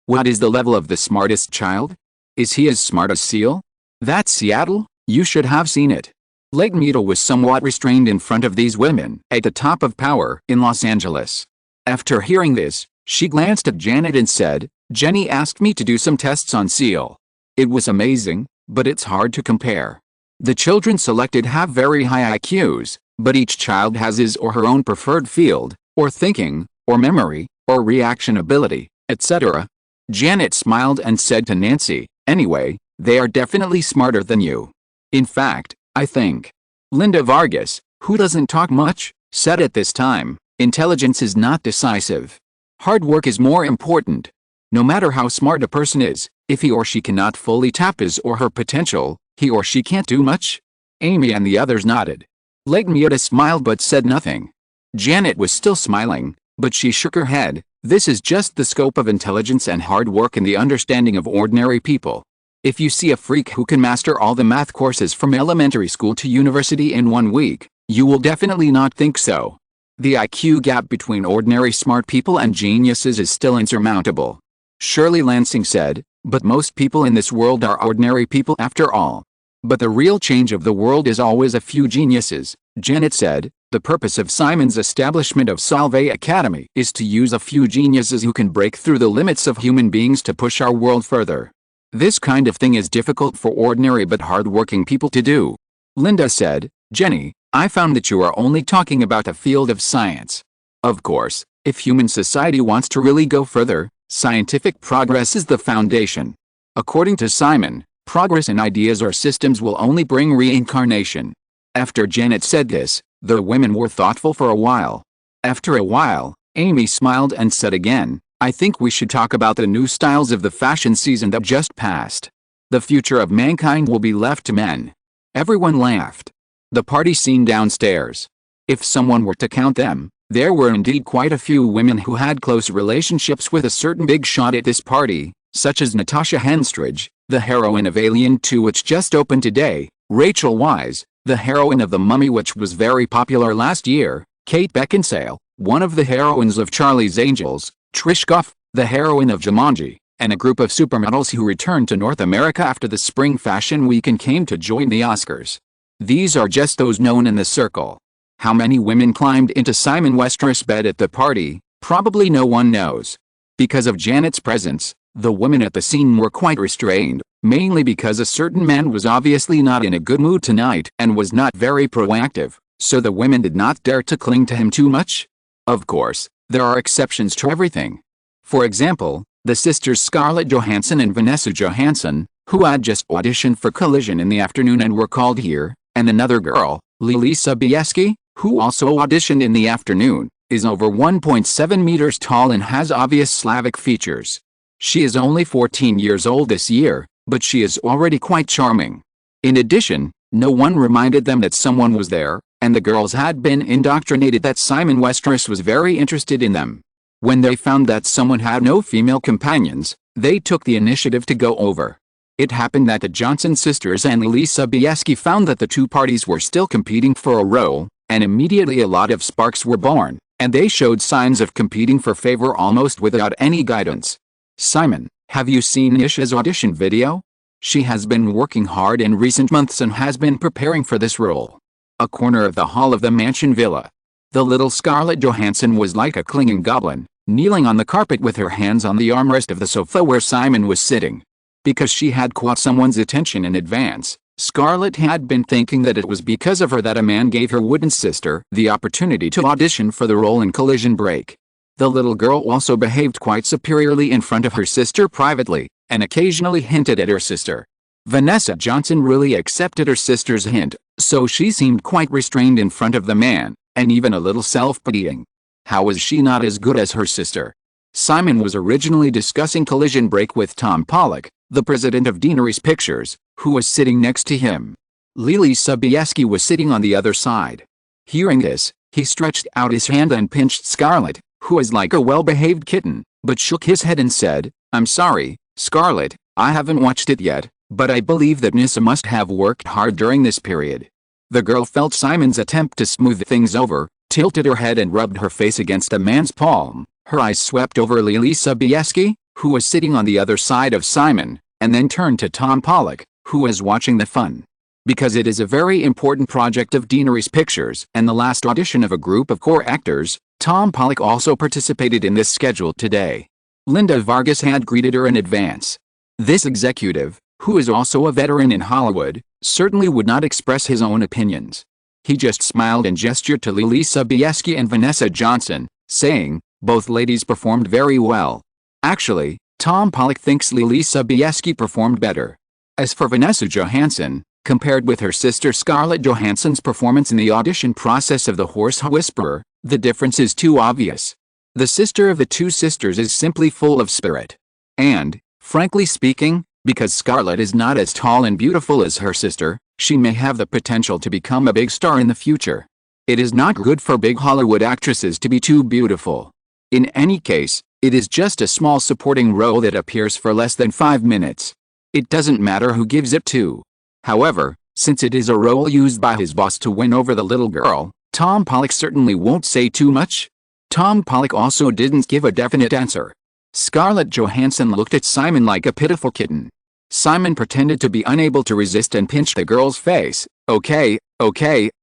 Speaker 1: what is the level of the smartest child? Is he as smart as Seal? That's Seattle? You should have seen it." Leighton Mita was somewhat restrained in front of these women at the top of power in Los Angeles. After hearing this, she glanced at Janet and said, "Jenny asked me to do some tests on Seal. It was amazing, but it's hard to compare. The children selected have very high IQs, but each child has his or her own preferred field, or thinking, or memory, or reaction ability, etc." Janet smiled and said to Nancy, "Anyway, they are definitely smarter than you. In fact, I think." Linda Vargas, who doesn't talk much, said at this time, "Intelligence is not decisive. Hard work is more important. No matter how smart a person is, if he or she cannot fully tap his or her potential, he or she can't do much." Amy and the others nodded. Leighton Mita smiled but said nothing. Janet was still smiling, but she shook her head. "This is just the scope of intelligence and hard work in the understanding of ordinary people. If you see a freak who can master all the math courses from elementary school to university in 1 week, you will definitely not think so. The IQ gap between ordinary smart people and geniuses is still insurmountable." Shirley Lansing said, "But most people in this world are ordinary people after all." "But the real change of the world is always a few geniuses," Janet said. "The purpose of Simon's establishment of Solway Academy is to use a few geniuses who can break through the limits of human beings to push our world further. This kind of thing is difficult for ordinary but hard-working people to do." Linda said, "Jenny, I found that you are only talking about the field of science. Of course, if human society wants to really go further, scientific progress is the foundation. According to Simon, progress in ideas or systems will only bring reincarnation." After Janet said this, the women were thoughtful for a while. After a while, Amy smiled and said again, "I think we should talk about the new styles of the fashion season that just passed. The future of mankind will be left to men." Everyone laughed. The party scene downstairs. If someone were to count them, there were indeed quite a few women who had close relationships with a certain big shot at this party, such as Natasha Henstridge, the heroine of Alien 2 which just opened today, Rachel Weisz, the heroine of The Mummy which was very popular last year, Kate Beckinsale, one of the heroines of Charlie's Angels, Trish Goff, the heroine of Jumanji, and a group of supermodels who returned to North America after the spring fashion week and came to join the Oscars. These are just those known in the circle. How many women climbed into Simon Westeros' bed at the party, probably no one knows. Because of Janet's presence, the women at the scene were quite restrained, mainly because a certain man was obviously not in a good mood tonight and was not very proactive, so the women did not dare to cling to him too much. Of course, there are exceptions to everything. For example, the sisters Scarlett Johansson and Vanessa Johansson, who had just auditioned for Collision in the afternoon and were called here, and another girl, Lily Sobieski, who also auditioned in the afternoon, is over 1.7 meters tall and has obvious Slavic features. She is only 14 years old this year, but she is already quite charming. In addition, no one reminded them that someone was there, and the girls had been indoctrinated that Simon Westeros was very interested in them. When they found that someone had no female companions, they took the initiative to go over. It happened that the Johnson sisters and Lily Sobieski found that the two parties were still competing for a role, and immediately a lot of sparks were born, and they showed signs of competing for favor almost without any guidance. Simon, have you seen Nisha's audition video? She has been working hard in recent months and has been preparing for this role. A corner of the hall of the mansion villa. The little Scarlett Johansson was like a clinging goblin, kneeling on the carpet with her hands on the armrest of the sofa where Simon was sitting. Because she had caught someone's attention in advance, Scarlett had been thinking that it was because of her that a man gave her wooden sister the opportunity to audition for the role in Collision Break. The little girl also behaved quite superiorly in front of her sister privately, and occasionally hinted at her sister. Vanessa Johnson really accepted her sister's hint, so she seemed quite restrained in front of the man, and even a little self-pitying. How was she not as good as her sister? Simon was originally discussing Collision Break with Tom Pollock, the president of Deanery's Pictures, who was sitting next to him. Lily Sobieski was sitting on the other side. Hearing this, he stretched out his hand and pinched Scarlett, who was like a well-behaved kitten, but shook his head and said, "I'm sorry, Scarlett, I haven't watched it yet, but I believe that Nissa must have worked hard during this period." The girl felt Simon's attempt to smooth things over, tilted her head and rubbed her face against a man's palm. Her eyes swept over Lily Sobieski, who was sitting on the other side of Simon, and then turned to Tom Pollock, who was watching the fun. Because it is a very important project of Deanery's Pictures and the last audition of a group of core actors, Tom Pollock also participated in this schedule today. Linda Vargas had greeted her in advance. This executive, who is also a veteran in Hollywood, certainly would not express his own opinions. He just smiled and gestured to Lily Sobieski and Vanessa Johnson, saying, "Both ladies performed very well." Actually, Tom Pollock thinks Lily Sobieski performed better. As for Vanessa Johansson, compared with her sister Scarlett Johansson's performance in the audition process of The Horse Whisperer, the difference is too obvious. The sister of the two sisters is simply full of spirit. And, frankly speaking, because Scarlett is not as tall and beautiful as her sister, she may have the potential to become a big star in the future. It is not good for big Hollywood actresses to be too beautiful. In any case, it is just a small supporting role that appears for less than 5 minutes. It doesn't matter who gives it to. However, since it is a role used by his boss to win over the little girl, Tom Pollock certainly won't say too much. Tom Pollock also didn't give a definite answer. Scarlett Johansson looked at Simon like a pitiful kitten. Simon pretended to be unable to resist and pinched the girl's face. Okay,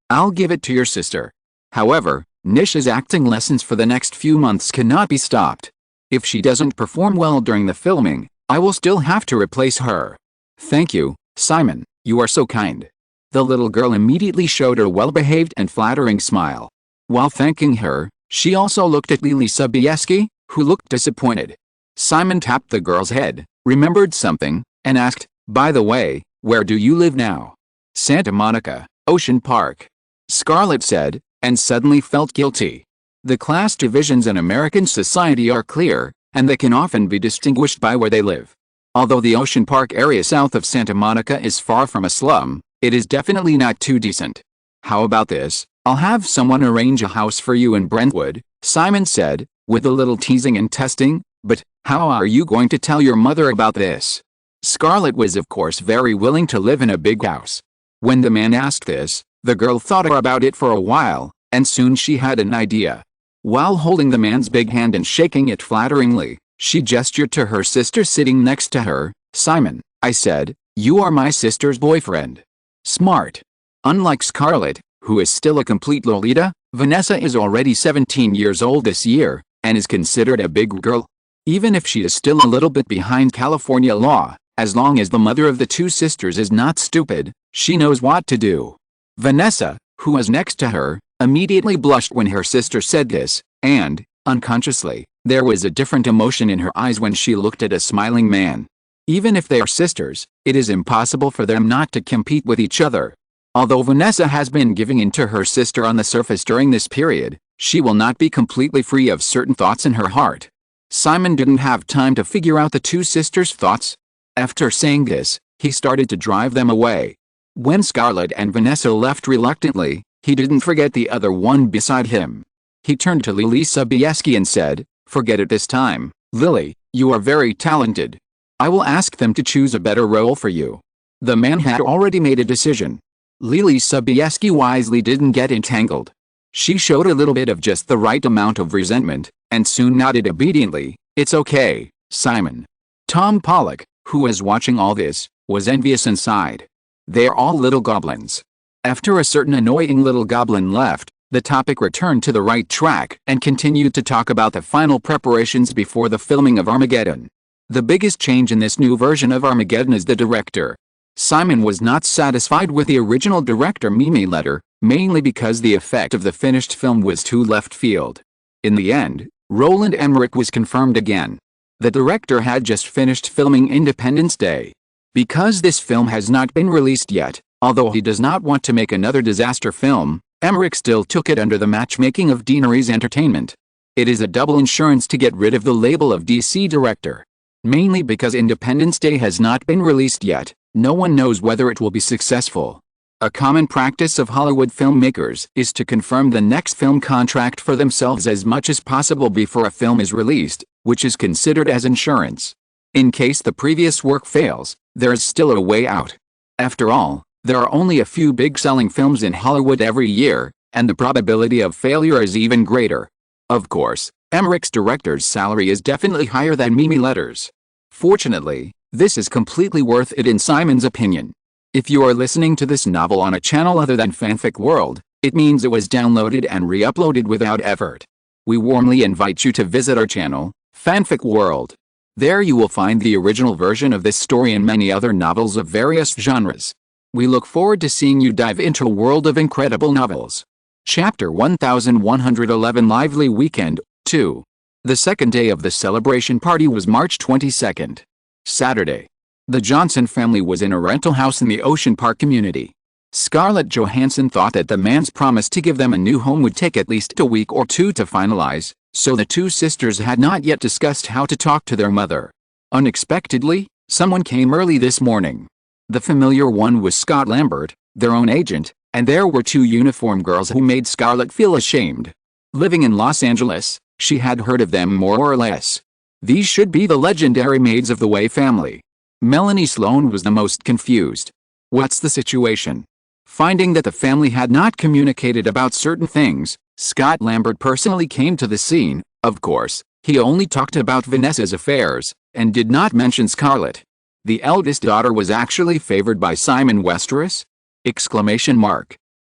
Speaker 1: I'll give it to your sister. However, Nisha's acting lessons for the next few months cannot be stopped. If she doesn't perform well during the filming, I will still have to replace her. Thank you, Simon, you are so kind. The little girl immediately showed a well-behaved and flattering smile. While thanking her, she also looked at Lily Sobieski, who looked disappointed. Simon tapped the girl's head, remembered something, and asked, "By the way, where do you live now?" "Santa Monica, Ocean Park," Scarlett said, and suddenly felt guilty. The class divisions in American society are clear, and they can often be distinguished by where they live. Although the Ocean Park area south of Santa Monica is far from a slum, it is definitely not too decent. "How about this? I'll have someone arrange a house for you in Brentwood," Simon said, with a little teasing and testing. "But, how are you going to tell your mother about this?" Scarlett was of course very willing to live in a big house. When the man asked this, the girl thought about it for a while, and soon she had an idea. While holding the man's big hand and shaking it flatteringly, she gestured to her sister sitting next to her. "Simon," I said, "you are my sister's boyfriend." Smart. Unlike Scarlett, who is still a complete Lolita. Vanessa is already 17 years old this year, and is considered a big girl. Even if she is still a little bit behind California law, as long as the mother of the two sisters is not stupid, she knows what to do. Vanessa, who was next to her, immediately blushed when her sister said this, and, unconsciously, there was a different emotion in her eyes when she looked at a smiling man. Even if they are sisters, it is impossible for them not to compete with each other. Although Vanessa has been giving in to her sister on the surface during this period, she will not be completely free of certain thoughts in her heart. Simon didn't have time to figure out the two sisters' thoughts. After saying this, he started to drive them away. When Scarlett and Vanessa left reluctantly, he didn't forget the other one beside him. He turned to Lily Sobieski and said, "Forget it this time, Lily, you are very talented. I will ask them to choose a better role for you." The man had already made a decision. Lily Sobieski wisely didn't get entangled. She showed a little bit of just the right amount of resentment, and soon nodded obediently, "It's okay, Simon." Tom Pollock, who was watching all this, was envious inside. They're all little goblins. After a certain annoying little goblin left, the topic returned to the right track and continued to talk about the final preparations before the filming of Armageddon. The biggest change in this new version of Armageddon is the director. Simon was not satisfied with the original director Mimi letter, mainly because the effect of the finished film was too left field. In the end, Roland Emmerich was confirmed again. The director had just finished filming Independence Day. Because this film has not been released yet, although he does not want to make another disaster film, Emmerich still took it under the matchmaking of Deaneries Entertainment. It is a double insurance to get rid of the label of DC director. Mainly because Independence Day has not been released yet, no one knows whether it will be successful. A common practice of Hollywood filmmakers is to confirm the next film contract for themselves as much as possible before a film is released, which is considered as insurance. In case the previous work fails, there is still a way out. After all, there are only a few big selling films in Hollywood every year, and the probability of failure is even greater. Of course, Emmerich's director's salary is definitely higher than Mimi Letter's. Fortunately, this is completely worth it in Simon's opinion. If you are listening to this novel on a channel other than Fanfic World, it means it was downloaded and re-uploaded without effort. We warmly invite you to visit our channel, Fanfic World. There you will find the original version of this story and many other novels of various genres. We look forward to seeing you dive into a world of incredible novels. Chapter 1111 Lively Weekend, 2. The second day of the celebration party was March 22nd. Saturday. The Johnson family was in a rental house in the Ocean Park community. Scarlett Johansson thought that the man's promise to give them a new home would take at least a week or two to finalize, so the two sisters had not yet discussed how to talk to their mother. Unexpectedly, someone came early this morning. The familiar one was Scott Lambert, their own agent, and there were two uniformed girls who made Scarlett feel ashamed. Living in Los Angeles, she had heard of them more or less. These should be the legendary Maids of the Way family. Melanie Sloan was the most confused. What's the situation? Finding that the family had not communicated about certain things, Scott Lambert personally came to the scene. Of course, he only talked about Vanessa's affairs, and did not mention Scarlett. The eldest daughter was actually favored by Simon Westeros?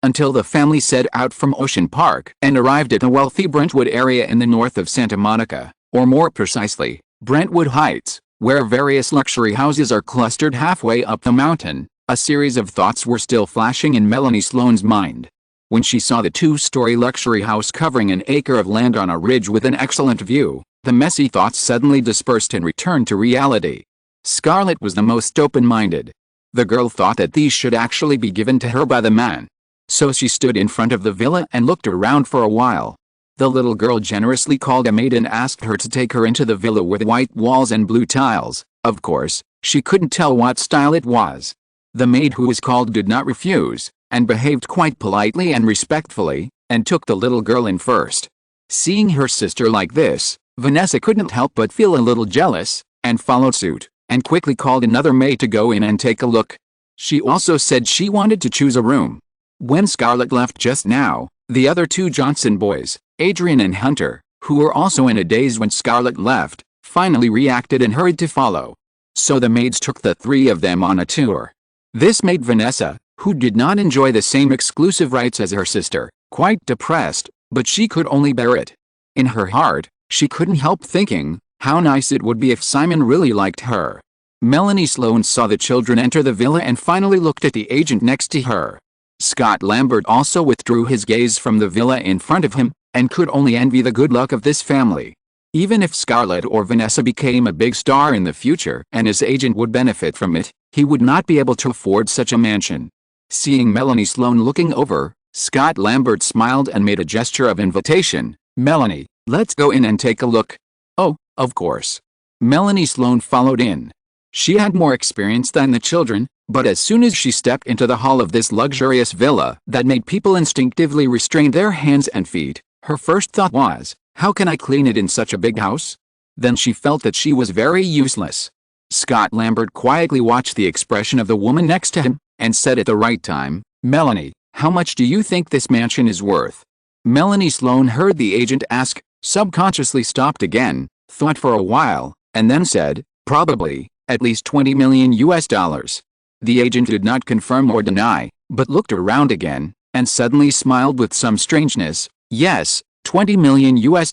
Speaker 1: Until the family set out from Ocean Park and arrived at the wealthy Brentwood area in the north of Santa Monica, or more precisely, Brentwood Heights, where various luxury houses are clustered halfway up the mountain. A series of thoughts were still flashing in Melanie Sloan's mind. When she saw the two-story luxury house covering an acre of land on a ridge with an excellent view, the messy thoughts suddenly dispersed and returned to reality. Scarlett was the most open-minded. The girl thought that these should actually be given to her by the man. So she stood in front of the villa and looked around for a while. The little girl generously called a maid and asked her to take her into the villa with white walls and blue tiles. Of course, she couldn't tell what style it was. The maid who was called did not refuse, and behaved quite politely and respectfully, and took the little girl in first. Seeing her sister like this, Vanessa couldn't help but feel a little jealous, and followed suit, and quickly called another maid to go in and take a look. She also said she wanted to choose a room. When Scarlett left just now, the other two Johnson boys, Adrian and Hunter, who were also in a daze when Scarlett left, finally reacted and hurried to follow. So the maids took the three of them on a tour. This made Vanessa, who did not enjoy the same exclusive rights as her sister, quite depressed, but she could only bear it. In her heart, she couldn't help thinking, how nice it would be if Simon really liked her. Melanie Sloan saw the children enter the villa and finally looked at the agent next to her. Scott Lambert also withdrew his gaze from the villa in front of him, and could only envy the good luck of this family. Even if Scarlett or Vanessa became a big star in the future and his agent would benefit from it, he would not be able to afford such a mansion. Seeing Melanie Sloan looking over, Scott Lambert smiled and made a gesture of invitation. "Melanie, let's go in and take a look." "Oh, of course." Melanie Sloan followed in. She had more experience than the children, but as soon as she stepped into the hall of this luxurious villa that made people instinctively restrain their hands and feet, her first thought was, how can I clean it in such a big house? Then she felt that she was very useless. Scott Lambert quietly watched the expression of the woman next to him, and said at the right time, "Melanie, how much do you think this mansion is worth?" Melanie Sloan heard the agent ask, subconsciously stopped again, thought for a while, and then said, "Probably, at least $20 million US. The agent did not confirm or deny, but looked around again, and suddenly smiled with some strangeness. "Yes, $20 million US.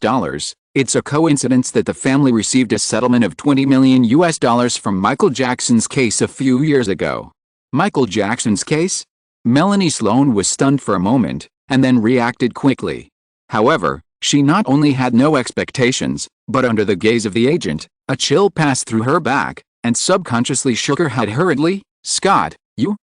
Speaker 1: It's a coincidence that the family received a settlement of $20 million US from Michael Jackson's case a few years ago." Michael Jackson's case? Melanie Sloan was stunned for a moment, and then reacted quickly. However, she not only had no expectations, but under the gaze of the agent, a chill passed through her back, and subconsciously shook her head hurriedly. "Scott,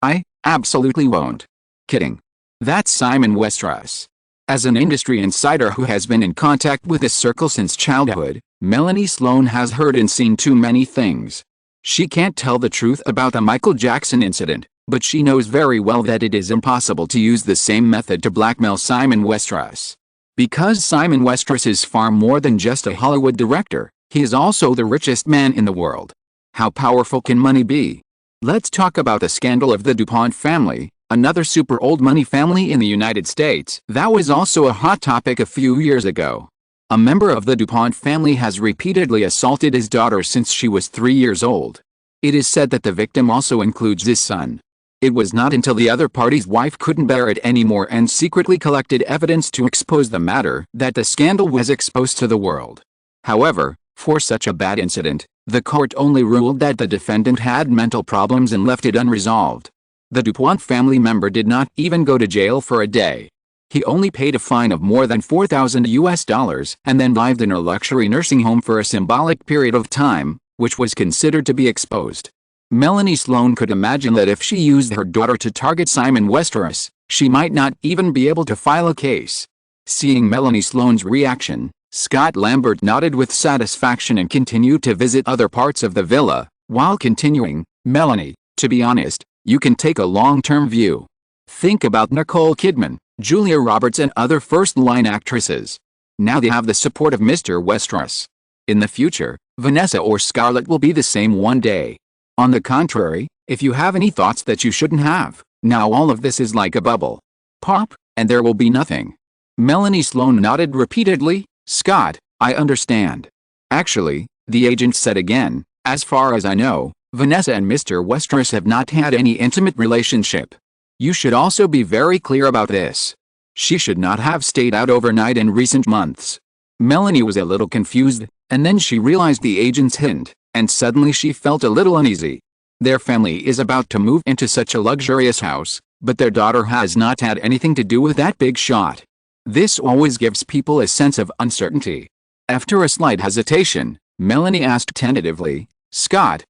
Speaker 1: I absolutely won't." "Kidding. That's Simon Westeros." As an industry insider who has been in contact with this circle since childhood, Melanie Sloan has heard and seen too many things. She can't tell the truth about the Michael Jackson incident, but she knows very well that it is impossible to use the same method to blackmail Simon Westeros. Because Simon Westeros is far more than just a Hollywood director, he is also the richest man in the world. How powerful can money be? Let's talk about the scandal of the DuPont family, another super old money family in the United States that was also a hot topic a few years ago. A member of the DuPont family has repeatedly assaulted his daughter since she was 3 years old. It is said that the victim also includes his son. It was not until the other party's wife couldn't bear it anymore and secretly collected evidence to expose the matter that the scandal was exposed to the world. However, for such a bad incident, the court only ruled that the defendant had mental problems and left it unresolved. The DuPont family member did not even go to jail for a day. He only paid a fine of more than $4,000 US and then lived in a luxury nursing home for a symbolic period of time, which was considered to be exposed. Melanie Sloan could imagine that if she used her daughter to target Simon Westeros, she might not even be able to file a case. Seeing Melanie Sloan's reaction, Scott Lambert nodded with satisfaction and continued to visit other parts of the villa, while continuing, "Melanie, to be honest, you can take a long-term view. Think about Nicole Kidman, Julia Roberts and other first-line actresses. Now they have the support of Mr. Westeros. In the future, Vanessa or Scarlett will be the same one day. On the contrary, if you have any thoughts that you shouldn't have, now all of this is like a bubble. Pop, and there will be nothing." Melanie Sloan nodded repeatedly. "Scott, I understand. Actually," the agent said again, "as far as I know, Vanessa and Mr. Westeros have not had any intimate relationship. You should also be very clear about this. She should not have stayed out overnight in recent months." Melanie was a little confused, and then she realized the agent's hint, and suddenly she felt a little uneasy. Their family is about to move into such a luxurious house, but their daughter has not had anything to do with that big shot. This always gives people a sense of uncertainty. After a slight hesitation, Melanie asked tentatively, "Scott,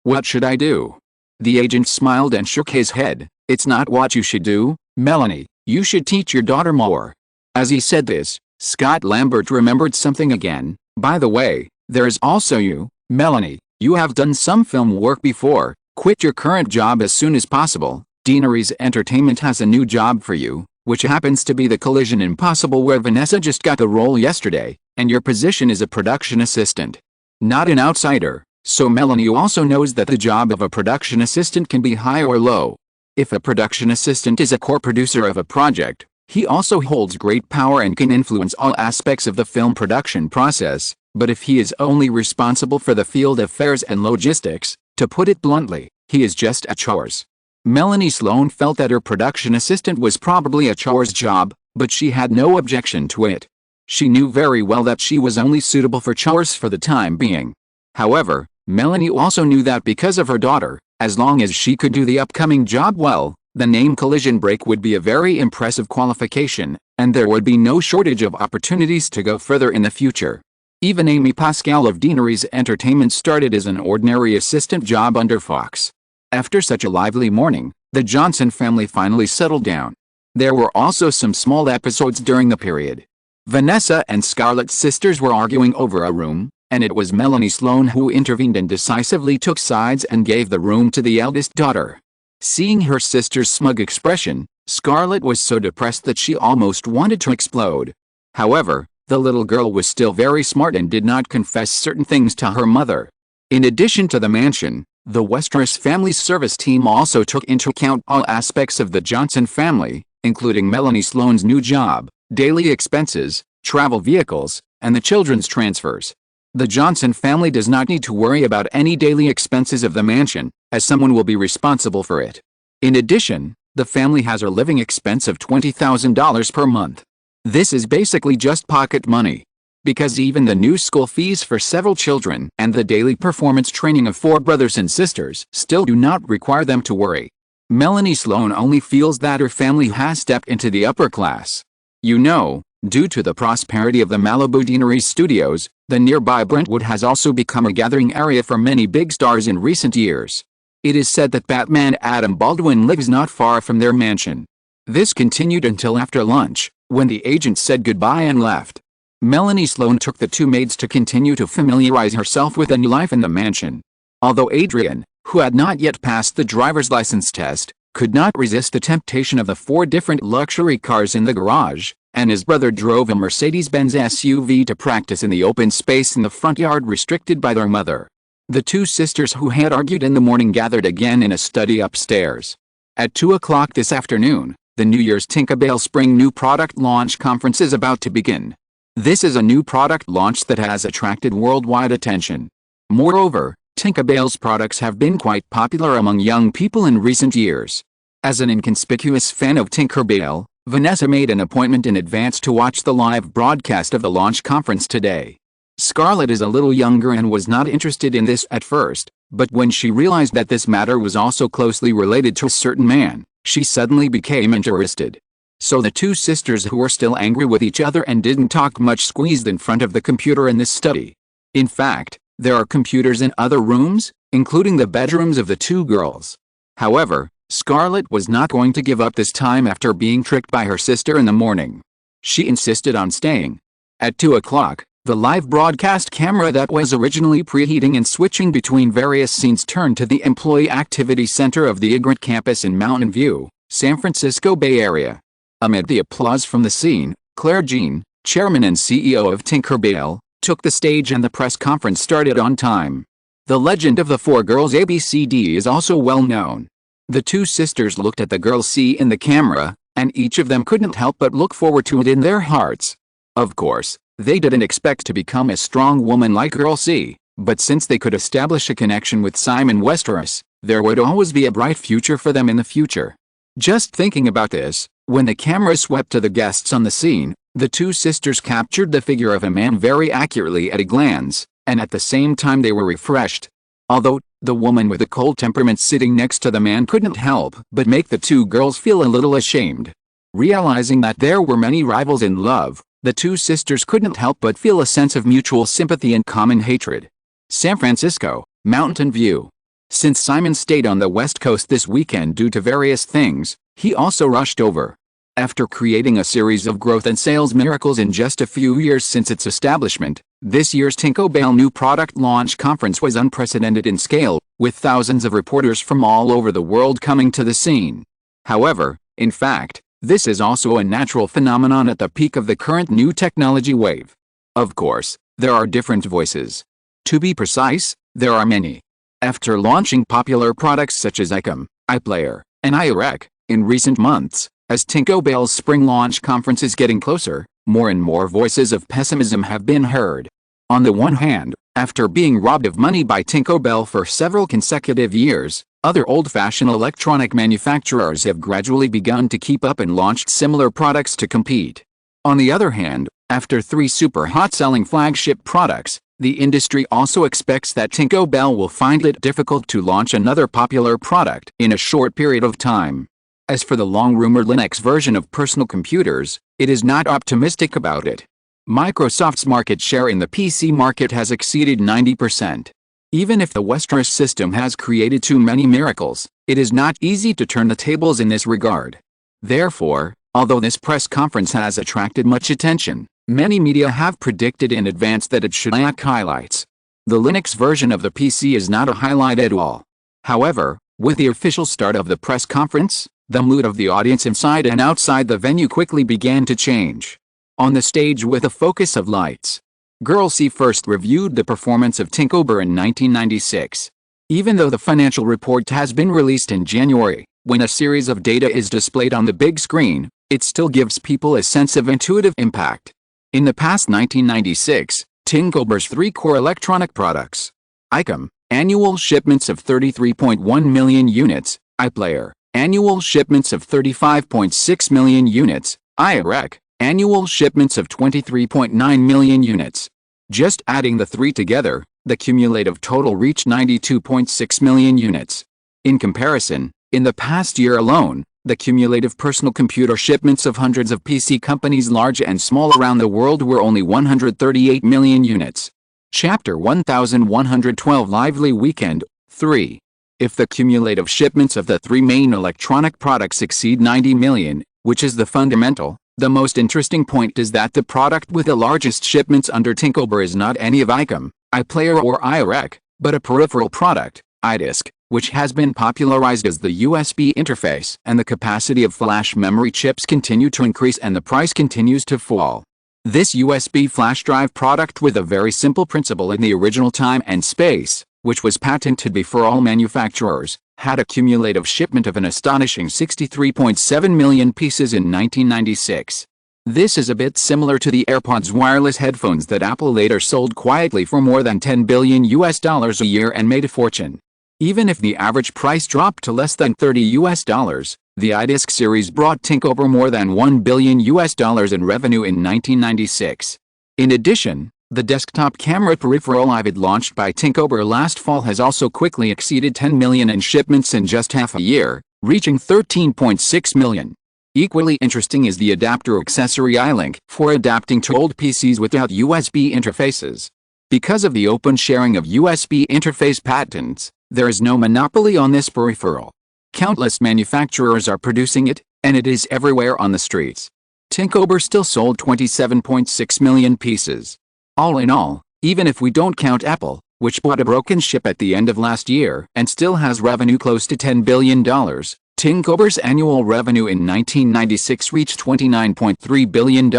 Speaker 1: what should I do?" The agent smiled and shook his head. "It's not what you should do, Melanie, you should teach your daughter more." As he said this, Scott Lambert remembered something again. "By the way, there is also you, Melanie, you have done some film work before. Quit your current job as soon as possible. Deaneries Entertainment has a new job for you, which happens to be the Collision Impossible where Vanessa just got the role yesterday, and your position is a production assistant. Not an outsider, so Melanie also knows that the job of a production assistant can be high or low. If a production assistant is a core producer of a project, he also holds great power and can influence all aspects of the film production process, but if he is only responsible for the field affairs and logistics, to put it bluntly, he is just a chores. Melanie Sloan felt that her production assistant was probably a chores job, but she had no objection to it. She knew very well that she was only suitable for chores for the time being. However, Melanie also knew that because of her daughter, as long as she could do the upcoming job well, the name Collision Break would be a very impressive qualification, and there would be no shortage of opportunities to go further in the future. Even Amy Pascal of Deanery's Entertainment started as an ordinary assistant job under Fox. After such a lively morning, the Johnson family finally settled down. There were also some small episodes during the period. Vanessa and Scarlett's sisters were arguing over a room, and it was Melanie Sloan who intervened and decisively took sides and gave the room to the eldest daughter. Seeing her sister's smug expression, Scarlett was so depressed that she almost wanted to explode. However, the little girl was still very smart and did not confess certain things to her mother. In addition to the mansion, the Westeros family service team also took into account all aspects of the Johnson family, including Melanie Sloan's new job, daily expenses, travel vehicles, and the children's transfers. The Johnson family does not need to worry about any daily expenses of the mansion, as someone will be responsible for it. In addition, the family has a living expense of $20,000 per month. This is basically just pocket money. Because even the new school fees for several children and the daily performance training of 4 brothers and sisters still do not require them to worry. Melanie Sloan only feels that her family has stepped into the upper class. You know, due to the prosperity of the Malibu Deanery studios, the nearby Brentwood has also become a gathering area for many big stars in recent years. It is said that Batman Adam Baldwin lives not far from their mansion. This continued until after lunch, when the agent said goodbye and left. Melanie Sloan took the 2 maids to continue to familiarize herself with a new life in the mansion. Although Adrian, who had not yet passed the driver's license test, could not resist the temptation of the 4 different luxury cars in the garage, and his brother drove a Mercedes-Benz SUV to practice in the open space in the front yard restricted by their mother. The 2 sisters who had argued in the morning gathered again in a study upstairs. At 2 o'clock this afternoon, the New Year's Tinkerbell Spring New Product Launch Conference is about to begin. This is a new product launch that has attracted worldwide attention. Moreover, Tinkerbell's products have been quite popular among young people in recent years. As an inconspicuous fan of Tinkerbell, Vanessa made an appointment in advance to watch the live broadcast of the launch conference today. Scarlett is a little younger and was not interested in this at first, but when she realized that this matter was also closely related to a certain man, she suddenly became interested. So the 2 sisters who were still angry with each other and didn't talk much squeezed in front of the computer in this study. In fact, there are computers in other rooms, including the bedrooms of the 2 girls. However, Scarlett was not going to give up this time after being tricked by her sister in the morning. She insisted on staying. At 2 o'clock, the live broadcast camera that was originally preheating and switching between various scenes turned to the Employee Activity Center of the Ygritte campus in Mountain View, San Francisco Bay Area. Amid the applause from the scene, Claire Jean, chairman and CEO of Tinkerbell, took the stage and the press conference started on time. The legend of the 4 girls ABCD is also well known. The 2 sisters looked at the girl C in the camera, and each of them couldn't help but look forward to it in their hearts. Of course, they didn't expect to become a strong woman like girl C, but since they could establish a connection with Simon Westeros, there would always be a bright future for them in the future. Just thinking about this, when the camera swept to the guests on the scene, the 2 sisters captured the figure of a man very accurately at a glance, and at the same time they were refreshed. Although, the woman with a cold temperament sitting next to the man couldn't help but make the 2 girls feel a little ashamed. Realizing that there were many rivals in love, the 2 sisters couldn't help but feel a sense of mutual sympathy and common hatred. San Francisco, Mountain View. Since Simon stayed on the West Coast this weekend due to various things, he also rushed over. After creating a series of growth and sales miracles in just a few years since its establishment, this year's Tinkerbell New Product Launch Conference was unprecedented in scale, with thousands of reporters from all over the world coming to the scene. However, in fact, this is also a natural phenomenon at the peak of the current new technology wave. Of course, there are different voices. To be precise, there are many. After launching popular products such as iCom, iPlayer, and iRec, in recent months, as Tinkerbell's spring launch conference is getting closer, more and more voices of pessimism have been heard. On the one hand, after being robbed of money by Tinkerbell for several consecutive years, Other old-fashioned electronic manufacturers have gradually begun to keep up and launched similar products to compete. On the other hand, after 3 super hot-selling flagship products, the industry also expects that Tinko Bell will find it difficult to launch another popular product in a short period of time. As for the long-rumored Linux version of personal computers, it is not optimistic about it. Microsoft's market share in the PC market has exceeded 90%. Even if the Westeros system has created too many miracles, it is not easy to turn the tables in this regard. Therefore, although this press conference has attracted much attention, many media have predicted in advance that it should lack highlights. The Linux version of the PC is not a highlight at all. However, with the official start of the press conference, the mood of the audience inside and outside the venue quickly began to change. On the stage with a focus of lights, Girl C first reviewed the performance of Tinkober in 1996. Even though the financial report has been released in January, when a series of data is displayed on the big screen, it still gives people a sense of intuitive impact. In the past 1996, Tinkober's 3 core electronic products: ICOM, annual shipments of 33.1 million units, iPlayer, annual shipments of 35.6 million units, iRec, annual shipments of 23.9 million units. Just adding the 3 together, the cumulative total reached 92.6 million units. In comparison, in the past year alone, the cumulative personal computer shipments of hundreds of PC companies large and small around the world were only 138 million units. Chapter 1112 Lively Weekend 3. If the cumulative shipments of the 3 main electronic products exceed 90 million, which is the fundamental, the most interesting point is that the product with the largest shipments under Tinkober is not any of ICOM, iPlayer or iRec, but a peripheral product, iDisk, which has been popularized as the USB interface, and the capacity of flash memory chips continue to increase and the price continues to fall. This USB flash drive product with a very simple principle in the original time and space, which was patented before all manufacturers, had a cumulative shipment of an astonishing 63.7 million pieces in 1996. This is a bit similar to the AirPods wireless headphones that Apple later sold quietly for more than $10 billion a year and made a fortune. Even if the average price dropped to less than $30, the iDisk series brought Tinkober more than $1 billion in revenue in 1996. In addition, the desktop camera peripheral iVid launched by Tinkober last fall has also quickly exceeded 10 million in shipments in just half a year, reaching 13.6 million. Equally interesting is the adapter accessory iLink for adapting to old PCs without USB interfaces. Because of the open sharing of USB interface patents, there is no monopoly on this peripheral. Countless manufacturers are producing it, and it is everywhere on the streets. Tinkober still sold 27.6 million pieces. All in all, even if we don't count Apple, which bought a broken ship at the end of last year and still has revenue close to $10 billion, Tinkober's annual revenue in 1996 reached $29.3 billion,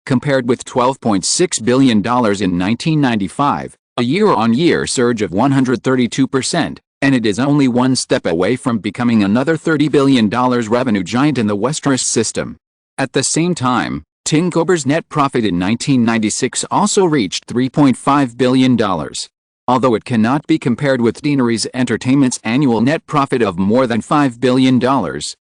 Speaker 1: compared with $12.6 billion in 1995, a year-on-year surge of 132%, and it is only one step away from becoming another $30 billion revenue giant in the Westeros system. At the same time, Tinkober's net profit in 1996 also reached $3.5 billion. Although it cannot be compared with Deaneries Entertainment's annual net profit of more than $5 billion,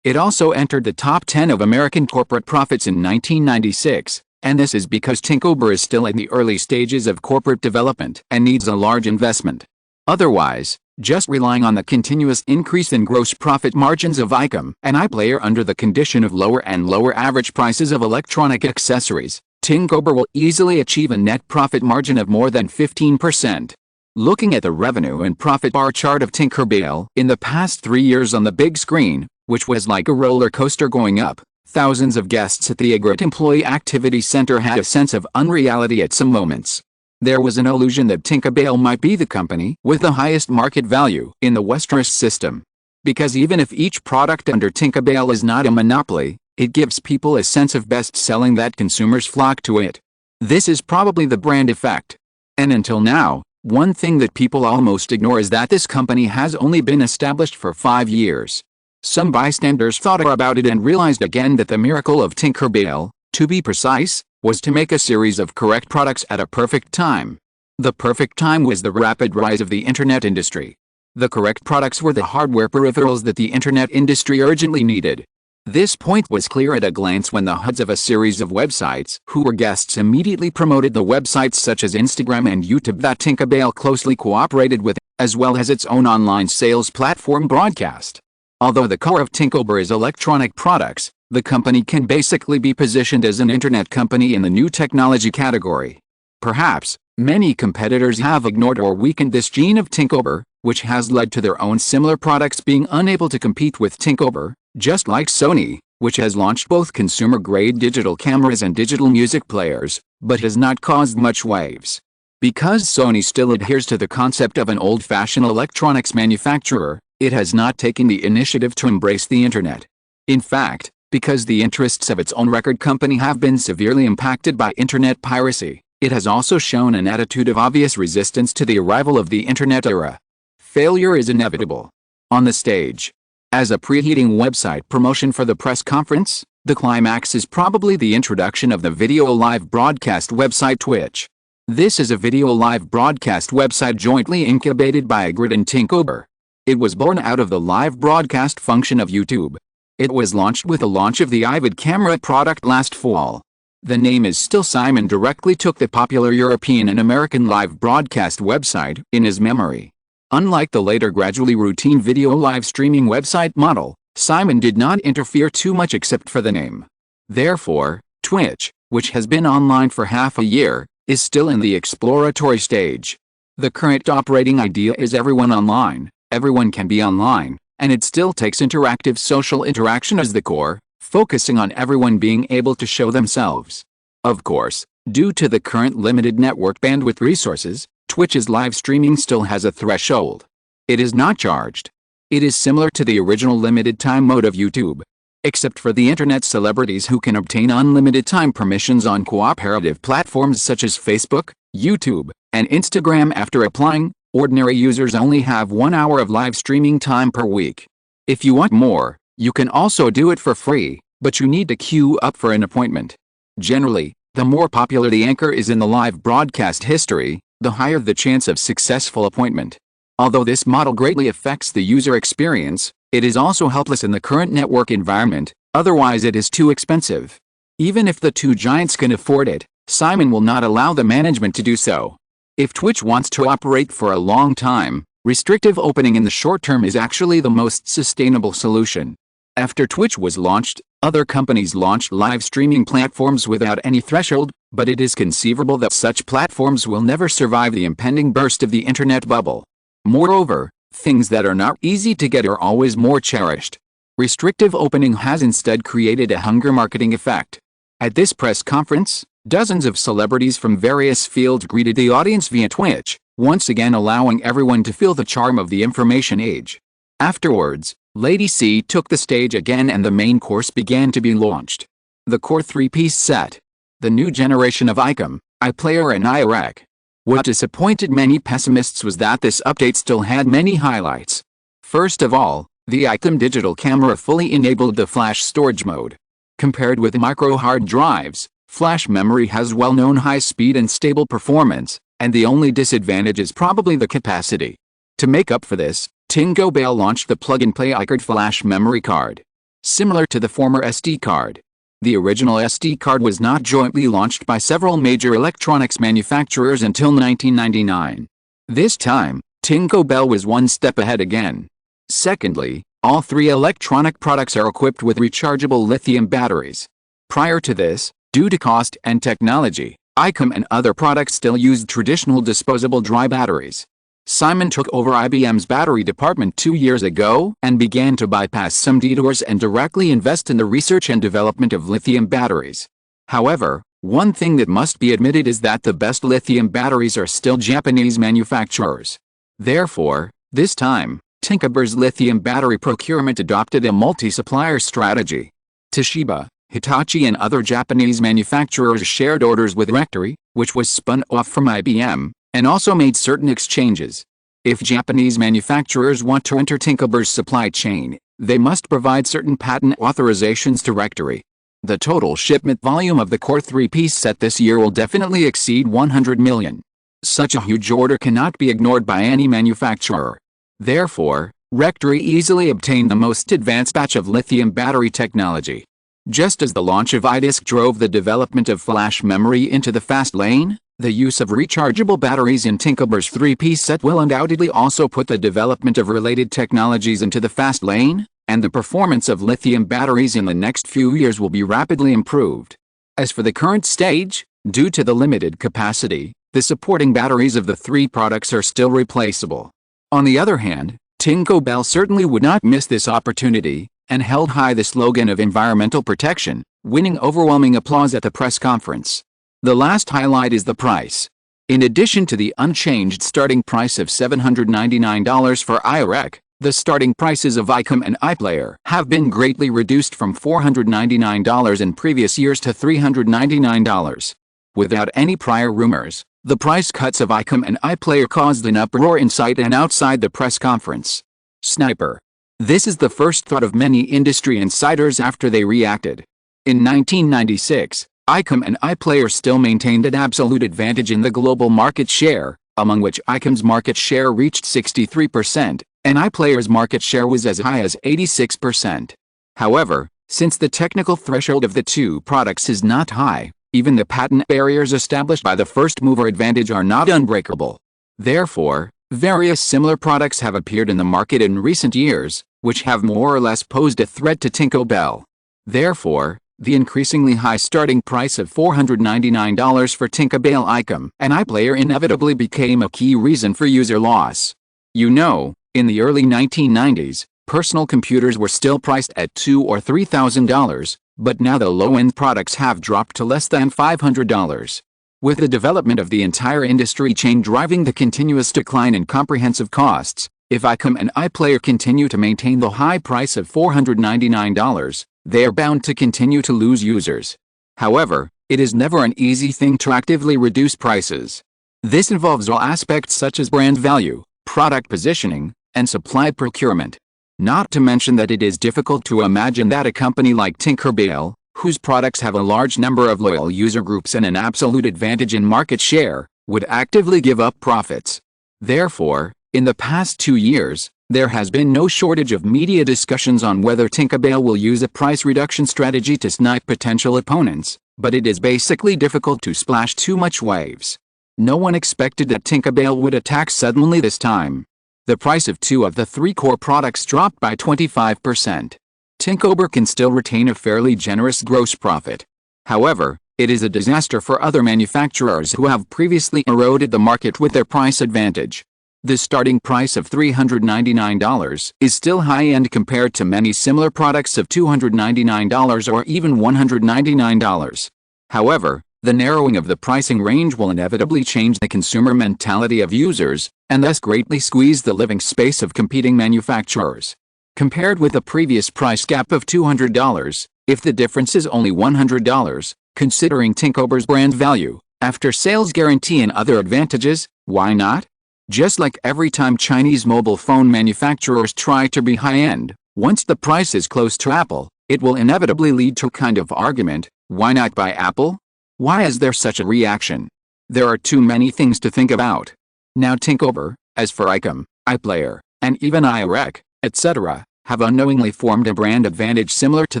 Speaker 1: it also entered the top 10 of American corporate profits in 1996, and this is because Tinkober is still in the early stages of corporate development and needs a large investment. Otherwise, just relying on the continuous increase in gross profit margins of ICOM and iPlayer under the condition of lower and lower average prices of electronic accessories, Tinkober will easily achieve a net profit margin of more than 15%. Looking at the revenue and profit bar chart of Tinkerbell in the past 3 years on the big screen, which was like a roller coaster going up, thousands of guests at the Egret Employee Activity Center had a sense of unreality at some moments. There was an illusion that Tinkerbell might be the company with the highest market value in the Westeros system. Because even if each product under Tinkerbell is not a monopoly, it gives people a sense of best-selling that consumers flock to it. This is probably the brand effect. And until now, one thing that people almost ignore is that this company has only been established for 5 years. Some bystanders thought about it and realized again that the miracle of Tinkerbell, to be precise, was to make a series of correct products at a perfect time. The perfect time was the rapid rise of the internet industry. The correct products were the hardware peripherals that the internet industry urgently needed. This point was clear at a glance when the heads of a series of websites who were guests immediately promoted the websites such as Instagram and YouTube that Tinkerbell closely cooperated with, as well as its own online sales platform Broadcast. Although the core of Tinkerbell is electronic products, the company can basically be positioned as an internet company in the new technology category. Perhaps, many competitors have ignored or weakened this gene of Tinkerbell, which has led to their own similar products being unable to compete with Tinkerbell, just like Sony, which has launched both consumer-grade digital cameras and digital music players, but has not caused much waves. Because Sony still adheres to the concept of an old-fashioned electronics manufacturer, it has not taken the initiative to embrace the internet. In fact, because the interests of its own record company have been severely impacted by internet piracy, it has also shown an attitude of obvious resistance to the arrival of the internet era. Failure is inevitable. On the stage. As a preheating website promotion for the press conference, the climax is probably the introduction of the video live broadcast website Twitch. This is a video live broadcast website jointly incubated by Ygritte and Tinkerbell. It was born out of the live broadcast function of YouTube. It was launched with the launch of the Ivid camera product last fall. The name is still Simon directly took the popular European and American live broadcast website in his memory. Unlike the later gradually routine video live streaming website model, Simon did not interfere too much except for the name. Therefore, Twitch, which has been online for half a year, is still in the exploratory stage. The current operating idea is everyone online, everyone can be online, and it still takes interactive social interaction as the core, focusing on everyone being able to show themselves. Of course, due to the current limited network bandwidth resources, Twitch's live streaming still has a threshold. It is not charged. It is similar to the original limited time mode of YouTube. Except for the internet celebrities who can obtain unlimited time permissions on cooperative platforms such as Facebook, YouTube, and Instagram after applying, ordinary users only have 1 hour of live streaming time per week. If you want more, you can also do it for free, but you need to queue up for an appointment. Generally, the more popular the anchor is in the live broadcast history, the higher the chance of successful appointment. Although this model greatly affects the user experience, it is also helpless in the current network environment, otherwise it is too expensive. Even if the two giants can afford it, Simon will not allow the management to do so. If Twitch wants to operate for a long time, restrictive opening in the short term is actually the most sustainable solution. After Twitch was launched, other companies launched live streaming platforms without any threshold, but it is conceivable that such platforms will never survive the impending burst of the internet bubble. Moreover, things that are not easy to get are always more cherished. Restrictive opening has instead created a hunger marketing effect. At this press conference, dozens of celebrities from various fields greeted the audience via Twitch, once again allowing everyone to feel the charm of the information age. Afterwards, Lady C took the stage again and the main course began to be launched. The core three-piece set. The new generation of ICOM, iPlayer and iRec. What disappointed many pessimists was that this update still had many highlights. First of all, the ICOM digital camera fully enabled the flash storage mode. Compared with micro hard drives, flash memory has well-known high speed and stable performance, and the only disadvantage is probably the capacity. To make up for this, Tinkerbell launched the plug-and-play iCard flash memory card. Similar to the former SD card. The original SD card was not jointly launched by several major electronics manufacturers until 1999. This time, Tinkerbell was one step ahead again. Secondly, all three electronic products are equipped with rechargeable lithium batteries. Prior to this, due to cost and technology, ICOM and other products still used traditional disposable dry batteries. Simon took over IBM's battery department 2 years ago and began to bypass some detours and directly invest in the research and development of lithium batteries. However, one thing that must be admitted is that the best lithium batteries are still Japanese manufacturers. Therefore, this time, Tinkerbell's lithium battery procurement adopted a multi-supplier strategy. Toshiba, Hitachi and other Japanese manufacturers shared orders with Rectory, which was spun off from IBM, and also made certain exchanges. If Japanese manufacturers want to enter Tinkerbell's supply chain, they must provide certain patent authorizations to Rectory. The total shipment volume of the core three-piece set this year will definitely exceed 100 million. Such a huge order cannot be ignored by any manufacturer. Therefore, Rectory easily obtained the most advanced batch of lithium battery technology. Just as the launch of iDisk drove the development of flash memory into the fast lane, the use of rechargeable batteries in Tinkober's three-piece set will undoubtedly also put the development of related technologies into the fast lane, and the performance of lithium batteries in the next few years will be rapidly improved. As for the current stage, due to the limited capacity, the supporting batteries of the three products are still replaceable. On the other hand, Tinko Bell certainly would not miss this opportunity, and held high the slogan of environmental protection, winning overwhelming applause at the press conference. The last highlight is the price. In addition to the unchanged starting price of $799 for iRec, the starting prices of iCom and iPlayer have been greatly reduced from $499 in previous years to $399. Without any prior rumors, the price cuts of iCom and iPlayer caused an uproar inside and outside the press conference. Sniper. This is the first thought of many industry insiders after they reacted. In 1996, iCom and iPlayer still maintained an absolute advantage in the global market share, among which iCom's market share reached 63%, and iPlayer's market share was as high as 86%. However, since the technical threshold of the two products is not high, even the patent barriers established by the first-mover advantage are not unbreakable. Therefore, various similar products have appeared in the market in recent years, which have more or less posed a threat to Tinko Bell. Therefore, the increasingly high starting price of $499 for Tinko Bell iCom and iPlayer inevitably became a key reason for user loss. You know, in the early 1990s, personal computers were still priced at $2,000 or $3,000, but now the low-end products have dropped to less than $500. With the development of the entire industry chain driving the continuous decline in comprehensive costs, if iCom and iPlayer continue to maintain the high price of $499, they are bound to continue to lose users. However, it is never an easy thing to actively reduce prices. This involves all aspects such as brand value, product positioning, and supply procurement. Not to mention that it is difficult to imagine that a company like Tinko Bell, whose products have a large number of loyal user groups and an absolute advantage in market share, would actively give up profits. Therefore, in the past 2 years, there has been no shortage of media discussions on whether Tinko Bell will use a price reduction strategy to snipe potential opponents, but it is basically difficult to splash too much waves. No one expected that Tinko Bell would attack suddenly this time. The price of 2 of the 3 core products dropped by 25%. Tinkober can still retain a fairly generous gross profit. However, it is a disaster for other manufacturers who have previously eroded the market with their price advantage. The starting price of $399 is still high-end compared to many similar products of $299 or even $199. However, the narrowing of the pricing range will inevitably change the consumer mentality of users, and thus greatly squeeze the living space of competing manufacturers. Compared with the previous price gap of $200, if the difference is only $100, considering Tinkober's brand value, after-sales guarantee and other advantages, why not? Just like every time Chinese mobile phone manufacturers try to be high-end, once the price is close to Apple, it will inevitably lead to a kind of argument, why not buy Apple? Why is there such a reaction? There are too many things to think about. Now Tinkober, as for iCom, iPlayer, and even iRec, etc., have unknowingly formed a brand advantage similar to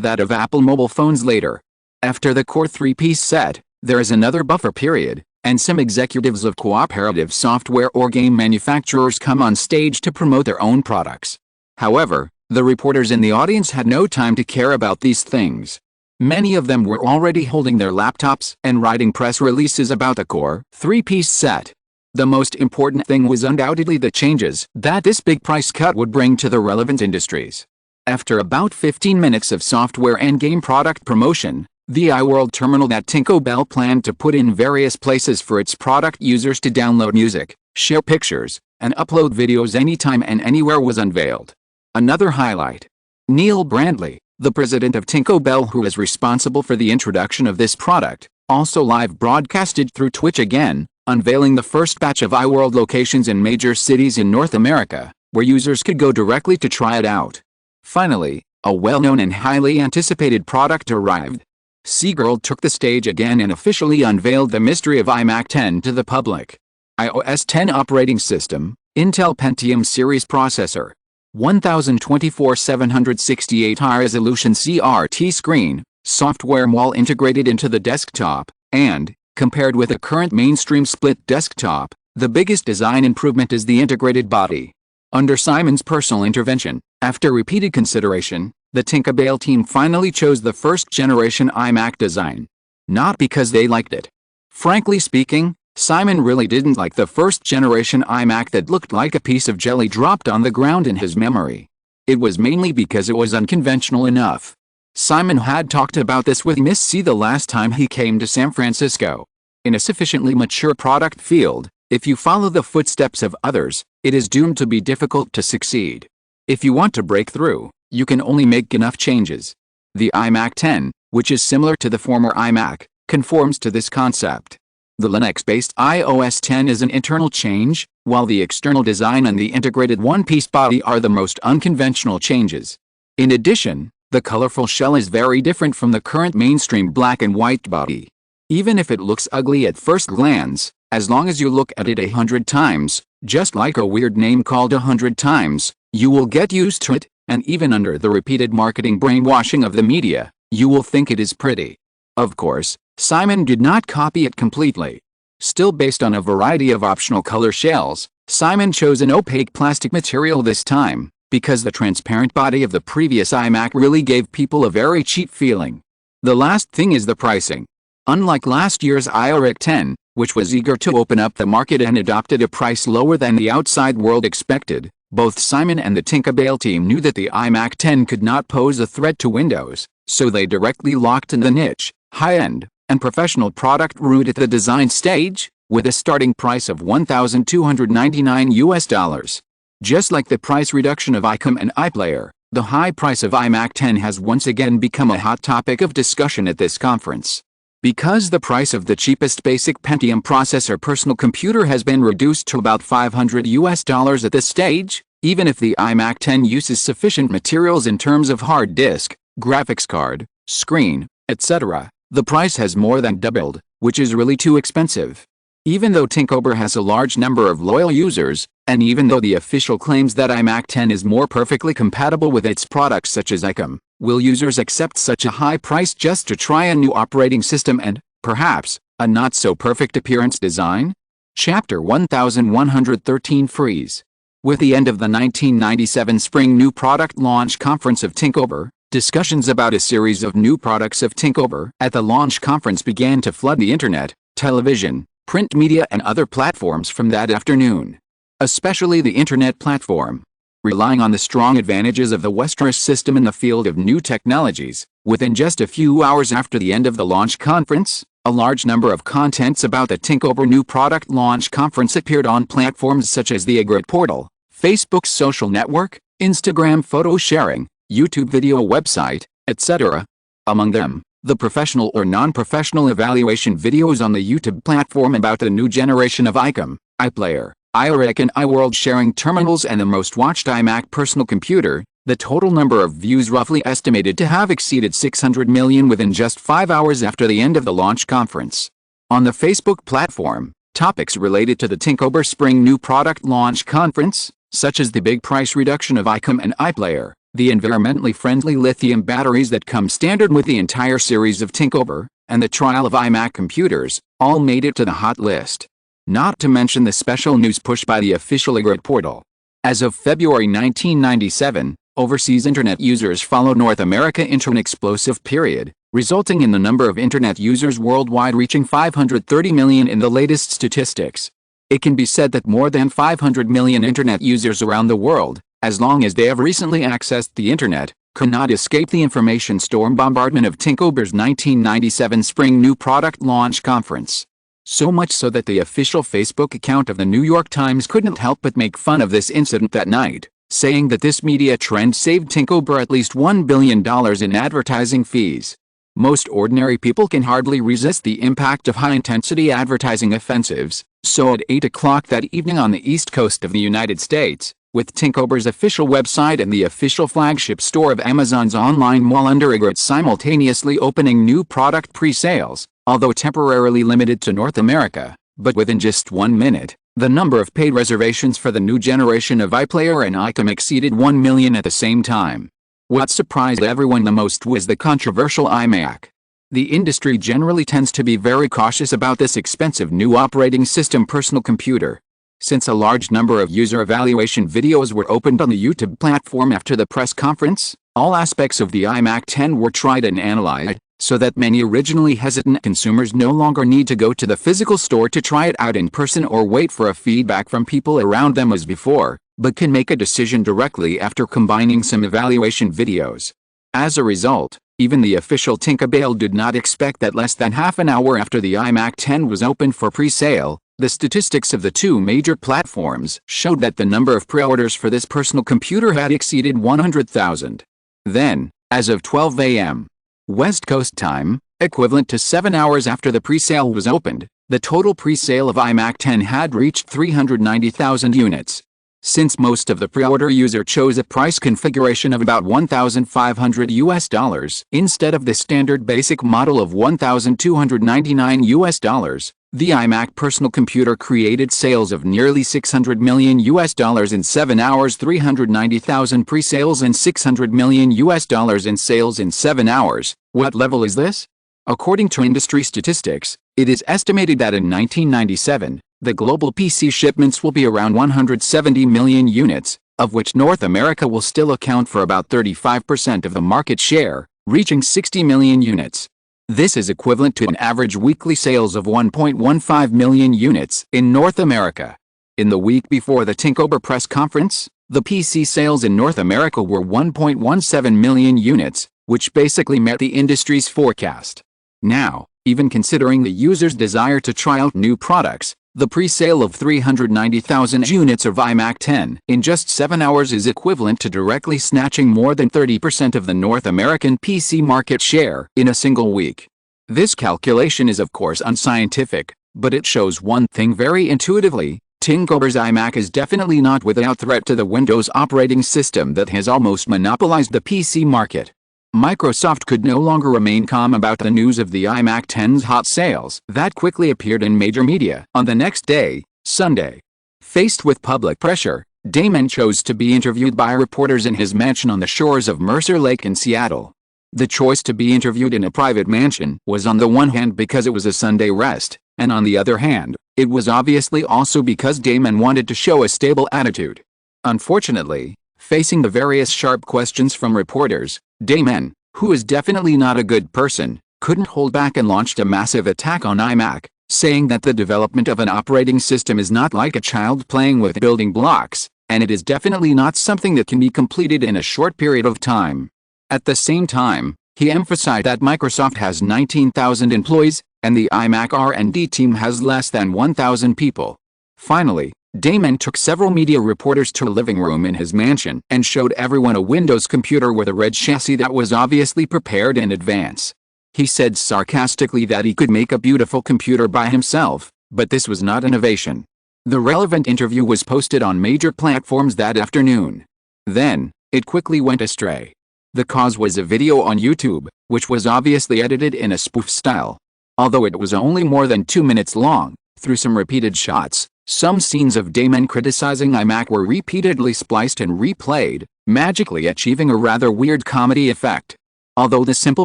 Speaker 1: that of Apple mobile phones later. After the core 3-piece set, there is another buffer period, and some executives of cooperative software or game manufacturers come on stage to promote their own products. However, the reporters in the audience had no time to care about these things. Many of them were already holding their laptops and writing press releases about the core 3-piece set. The most important thing was undoubtedly the changes that this big price cut would bring to the relevant industries. After about 15 minutes of software and game product promotion, the iWorld terminal that Tinko Bell planned to put in various places for its product users to download music, share pictures, and upload videos anytime and anywhere was unveiled. Another highlight. Neil Brandley, the president of Tinko Bell who is responsible for the introduction of this product, also live broadcasted through Twitch again, unveiling the first batch of iWorld locations in major cities in North America, where users could go directly to try it out. Finally, a well-known and highly anticipated product arrived. Seagirl took the stage again and officially unveiled the mystery of iMac 10 to the public. iOS 10 operating system, Intel Pentium series processor. 1024-768 high-resolution CRT screen, software wall integrated into the desktop, and, compared with a current mainstream split desktop, the biggest design improvement is the integrated body. Under Simon's personal intervention, after repeated consideration, the Tinkerbell team finally chose the first-generation iMac design. Not because they liked it. Frankly speaking, Simon really didn't like the first-generation iMac that looked like a piece of jelly dropped on the ground in his memory. It was mainly because it was unconventional enough. Simon had talked about this with Miss C the last time he came to San Francisco. In a sufficiently mature product field, if you follow the footsteps of others, it is doomed to be difficult to succeed. If you want to break through, you can only make enough changes. The iMac 10, which is similar to the former iMac, conforms to this concept. The Linux-based iOS 10 is an internal change, while the external design and the integrated one-piece body are the most unconventional changes. In addition, the colorful shell is very different from the current mainstream black and white body. Even if it looks ugly at first glance, as long as you look at it 100 times, just like a weird name called 100 times, you will get used to it, and even under the repeated marketing brainwashing of the media, you will think it is pretty. Of course, Simon did not copy it completely. Still based on a variety of optional color shells, Simon chose an opaque plastic material this time, because the transparent body of the previous iMac really gave people a very cheap feeling. The last thing is the pricing. Unlike last year's iOS 10, which was eager to open up the market and adopted a price lower than the outside world expected, both Simon and the Tinkerbell team knew that the iMac 10 could not pose a threat to Windows, so they directly locked in the niche, high-end, and professional product route at the design stage, with a starting price of $1,299. Just like the price reduction of iCom and iPlayer, the high price of iMac 10 has once again become a hot topic of discussion at this conference. Because the price of the cheapest basic Pentium processor personal computer has been reduced to about $500 at this stage, even if the iMac 10 uses sufficient materials in terms of hard disk, graphics card, screen, etc., the price has more than doubled, which is really too expensive. Even though Tinkerbell has a large number of loyal users, and even though the official claims that iMac 10 is more perfectly compatible with its products such as iCom, will users accept such a high price just to try a new operating system and, perhaps, a not-so-perfect appearance design? Chapter 1113 Freeze. With the end of the 1997 Spring New Product Launch Conference of Tinkerbell, discussions about a series of new products of Tinkerbell at the launch conference began to flood the internet, television, print media and other platforms from that afternoon. Especially the internet platform. Relying on the strong advantages of the Westeros system in the field of new technologies, within just a few hours after the end of the launch conference, a large number of contents about the Tinkerbell New Product Launch Conference appeared on platforms such as the Egret portal, Facebook's social network, Instagram photo sharing, YouTube video website, etc. Among them, the professional or non-professional evaluation videos on the YouTube platform about the new generation of iCom, iPlayer, iRec and iWorld sharing terminals and the most watched iMac personal computer, the total number of views roughly estimated to have exceeded 600 million within just 5 hours after the end of the launch conference. On the Facebook platform, topics related to the Tinkerbell Spring New Product Launch Conference, such as the big price reduction of iCom and iPlayer, the environmentally friendly lithium batteries that come standard with the entire series of Tinkerbell, and the trial of iMac computers, all made it to the hot list. Not to mention the special news push by the official Egret portal. As of February 1997, overseas internet users followed North America into an explosive period, resulting in the number of internet users worldwide reaching 530 million in the latest statistics. It can be said that more than 500 million internet users around the world, as long as they have recently accessed the internet, could not escape the information storm bombardment of Tinkerbell's 1997 Spring New Product Launch Conference. So much so that the official Facebook account of the New York Times couldn't help but make fun of this incident that night, saying that this media trend saved Tinkerbell at least $1 billion in advertising fees. Most ordinary people can hardly resist the impact of high-intensity advertising offensives, so at 8 o'clock that evening on the east coast of the United States, with Tinkerbell's official website and the official flagship store of Amazon's online mall under Egret simultaneously opening new product pre-sales, although temporarily limited to North America, but within just 1 minute, The number of paid reservations for the new generation of iPlayer and iCom exceeded 1 million at the same time. What surprised everyone the most was the controversial iMac. The industry generally tends to be very cautious about this expensive new operating system personal computer. Since a large number of user evaluation videos were opened on the YouTube platform after the press conference, all aspects of the iMac 10 were tried and analyzed, so that many originally hesitant consumers no longer need to go to the physical store to try it out in person or wait for a feedback from people around them as before, but can make a decision directly after combining some evaluation videos. As a result, even the official Tinkerbell did not expect that less than half an hour after the iMac 10 was opened for pre-sale, the statistics of the two major platforms showed that the number of pre-orders for this personal computer had exceeded 100,000. Then, as of 12 a.m. West Coast time, equivalent to 7 hours after the pre-sale was opened, the total pre-sale of iMac 10 had reached 390,000 units. Since most of the pre-order user chose a price configuration of about $1,500 instead of the standard basic model of $1,299, the iMac personal computer created sales of nearly $600 million in 7 hours, 390,000 pre-sales and $600 million in sales in 7 hours. What level is this? According to industry statistics, it is estimated that in 1997, the global PC shipments will be around 170 million units, of which North America will still account for about 35% of the market share, reaching 60 million units. This is equivalent to an average weekly sales of 1.15 million units in North America. In the week before the Tinkober press conference, the PC sales in North America were 1.17 million units, which basically met the industry's forecast. Now, even considering the user's desire to try out new products, the pre-sale of 390,000 units of iMac 10 in just 7 hours is equivalent to directly snatching more than 30% of the North American PC market share in a single week. This calculation is of course unscientific, but it shows one thing very intuitively: Tinkober's iMac is definitely not without threat to the Windows operating system that has almost monopolized the PC market. Microsoft could no longer remain calm about the news of the iMac 10's hot sales that quickly appeared in major media on the next day, Sunday. Faced with public pressure, Damon chose to be interviewed by reporters in his mansion on the shores of Mercer Lake in Seattle. The choice to be interviewed in a private mansion was on the one hand because it was a Sunday rest, and on the other hand, it was obviously also because Damon wanted to show a stable attitude. Unfortunately, facing the various sharp questions from reporters, Damon, who is definitely not a good person, couldn't hold back and launched a massive attack on iMac, saying that the development of an operating system is not like a child playing with building blocks, and it is definitely not something that can be completed in a short period of time. At the same time, he emphasized that Microsoft has 19,000 employees, and the iMac R&D team has less than 1,000 people. Finally, Damon took several media reporters to a living room in his mansion and showed everyone a Windows computer with a red chassis that was obviously prepared in advance. He said sarcastically that he could make a beautiful computer by himself, but this was not innovation. The relevant interview was posted on major platforms that afternoon. Then, it quickly went astray. The cause was a video on YouTube, which was obviously edited in a spoof style. Although it was only more than 2 minutes long, through some repeated shots, some scenes of Damon criticizing iMac were repeatedly spliced and replayed, magically achieving a rather weird comedy effect. Although the simple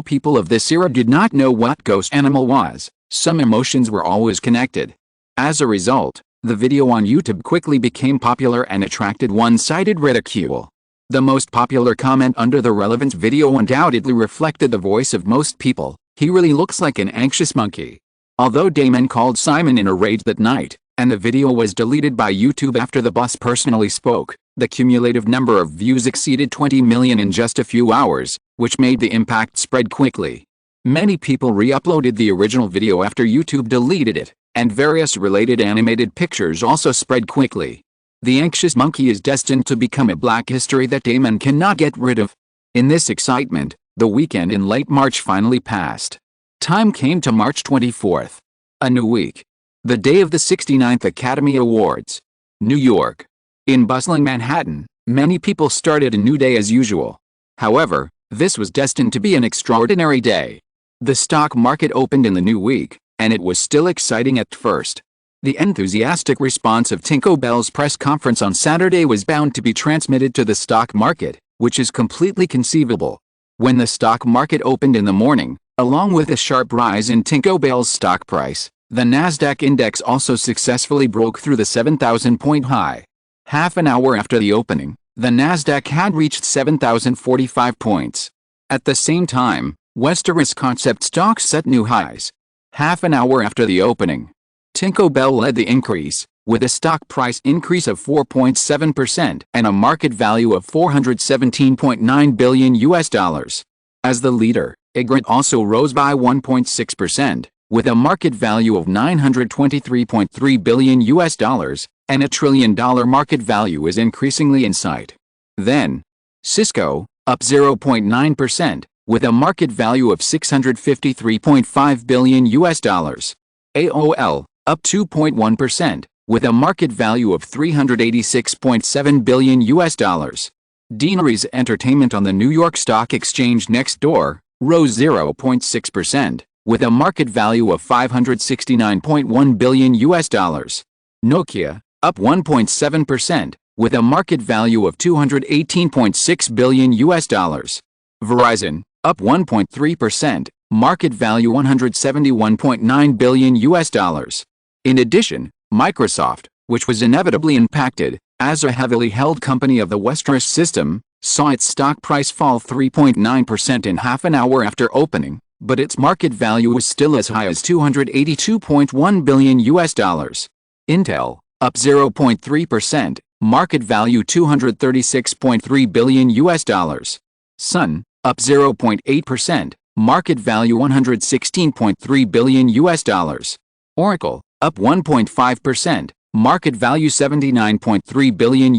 Speaker 1: people of this era did not know what ghost animal was, some emotions were always connected. As a result, the video on YouTube quickly became popular and attracted one-sided ridicule. The most popular comment under the relevant video undoubtedly reflected the voice of most people: "He really looks like an anxious monkey." Although Damon called Simon in a rage that night, and the video was deleted by YouTube after the boss personally spoke, the cumulative number of views exceeded 20 million in just a few hours, which made the impact spread quickly. Many people re-uploaded the original video after YouTube deleted it, and various related animated pictures also spread quickly. The anxious monkey is destined to become a black history that Damon cannot get rid of. In this excitement, the weekend in late March finally passed. Time came to March 24th. A new week. The day of the 69th Academy Awards. New York. In bustling Manhattan, many people started a new day as usual. However, this was destined to be an extraordinary day. The stock market opened in the new week, and it was still exciting at first. The enthusiastic response of Tinko Bell's press conference on Saturday was bound to be transmitted to the stock market, which is completely conceivable. When the stock market opened in the morning, along with a sharp rise in Tinko Bell's stock price, the Nasdaq index also successfully broke through the 7,000-point high. Half an hour after the opening, the Nasdaq had reached 7,045 points. At the same time, Westeros concept stocks set new highs. Half an hour after the opening, Tinko Bell led the increase, with a stock price increase of 4.7% and a market value of $417.9 billion. As the leader, Igrit also rose by 1.6%, with a market value of $923.3 billion, and $1 trillion market value is increasingly in sight. Then, Cisco, up 0.9%, with a market value of $653.5 billion. AOL, up 2.1%, with a market value of $386.7 billion. Deaneries Entertainment on the New York Stock Exchange next door, rose 0.6%, with a market value of $569.1 billion. Nokia, up 1.7%, with a market value of $218.6 billion. Verizon, up 1.3%, market value $171.9 billion. In addition, Microsoft, which was inevitably impacted, as a heavily held company of the Westeros system, saw its stock price fall 3.9% in half an hour after opening, but its market value was still as high as $282.1 billion. Intel, up 0.3%, market value $236.3 billion. Sun, up 0.8%, market value $116.3 billion. Oracle, up 1.5%, market value $79.3 billion.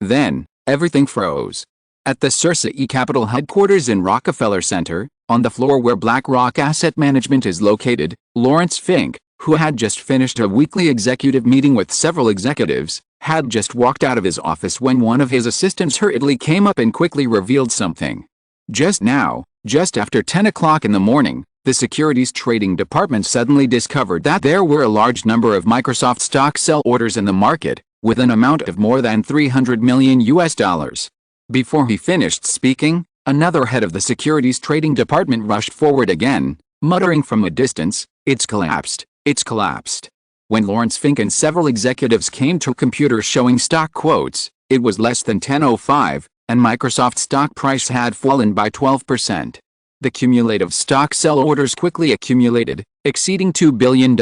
Speaker 1: Then, everything froze. At the Cersei Capital headquarters in Rockefeller Center, on the floor where BlackRock Asset Management is located, Lawrence Fink, who had just finished a weekly executive meeting with several executives, had just walked out of his office when one of his assistants hurriedly came up and quickly revealed something. Just now, just after 10 o'clock in the morning, the Securities Trading Department suddenly discovered that there were a large number of Microsoft stock sell orders in the market, with an amount of more than $300 million. Before he finished speaking, another head of the Securities Trading Department rushed forward again, muttering from a distance, "It's collapsed, it's collapsed." When Lawrence Fink and several executives came to a computer showing stock quotes, it was less than 10:05, and Microsoft's stock price had fallen by 12%. The cumulative stock sell orders quickly accumulated, exceeding $2 billion.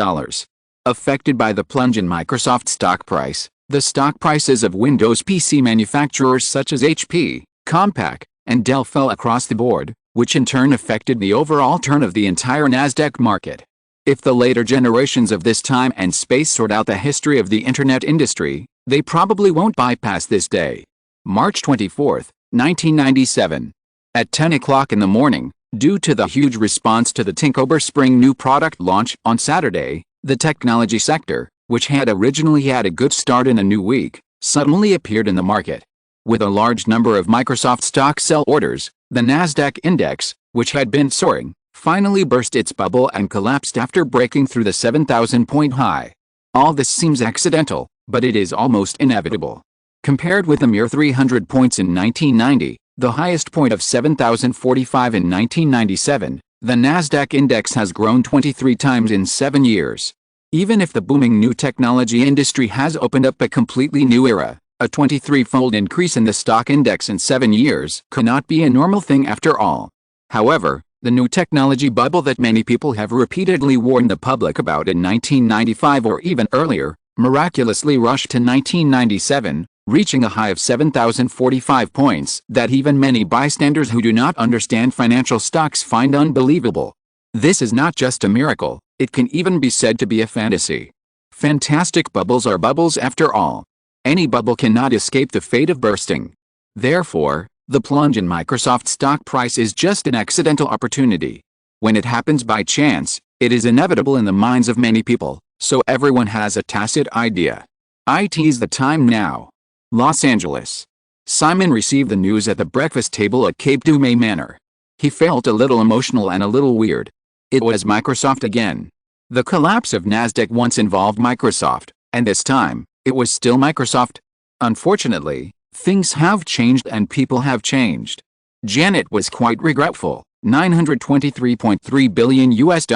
Speaker 1: Affected by the plunge in Microsoft stock price, the stock prices of Windows PC manufacturers such as HP, Compaq, and Dell fell across the board, which in turn affected the overall turn of the entire Nasdaq market. If the later generations of this time and space sort out the history of the internet industry, they probably won't bypass this day. March 24, 1997. At 10 o'clock in the morning, due to the huge response to the Tinkober Spring new product launch on Saturday, the technology sector, which had originally had a good start in a new week, suddenly appeared in the market. With a large number of Microsoft stock sell orders, the Nasdaq index, which had been soaring, finally burst its bubble and collapsed after breaking through the 7,000-point high. All this seems accidental, but it is almost inevitable. Compared with a mere 300 points in 1990, the highest point of 7,045 in 1997, the Nasdaq index has grown 23 times in 7 years. Even if the booming new technology industry has opened up a completely new era, a 23-fold increase in the stock index in 7 years could not be a normal thing after all. However, the new technology bubble that many people have repeatedly warned the public about in 1995 or even earlier, miraculously rushed to 1997, reaching a high of 7,045 points that even many bystanders who do not understand financial stocks find unbelievable. This is not just a miracle, it can even be said to be a fantasy. Fantastic bubbles are bubbles after all. Any bubble cannot escape the fate of bursting. Therefore, the plunge in Microsoft stock price is just an accidental opportunity. When it happens by chance, it is inevitable in the minds of many people, so everyone has a tacit idea. It's the time now. Los Angeles. Simon received the news at the breakfast table at Cape Dumay Manor. He felt a little emotional and a little weird. It was Microsoft again. The collapse of Nasdaq once involved Microsoft, and this time, it was still Microsoft. Unfortunately, things have changed and people have changed. Janet was quite regretful. $923.3 billion US,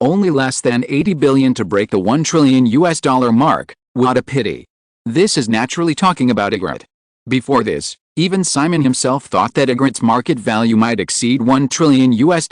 Speaker 1: only less than 80 billion to break the $1 trillion US mark. What a pity. This is naturally talking about Ygritte. Before this, even Simon himself thought that Ygritte's market value might exceed $1 trillion US,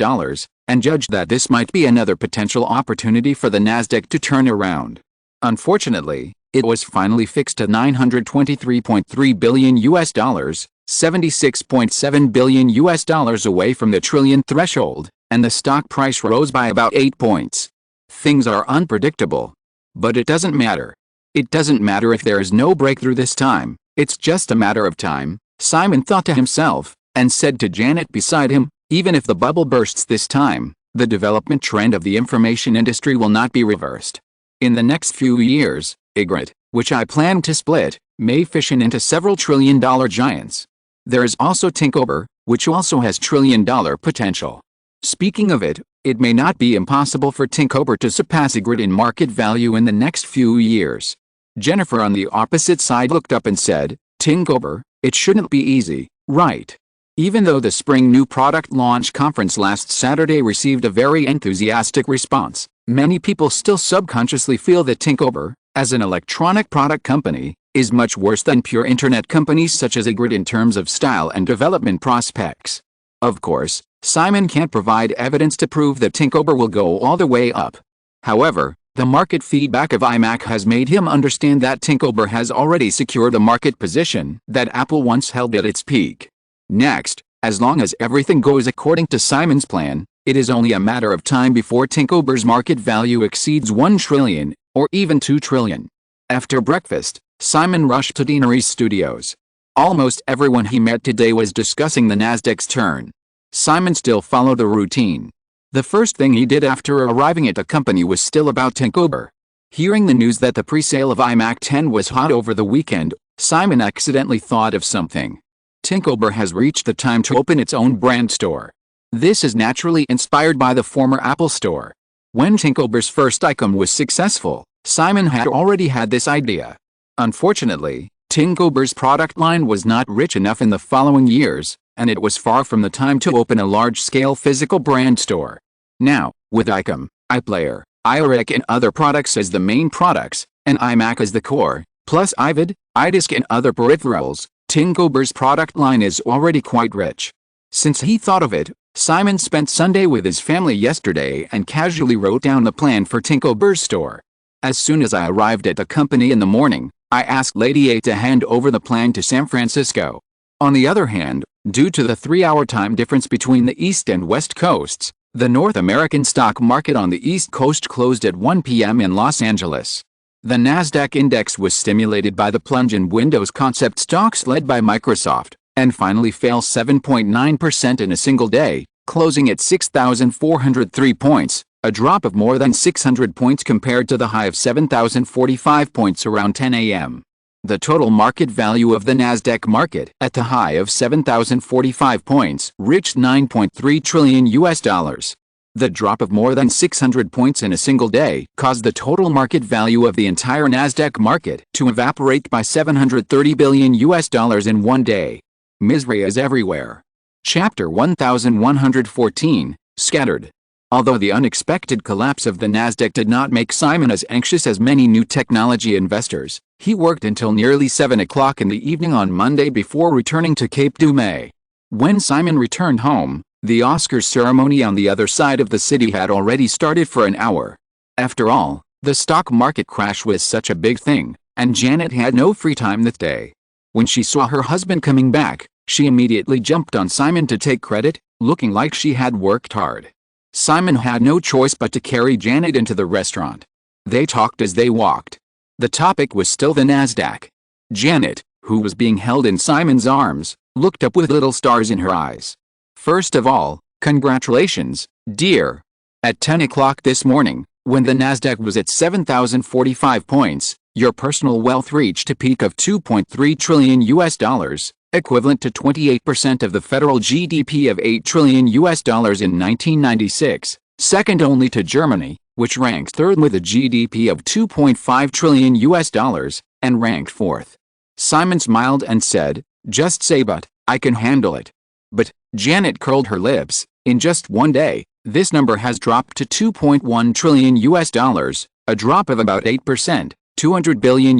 Speaker 1: and judged that this might be another potential opportunity for the Nasdaq to turn around. Unfortunately, it was finally fixed to $923.3 billion US, $76.7 billion US away from the trillion threshold, and the stock price rose by about 8 points. Things are unpredictable. But it doesn't matter. It doesn't matter if there is no breakthrough this time, it's just a matter of time, Simon thought to himself, and said to Janet beside him, even if the bubble bursts this time, the development trend of the information industry will not be reversed. In the next few years, Ygritte, which I plan to split, may fission into several trillion-dollar giants. There is also Tinkober, which also has trillion-dollar potential. Speaking of it, it may not be impossible for Tinkober to surpass Ygritte in market value in the next few years. Jennifer on the opposite side looked up and said, Tinkober, it shouldn't be easy, right? Even though the spring new product launch conference last Saturday received a very enthusiastic response, many people still subconsciously feel that Tinkober, as an electronic product company, is much worse than pure internet companies such as Ygritte in terms of style and development prospects. Of course, Simon can't provide evidence to prove that Tinkober will go all the way up. However, the market feedback of iMac has made him understand that Tinkober has already secured a market position that Apple once held at its peak. Next, as long as everything goes according to Simon's plan, it is only a matter of time before Tinkober's market value exceeds $1 trillion, or even $2 trillion. After breakfast, Simon rushed to Deanery's studios. Almost everyone he met today was discussing the Nasdaq's turn. Simon still followed the routine. The first thing he did after arriving at the company was still about Tinkober. Hearing the news that the pre-sale of iMac 10 was hot over the weekend, Simon accidentally thought of something. Tinkober has reached the time to open its own brand store. This is naturally inspired by the former Apple Store. When Tinkober's first iCom was successful, Simon had already had this idea. Unfortunately, Tinkober's product line was not rich enough in the following years, and it was far from the time to open a large-scale physical brand store. Now, with iCom, iPlayer, iRec and other products as the main products, and iMac as the core, plus iVid, iDisk and other peripherals, Tinkober's product line is already quite rich. Since he thought of it, Simon spent Sunday with his family yesterday and casually wrote down the plan for Tinkober's store. As soon as I arrived at the company in the morning, I asked Lady A to hand over the plan to San Francisco. On the other hand, due to the 3-hour time difference between the East and West Coasts, the North American stock market on the East Coast closed at 1 p.m. in Los Angeles. The Nasdaq index was stimulated by the plunge in Windows concept stocks led by Microsoft, and finally fell 7.9% in a single day, closing at 6,403 points, a drop of more than 600 points compared to the high of 7,045 points around 10 a.m. The total market value of the Nasdaq market, at the high of 7,045 points, reached $9.3 trillion US. The drop of more than 600 points in a single day caused the total market value of the entire Nasdaq market to evaporate by $730 billion US in one day. Misery is everywhere. Chapter 1114, Scattered. Although the unexpected collapse of the Nasdaq did not make Simon as anxious as many new technology investors, he worked until nearly 7 o'clock in the evening on Monday before returning to Cape du May. When Simon returned home, the Oscars ceremony on the other side of the city had already started for an hour. After all, the stock market crash was such a big thing, and Janet had no free time that day. When she saw her husband coming back, she immediately jumped on Simon to take credit, looking like she had worked hard. Simon had no choice but to carry Janet into the restaurant. They talked as they walked. The topic was still the Nasdaq. Janet, who was being held in Simon's arms, looked up with little stars in her eyes. First of all, congratulations, dear. At 10 o'clock this morning, when the Nasdaq was at 7,045 points, your personal wealth reached a peak of $2.3 trillion US, equivalent to 28% of the federal GDP of $8 trillion US in 1996, second only to Germany, which ranks third with a GDP of $2.5 trillion and ranked fourth. Simon smiled and said, "Just say but, I can handle it." But, Janet curled her lips, in just one day, this number has dropped to $2.1 trillion, a drop of about 8%. $200 billion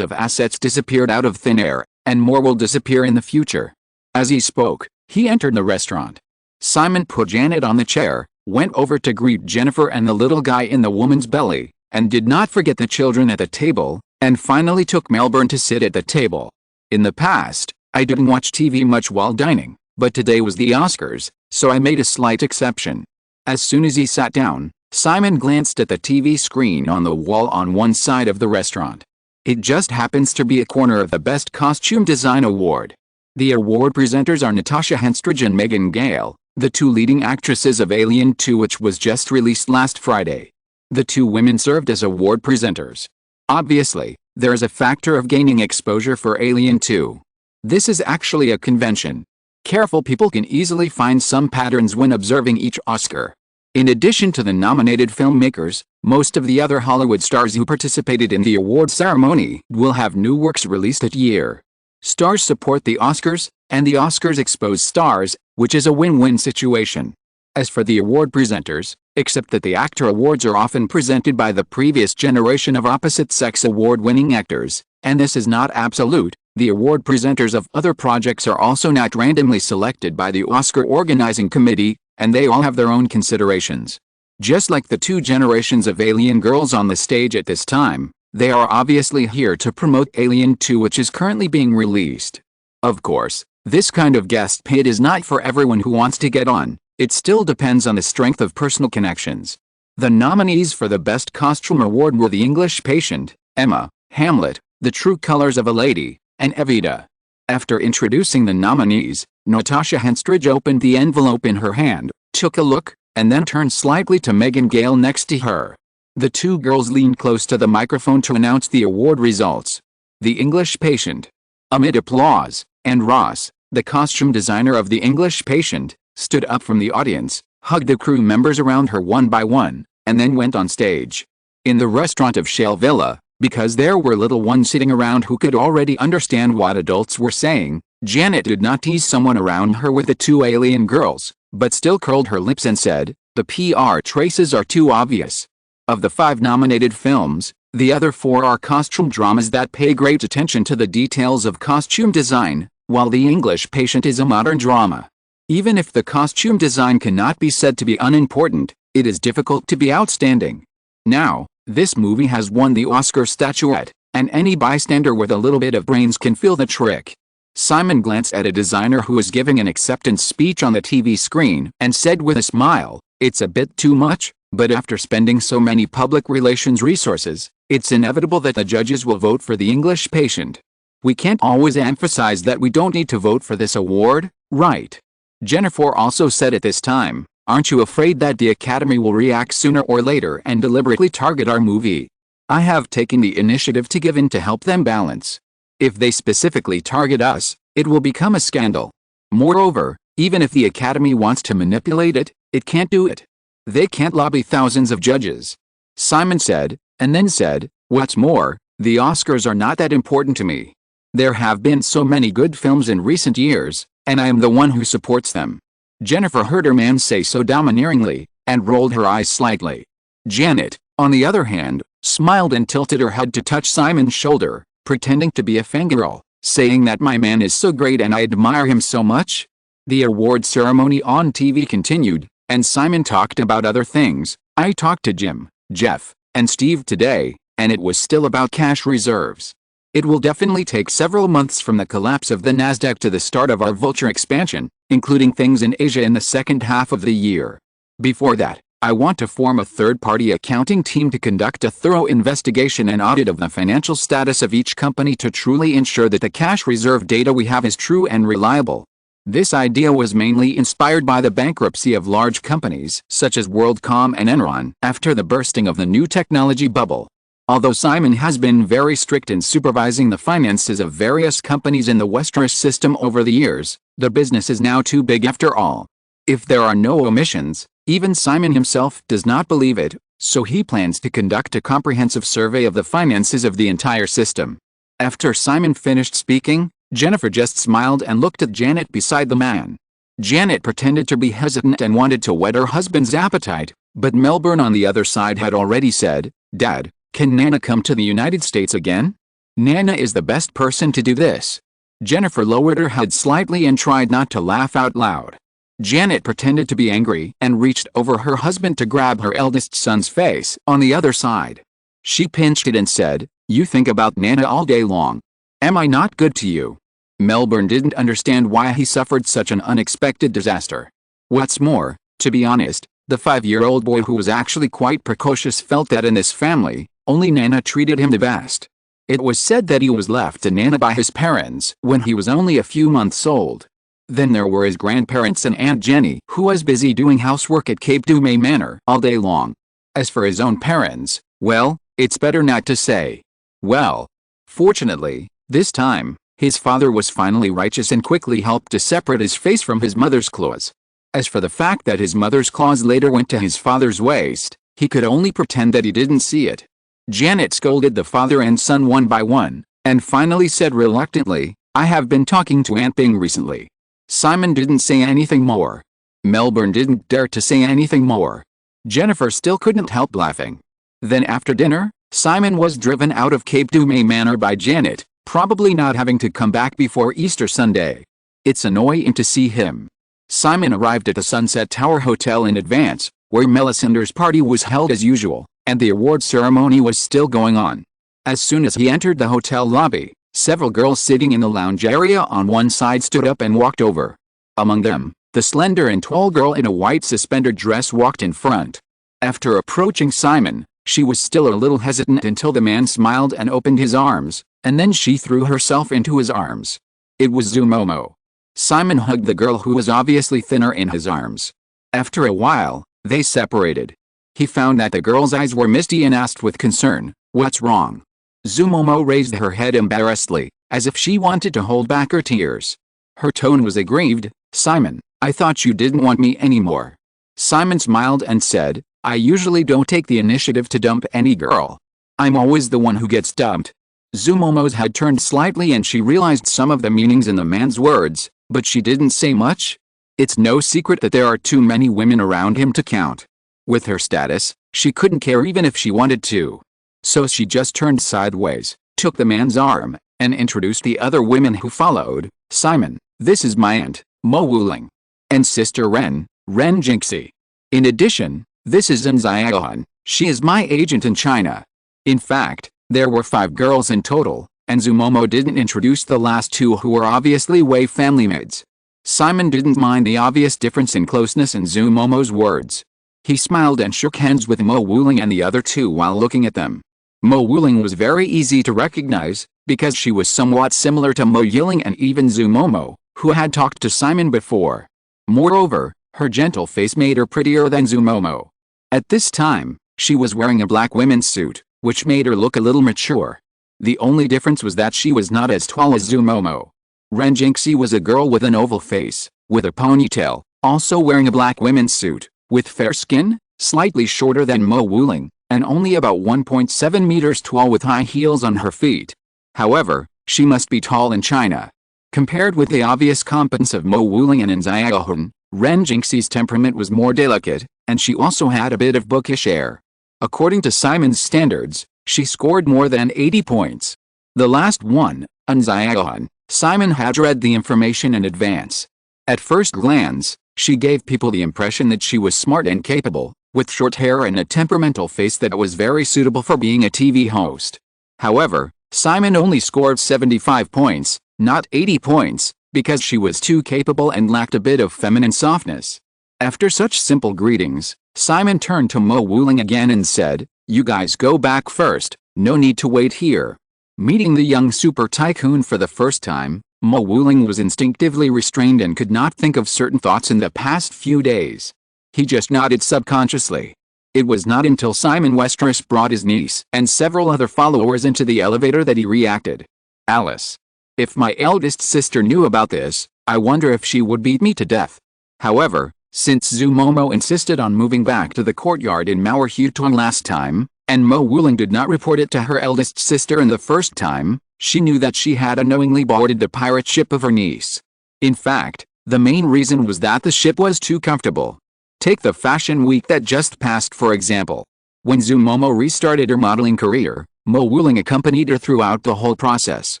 Speaker 1: of assets disappeared out of thin air, and more will disappear in the future. As he spoke, he entered the restaurant. Simon put Janet on the chair, went over to greet Jennifer and the little guy in the woman's belly, and did not forget the children at the table, and finally took Melbourne to sit at the table. In the past, I didn't watch TV much while dining, but today was the Oscars, so I made a slight exception. As soon as he sat down, Simon glanced at the TV screen on the wall on one side of the restaurant. It just happens to be a corner of the Best Costume Design Award. The award presenters are Natasha Henstridge and Megan Gale, the two leading actresses of Alien 2, which was just released last Friday. The two women served as award presenters. Obviously, there is a factor of gaining exposure for Alien 2. This is actually a convention. Careful people can easily find some patterns when observing each Oscar. In addition to the nominated filmmakers, most of the other Hollywood stars who participated in the award ceremony will have new works released that year. Stars support the Oscars, and the Oscars expose stars, which is a win-win situation. As for the award presenters, except that the actor awards are often presented by the previous generation of opposite-sex award-winning actors, and this is not absolute, the award presenters of other projects are also not randomly selected by the Oscar organizing committee, and they all have their own considerations. Just like the two generations of Alien girls on the stage at this time, they are obviously here to promote Alien 2, which is currently being released. Of course, this kind of guest pit is not for everyone who wants to get on. It still depends on the strength of personal connections. The nominees for the Best Costume Award were The English Patient, Emma, Hamlet, The True Colors of a Lady, and Evita. After introducing the nominees, Natasha Henstridge opened the envelope in her hand, took a look, and then turned slightly to Megan Gale next to her. The two girls leaned close to the microphone to announce the award results. The English Patient. Amid applause, and Ross, the costume designer of The English Patient, stood up from the audience, hugged the crew members around her one by one, and then went on stage. In the restaurant of Shale Villa, because there were little ones sitting around who could already understand what adults were saying, Janet did not tease someone around her with the two alien girls, but still curled her lips and said, "The PR traces are too obvious." Of the 5 nominated films, the other 4 are costume dramas that pay great attention to the details of costume design, while The English Patient is a modern drama. Even if the costume design cannot be said to be unimportant, it is difficult to be outstanding. Now, this movie has won the Oscar statuette, and any bystander with a little bit of brains can feel the trick. Simon glanced at a designer who was giving an acceptance speech on the TV screen and said with a smile, "It's a bit too much, but after spending so many public relations resources, it's inevitable that the judges will vote for The English Patient. We can't always emphasize that we don't need to vote for this award, right?" Jennifer also said at this time, "Aren't you afraid that the Academy will react sooner or later and deliberately target our movie? I have taken the initiative to give in to help them balance. If they specifically target us, it will become a scandal. Moreover, even if the Academy wants to manipulate it, it can't do it. They can't lobby thousands of judges." Simon said, and then said, "What's more, the Oscars are not that important to me. There have been so many good films in recent years, and I am the one who supports them." Jennifer heard her man say so domineeringly, and rolled her eyes slightly. Janet, on the other hand, smiled and tilted her head to touch Simon's shoulder, pretending to be a fangirl, saying that "my man is so great and I admire him so much." The award ceremony on TV continued, and Simon talked about other things. "I talked to Jim, Jeff, and Steve today, and it was still about cash reserves. It will definitely take several months from the collapse of the Nasdaq to the start of our vulture expansion, including things in Asia in the second half of the year. Before that, I want to form a third-party accounting team to conduct a thorough investigation and audit of the financial status of each company to truly ensure that the cash reserve data we have is true and reliable." This idea was mainly inspired by the bankruptcy of large companies such as WorldCom and Enron after the bursting of the new technology bubble. Although Simon has been very strict in supervising the finances of various companies in the Westeros system over the years, the business is now too big after all. If there are no omissions, even Simon himself does not believe it, So he plans to conduct a comprehensive survey of the finances of the entire system. After Simon finished speaking, Jennifer just smiled and looked at Janet beside the man. Janet pretended to be hesitant and wanted to whet her husband's appetite, but Melbourne on the other side had already said, "Dad, can Nana come to the United States again? Nana is the best person to do this." Jennifer lowered her head slightly and tried not to laugh out loud. Janet pretended to be angry and reached over her husband to grab her eldest son's face on the other side. She pinched it and said, "You think about Nana all day long. Am I not good to you?" Melbourne didn't understand why he suffered such an unexpected disaster. What's more, to be honest, the 5-year-old boy who was actually quite precocious felt that in this family, only Nana treated him the best. It was said that he was left to Nana by his parents when he was only a few months old. Then there were his grandparents and Aunt Jenny, who was busy doing housework at Cape Dumay Manor all day long. As for his own parents, well, it's better not to say. Well, fortunately, this time, his father was finally righteous and quickly helped to separate his face from his mother's claws. As for the fact that his mother's claws later went to his father's waist, he could only pretend that he didn't see it. Janet scolded the father and son one by one, and finally said reluctantly, "I have been talking to Aunt Bing recently." Simon didn't say anything more. Melbourne didn't dare to say anything more. Jennifer still couldn't help laughing. Then after dinner, Simon was driven out of Cape Dumay Manor by Janet, probably not having to come back before Easter Sunday. It's annoying to see him. Simon arrived at the Sunset Tower Hotel in advance, where Melisandre's party was held as usual, and the award ceremony was still going on. As soon as he entered the hotel lobby, several girls sitting in the lounge area on one side stood up and walked over. Among them, the slender and tall girl in a white suspender dress walked in front. After approaching Simon, she was still a little hesitant until the man smiled and opened his arms, and then she threw herself into his arms. It was Zumomo. Simon hugged the girl who was obviously thinner in his arms. After a while, they separated. He found that the girl's eyes were misty and asked with concern, "What's wrong?" Zumomo raised her head embarrassedly, as if she wanted to hold back her tears. Her tone was aggrieved. "Simon, I thought you didn't want me anymore." Simon smiled and said, "I usually don't take the initiative to dump any girl. I'm always the one who gets dumped." Zumomo's head turned slightly and she realized some of the meanings in the man's words, but she didn't say much. It's no secret that there are too many women around him to count. With her status, she couldn't care even if she wanted to. So she just turned sideways, took the man's arm, and introduced the other women who followed. "Simon, this is my aunt, Mo Wuling. And sister Ren Jinxie. In addition, this is Nziaohan, she is my agent in China." In fact, there were 5 girls in total, and Zumomo didn't introduce the last 2 who were obviously Wei family maids. Simon didn't mind the obvious difference in closeness in Zumomo's words. He smiled and shook hands with Mo Wuling and the other 2 while looking at them. Mo Wuling was very easy to recognize, because she was somewhat similar to Mo Yiling and even Zumomo, who had talked to Simon before. Moreover, her gentle face made her prettier than Zumomo. At this time, she was wearing a black women's suit, which made her look a little mature. The only difference was that she was not as tall as Zumomo. Ren Jinxie was a girl with an oval face, with a ponytail, also wearing a black women's suit, with fair skin, slightly shorter than Mo Wuling, and only about 1.7 meters tall with high heels on her feet. However, she must be tall in China. Compared with the obvious competence of Mo Wuling and Nziaohan, Ren Jinxie's temperament was more delicate, and she also had a bit of bookish air. According to Simon's standards, she scored more than 80 points. The last one, Nziaohan, Simon had read the information in advance. At first glance, she gave people the impression that she was smart and capable, with short hair and a temperamental face that was very suitable for being a TV host. However, Simon only scored 75 points, not 80 points, because she was too capable and lacked a bit of feminine softness. After such simple greetings, Simon turned to Mo Wuling again and said, "You guys go back first, no need to wait here." Meeting the young super tycoon for the first time, Mo Wuling was instinctively restrained and could not think of certain thoughts in the past few days. He just nodded subconsciously. It was not until Simon Westeros brought his niece and several other followers into the elevator that he reacted. "Alice. If my eldest sister knew about this, I wonder if she would beat me to death." However, Since Zhu Momo insisted on moving back to the courtyard in Mauer Hutong last time, and Mo Wuling did not report it to her eldest sister in the first time, she knew that she had unknowingly boarded the pirate ship of her niece. In fact, the main reason was that the ship was too comfortable. Take the fashion week that just passed for example. When Zhu Momo restarted her modeling career, Mo Wuling accompanied her throughout the whole process.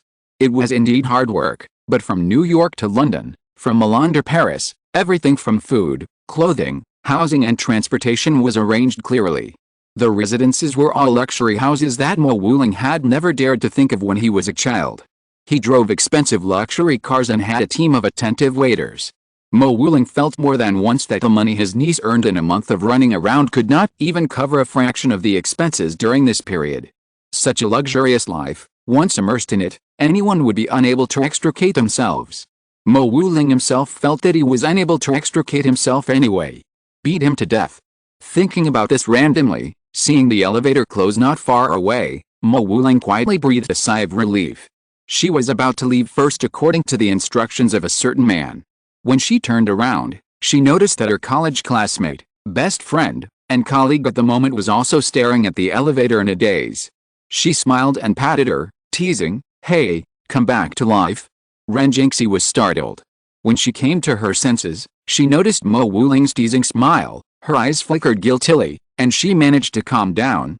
Speaker 1: It was indeed hard work, but from New York to London, from Milan to Paris, everything from food, clothing, housing and transportation was arranged clearly. The residences were all luxury houses that Mo Wuling had never dared to think of when he was a child. He drove expensive luxury cars and had a team of attentive waiters. Mo Wuling felt more than once that the money his niece earned in a month of running around could not even cover a fraction of the expenses during this period. Such a luxurious life, once immersed in it, anyone would be unable to extricate themselves. Mo Wuling himself felt that he was unable to extricate himself anyway. Beat him to death. Thinking about this randomly, seeing the elevator close not far away, Mo Wuling quietly breathed a sigh of relief. She was about to leave first according to the instructions of a certain man. When she turned around, she noticed that her college classmate, best friend, and colleague at the moment was also staring at the elevator in a daze. She smiled and patted her, teasing, "Hey, come back to life." Ren Jinxie was startled. When she came to her senses, she noticed Mo Wuling's teasing smile, her eyes flickered guiltily, and she managed to calm down.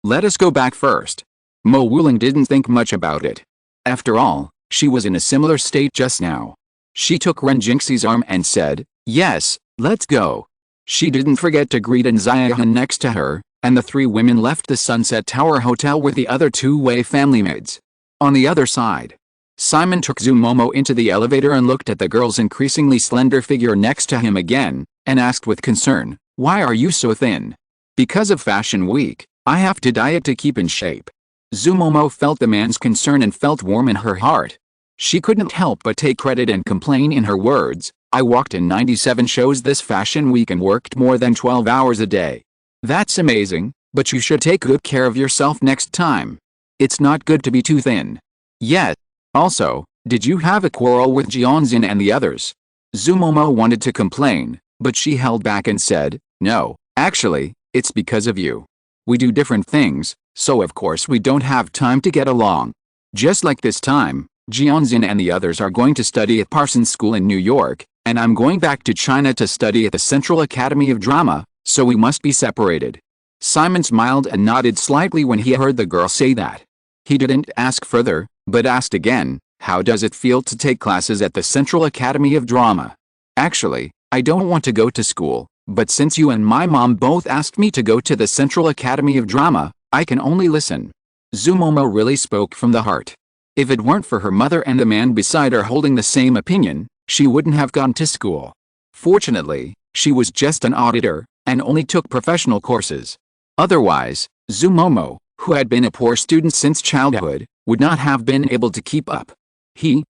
Speaker 1: Let us go back first." Mo Wuling didn't think much about it. After all, she was in a similar state just now. She took Ren Jinxie's arm and said, "Yes, let's go." She didn't forget to greet An Ziahan next to her, and the three women left the Sunset Tower Hotel with the other two Wei family maids. On the other side, Simon took Zhu Momo into the elevator and looked at the girl's increasingly slender figure next to him again, and asked with concern, "Why are you so thin?" "Because of Fashion Week, I have to diet to keep in shape." Zhu Momo felt the man's concern and felt warm in her heart. She couldn't help but take credit and complain in her words, "I walked in 97 shows this Fashion Week and worked more than 12 hours a day." "That's amazing, but you should take good care of yourself next time. It's not good to be too thin." "Yet. Also, did you have a quarrel with Jianxin and the others?" Zhu Momo wanted to complain, but she held back and said, "No, actually, it's because of you. We do different things, so of course we don't have time to get along. Just like this time, Jianxin and the others are going to study at Parsons School in New York, and I'm going back to China to study at the Central Academy of Drama, so we must be separated." Simon smiled and nodded slightly when he heard the girl say that. He didn't ask further, but asked again, "How does it feel to take classes at the Central Academy of Drama?" "Actually, I don't want to go to school, but since you and my mom both asked me to go to the Central Academy of Drama, I can only listen." Zhu Momo really spoke from the heart. If it weren't for her mother and the man beside her holding the same opinion, she wouldn't have gone to school. Fortunately, she was just an auditor, and only took professional courses. Otherwise, Zhu Momo, who had been a poor student since childhood, would not have been able to keep up.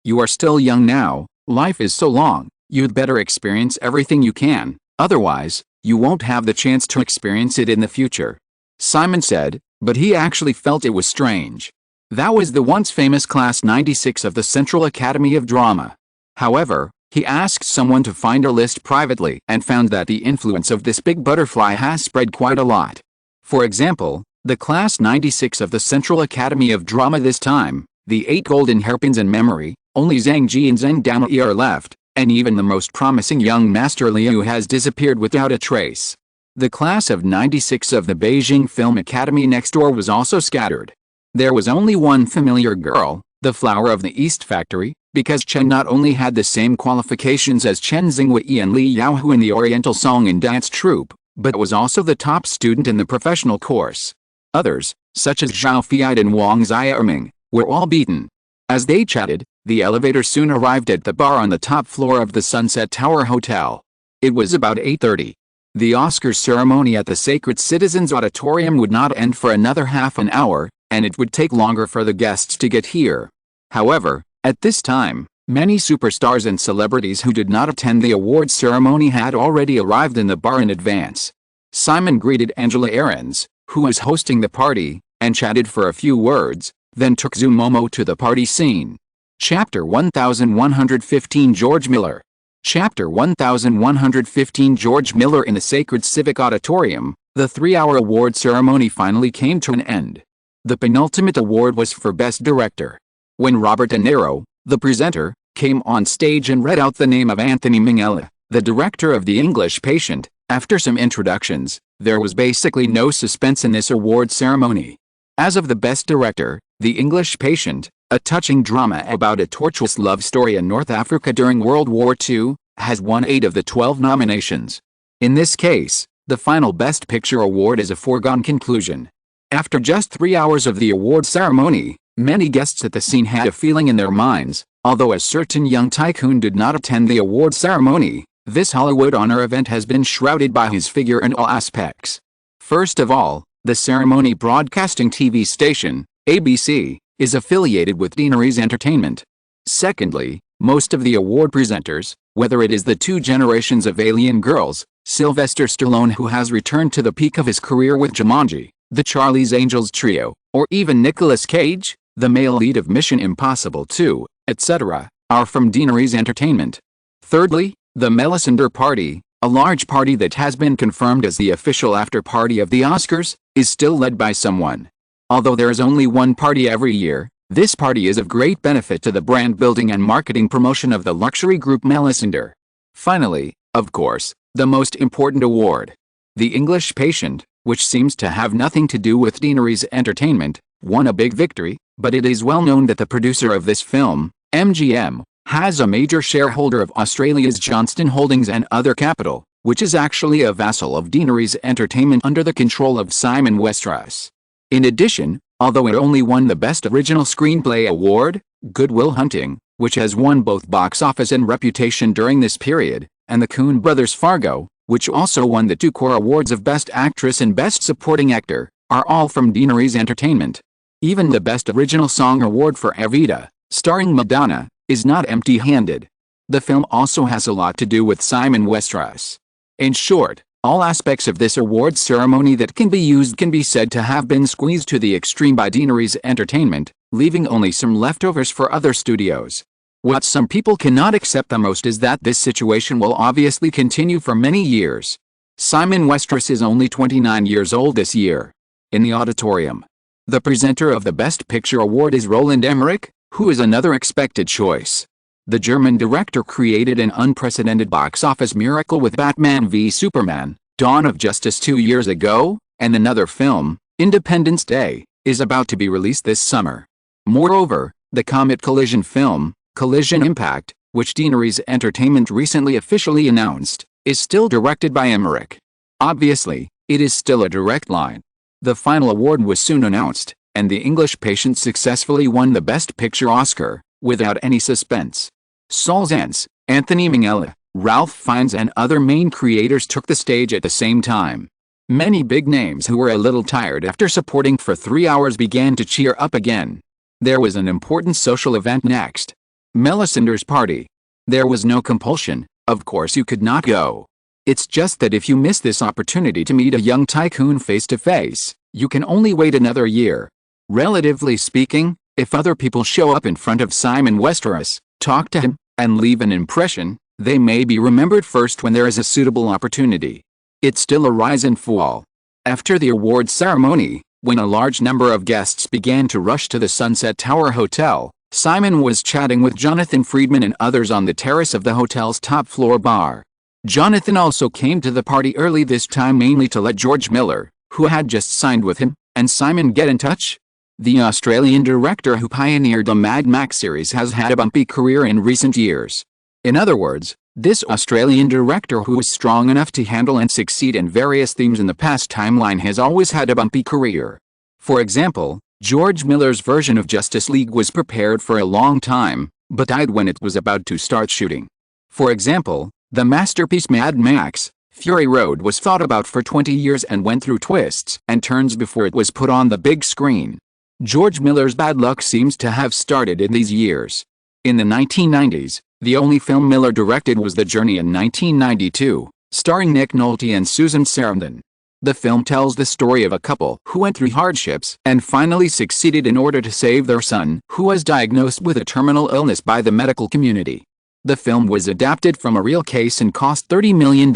Speaker 1: "You are still young now, life is so long, you'd better experience everything you can, otherwise, you won't have the chance to experience it in the future," Simon said, but he actually felt it was strange. That was the once famous Class 96 of the Central Academy of Drama. However, he asked someone to find her list privately and found that the influence of this big butterfly has spread quite a lot. For example, the Class 96 of the Central Academy of Drama this time, the 8 golden hairpins in memory, only Zhang Ji and Zheng Damai are left, and even the most promising young Master Liu has disappeared without a trace. The Class of 96 of the Beijing Film Academy next door was also scattered. There was only one familiar girl, the flower of the East Factory, because Chen not only had the same qualifications as Chen Xingwei and Li Yaohu in the Oriental Song and Dance Troupe, but was also the top student in the professional course. Others, such as Zhao Fiat and Wang Xiaoming, were all beaten. As they chatted, the elevator soon arrived at the bar on the top floor of the Sunset Tower Hotel. It was about 8:30. The Oscars ceremony at the Sacred Citizens Auditorium would not end for another half an hour, and it would take longer for the guests to get here. However, at this time, many superstars and celebrities who did not attend the awards ceremony had already arrived in the bar in advance. Simon greeted Angela Ahrens, who was hosting the party, and chatted for a few words, then took Zhu Momo to the party scene. Chapter 1115 George Miller. Chapter 1115 George Miller in the Sacred Civic Auditorium. The 3-hour award ceremony finally came to an end. The penultimate award was for Best Director. When Robert De Niro, the presenter, came on stage and read out the name of Anthony Minghella, the director of The English Patient, after some introductions, there was basically no suspense in this award ceremony. As of the Best Director, The English Patient, a touching drama about a tortuous love story in North Africa during World War II, has won 8 of the 12 nominations. In this case, the final Best Picture award is a foregone conclusion. After just 3 hours of the award ceremony, many guests at the scene had a feeling in their minds. Although a certain young tycoon did not attend the award ceremony, this Hollywood honor event has been shrouded by his figure in all aspects. First of all, the ceremony broadcasting TV station, ABC, is affiliated with Deaneries Entertainment. Secondly, most of the award presenters, whether it is the 2 generations of Alien girls, Sylvester Stallone who has returned to the peak of his career with Jumanji, the Charlie's Angels trio, or even Nicolas Cage, the male lead of Mission Impossible 2, etc., are from Deaneries Entertainment. Thirdly, the Melissander Party, a large party that has been confirmed as the official after-party of the Oscars, is still led by someone. Although there is only one party every year, this party is of great benefit to the brand building and marketing promotion of the luxury group Melissander. Finally, of course, the most important award. The English Patient, which seems to have nothing to do with Deaneries Entertainment, won a big victory, but it is well known that the producer of this film, MGM, has a major shareholder of Australia's Johnston Holdings and Other Capital, which is actually a vassal of Deaneries Entertainment under the control of Simon Westeros. In addition, although it only won the Best Original Screenplay award, Good Will Hunting, which has won both box office and reputation during this period, and the Coen Brothers' Fargo, which also won the 2 core awards of Best Actress and Best Supporting Actor, are all from Deaneries Entertainment. Even the Best Original Song award for Evita, starring Madonna, is not empty-handed. The film also has a lot to do with Simon Westeros. In short, all aspects of this awards ceremony that can be used can be said to have been squeezed to the extreme by Deaneries Entertainment, leaving only some leftovers for other studios. What some people cannot accept the most is that this situation will obviously continue for many years. Simon Westeros is only 29 years old this year. In the auditorium, the presenter of the Best Picture award is Roland Emmerich, who is another expected choice. The German director created an unprecedented box office miracle with Batman v Superman, Dawn of Justice 2 years ago, and another film, Independence Day, is about to be released this summer. Moreover, the Comet Collision film, Collision Impact, which Deaneries Entertainment recently officially announced, is still directed by Emmerich. Obviously, it is still a direct line. The final award was soon announced, and The English Patient successfully won the Best Picture Oscar, without any suspense. Saul Zaentz, Anthony Minghella, Ralph Fiennes and other main creators took the stage at the same time. Many big names who were a little tired after supporting for 3 hours began to cheer up again. There was an important social event next. Melissander's party. There was no compulsion, of course you could not go. It's just that if you miss this opportunity to meet a young tycoon face to face, you can only wait another year. Relatively speaking, if other people show up in front of Simon Westeros, talk to him, and leave an impression, they may be remembered first when there is a suitable opportunity. It's still a rise and fall. After the awards ceremony, when a large number of guests began to rush to the Sunset Tower Hotel, Simon was chatting with Jonathan Friedman and others on the terrace of the hotel's top-floor bar. Jonathan also came to the party early this time mainly to let George Miller, who had just signed with him, and Simon get in touch. The Australian director who pioneered the Mad Max series has had a bumpy career in recent years. In other words, this Australian director who was strong enough to handle and succeed in various themes in the past timeline has always had a bumpy career. For example, George Miller's version of Justice League was prepared for a long time, but died when it was about to start shooting. For example, the masterpiece Mad Max, Fury Road was thought about for 20 years and went through twists and turns before it was put on the big screen. George Miller's bad luck seems to have started in these years. In the 1990s, the only film Miller directed was The Journey in 1992, starring Nick Nolte and Susan Sarandon. The film tells the story of a couple who went through hardships and finally succeeded in order to save their son, who was diagnosed with a terminal illness by the medical community. The film was adapted from a real case and cost $30 million,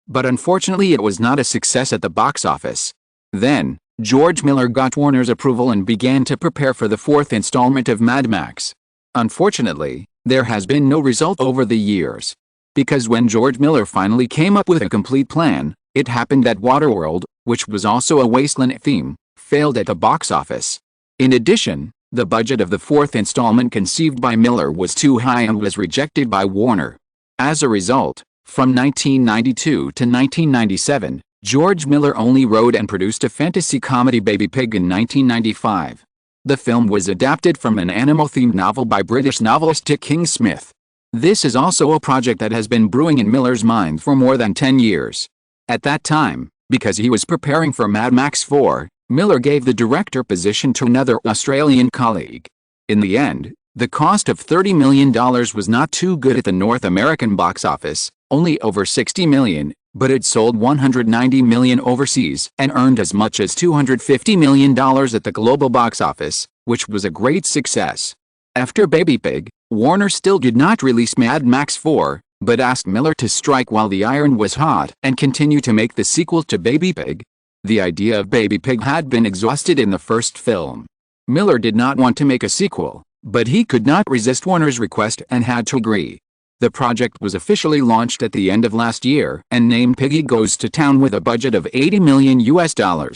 Speaker 1: but unfortunately it was not a success at the box office. Then, George Miller got Warner's approval and began to prepare for the fourth installment of Mad Max. Unfortunately, there has been no result over the years. Because when George Miller finally came up with a complete plan, it happened that Waterworld, which was also a wasteland theme, failed at the box office. In addition, the budget of the fourth installment conceived by Miller was too high and was rejected by Warner. As a result, from 1992 to 1997, George Miller only wrote and produced a fantasy comedy Baby Pig in 1995. The film was adapted from an animal-themed novel by British novelist Dick King-Smith. This is also a project that has been brewing in Miller's mind for more than 10 years. At that time, because he was preparing for Mad Max 4, Miller gave the director position to another Australian colleague. In the end, the cost of $30 million was not too good at the North American box office, only over $60 million, but it sold $190 million overseas and earned as much as $250 million at the global box office, which was a great success. After Baby Pig, Warner still did not release Mad Max 4, but asked Miller to strike while the iron was hot and continue to make the sequel to Baby Pig. The idea of Baby Pig had been exhausted in the first film. Miller did not want to make a sequel, but he could not resist Warner's request and had to agree. The project was officially launched at the end of last year and named Piggy Goes to Town with a budget of $80 million.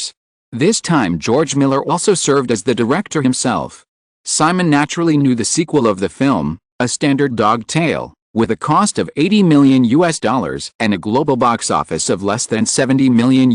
Speaker 1: This time George Miller also served as the director himself. Simon naturally knew the sequel of the film, A Standard Dog Tale, with a cost of $80 million and a global box office of less than $70 million,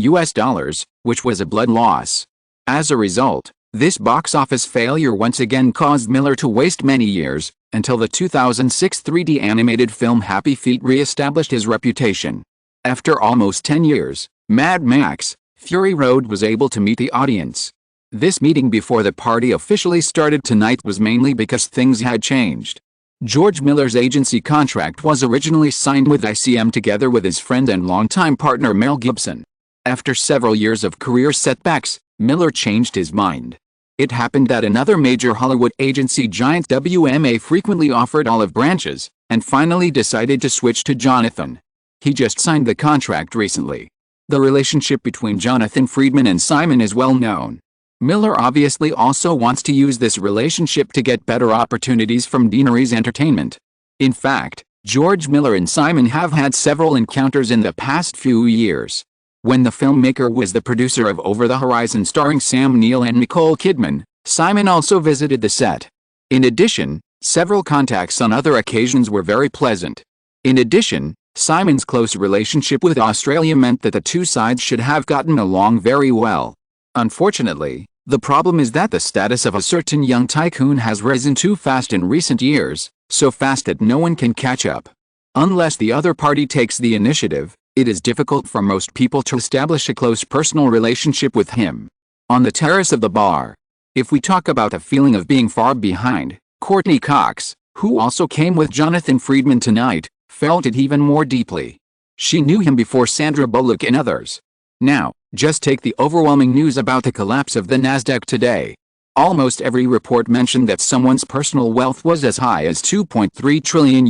Speaker 1: which was a blood loss. As a result, this box office failure once again caused Miller to waste many years, until the 2006 3D animated film Happy Feet re-established his reputation. After almost 10 years, Mad Max: Fury Road was able to meet the audience. This meeting before the party officially started tonight was mainly because things had changed. George Miller's agency contract was originally signed with ICM together with his friend and longtime partner Mel Gibson. After several years of career setbacks, Miller changed his mind. It happened that another major Hollywood agency giant WMA frequently offered olive branches, and finally decided to switch to Jonathan. He just signed the contract recently. The relationship between Jonathan Friedman and Simon is well known. Miller obviously also wants to use this relationship to get better opportunities from Deaneries Entertainment. In fact, George Miller and Simon have had several encounters in the past few years. When the filmmaker was the producer of Over the Horizon starring Sam Neill and Nicole Kidman, Simon also visited the set. In addition, several contacts on other occasions were very pleasant. In addition, Simon's close relationship with Australia meant that the two sides should have gotten along very well. Unfortunately, the problem is that the status of a certain young tycoon has risen too fast in recent years, so fast that no one can catch up. Unless the other party takes the initiative, it is difficult for most people to establish a close personal relationship with him. On the terrace of the bar. If we talk about a feeling of being far behind, Courteney Cox, who also came with Jonathan Friedman tonight, felt it even more deeply. She knew him before Sandra Bullock and others. Now, just take the overwhelming news about the collapse of the Nasdaq today. Almost every report mentioned that someone's personal wealth was as high as $2.3 trillion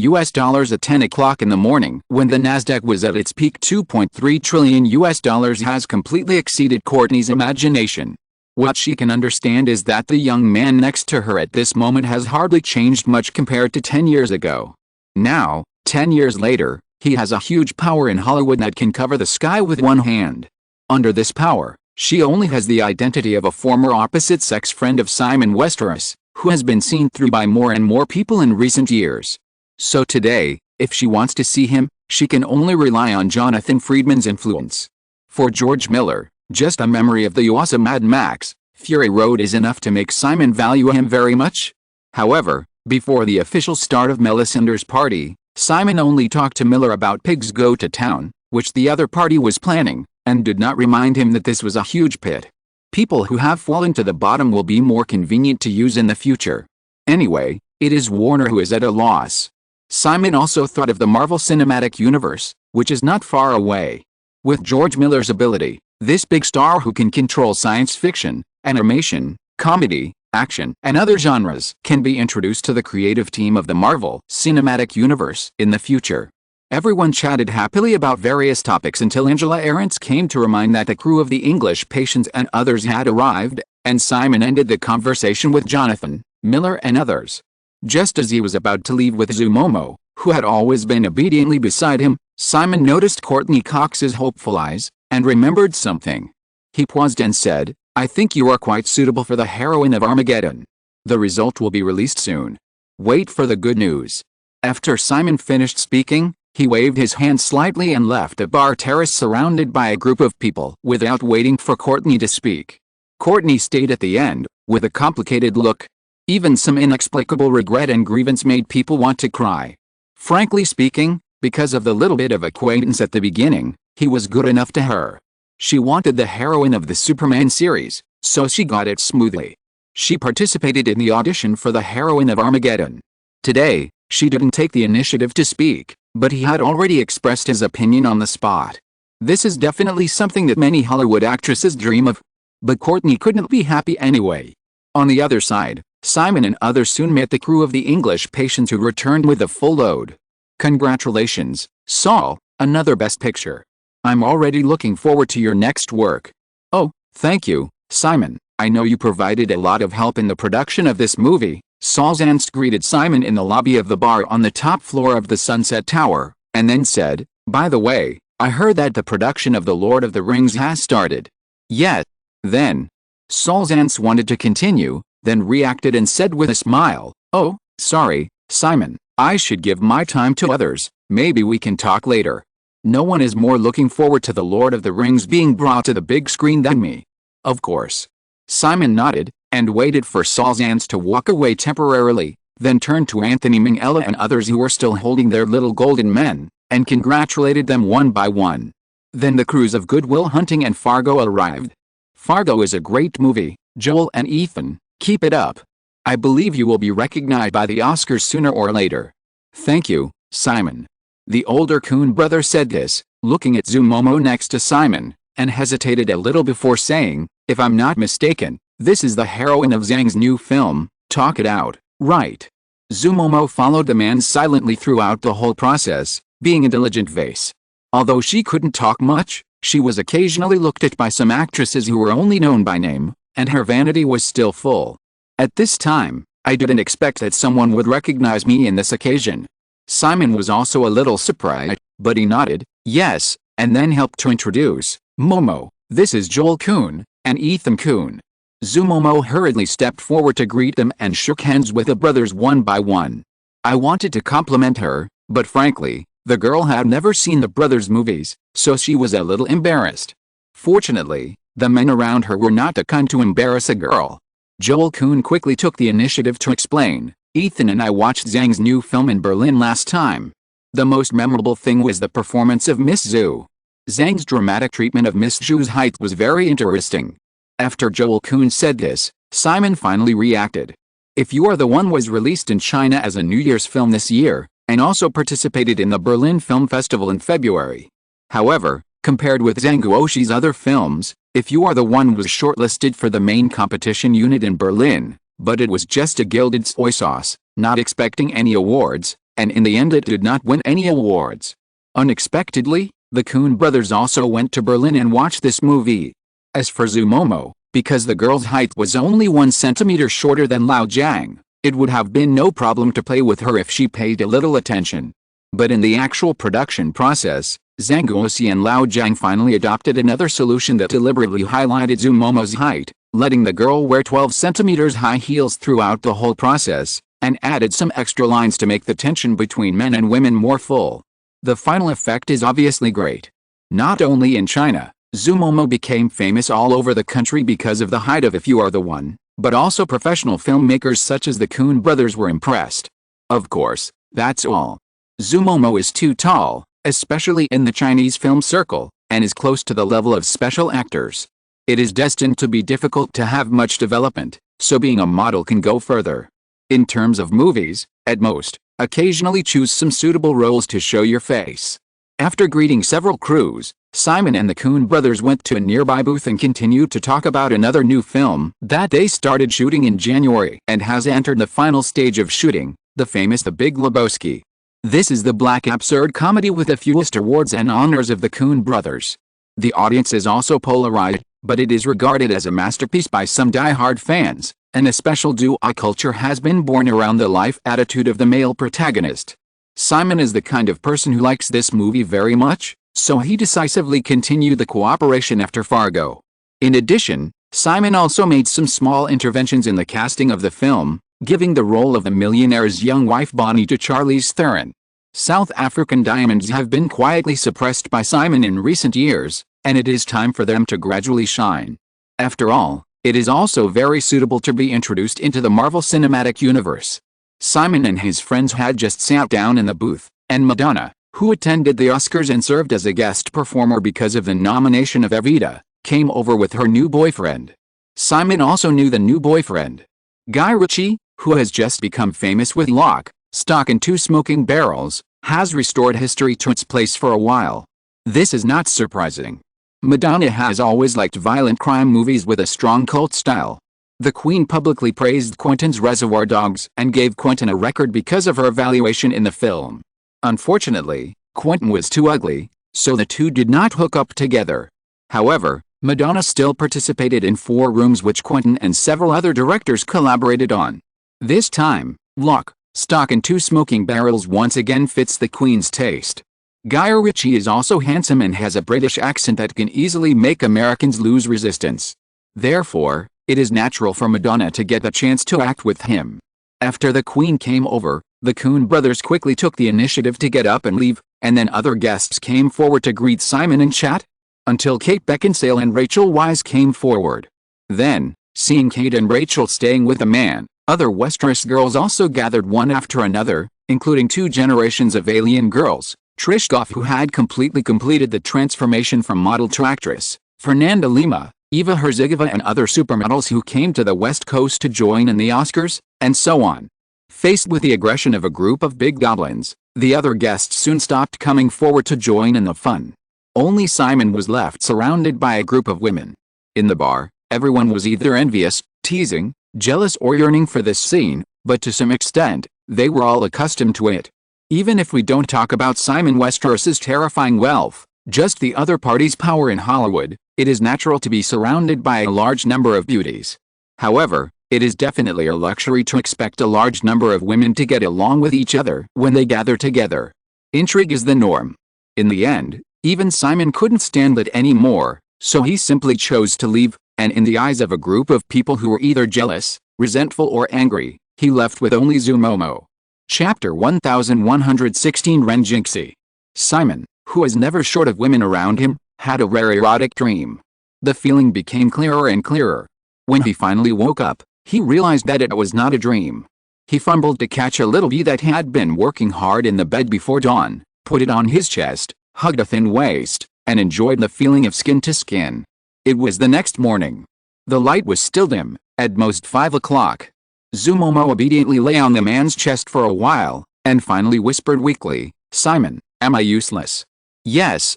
Speaker 1: at 10 o'clock in the morning. When the Nasdaq was at its peak, $2.3 trillion has completely exceeded Courteney's imagination. What she can understand is that the young man next to her at this moment has hardly changed much compared to 10 years ago. Now, 10 years later, he has a huge power in Hollywood that can cover the sky with one hand. Under this power, she only has the identity of a former opposite-sex friend of Simon Westeros, who has been seen through by more and more people in recent years. So today, if she wants to see him, she can only rely on Jonathan Friedman's influence. For George Miller, just a memory of the awesome Mad Max: Fury Road is enough to make Simon value him very much. However, before the official start of Melisandre's party, Simon only talked to Miller about Pigs Go to Town, which the other party was planning, and did not remind him that this was a huge pit. People who have fallen to the bottom will be more convenient to use in the future. Anyway, it is Warner who is at a loss. Simon also thought of the Marvel Cinematic Universe, which is not far away. With George Miller's ability, this big star who can control science fiction, animation, comedy, action, and other genres can be introduced to the creative team of the Marvel Cinematic Universe in the future. Everyone chatted happily about various topics until Angela Ahrendts came to remind that the crew of the English patients and others had arrived, and Simon ended the conversation with Jonathan, Miller and others. Just as he was about to leave with Zumomo, who had always been obediently beside him, Simon noticed Courteney Cox's hopeful eyes, and remembered something. He paused and said, "I think you are quite suitable for the heroine of Armageddon. The result will be released soon. Wait for the good news." After Simon finished speaking, he waved his hand slightly and left a bar terrace surrounded by a group of people without waiting for Courteney to speak. Courteney stayed at the end, with a complicated look. Even some inexplicable regret and grievance made people want to cry. Frankly speaking, because of the little bit of acquaintance at the beginning, he was good enough to her. She wanted the heroine of the Superman series, so she got it smoothly. She participated in the audition for the heroine of Armageddon. Today, she didn't take the initiative to speak, but he had already expressed his opinion on the spot. This is definitely something that many Hollywood actresses dream of. But Courteney couldn't be happy anyway. On the other side, Simon and others soon met the crew of the English patients who returned with a full load. "Congratulations, Saul, another Best Picture. I'm already looking forward to your next work." "Oh, thank you, Simon. I know you provided a lot of help in the production of this movie." Saul's aunt greeted Simon in the lobby of the bar on the top floor of the Sunset Tower, and then said, "By the way, I heard that the production of The Lord of the Rings has started." "Yes." Then, Saul's aunt wanted to continue, then reacted and said with a smile, "Oh, sorry, Simon, I should give my time to others. Maybe we can talk later. No one is more looking forward to The Lord of the Rings being brought to the big screen than me." "Of course." Simon nodded, and waited for Saul's aunt to walk away temporarily, then turned to Anthony Minghella and others who were still holding their little golden men, and congratulated them one by one. Then the crews of Good Will Hunting and Fargo arrived. "Fargo is a great movie, Joel and Ethan, keep it up. I believe you will be recognized by the Oscars sooner or later." "Thank you, Simon." The older Coen brother said this, looking at Zumomo next to Simon, and hesitated a little before saying, "If I'm not mistaken, this is the heroine of Zhang's new film, Talk It Out, right?" Zumomo followed the man silently throughout the whole process, being a diligent vase. Although she couldn't talk much, she was occasionally looked at by some actresses who were only known by name, and her vanity was still full. "At this time, I didn't expect that someone would recognize me in this occasion." Simon was also a little surprised, but he nodded, yes, and then helped to introduce, "Momo, this is Joel Coen, and Ethan Coen." Zumomo hurriedly stepped forward to greet them and shook hands with the brothers one by one. I wanted to compliment her, but frankly, the girl had never seen the brothers' movies, so she was a little embarrassed. Fortunately, the men around her were not the kind to embarrass a girl. Joel Coen quickly took the initiative to explain, "Ethan and I watched Zhang's new film in Berlin last time. The most memorable thing was the performance of Miss Zhu. Zhang's dramatic treatment of Miss Zhu's height was very interesting." After Joel Coen said this, Simon finally reacted. "If You Are the One" was released in China as a New Year's film this year, and also participated in the Berlin Film Festival in February. However, compared with Zhang Guoxi's other films, If You Are the One was shortlisted for the main competition unit in Berlin, but it was just a gilded soy sauce, not expecting any awards, and in the end it did not win any awards. Unexpectedly, the Coen brothers also went to Berlin and watched this movie. As for Zumomo, because the girl's height was only 1 centimeter shorter than Lao Jiang, it would have been no problem to play with her if she paid a little attention. But in the actual production process, Zhang Guoxi and Lao Jiang finally adopted another solution that deliberately highlighted Zumomo's height, letting the girl wear 12 centimeters high heels throughout the whole process, and added some extra lines to make the tension between men and women more full. The final effect is obviously great. Not only in China, Zumomo became famous all over the country because of the height of If You Are the One, but also professional filmmakers such as the Coen brothers were impressed. Of course, that's all. Zumomo is too tall, especially in the Chinese film circle, and is close to the level of special actors. It is destined to be difficult to have much development, so being a model can go further. In terms of movies, at most, occasionally choose some suitable roles to show your face. After greeting several crews, Simon and the Coen brothers went to a nearby booth and continued to talk about another new film that they started shooting in January and has entered the final stage of shooting, the famous The Big Lebowski. This is the black absurd comedy with the fewest awards and honors of the Coen brothers. The audience is also polarized, but it is regarded as a masterpiece by some die-hard fans, and a special duo culture has been born around the life attitude of the male protagonist. Simon is the kind of person who likes this movie very much, so he decisively continued the cooperation after Fargo. In addition, Simon also made some small interventions in the casting of the film, giving the role of the millionaire's young wife Bonnie to Charlize Theron. South African diamonds have been quietly suppressed by Simon in recent years, and it is time for them to gradually shine. After all, it is also very suitable to be introduced into the Marvel Cinematic Universe. Simon and his friends had just sat down in the booth, and Madonna, who attended the Oscars and served as a guest performer because of the nomination of Evita, came over with her new boyfriend. Simon also knew the new boyfriend, Guy Ritchie, who has just become famous with Lock, Stock and Two Smoking Barrels, has restored history to its place for a while. This is not surprising. Madonna has always liked violent crime movies with a strong cult style. The Queen publicly praised Quentin's Reservoir Dogs and gave Quentin a record because of her evaluation in the film. Unfortunately, Quentin was too ugly, so the two did not hook up together. However, Madonna still participated in Four Rooms, which Quentin and several other directors collaborated on. This time, Lock, Stock and Two Smoking Barrels once again fits the Queen's taste. Guy Ritchie is also handsome and has a British accent that can easily make Americans lose resistance. Therefore, it is natural for Madonna to get the chance to act with him. After the Queen came over, the Coen brothers quickly took the initiative to get up and leave, and then other guests came forward to greet Simon and chat, until Kate Beckinsale and Rachel Weisz came forward. Then, seeing Kate and Rachel staying with a man, other Westeros girls also gathered one after another, including two generations of alien girls, Trish Goff, who had completely completed the transformation from model to actress, Fernanda Lima, Eva Herzigova, and other supermodels who came to the West Coast to join in the Oscars, and so on. Faced with the aggression of a group of big goblins, the other guests soon stopped coming forward to join in the fun. Only Simon was left surrounded by a group of women. In the bar, everyone was either envious, teasing, jealous, or yearning for this scene, but to some extent, they were all accustomed to it. Even if we don't talk about Simon Westeros's terrifying wealth, just the other party's power in Hollywood, it is natural to be surrounded by a large number of beauties. However, it is definitely a luxury to expect a large number of women to get along with each other when they gather together. Intrigue is the norm. In the end, even Simon couldn't stand it anymore, so he simply chose to leave, and in the eyes of a group of people who were either jealous, resentful, or angry, he left with only Zumomo. Chapter 1116 Renjinxi. Simon, who was never short of women around him, had a rare erotic dream. The feeling became clearer and clearer. When he finally woke up, he realized that it was not a dream. He fumbled to catch a little bee that had been working hard in the bed before dawn, put it on his chest, hugged a thin waist, and enjoyed the feeling of skin to skin. It was the next morning. The light was still dim, at most 5 o'clock. Zumomo obediently lay on the man's chest for a while, and finally whispered weakly, "Simon, am I useless?" "Yes.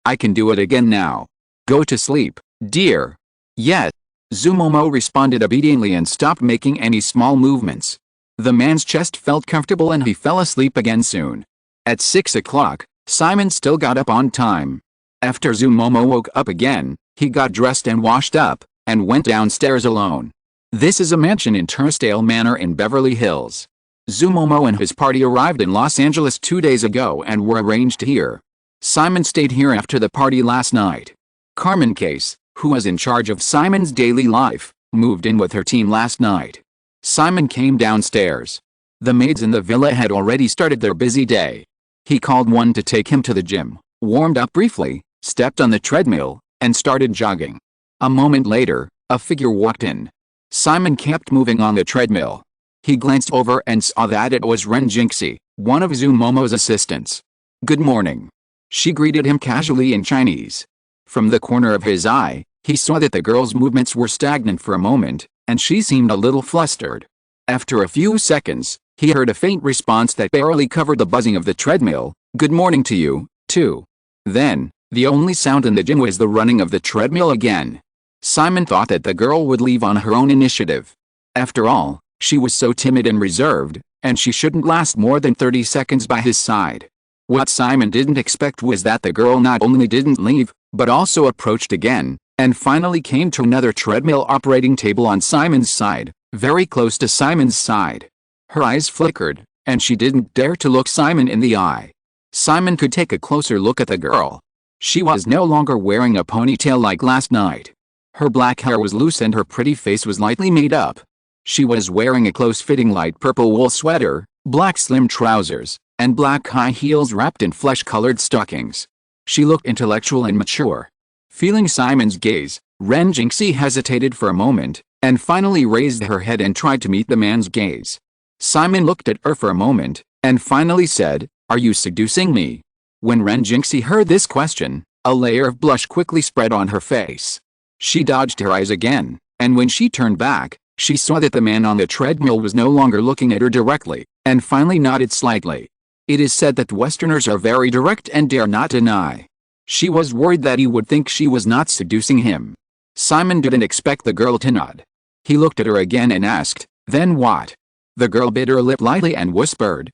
Speaker 1: I can do it again now." "Go to sleep, dear." "Yes." Zumomo responded obediently and stopped making any small movements. The man's chest felt comfortable and he fell asleep again soon. At 6 o'clock, Simon still got up on time. After Zumomo woke up again, he got dressed and washed up, and went downstairs alone. This is a mansion in Turnstile Manor in Beverly Hills. Zumomo and his party arrived in Los Angeles 2 days ago and were arranged here. Simon stayed here after the party last night. Carmen Case, who was in charge of Simon's daily life, moved in with her team last night. Simon came downstairs. The maids in the villa had already started their busy day. He called one to take him to the gym, warmed up briefly, stepped on the treadmill, and started jogging. A moment later, a figure walked in. Simon kept moving on the treadmill. He glanced over and saw that it was Renjinxi, one of Zumomo's assistants. "Good morning." She greeted him casually in Chinese. From the corner of his eye, he saw that the girl's movements were stagnant for a moment, and she seemed a little flustered. After a few seconds, he heard a faint response that barely covered the buzzing of the treadmill, "Good morning to you, too." Then, The only sound in the gym was the running of the treadmill again. Simon thought that the girl would leave on her own initiative. After all, she was so timid and reserved, and she shouldn't last more than 30 seconds by his side. What Simon didn't expect was that the girl not only didn't leave, but also approached again, and finally came to another treadmill operating table on Simon's side, very close to Simon's side. Her eyes flickered, and she didn't dare to look Simon in the eye. Simon could take a closer look at the girl. She was no longer wearing a ponytail like last night. Her black hair was loose and her pretty face was lightly made up. She was wearing a close-fitting light purple wool sweater, black slim trousers, and black high heels wrapped in flesh-colored stockings. She looked intellectual and mature. Feeling Simon's gaze, Ren Jinxie hesitated for a moment, and finally raised her head and tried to meet the man's gaze. Simon looked at her for a moment, and finally said, "Are you seducing me?" When Ren Jinxie heard this question, a layer of blush quickly spread on her face. She dodged her eyes again, and when she turned back, she saw that the man on the treadmill was no longer looking at her directly, and finally nodded slightly. It is said that Westerners are very direct and dare not deny. She was worried that he would think she was not seducing him. Simon didn't expect the girl to nod. He looked at her again and asked, "Then what?" The girl bit her lip lightly and whispered,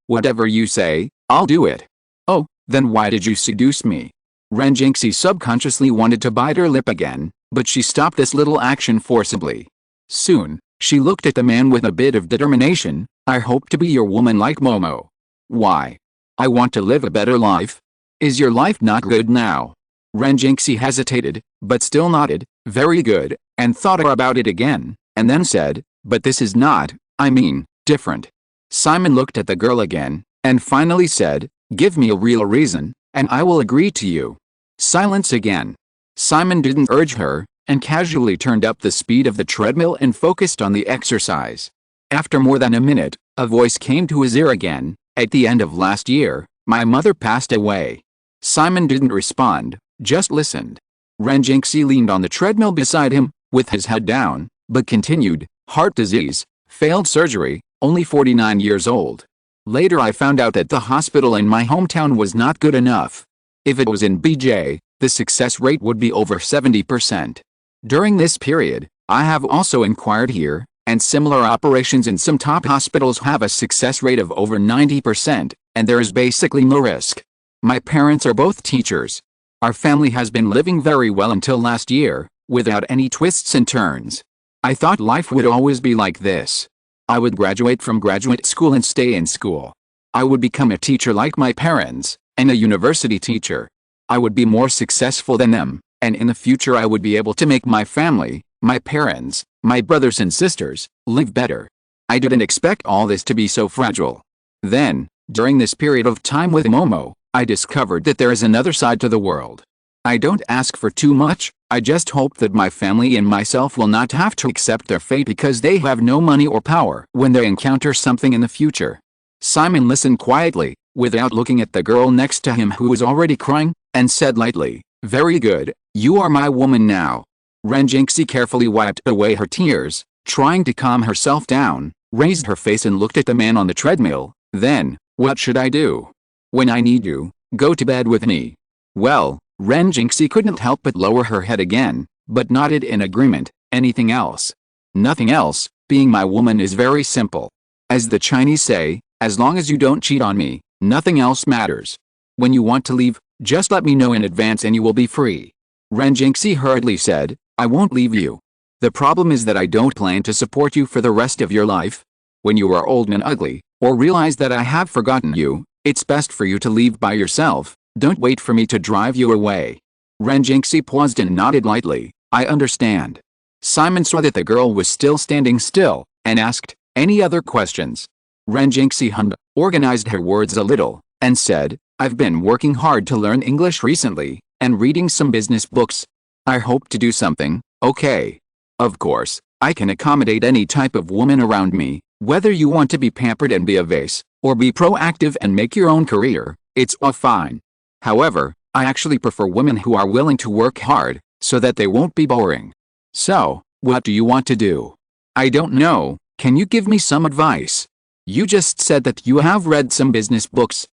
Speaker 1: "Whatever you say, I'll do it." "Oh, then why did you seduce me?" Ren Jinxie subconsciously wanted to bite her lip again, but she stopped this little action forcibly. Soon, she looked at the man with a bit of determination. "I hope to be your woman like Momo." "Why?" "I want to live a better life." "Is your life not good now?" Ren Jinxie hesitated, but still nodded, "Very good," and thought about it again, and then said, "But this is not, different." Simon looked at the girl again, and finally said, "Give me a real reason, and I will agree to you." Silence again. Simon didn't urge her, and casually turned up the speed of the treadmill and focused on the exercise. After more than a minute, a voice came to his ear again, "At the end of last year, my mother passed away." Simon didn't respond, just listened. Ren Jinxie leaned on the treadmill beside him, with his head down, but continued, "Heart disease, failed surgery, only 49 years old. Later I found out that the hospital in my hometown was not good enough. If it was in BJ, the success rate would be over 70%. During this period, I have also inquired here, and similar operations in some top hospitals have a success rate of over 90%, and there is basically no risk. My parents are both teachers. Our family has been living very well until last year, without any twists and turns. I thought life would always be like this. I would graduate from graduate school and stay in school. I would become a teacher like my parents, and a university teacher. I would be more successful than them, and in the future I would be able to make my family, my parents, my brothers and sisters, live better. I didn't expect all this to be so fragile. Then, during this period of time with Momo, I discovered that there is another side to the world. I don't ask for too much, I just hope that my family and myself will not have to accept their fate because they have no money or power when they encounter something in the future." Simon listened quietly, without looking at the girl next to him who was already crying, and said lightly, "Very good, you are my woman now." Ren Jinxie carefully wiped away her tears, trying to calm herself down, raised her face and looked at the man on the treadmill. "Then, what should I do?" "When I need you, go to bed with me." "Well," Ren Jinxie couldn't help but lower her head again, but nodded in agreement. "Anything else?" "Nothing else, being my woman is very simple. As the Chinese say, as long as you don't cheat on me, nothing else matters. When you want to leave, just let me know in advance and you will be free." Ren Jinxie hurriedly said, "I won't leave you. The problem is that I don't plan to support you for the rest of your life. When you are old and ugly, or realize that I have forgotten you, it's best for you to leave by yourself. Don't wait for me to drive you away." Ren Jinxie paused and nodded lightly, "I understand." Simon saw that the girl was still standing still, and asked, "Any other questions?" Ren Jinxie hummed, organized her words a little, and said, "I've been working hard to learn English recently, and reading some business books. I hope to do something, okay? Of course, I can accommodate any type of woman around me, whether you want to be pampered and be a vase, or be proactive and make your own career, it's all fine. However, I actually prefer women who are willing to work hard, so that they won't be boring. So, what do you want to do?" "I don't know, can you give me some advice? You just said that you have read some business books.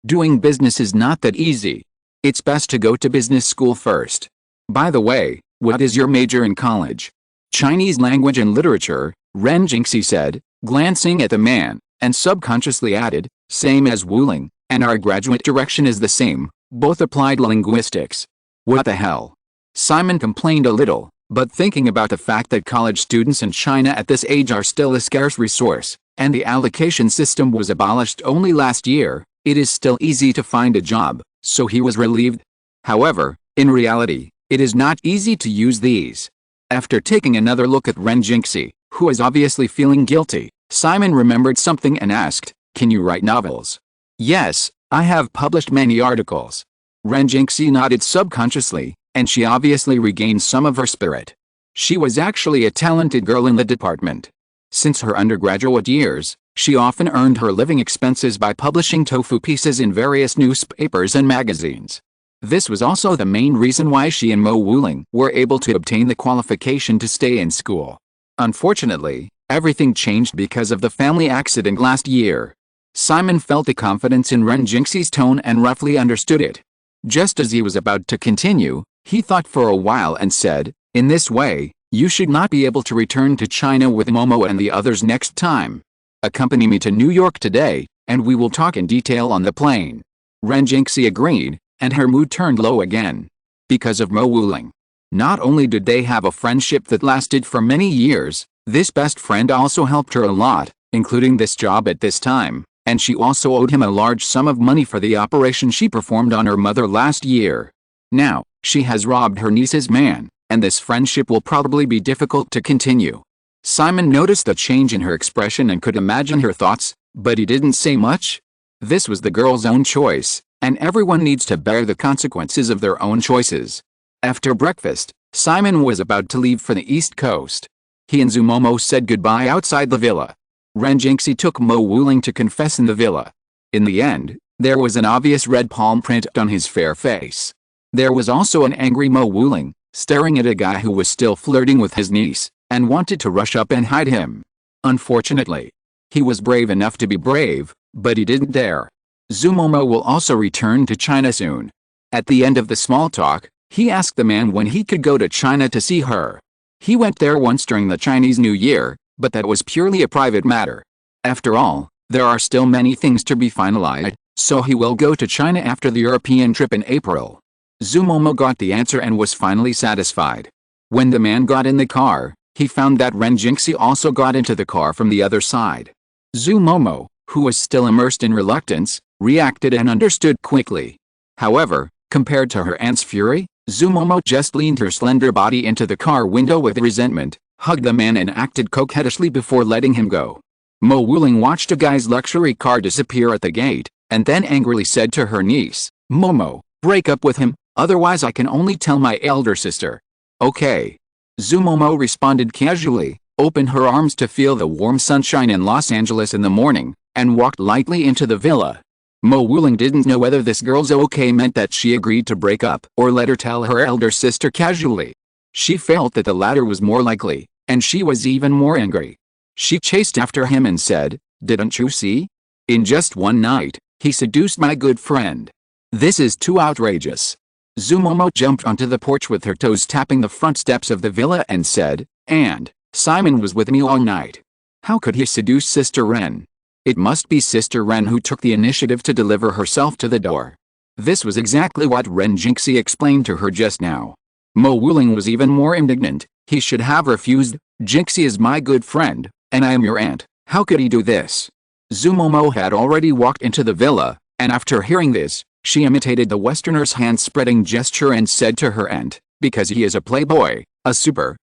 Speaker 1: Doing business is not that easy. It's best to go to business school first. By the way, what is your major in college? Chinese language and literature, Ren Jingxi said, glancing at the man, and subconsciously added, same as Wuling, and our graduate direction is the same, both applied linguistics. What the hell? Simon complained a little, but thinking about the fact that college students in China at this age are still a scarce resource, and the allocation system was abolished only last year, it is still easy to find a job, so he was relieved. However, in reality, it is not easy to use these. After taking another look at Ren Jingxi, who was obviously feeling guilty, Simon remembered something and asked, "Can you write novels?" "Yes, I have published many articles." Ren Jingxi nodded subconsciously, and she obviously regained some of her spirit. She was actually a talented girl in the department. Since her undergraduate years, she often earned her living expenses by publishing tofu pieces in various newspapers and magazines. This was also the main reason why she and Mo Wuling were able to obtain the qualification to stay in school. Unfortunately, everything changed because of the family accident last year. Simon felt the confidence in Ren Jingxi's tone and roughly understood it. Just as he was about to continue, he thought for a while and said, "In this way, you should not be able to return to China with Momo and the others next time. Accompany me to New York today, and we will talk in detail on the plane." Ren Jingxi agreed, and her mood turned low again. Because of Mo Wuling. Not only did they have a friendship that lasted for many years, this best friend also helped her a lot, including this job at this time, and she also owed him a large sum of money for the operation she performed on her mother last year. Now, she has robbed her niece's man, and this friendship will probably be difficult to continue. Simon noticed the change in her expression and could imagine her thoughts, but he didn't say much. This was the girl's own choice, and everyone needs to bear the consequences of their own choices. After breakfast, Simon was about to leave for the East Coast. He and Zumomo said goodbye outside the villa. Ren Jingxi took Mo Wuling to confess in the villa. In the end, there was an obvious red palm print on his fair face. There was also an angry Mo Wuling, staring at a guy who was still flirting with his niece, and wanted to rush up and hide him. Unfortunately, he was brave enough to be brave, but he didn't dare. Zumomo will also return to China soon. At the end of the small talk, he asked the man when he could go to China to see her. He went there once during the Chinese New Year, but that was purely a private matter. After all, there are still many things to be finalized, so he will go to China after the European trip in April. Zumomo got the answer and was finally satisfied. When the man got in the car, he found that Ren Jingxi also got into the car from the other side. Zumomo, who was still immersed in reluctance, reacted and understood quickly. However, compared to her aunt's fury, Zumomo just leaned her slender body into the car window with resentment, hugged the man and acted coquettishly before letting him go. Mo Wuling watched a guy's luxury car disappear at the gate, and then angrily said to her niece, "Momo, break up with him, otherwise I can only tell my elder sister." "Okay." Zumomo responded casually, opened her arms to feel the warm sunshine in Los Angeles in the morning, and walked lightly into the villa. Mo Wuling didn't know whether this girl's okay meant that she agreed to break up or let her tell her elder sister casually. She felt that the latter was more likely, and she was even more angry. She chased after him and said, "Didn't you see? In just one night, he seduced my good friend. This is too outrageous." Zumomo jumped onto the porch with her toes tapping the front steps of the villa and said, "And Simon was with me all night. How could he seduce Sister Ren? It must be Sister Ren who took the initiative to deliver herself to the door." This was exactly what Ren Jingxi explained to her just now. Mo Wuling was even more indignant. He should have refused. "Jingxi is my good friend, and I am your aunt. How could he do this?" Zumomo had already walked into the villa, and after hearing this, she imitated the Westerner's hand-spreading gesture and said to her aunt, "Because he is a playboy, a super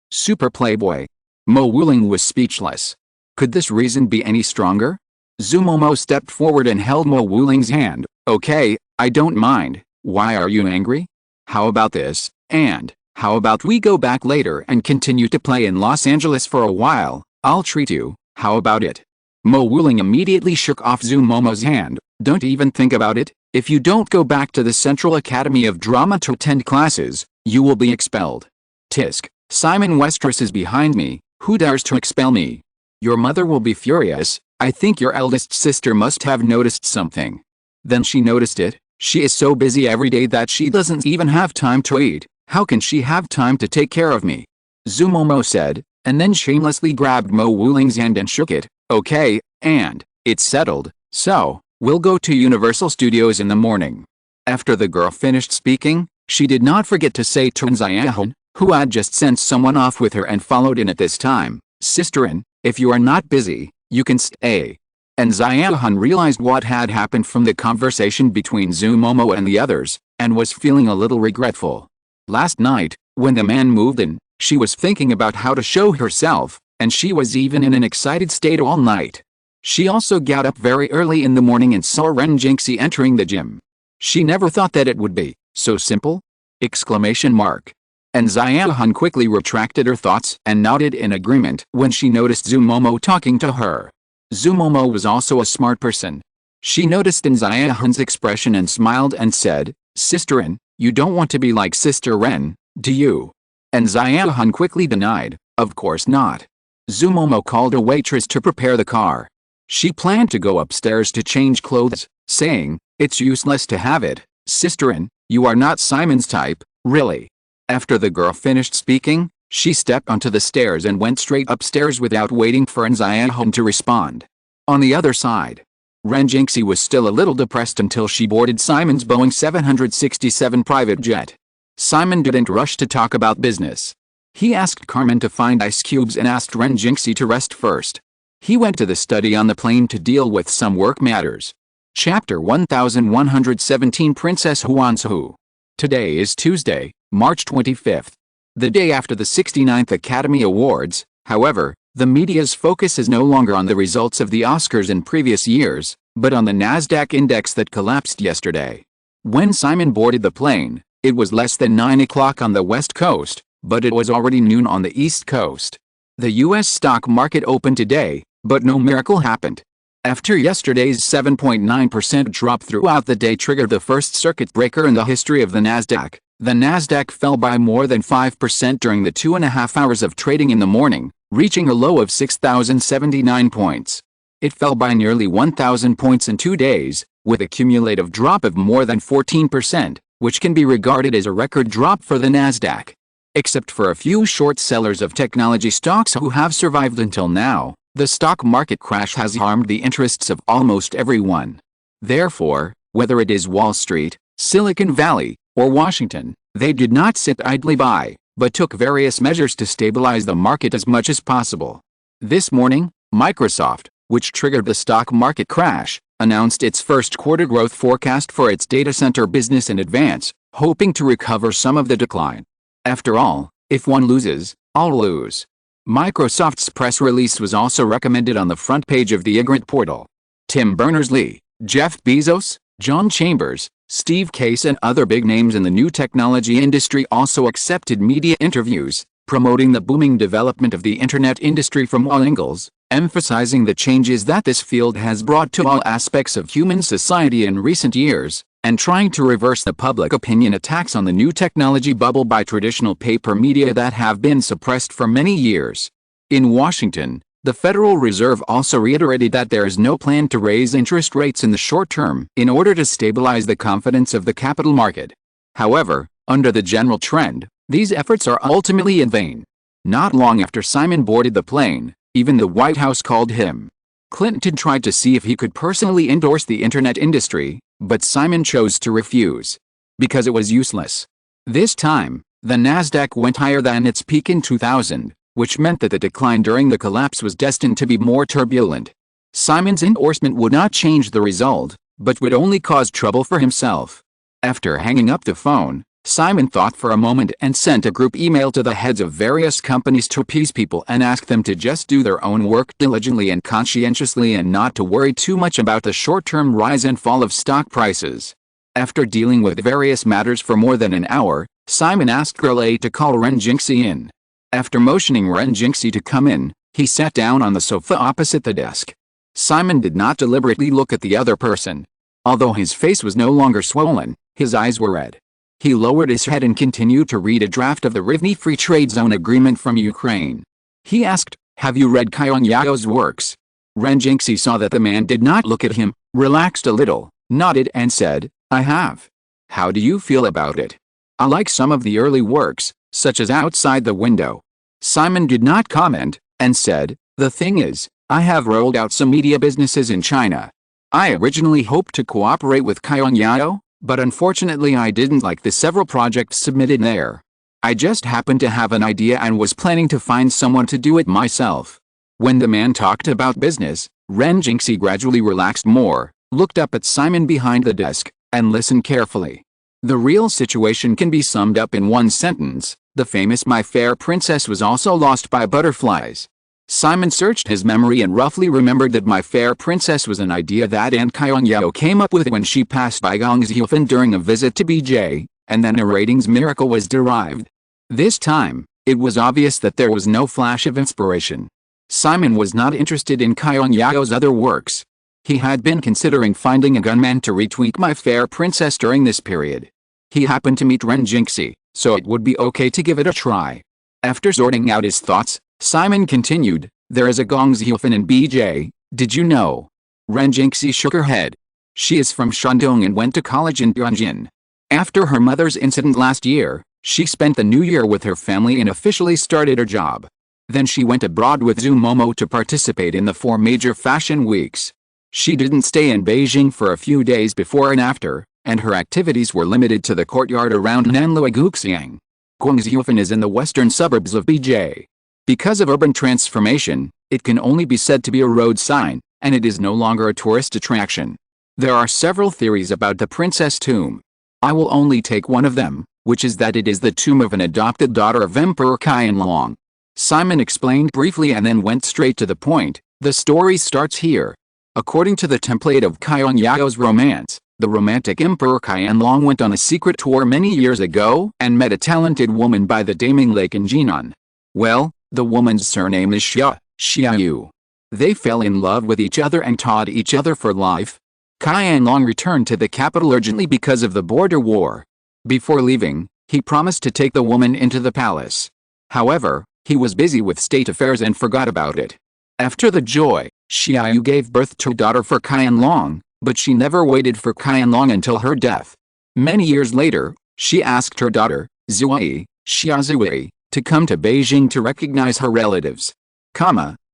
Speaker 1: playboy." Mo Wuling was speechless. Could this reason be any stronger? Zumomo stepped forward and held Mo Wuling's hand. "Okay, I don't mind. Why are you angry? How about this, and how about we go back later and continue to play in Los Angeles for a while? I'll treat you, how about it?" Mo Wuling immediately shook off Zumomo's hand. "Don't even think about it. If you don't go back to the Central Academy of Drama to attend classes, you will be expelled." "Tisk, Simon Westeros is behind me. Who dares to expel me? Your mother will be furious. I think your eldest sister must have noticed something." "Then she noticed it?" She is so busy every day that she doesn't even have time to eat. How can she have time to take care of me? Zumomo said, and then shamelessly grabbed Mo Wuling's hand and shook it. Okay, and it's settled, so we'll go to Universal Studios in the morning. After the girl finished speaking, she did not forget to say to Nziahun, who had just sent someone off with her and followed in at this time, "Sisterin, if you are not busy, you can stay." And Nziahun realized what had happened from the conversation between Zumomo and the others, and was feeling a little regretful. Last night, when the man moved in, she was thinking about how to show herself, and she was even in an excited state all night. She also got up very early in the morning and saw Renjinxi entering the gym. She never thought that it would be so simple! Exclamation mark. And Nziahun quickly retracted her thoughts and nodded in agreement when she noticed Zumomo talking to her. Zumomo was also a smart person. She noticed Nziahun's expression and smiled and said, "Sisterin, you don't want to be like Sister Ren, do you?" And Nziahun quickly denied, "Of course not." Zumomo called a waitress to prepare the car. She planned to go upstairs to change clothes, saying, "It's useless to have it, Sisterin, you are not Simon's type, really." After the girl finished speaking, she stepped onto the stairs and went straight upstairs without waiting for Nziahun to respond. On the other side, Renjinxi was still a little depressed until she boarded Simon's Boeing 767 private jet. Simon didn't rush to talk about business. He asked Carmen to find ice cubes and asked Renjinxi to rest first. He went to the study on the plane to deal with some work matters. Chapter 1117 Princess Huanshu. Today is Tuesday, March 25th. The day after the 69th Academy Awards. However, the media's focus is no longer on the results of the Oscars in previous years, but on the Nasdaq index that collapsed yesterday. When Simon boarded the plane, it was less than 9 o'clock on the West Coast, but it was already noon on the East Coast. The U.S. stock market opened today, but no miracle happened. After yesterday's 7.9% drop throughout the day triggered the first circuit breaker in the history of the Nasdaq fell by more than 5% during the 2.5 hours of trading in the morning, reaching a low of 6,079 points. It fell by nearly 1,000 points in 2 days, with a cumulative drop of more than 14%, which can be regarded as a record drop for the Nasdaq. Except for a few short sellers of technology stocks who have survived until now, the stock market crash has harmed the interests of almost everyone. Therefore, whether it is Wall Street, Silicon Valley, or Washington, they did not sit idly by, but took various measures to stabilize the market as much as possible. This morning, Microsoft, which triggered the stock market crash, announced its first quarter growth forecast for its data center business in advance, hoping to recover some of the decline. After all, if one loses, all lose. Microsoft's press release was also recommended on the front page of the Ignorant portal. Tim Berners-Lee, Jeff Bezos, John Chambers, Steve Case and other big names in the new technology industry also accepted media interviews, promoting the booming development of the internet industry from all angles, emphasizing the changes that this field has brought to all aspects of human society in recent years, and trying to reverse the public opinion attacks on the new technology bubble by traditional paper media that have been suppressed for many years. In Washington, the Federal Reserve also reiterated that there is no plan to raise interest rates in the short term in order to stabilize the confidence of the capital market. However, under the general trend, these efforts are ultimately in vain. Not long after Simon boarded the plane, even the White House called him. Clinton tried to see if he could personally endorse the internet industry, but Simon chose to refuse. Because it was useless. This time, the Nasdaq went higher than its peak in 2000, which meant that the decline during the collapse was destined to be more turbulent. Simon's endorsement would not change the result, but would only cause trouble for himself. After hanging up the phone, Simon thought for a moment and sent a group email to the heads of various companies to appease people and ask them to just do their own work diligently and conscientiously and not to worry too much about the short-term rise and fall of stock prices. After dealing with various matters for more than an hour, Simon asked Girl A to call Renjinxi in. After motioning Renjinxi to come in, he sat down on the sofa opposite the desk. Simon did not deliberately look at the other person. Although his face was no longer swollen, his eyes were red. He lowered his head and continued to read a draft of the Rivne Free Trade Zone Agreement from Ukraine. He asked, "Have you read Kyonyao's works?" Renjinxi saw that the man did not look at him, relaxed a little, nodded and said, I have. How do you feel about it? I like some of the early works, such as Outside the Window. Simon did not comment, and said, the thing is, I have rolled out some media businesses in China. I originally hoped to cooperate with Kyung Yao, but unfortunately I didn't like the several projects submitted there. I just happened to have an idea and was planning to find someone to do it myself. When the man talked about business, Ren Jinxie gradually relaxed more, looked up at Simon behind the desk, and listened carefully. The real situation can be summed up in one sentence: the famous My Fair Princess was also lost by butterflies. Simon searched his memory and roughly remembered that My Fair Princess was an idea that Aunt Kyung Yao came up with when she passed by Gongxiufen during a visit to BJ, and then a ratings miracle was derived. This time, it was obvious that there was no flash of inspiration. Simon was not interested in Kyung Yao's other works. He had been considering finding a gunman to retweak My Fair Princess during this period. He happened to meet Ren Jinxie, so it would be okay to give it a try. After sorting out his thoughts, Simon continued, there is a Gongxiufen in BJ, did you know? Ren Jinxie shook her head. She is from Shandong and went to college in Tianjin. After her mother's incident last year, she spent the new year with her family and officially started her job. Then she went abroad with Zhu Momo to participate in the 4 major fashion weeks. She didn't stay in Beijing for a few days before and after, and her activities were limited to the courtyard around Nanlua Guxiang. Gongxiufen is in the western suburbs of BJ. Because of urban transformation, it can only be said to be a road sign, and it is no longer a tourist attraction. There are several theories about the princess tomb. I will only take one of them, which is that it is the tomb of an adopted daughter of Emperor Qianlong. Simon explained briefly and then went straight to the point. The story starts here. According to the template of Kyung Yao's romance, the romantic Emperor Qianlong went on a secret tour many years ago and met a talented woman by the Daming Lake in Jinan. Well, the woman's surname is Xiaoyu. They fell in love with each other and taught each other for life. Qianlong returned to the capital urgently because of the border war. Before leaving, he promised to take the woman into the palace. However, he was busy with state affairs and forgot about it. After the joy, Xiaoyu gave birth to a daughter for Qianlong, but she never waited for Qianlong until her death. Many years later, she asked her daughter, Xiazui, to come to Beijing to recognize her relatives.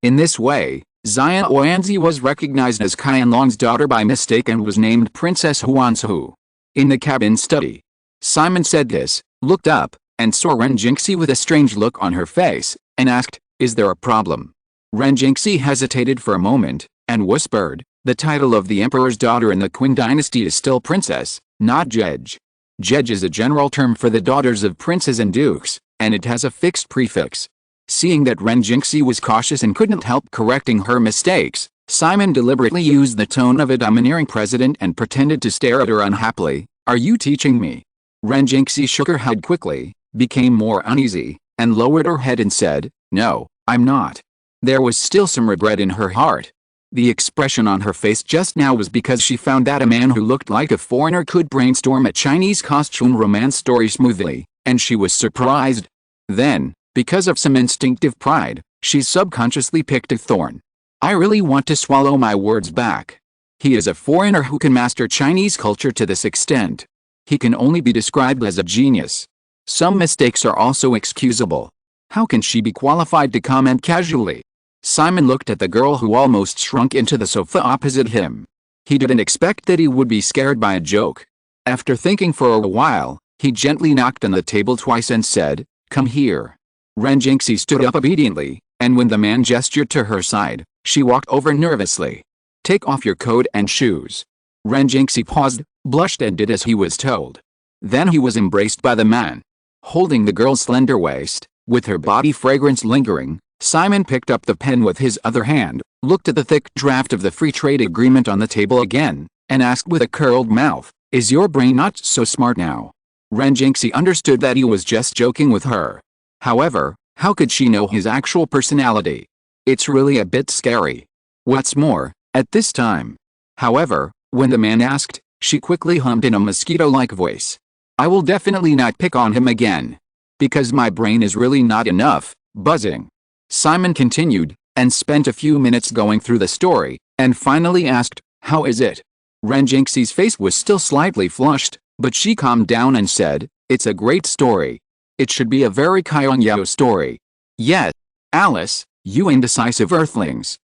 Speaker 1: In this way, Xia Oanzi was recognized as Qianlong's daughter by mistake and was named Princess Huanzhu. In the cabin study, Simon said this, looked up, and saw Ren Jinxie with a strange look on her face, and asked, is there a problem? Ren Jinxie hesitated for a moment, and whispered, the title of the emperor's daughter in the Qin dynasty is still princess, not judge. Judge is a general term for the daughters of princes and dukes, and it has a fixed prefix. Seeing that Ren Jinxie was cautious and couldn't help correcting her mistakes, Simon deliberately used the tone of a domineering president and pretended to stare at her unhappily. Are you teaching me? Ren Jinxie shook her head quickly, became more uneasy, and lowered her head and said, no, I'm not. There was still some regret in her heart. The expression on her face just now was because she found that a man who looked like a foreigner could brainstorm a Chinese costume romance story smoothly, and she was surprised. Then, because of some instinctive pride, she subconsciously picked a thorn. I really want to swallow my words back. He is a foreigner who can master Chinese culture to this extent. He can only be described as a genius. Some mistakes are also excusable. How can she be qualified to comment casually? Simon looked at the girl who almost shrunk into the sofa opposite him. He didn't expect that he would be scared by a joke. After thinking for a while, he gently knocked on the table twice and said, come here. Ren Jinxie stood up obediently, and when the man gestured to her side, she walked over nervously. Take off your coat and shoes. Ren Jinxie paused, blushed and did as he was told. Then he was embraced by the man. Holding the girl's slender waist, with her body fragrance lingering, Simon picked up the pen with his other hand, looked at the thick draft of the free trade agreement on the table again, and asked with a curled mouth, is your brain not so smart now? Ren Jinxie understood that he was just joking with her. However, how could she know his actual personality? It's really a bit scary. What's more, at this time. However, when the man asked, she quickly hummed in a mosquito-like voice. I will definitely not pick on him again. Because my brain is really not enough, buzzing. Simon continued, and spent a few minutes going through the story, and finally asked, how is it? Renjingxi's face was still slightly flushed, but she calmed down and said, "It's a great story. It should be a very Kyongyao story." "Yes, Alice, you indecisive earthlings.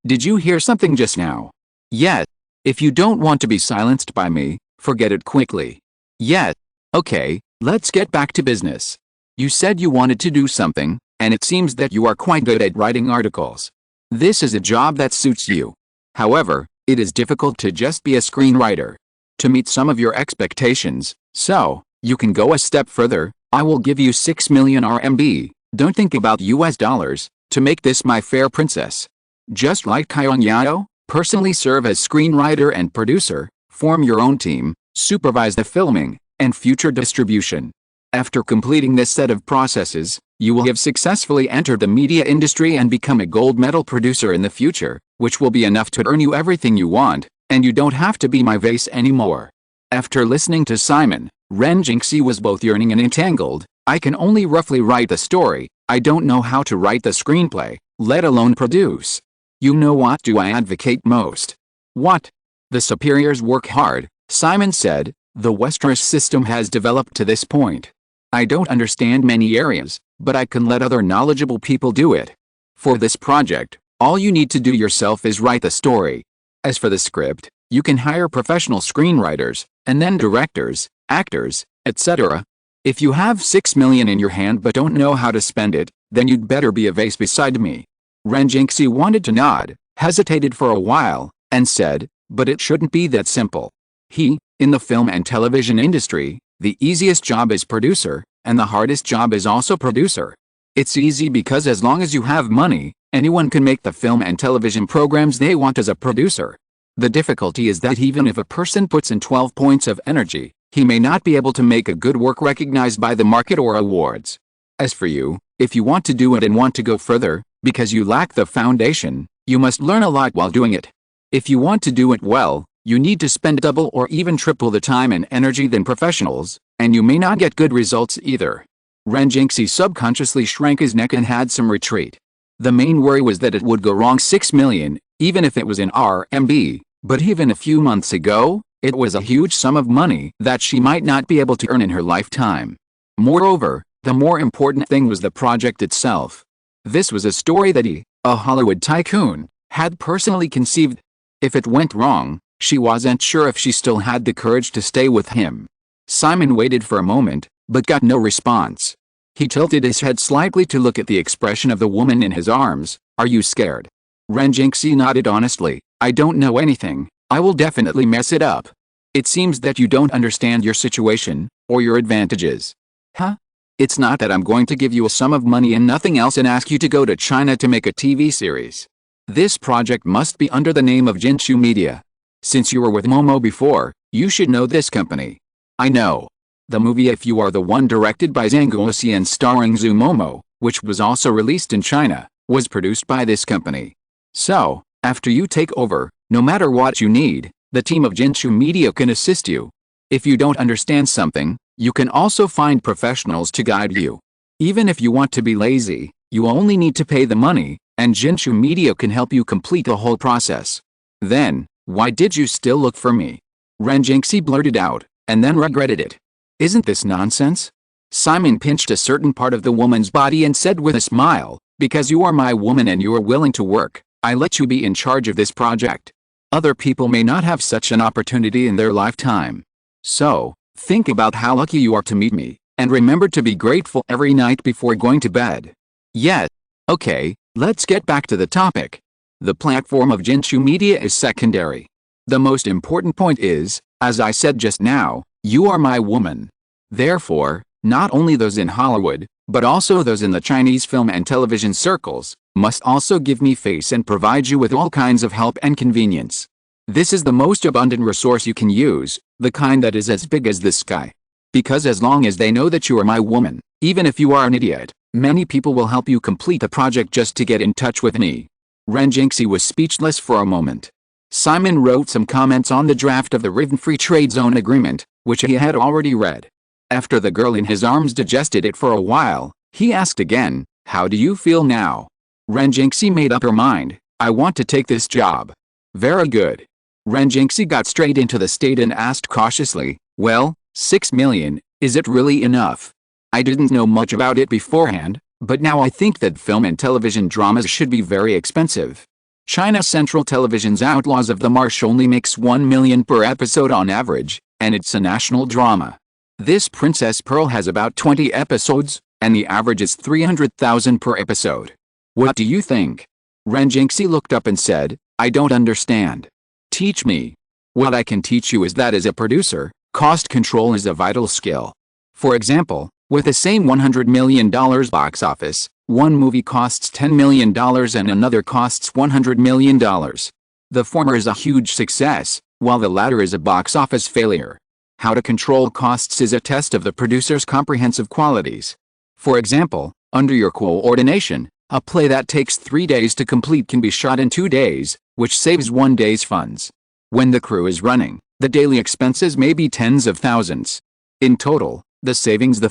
Speaker 1: Did you hear something just now?" "Yes. If you don't want to be silenced by me, forget it quickly." "Yes. Okay, let's get back to business. You said you wanted to do something, and it seems that you are quite good at writing articles. This is a job that suits you. However, it is difficult to just be a screenwriter. To meet some of your expectations, so you can go a step further, I will give you 6 million RMB, don't think about US dollars, to make this my fair princess. Just like Kyongyao, personally serve as screenwriter and producer, form your own team, supervise the filming, and future distribution. After completing this set of processes, you will have successfully entered the media industry and become a gold medal producer in the future, which will be enough to earn you everything you want, and you don't have to be my vase anymore." After listening to Simon, Renjingxi was both yearning and entangled. "I can only roughly write the story, I don't know how to write the screenplay, let alone produce. You know what do I advocate most?" "What?" "The superiors work hard," Simon said. "The Westeros system has developed to this point. I don't understand many areas, but I can let other knowledgeable people do it. For this project, all you need to do yourself is write the story. As for the script, you can hire professional screenwriters, and then directors, actors, etc. If you have 6 million in your hand but don't know how to spend it, then you'd better be a vase beside me." Renjingxi wanted to nod, hesitated for a while, and said, "But it shouldn't be that simple. In the film and television industry, the easiest job is producer, and the hardest job is also producer. It's easy because as long as you have money, anyone can make the film and television programs they want as a producer. The difficulty is that even if a person puts in 12 points of energy, he may not be able to make a good work recognized by the market or awards. As for you, if you want to do it and want to go further, because you lack the foundation, you must learn a lot while doing it. If you want to do it well, you need to spend double or even triple the time and energy than professionals, and you may not get good results either." Renjingxi subconsciously shrank his neck and had some retreat. The main worry was that it would go wrong. 6 million, even if it was in RMB, but even a few months ago, it was a huge sum of money that she might not be able to earn in her lifetime. Moreover, the more important thing was the project itself. This was a story that he, a Hollywood tycoon, had personally conceived. If it went wrong, she wasn't sure if she still had the courage to stay with him. Simon waited for a moment, but got no response. He tilted his head slightly to look at the expression of the woman in his arms. "Are you scared?" Renjingxi nodded honestly. "I don't know anything, I will definitely mess it up. It seems that you don't understand your situation, or your advantages." "Huh? It's not that I'm going to give you a sum of money and nothing else and ask you to go to China to make a TV series. This project must be under the name of Jinshu Media. Since you were with Momo before, you should know this company." "I know. The movie If You Are the One, directed by Zhang Guoxi and starring Zhu Momo, which was also released in China, was produced by this company. So, after you take over, no matter what you need, the team of Jinshu Media can assist you. If you don't understand something, you can also find professionals to guide you. Even if you want to be lazy, you only need to pay the money, and Jinshu Media can help you complete the whole process." "Then, why did you still look for me?" Renjingxi blurted out, and then regretted it. "Isn't this nonsense?" Simon pinched a certain part of the woman's body and said with a smile, "Because you are my woman and you are willing to work, I let you be in charge of this project. Other people may not have such an opportunity in their lifetime. So, think about how lucky you are to meet me, and remember to be grateful every night before going to bed." "Yes. Okay, let's get back to the topic. The platform of Jinshu Media is secondary. The most important point is, as I said just now, you are my woman. Therefore, not only those in Hollywood, but also those in the Chinese film and television circles, must also give me face and provide you with all kinds of help and convenience. This is the most abundant resource you can use, the kind that is as big as the sky. Because as long as they know that you are my woman, even if you are an idiot, many people will help you complete the project just to get in touch with me." Renjingxi was speechless for a moment. Simon wrote some comments on the draft of the written free trade zone agreement, which he had already read. After the girl in his arms digested it for a while, he asked again, "How do you feel now?" Renjingxi made up her mind. "I want to take this job." "Very good. Renjingxi got straight into the state and asked cautiously, well, 6 million, is it really enough? I didn't know much about it beforehand, but now I think that film and television dramas should be very expensive. China Central Television's Outlaws of the Marsh only makes 1 million per episode on average, and it's a national drama. This Princess Pearl has about 20 episodes, and the average is 300,000 per episode. What do you think? Renjingxi looked up and said, I don't understand. Teach me. What I can teach you is that as a producer, cost control is a vital skill. For example, with the same $100 million box office, one movie costs $10 million and another costs $100 million. The former is a huge success, while the latter is a box office failure. How to control costs is a test of the producer's comprehensive qualities. For example, under your coordination, a play that takes 3 days to complete can be shot in 2 days, which saves 1 day's funds. When the crew is running, the daily expenses may be tens of thousands. In total, the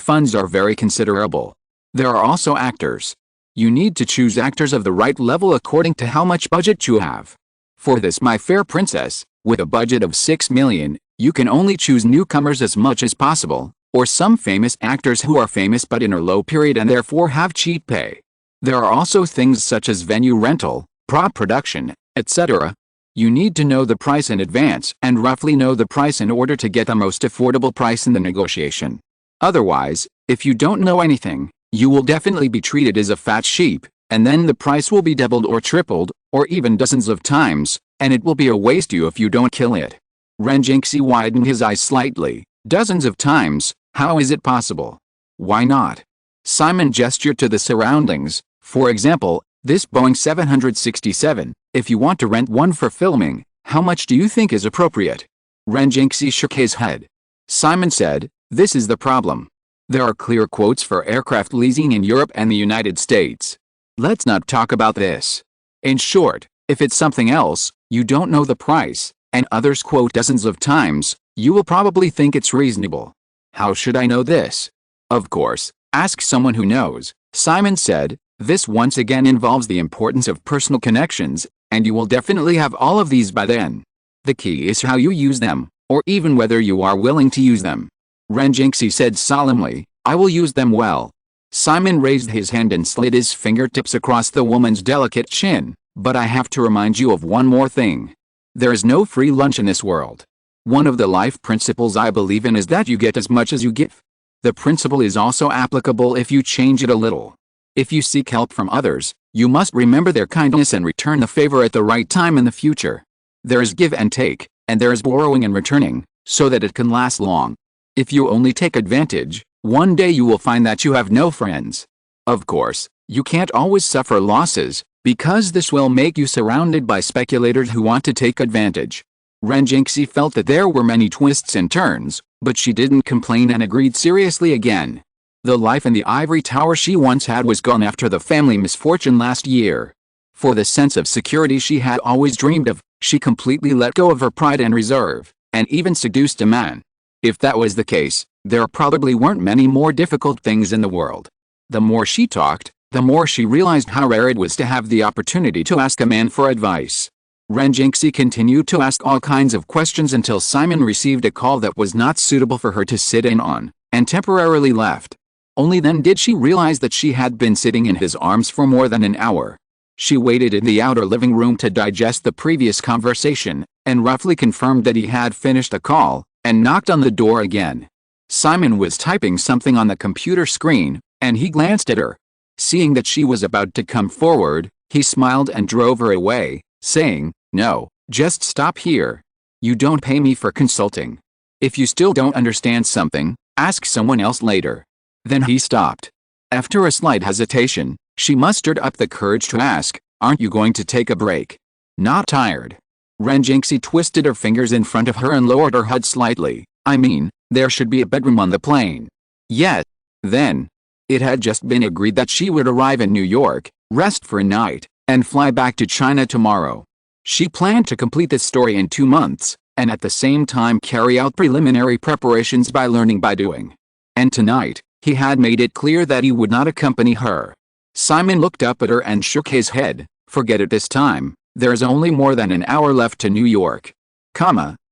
Speaker 1: funds are very considerable. There are also actors. You need to choose actors of the right level according to how much budget you have. For this My Fair Princess, with a budget of 6 million, you can only choose newcomers as much as possible, or some famous actors who are famous but in a low period and therefore have cheap pay. There are also things such as venue rental, prop production, etc. You need to know the price in advance and roughly know the price in order to get the most affordable price in the negotiation. Otherwise, if you don't know anything, you will definitely be treated as a fat sheep, and then the price will be doubled or tripled, or even dozens of times, and it will be a waste if you don't kill it. Renjingxi widened his eyes slightly. Dozens of times? How is it possible? Why not? Simon gestured to the surroundings. For example, this Boeing 767, if you want to rent one for filming, how much do you think is appropriate? Renjingxi shook his head. Simon said, this is the problem. There are clear quotes for aircraft leasing in Europe and the United States. Let's not talk about this. In short, if it's something else, you don't know the price, and others quote dozens of times, you will probably think it's reasonable. How should I know this? Of course, ask someone who knows, Simon said. This once again involves the importance of personal connections, and you will definitely have all of these by then. The key is how you use them, or even whether you are willing to use them. Renjingxi said solemnly, I will use them well. Simon raised his hand and slid his fingertips across the woman's delicate chin. But I have to remind you of one more thing. There is no free lunch in this world. One of the life principles I believe in is that you get as much as you give. The principle is also applicable if you change it a little. If you seek help from others, you must remember their kindness and return the favor at the right time in the future. There is give and take, and there is borrowing and returning, so that it can last long. If you only take advantage, one day you will find that you have no friends. Of course, you can't always suffer losses, because this will make you surrounded by speculators who want to take advantage. Renjingxi felt that there were many twists and turns, but she didn't complain and agreed seriously again. The life in the ivory tower she once had was gone after the family misfortune last year. For the sense of security she had always dreamed of, she completely let go of her pride and reserve, and even seduced a man. If that was the case, there probably weren't many more difficult things in the world. The more she talked, the more she realized how rare it was to have the opportunity to ask a man for advice. Renjingxi continued to ask all kinds of questions until Simon received a call that was not suitable for her to sit in on, and temporarily left. Only then did she realize that she had been sitting in his arms for more than an hour. She waited in the outer living room to digest the previous conversation, and roughly confirmed that he had finished the call, and knocked on the door again. Simon was typing something on the computer screen, and he glanced at her. Seeing that she was about to come forward, he smiled and drove her away, saying, No, just stop here. You don't pay me for consulting. If you still don't understand something, ask someone else later. Then he stopped. After a slight hesitation, she mustered up the courage to ask, Aren't you going to take a break? Not tired. Renjingxi twisted her fingers in front of her and lowered her head slightly. I mean, there should be a bedroom on the plane. Yes. Then. It had just been agreed that she would arrive in New York, rest for a night, and fly back to China tomorrow. She planned to complete this story in 2 months, and at the same time carry out preliminary preparations by learning by doing. And tonight, he had made it clear that he would not accompany her. Simon looked up at her and shook his head. Forget it this time. There's only more than an hour left to New York.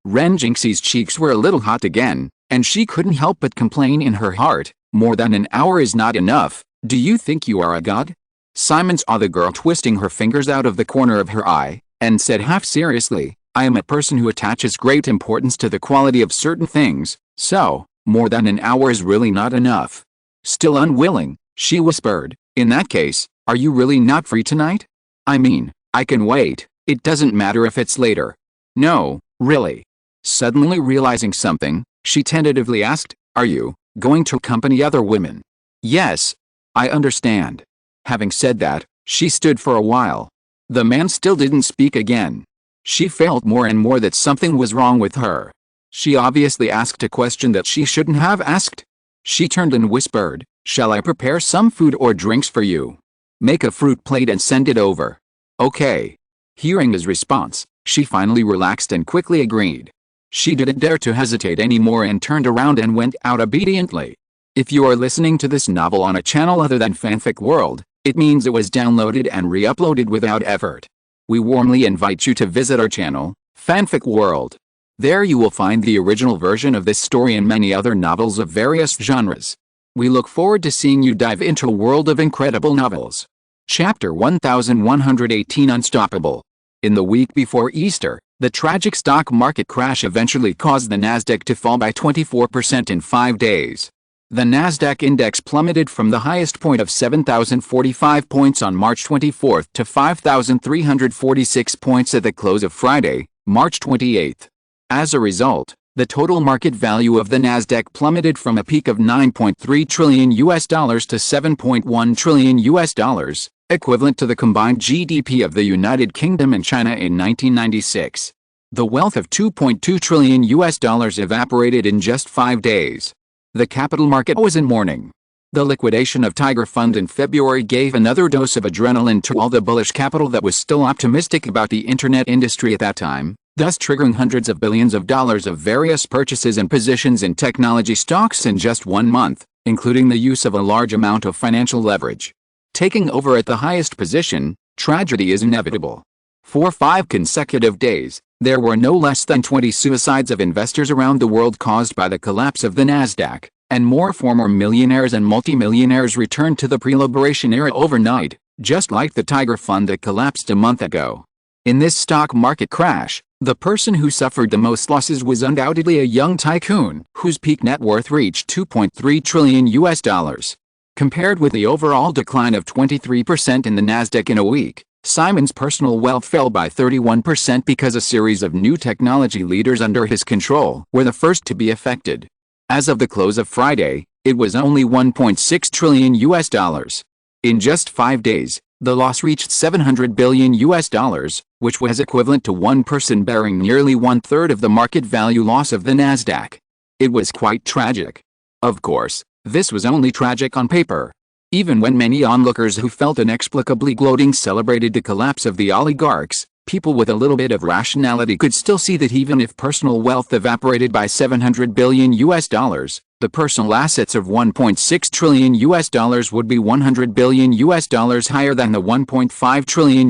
Speaker 1: Ren Jinxie's cheeks were a little hot again, and she couldn't help but complain in her heart, more than an hour is not enough. Do you think you are a god? Simon saw the girl twisting her fingers out of the corner of her eye, and said half seriously, I am a person who attaches great importance to the quality of certain things, so, more than an hour is really not enough. Still unwilling, she whispered, in that case, are you really not free tonight? I mean, I can wait, it doesn't matter if it's later. No, really. Suddenly realizing something, she tentatively asked, are you going to accompany other women? Yes. I understand. Having said that, she stood for a while. The man still didn't speak again. She felt more and more that something was wrong with her. She obviously asked a question that she shouldn't have asked. She turned and whispered, shall I prepare some food or drinks for you? Make a fruit plate and send it over. Okay. Hearing his response, she finally relaxed and quickly agreed. She didn't dare to hesitate anymore and turned around and went out obediently. If you are listening to this novel on a channel other than Fanfic World, it means it was downloaded and re-uploaded without effort. We warmly invite you to visit our channel, Fanfic World. There you will find the original version of this story and many other novels of various genres. We look forward to seeing you dive into a world of incredible novels. Chapter 1118 Unstoppable. In the week before Easter, the tragic stock market crash eventually caused the Nasdaq to fall by 24% in 5 days. The Nasdaq index plummeted from the highest point of 7,045 points on March 24 to 5,346 points at the close of Friday, March 28. As a result, the total market value of the Nasdaq plummeted from a peak of $9.3 trillion to $7.1 trillion, equivalent to the combined GDP of the United Kingdom and China in 1996. The wealth of $2.2 trillion evaporated in just 5 days. The capital market was in mourning. The liquidation of Tiger Fund in February gave another dose of adrenaline to all the bullish capital that was still optimistic about the internet industry at that time, thus triggering hundreds of billions of dollars of various purchases and positions in technology stocks in just 1 month, including the use of a large amount of financial leverage. Taking over at the highest position, tragedy is inevitable. For 5 consecutive days, there were no less than 20 suicides of investors around the world caused by the collapse of the Nasdaq, and more former millionaires and multimillionaires returned to the pre-liberation era overnight, just like the Tiger Fund that collapsed a month ago. In this stock market crash, the person who suffered the most losses was undoubtedly a young tycoon whose peak net worth reached $2.3 trillion. Compared with the overall decline of 23% in the Nasdaq in a week, Simon's personal wealth fell by 31% because a series of new technology leaders under his control were the first to be affected. As of the close of Friday, it was only $1.6 trillion. In just 5 days, the loss reached $700 billion, which was equivalent to one person bearing nearly 1/3 of the market value loss of the Nasdaq. It was quite tragic. Of course, this was only tragic on paper. Even when many onlookers who felt inexplicably gloating celebrated the collapse of the oligarchs, people with a little bit of rationality could still see that even if personal wealth evaporated by $700 billion, the personal assets of $1.6 trillion would be $100 billion higher than the $1.5 trillion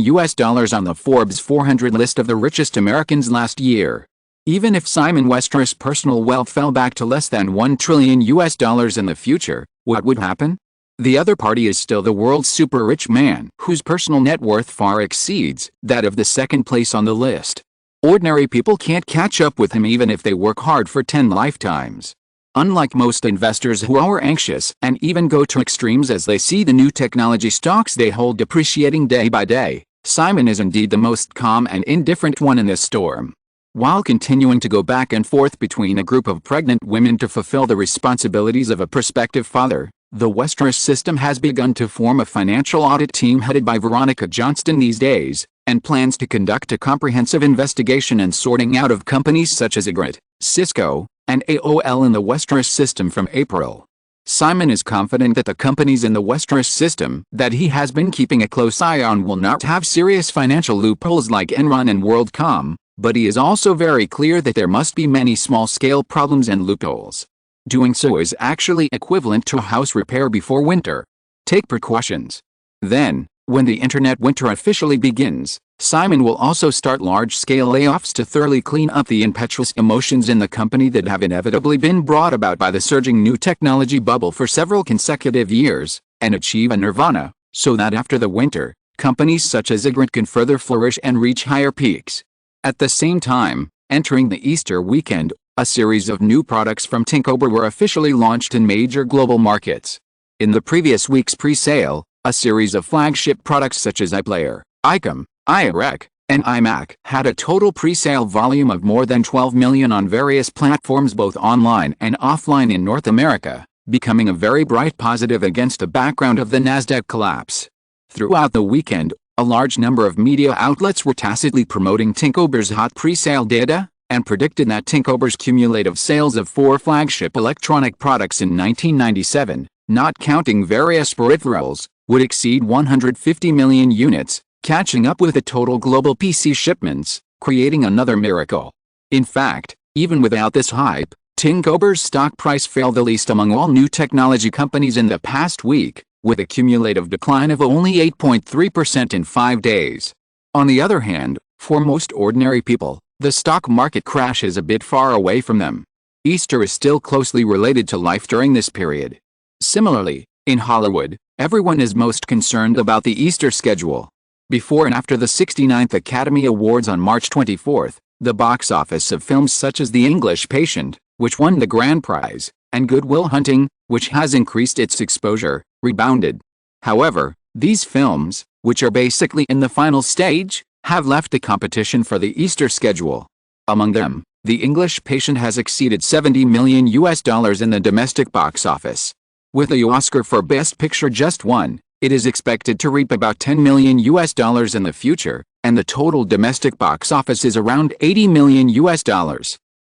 Speaker 1: on the Forbes 400 list of the richest Americans last year. Even if Simon Westeros' personal wealth fell back to less than $1 trillion in the future, what would happen? The other party is still the world's super-rich man, whose personal net worth far exceeds that of the second place on the list. Ordinary people can't catch up with him even if they work hard for 10 lifetimes. Unlike most investors who are anxious and even go to extremes as they see the new technology stocks they hold depreciating day by day, Simon is indeed the most calm and indifferent one in this storm. While continuing to go back and forth between a group of pregnant women to fulfill the responsibilities of a prospective father, the Westeros system has begun to form a financial audit team headed by Veronica Johnston these days, and plans to conduct a comprehensive investigation and sorting out of companies such as Ygritte, Cisco, and AOL in the Westeros system from April. Simon is confident that the companies in the Westeros system that he has been keeping a close eye on will not have serious financial loopholes like Enron and WorldCom, but he is also very clear that there must be many small-scale problems and loopholes. Doing so is actually equivalent to a house repair before winter. Take precautions. Then, when the internet winter officially begins, Simon will also start large-scale layoffs to thoroughly clean up the impetuous emotions in the company that have inevitably been brought about by the surging new technology bubble for several consecutive years, and achieve a nirvana, so that after the winter, companies such as Ignorant can further flourish and reach higher peaks. At the same time, entering the Easter weekend, a series of new products from Tinkober were officially launched in major global markets. In the previous week's pre-sale, a series of flagship products such as iPlayer, iCom, iRec, and iMac had a total pre-sale volume of more than 12 million on various platforms both online and offline in North America, becoming a very bright positive against the background of the Nasdaq collapse. Throughout the weekend, a large number of media outlets were tacitly promoting Tinkober's hot pre-sale data, and predicted that Tinkober's cumulative sales of 4 flagship electronic products in 1997, not counting various peripherals, would exceed 150 million units, catching up with the total global PC shipments, creating another miracle. In fact, even without this hype, Tinkober's stock price fell the least among all new technology companies in the past week, with a cumulative decline of only 8.3% in 5 days. On the other hand, for most ordinary people, the stock market crash is a bit far away from them. Easter is still closely related to life during this period. Similarly, in Hollywood, everyone is most concerned about the Easter schedule. Before and after the 69th Academy Awards on March 24, the box office of films such as The English Patient, which won the grand prize, and Good Will Hunting, which has increased its exposure, rebounded. However, these films, which are basically in the final stage, have left the competition for the Easter schedule. Among them, The English Patient has exceeded $70 million in the domestic box office. With the Oscar for Best Picture just won, it is expected to reap about $10 million in the future, and the total domestic box office is around $80 million.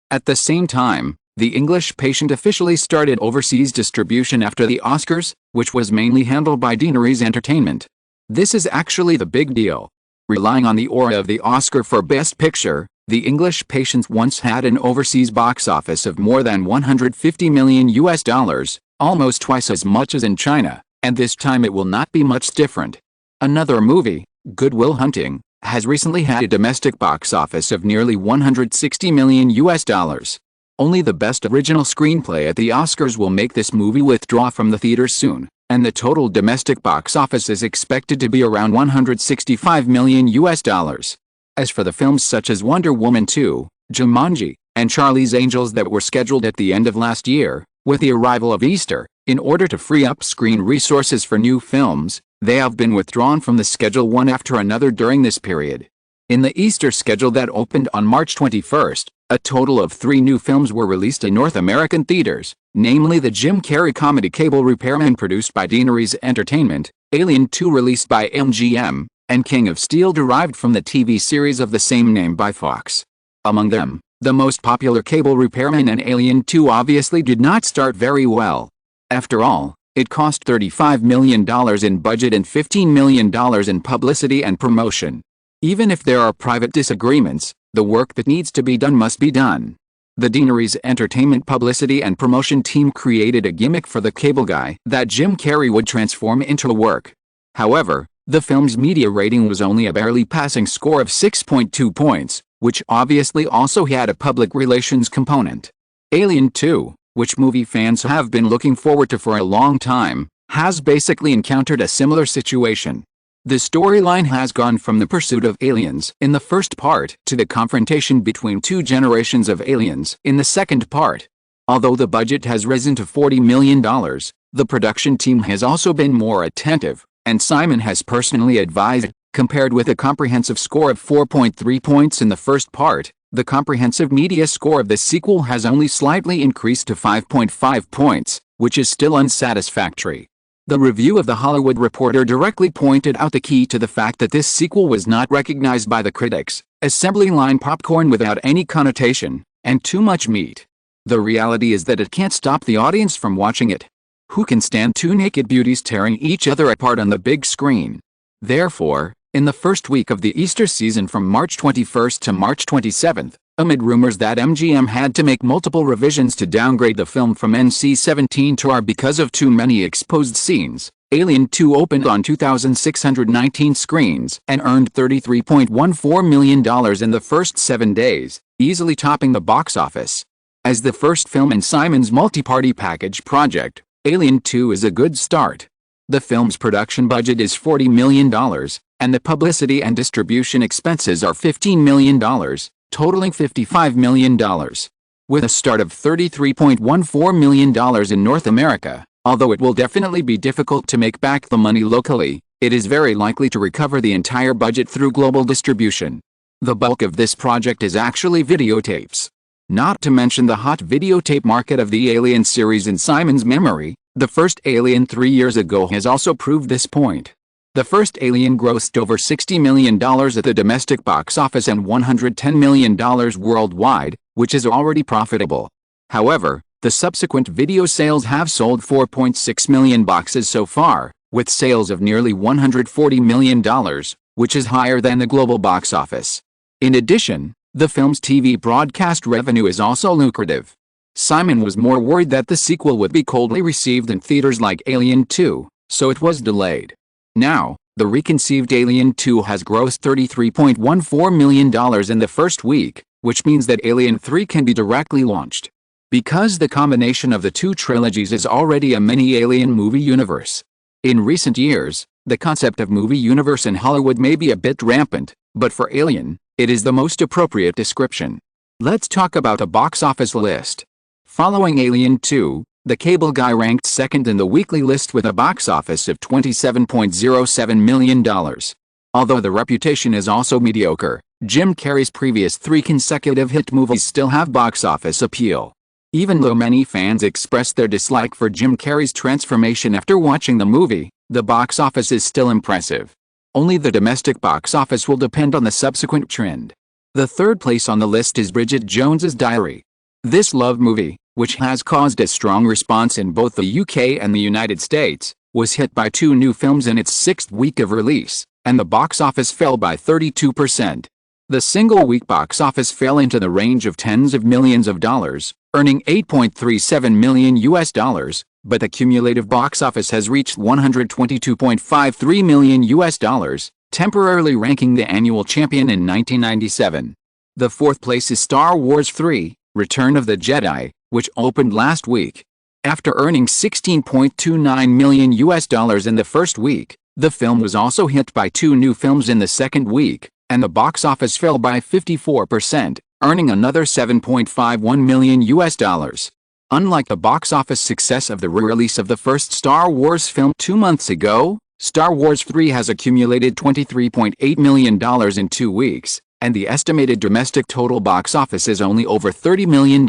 Speaker 1: At the same time, The English Patient officially started overseas distribution after the Oscars, which was mainly handled by Deaneries Entertainment. This is actually the big deal. Relying on the aura of the Oscar for Best Picture, The English Patient once had an overseas box office of more than $150 million, almost twice as much as in China, and this time it will not be much different. Another movie, Good Will Hunting, has recently had a domestic box office of nearly $160 million. Only the Best Original Screenplay at the Oscars will make this movie withdraw from the theaters soon, and the total domestic box office is expected to be around $165 million. As for the films such as Wonder Woman 2, Jumanji, and Charlie's Angels that were scheduled at the end of last year, with the arrival of Easter, in order to free up screen resources for new films, they have been withdrawn from the schedule one after another during this period. In the Easter schedule that opened on March 21st, a total of 3 new films were released in North American theaters, namely the Jim Carrey comedy Cable Repairman produced by Deaneries Entertainment, Alien 2 released by MGM, and King of Steel derived from the TV series of the same name by Fox. Among them, the most popular Cable Repairman and Alien 2 obviously did not start very well. After all, it cost $35 million in budget and $15 million in publicity and promotion. Even if there are private disagreements, the work that needs to be done must be done. The Deaneries Entertainment publicity and promotion team created a gimmick for the cable guy that Jim Carrey would transform into a work. However, the film's media rating was only a barely passing score of 6.2 points, which obviously also had a public relations component. Alien 2, which movie fans have been looking forward to for a long time, has basically encountered a similar situation. The storyline has gone from the pursuit of aliens in the first part to the confrontation between 2 generations of aliens in the second part. Although the budget has risen to $40 million, the production team has also been more attentive, and Simon has personally advised, compared with a comprehensive score of 4.3 points in the first part, the comprehensive media score of the sequel has only slightly increased to 5.5 points, which is still unsatisfactory. The review of The Hollywood Reporter directly pointed out the key to the fact that this sequel was not recognized by the critics, assembly line popcorn without any connotation, and too much meat. The reality is that it can't stop the audience from watching it. Who can stand 2 naked beauties tearing each other apart on the big screen? Therefore, in the first week of the Easter season from March 21st to March 27th, Amid rumors that MGM had to make multiple revisions to downgrade the film from NC-17 to R because of too many exposed scenes, Alien 2 opened on 2,619 screens and earned $33.14 million in the first 7 days, easily topping the box office. As the first film in Simon's multi-party package project, Alien 2 is a good start. The film's production budget is $40 million, and the publicity and distribution expenses are $15 million, totaling $55 million. With a start of $33.14 million in North America, although it will definitely be difficult to make back the money locally, it is very likely to recover the entire budget through global distribution. The bulk of this project is actually videotapes. Not to mention the hot videotape market of the Alien series in Simon's memory, the first Alien 3 years ago has also proved this point. The first Alien grossed over $60 million at the domestic box office and $110 million worldwide, which is already profitable. However, the subsequent video sales have sold 4.6 million boxes so far, with sales of nearly $140 million, which is higher than the global box office. In addition, the film's TV broadcast revenue is also lucrative. Simon was more worried that the sequel would be coldly received in theaters like Alien 2, so it was delayed. Now, the reconceived Alien 2 has grossed $33.14 million in the first week, which means that Alien 3 can be directly launched. Because the combination of the two trilogies is already a mini-Alien movie universe. In recent years, the concept of movie universe in Hollywood may be a bit rampant, but for Alien, it is the most appropriate description. Let's talk about a box office list. Following Alien 2, The Cable Guy ranked second in the weekly list with a box office of $27.07 million. Although the reputation is also mediocre, Jim Carrey's previous 3 consecutive hit movies still have box office appeal. Even though many fans expressed their dislike for Jim Carrey's transformation after watching the movie, the box office is still impressive. Only the domestic box office will depend on the subsequent trend. The third place on the list is Bridget Jones's Diary. This love movie, which has caused a strong response in both the UK and the United States, was hit by 2 new films in its 6th week of release, and the box office fell by 32%. The single-week box office fell into the range of tens of millions of dollars, earning $8.37 million, but the cumulative box office has reached $122.53 million, temporarily ranking the annual champion in 1997. The 4th place is Star Wars 3, Return of the Jedi, which opened last week. After earning $16.29 million in the first week, the film was also hit by 2 new films in the second week, and the box office fell by 54%, earning another $7.51 million. Unlike the box office success of the re-release of the first Star Wars film 2 months ago, Star Wars 3 has accumulated $23.8 million in 2 weeks, and the estimated domestic total box office is only over $30 million.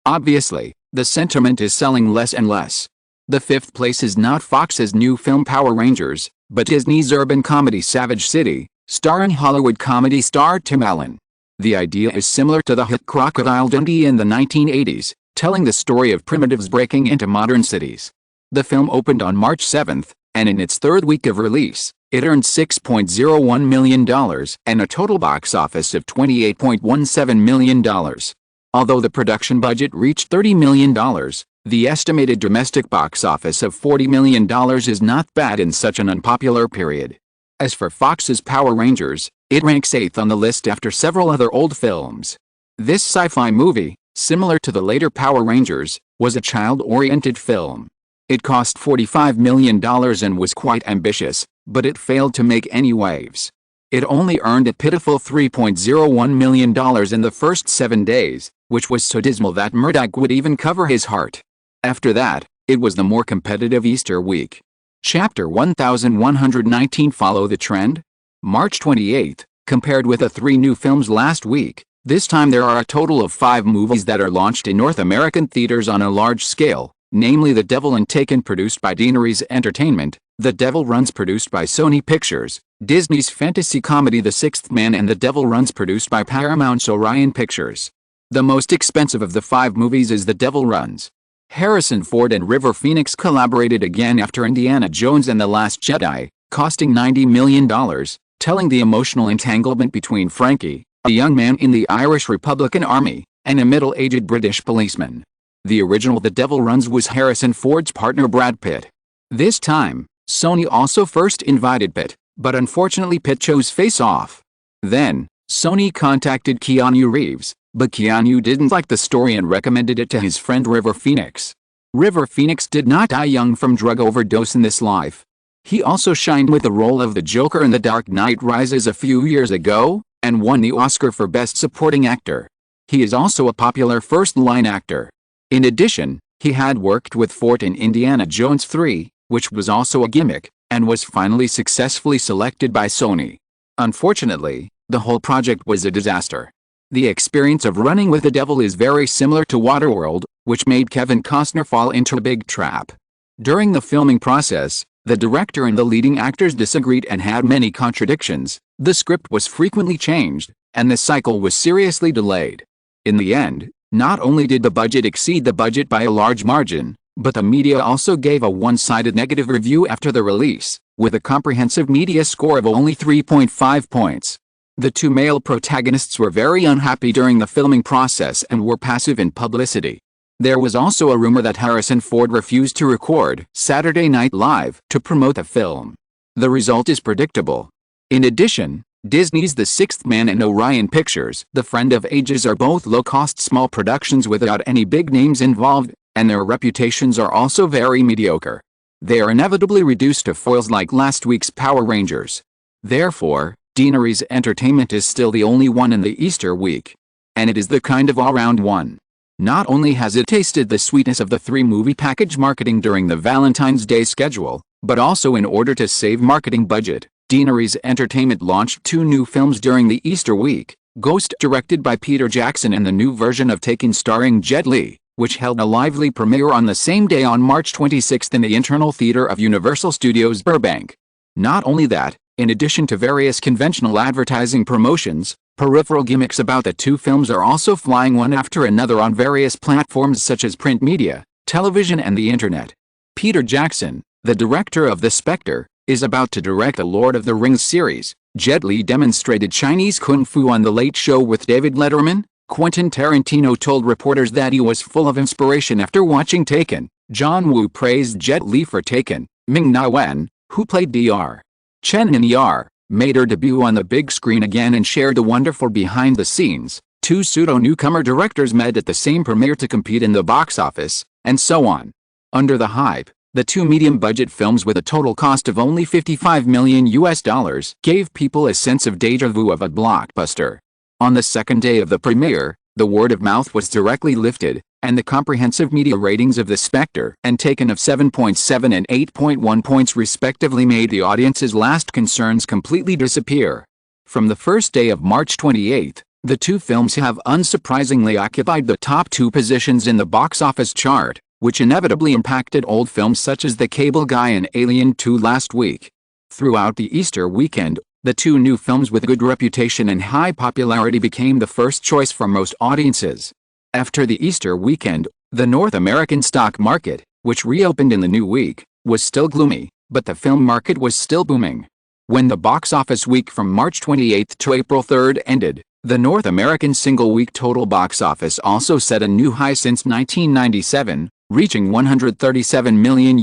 Speaker 1: Obviously, the sentiment is selling less and less. The 5th place is not Fox's new film Power Rangers, but Disney's urban comedy Savage City, starring Hollywood comedy star Tim Allen. The idea is similar to the hit Crocodile Dundee in the 1980s, telling the story of primitives breaking into modern cities. The film opened on March 7th, and in its 3rd week of release, it earned $6.01 million and a total box office of $28.17 million. Although the production budget reached $30 million, the estimated domestic box office of $40 million is not bad in such an unpopular period. As for Fox's Power Rangers, it ranks 8th on the list after several other old films. This sci-fi movie, similar to the later Power Rangers, was a child-oriented film. It cost $45 million and was quite ambitious, but it failed to make any waves. It only earned a pitiful $3.01 million in the first 7 days, which was so dismal that Murdoch would even cover his heart. After that, it was the more competitive Easter week. Chapter 1119 Follow the trend? March 28, compared with the 3 new films last week, this time there are a total of 5 movies that are launched in North American theaters on a large scale, namely The Devil and Taken produced by Deaneries Entertainment, The Devil Runs produced by Sony Pictures, Disney's fantasy comedy The Sixth Man and The Devil Runs produced by Paramount's Orion Pictures. The most expensive of the 5 movies is The Devil Runs. Harrison Ford and River Phoenix collaborated again after Indiana Jones and the Last Jedi, costing $90 million, telling the emotional entanglement between Frankie, a young man in the Irish Republican Army, and a middle-aged British policeman. The original The Devil Runs was Harrison Ford's partner Brad Pitt. This time, Sony also first invited Pitt, but unfortunately Pitt chose Face Off. Then, Sony contacted Keanu Reeves, but Keanu didn't like the story and recommended it to his friend River Phoenix. River Phoenix did not die young from drug overdose in this life. He also shined with the role of the Joker in The Dark Knight Rises a few years ago, and won the Oscar for Best Supporting Actor. He is also a popular first-line actor. In addition, he had worked with Ford in Indiana Jones 3, which was also a gimmick, and was finally successfully selected by Sony. Unfortunately, the whole project was a disaster. The experience of running with the devil is very similar to Waterworld, which made Kevin Costner fall into a big trap. During the filming process, the director and the leading actors disagreed and had many contradictions. The script was frequently changed, and the cycle was seriously delayed. In the end, not only did the budget exceed the budget by a large margin, but the media also gave a one-sided negative review after the release, with a comprehensive media score of only 3.5 points. The two male protagonists were very unhappy during the filming process and were passive in publicity. There was also a rumor that Harrison Ford refused to record Saturday Night Live to promote the film. The result is predictable. In addition, Disney's The Sixth Man and Orion Pictures' The Friend of Ages are both low-cost small productions without any big names involved, and their reputations are also very mediocre. They are inevitably reduced to foils like last week's Power Rangers. Therefore, Deanery's Entertainment is still the only one in the Easter week. And it is the kind of all-round one. Not only has it tasted the sweetness of the three-movie package marketing during the Valentine's Day schedule, but also in order to save marketing budget, Deanery's Entertainment launched two new films during the Easter week, Ghost directed by Peter Jackson and the new version of Taken starring Jet Li, which held a lively premiere on the same day on March 26 in the Internal Theater of Universal Studios Burbank. Not only that, in addition to various conventional advertising promotions, peripheral gimmicks about the two films are also flying one after another on various platforms such as print media, television and the internet. Peter Jackson, the director of The Spectre, is about to direct the Lord of the Rings series. Jet Li demonstrated Chinese Kung Fu on The Late Show with David Letterman. Quentin Tarantino told reporters that he was full of inspiration after watching Taken. John Woo praised Jet Li for Taken. Ming-Na Wen, who played Dr. Chen in ER, made her debut on the big screen again and shared the wonderful behind-the-scenes. Two pseudo-newcomer directors met at the same premiere to compete in the box office, and so on. Under the hype, the two medium-budget films with a total cost of only $55 million gave people a sense of déjà vu of a blockbuster. On the second day of the premiere, the word of mouth was directly lifted, and the comprehensive media ratings of The Spectre and Taken of 7.7 and 8.1 points respectively made the audience's last concerns completely disappear. From the first day of March 28, the two films have unsurprisingly occupied the top two positions in the box office chart, which inevitably impacted old films such as The Cable Guy and Alien 2 last week. Throughout the Easter weekend, the two new films with good reputation and high popularity became the first choice for most audiences. After the Easter weekend, the North American stock market, which reopened in the new week, was still gloomy, but the film market was still booming. When the box office week from March 28 to April 3 ended, the North American single-week total box office also set a new high since 1997, reaching $137 million,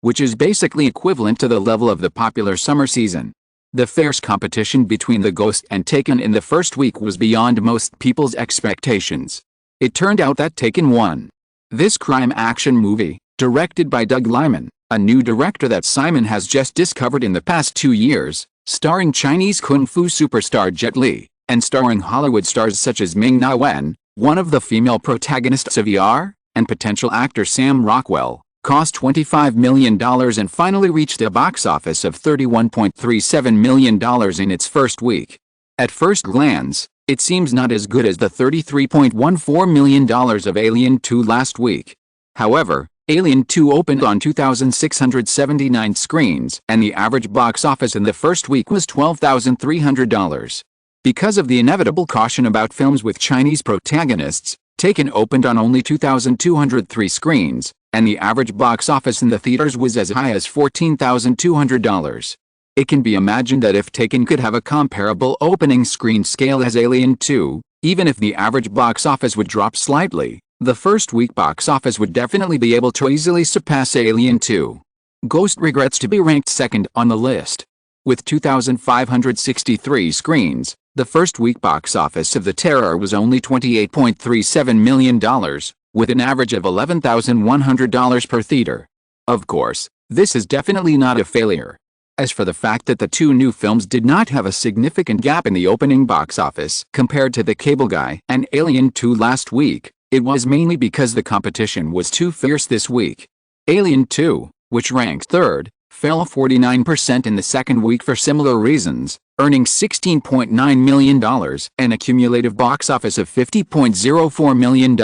Speaker 1: which is basically equivalent to the level of the popular summer season. The fierce competition between The Ghost and Taken in the first week was beyond most people's expectations. It turned out that Taken won. This crime-action movie, directed by Doug Liman, a new director that Simon has just discovered in the past 2 years, starring Chinese Kung Fu superstar Jet Li, and starring Hollywood stars such as Ming-Na Wen, one of the female protagonists of ER, and potential actor Sam Rockwell, cost $25 million and finally reached a box office of $31.37 million in its first week. At first glance, it seems not as good as the $33.14 million of Alien 2 last week. However, Alien 2 opened on 2,679 screens and the average box office in the first week was $12,300. Because of the inevitable caution about films with Chinese protagonists, Taken opened on only 2,203 screens, and the average box office in the theaters was as high as $14,200. It can be imagined that if Taken could have a comparable opening screen scale as Alien 2, even if the average box office would drop slightly, the first week box office would definitely be able to easily surpass Alien 2. Ghost regrets to be ranked second on the list. With 2,563 screens, the first week box office of The Terror was only $28.37 million, with an average of $11,100 per theater. Of course, this is definitely not a failure. As for the fact that the two new films did not have a significant gap in the opening box office compared to The Cable Guy and Alien 2 last week, it was mainly because the competition was too fierce this week. Alien 2, which ranked third, fell 49% in the second week for similar reasons, earning $16.9 million and a cumulative box office of $50.04 million.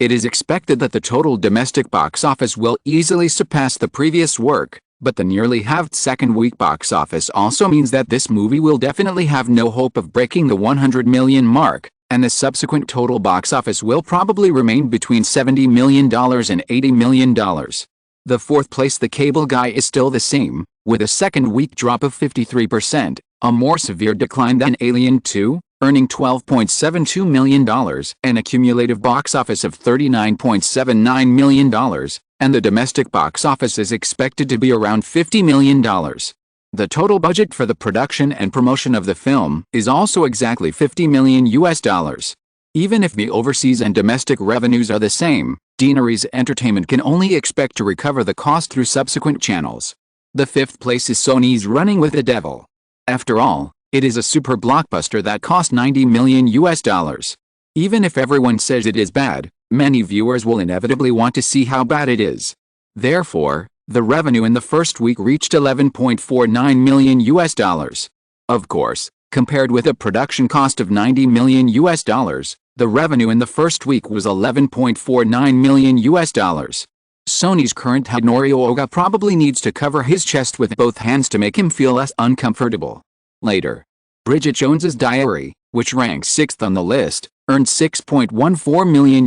Speaker 1: It is expected that the total domestic box office will easily surpass the previous work, but the nearly halved second week box office also means that this movie will definitely have no hope of breaking the 100 million mark, and the subsequent total box office will probably remain between $70 million and $80 million. The fourth place The Cable Guy is still the same, with a second week drop of 53%, a more severe decline than Alien 2, earning $12.72 million and a cumulative box office of $39.79 million, and the domestic box office is expected to be around $50 million. The total budget for the production and promotion of the film is also exactly $50 million. Even if the overseas and domestic revenues are the same, Deaneries Entertainment can only expect to recover the cost through subsequent channels. The fifth place is Sony's Running with the Devil. After all, it is a super blockbuster that cost $90 million. Even if everyone says it is bad, many viewers will inevitably want to see how bad it is. Therefore, the revenue in the first week reached $11.49 million. Of course, compared with a production cost of $90 million, the revenue in the first week was $11.49 million. Sony's current head Norio Oga probably needs to cover his chest with both hands to make him feel less uncomfortable. Later, Bridget Jones's Diary, which ranks 6th on the list, earned $6.14 million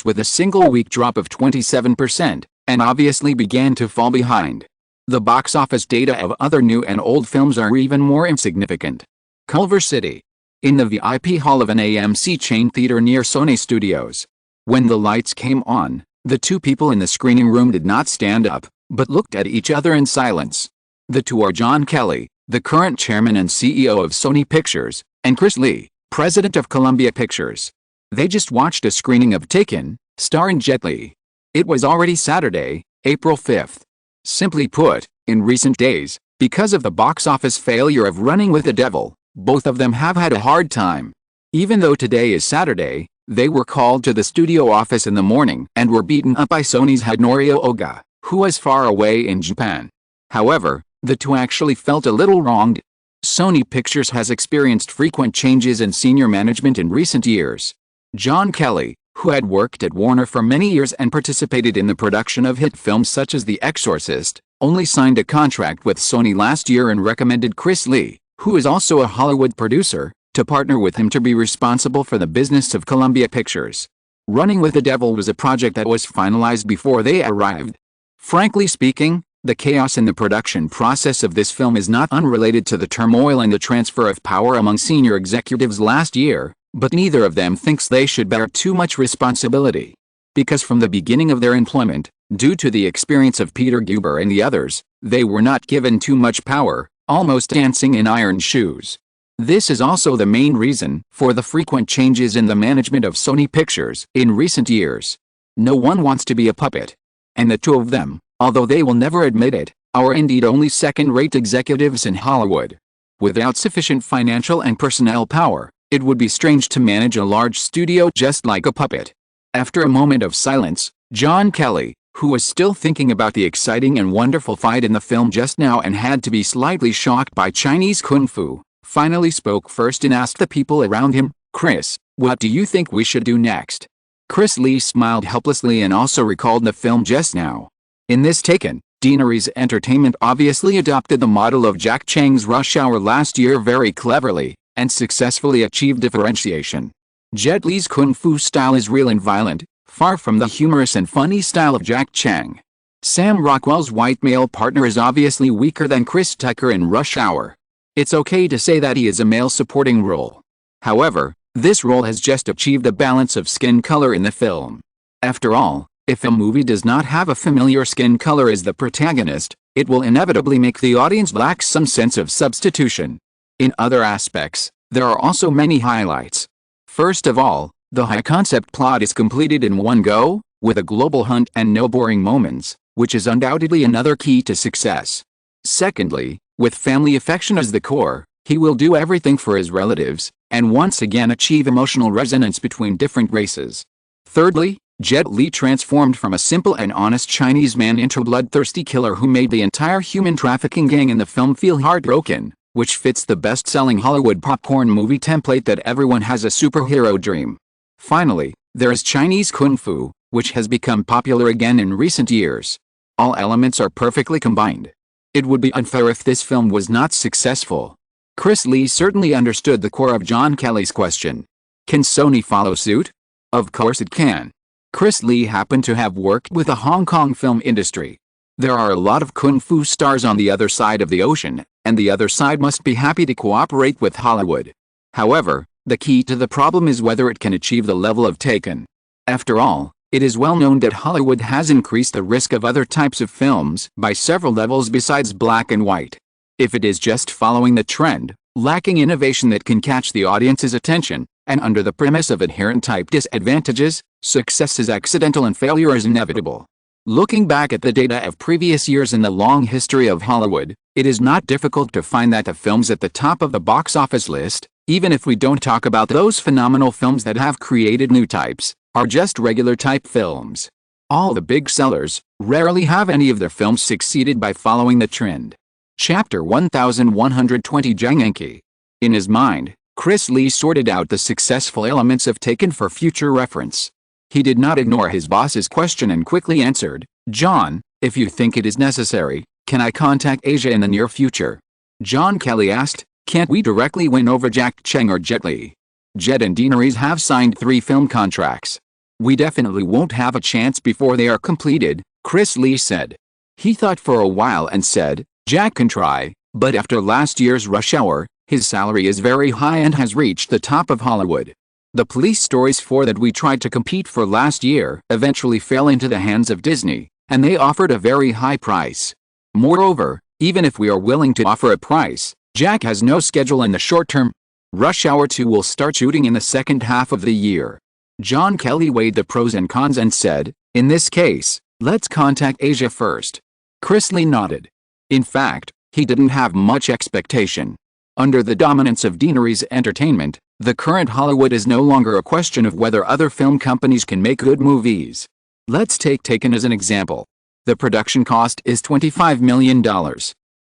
Speaker 1: with a single-week drop of 27%, and obviously began to fall behind. The box office data of other new and old films are even more insignificant. Culver City. In the VIP hall of an AMC chain theater near Sony Studios. When the lights came on, the two people in the screening room did not stand up, but looked at each other in silence. The two are John Kelly, the current chairman and CEO of Sony Pictures, and Chris Lee, president of Columbia Pictures. They just watched a screening of Taken, starring Jet Li. It was already Saturday, April 5th. Simply put, in recent days, because of the box office failure of Running with the Devil, both of them have had a hard time. Even though today is Saturday, they were called to the studio office in the morning and were beaten up by Sony's head Norio Oga, who was far away in Japan. However, the two actually felt a little wronged. Sony Pictures has experienced frequent changes in senior management in recent years. John Kelly, who had worked at Warner for many years and participated in the production of hit films such as The Exorcist, only signed a contract with Sony last year and recommended Chris Lee, who is also a Hollywood producer, to partner with him to be responsible for the business of Columbia Pictures. Running with the Devil was a project that was finalized before they arrived. Frankly speaking, the chaos in the production process of this film is not unrelated to the turmoil and the transfer of power among senior executives last year, but neither of them thinks they should bear too much responsibility. Because from the beginning of their employment, due to the experience of Peter Guber and the others, they were not given too much power, almost dancing in iron shoes. This is also the main reason for the frequent changes in the management of Sony Pictures in recent years. No one wants to be a puppet. And the two of them, although they will never admit it, are indeed only second-rate executives in Hollywood. Without sufficient financial and personnel power, it would be strange to manage a large studio just like a puppet. After a moment of silence, John Kelly, who was still thinking about the exciting and wonderful fight in the film just now and had to be slightly shocked by Chinese kung fu, finally spoke first and asked the people around him, "Chris, what do you think we should do next?" Chris Lee smiled helplessly and also recalled the film just now. In this Taken, Deaneries Entertainment obviously adopted the model of Jack Chang's Rush Hour last year very cleverly, and successfully achieved differentiation. Jet Li's kung fu style is real and violent, far from the humorous and funny style of Jack Chang. Sam Rockwell's white male partner is obviously weaker than Chris Tucker in Rush Hour. It's okay to say that he is a male supporting role. However, this role has just achieved a balance of skin color in the film. After all, if a movie does not have a familiar skin color as the protagonist, it will inevitably make the audience lack some sense of substitution. In other aspects, there are also many highlights. First of all, the high-concept plot is completed in one go, with a global hunt and no boring moments, which is undoubtedly another key to success. Secondly, with family affection as the core, he will do everything for his relatives, and once again achieve emotional resonance between different races. Thirdly, Jet Li transformed from a simple and honest Chinese man into a bloodthirsty killer who made the entire human trafficking gang in the film feel heartbroken, which fits the best-selling Hollywood popcorn movie template that everyone has a superhero dream. Finally, there is Chinese Kung Fu, which has become popular again in recent years. All elements are perfectly combined. It would be unfair if this film was not successful. Chris Lee certainly understood the core of John Kelly's question. Can Sony follow suit? Of course it can. Chris Lee happened to have worked with the Hong Kong film industry. There are a lot of kung fu stars on the other side of the ocean, and the other side must be happy to cooperate with Hollywood. However, the key to the problem is whether it can achieve the level of Taken. After all, it is well known that Hollywood has increased the risk of other types of films by several levels besides black and white. If it is just following the trend, lacking innovation that can catch the audience's attention, and under the premise of inherent type disadvantages, success is accidental and failure is inevitable. Looking back at the data of previous years in the long history of Hollywood, it is not difficult to find that the films at the top of the box office list, even if we don't talk about those phenomenal films that have created new types, are just regular type films. All the big sellers rarely have any of their films succeeded by following the trend. Chapter 1120 Zhang Enki. In his mind, Chris Lee sorted out the successful elements of Taken for future reference. He did not ignore his boss's question and quickly answered, "John, if you think it is necessary, can I contact Asia in the near future?" John Kelly asked, "Can't we directly win over Jack Cheng or Jet Li? Jet and Deaneries have signed 3 film contracts. We definitely won't have a chance before they are completed," Chris Lee said. He thought for a while and said, "Jack can try, but after last year's Rush Hour, his salary is very high and has reached the top of Hollywood. The police stories that we tried to compete for last year eventually fell into the hands of Disney, and they offered a very high price. Moreover, even if we are willing to offer a price, Jack has no schedule in the short term. Rush Hour 2 will start shooting in the second half of the year." John Kelly weighed the pros and cons and said, "In this case, let's contact Asia first." Chris Lee nodded. In fact, he didn't have much expectation. Under the dominance of Deaneries Entertainment, the current Hollywood is no longer a question of whether other film companies can make good movies. Let's take Taken as an example. The production cost is $25 million.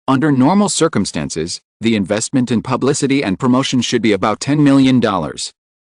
Speaker 1: Under normal circumstances, the investment in publicity and promotion should be about $10 million.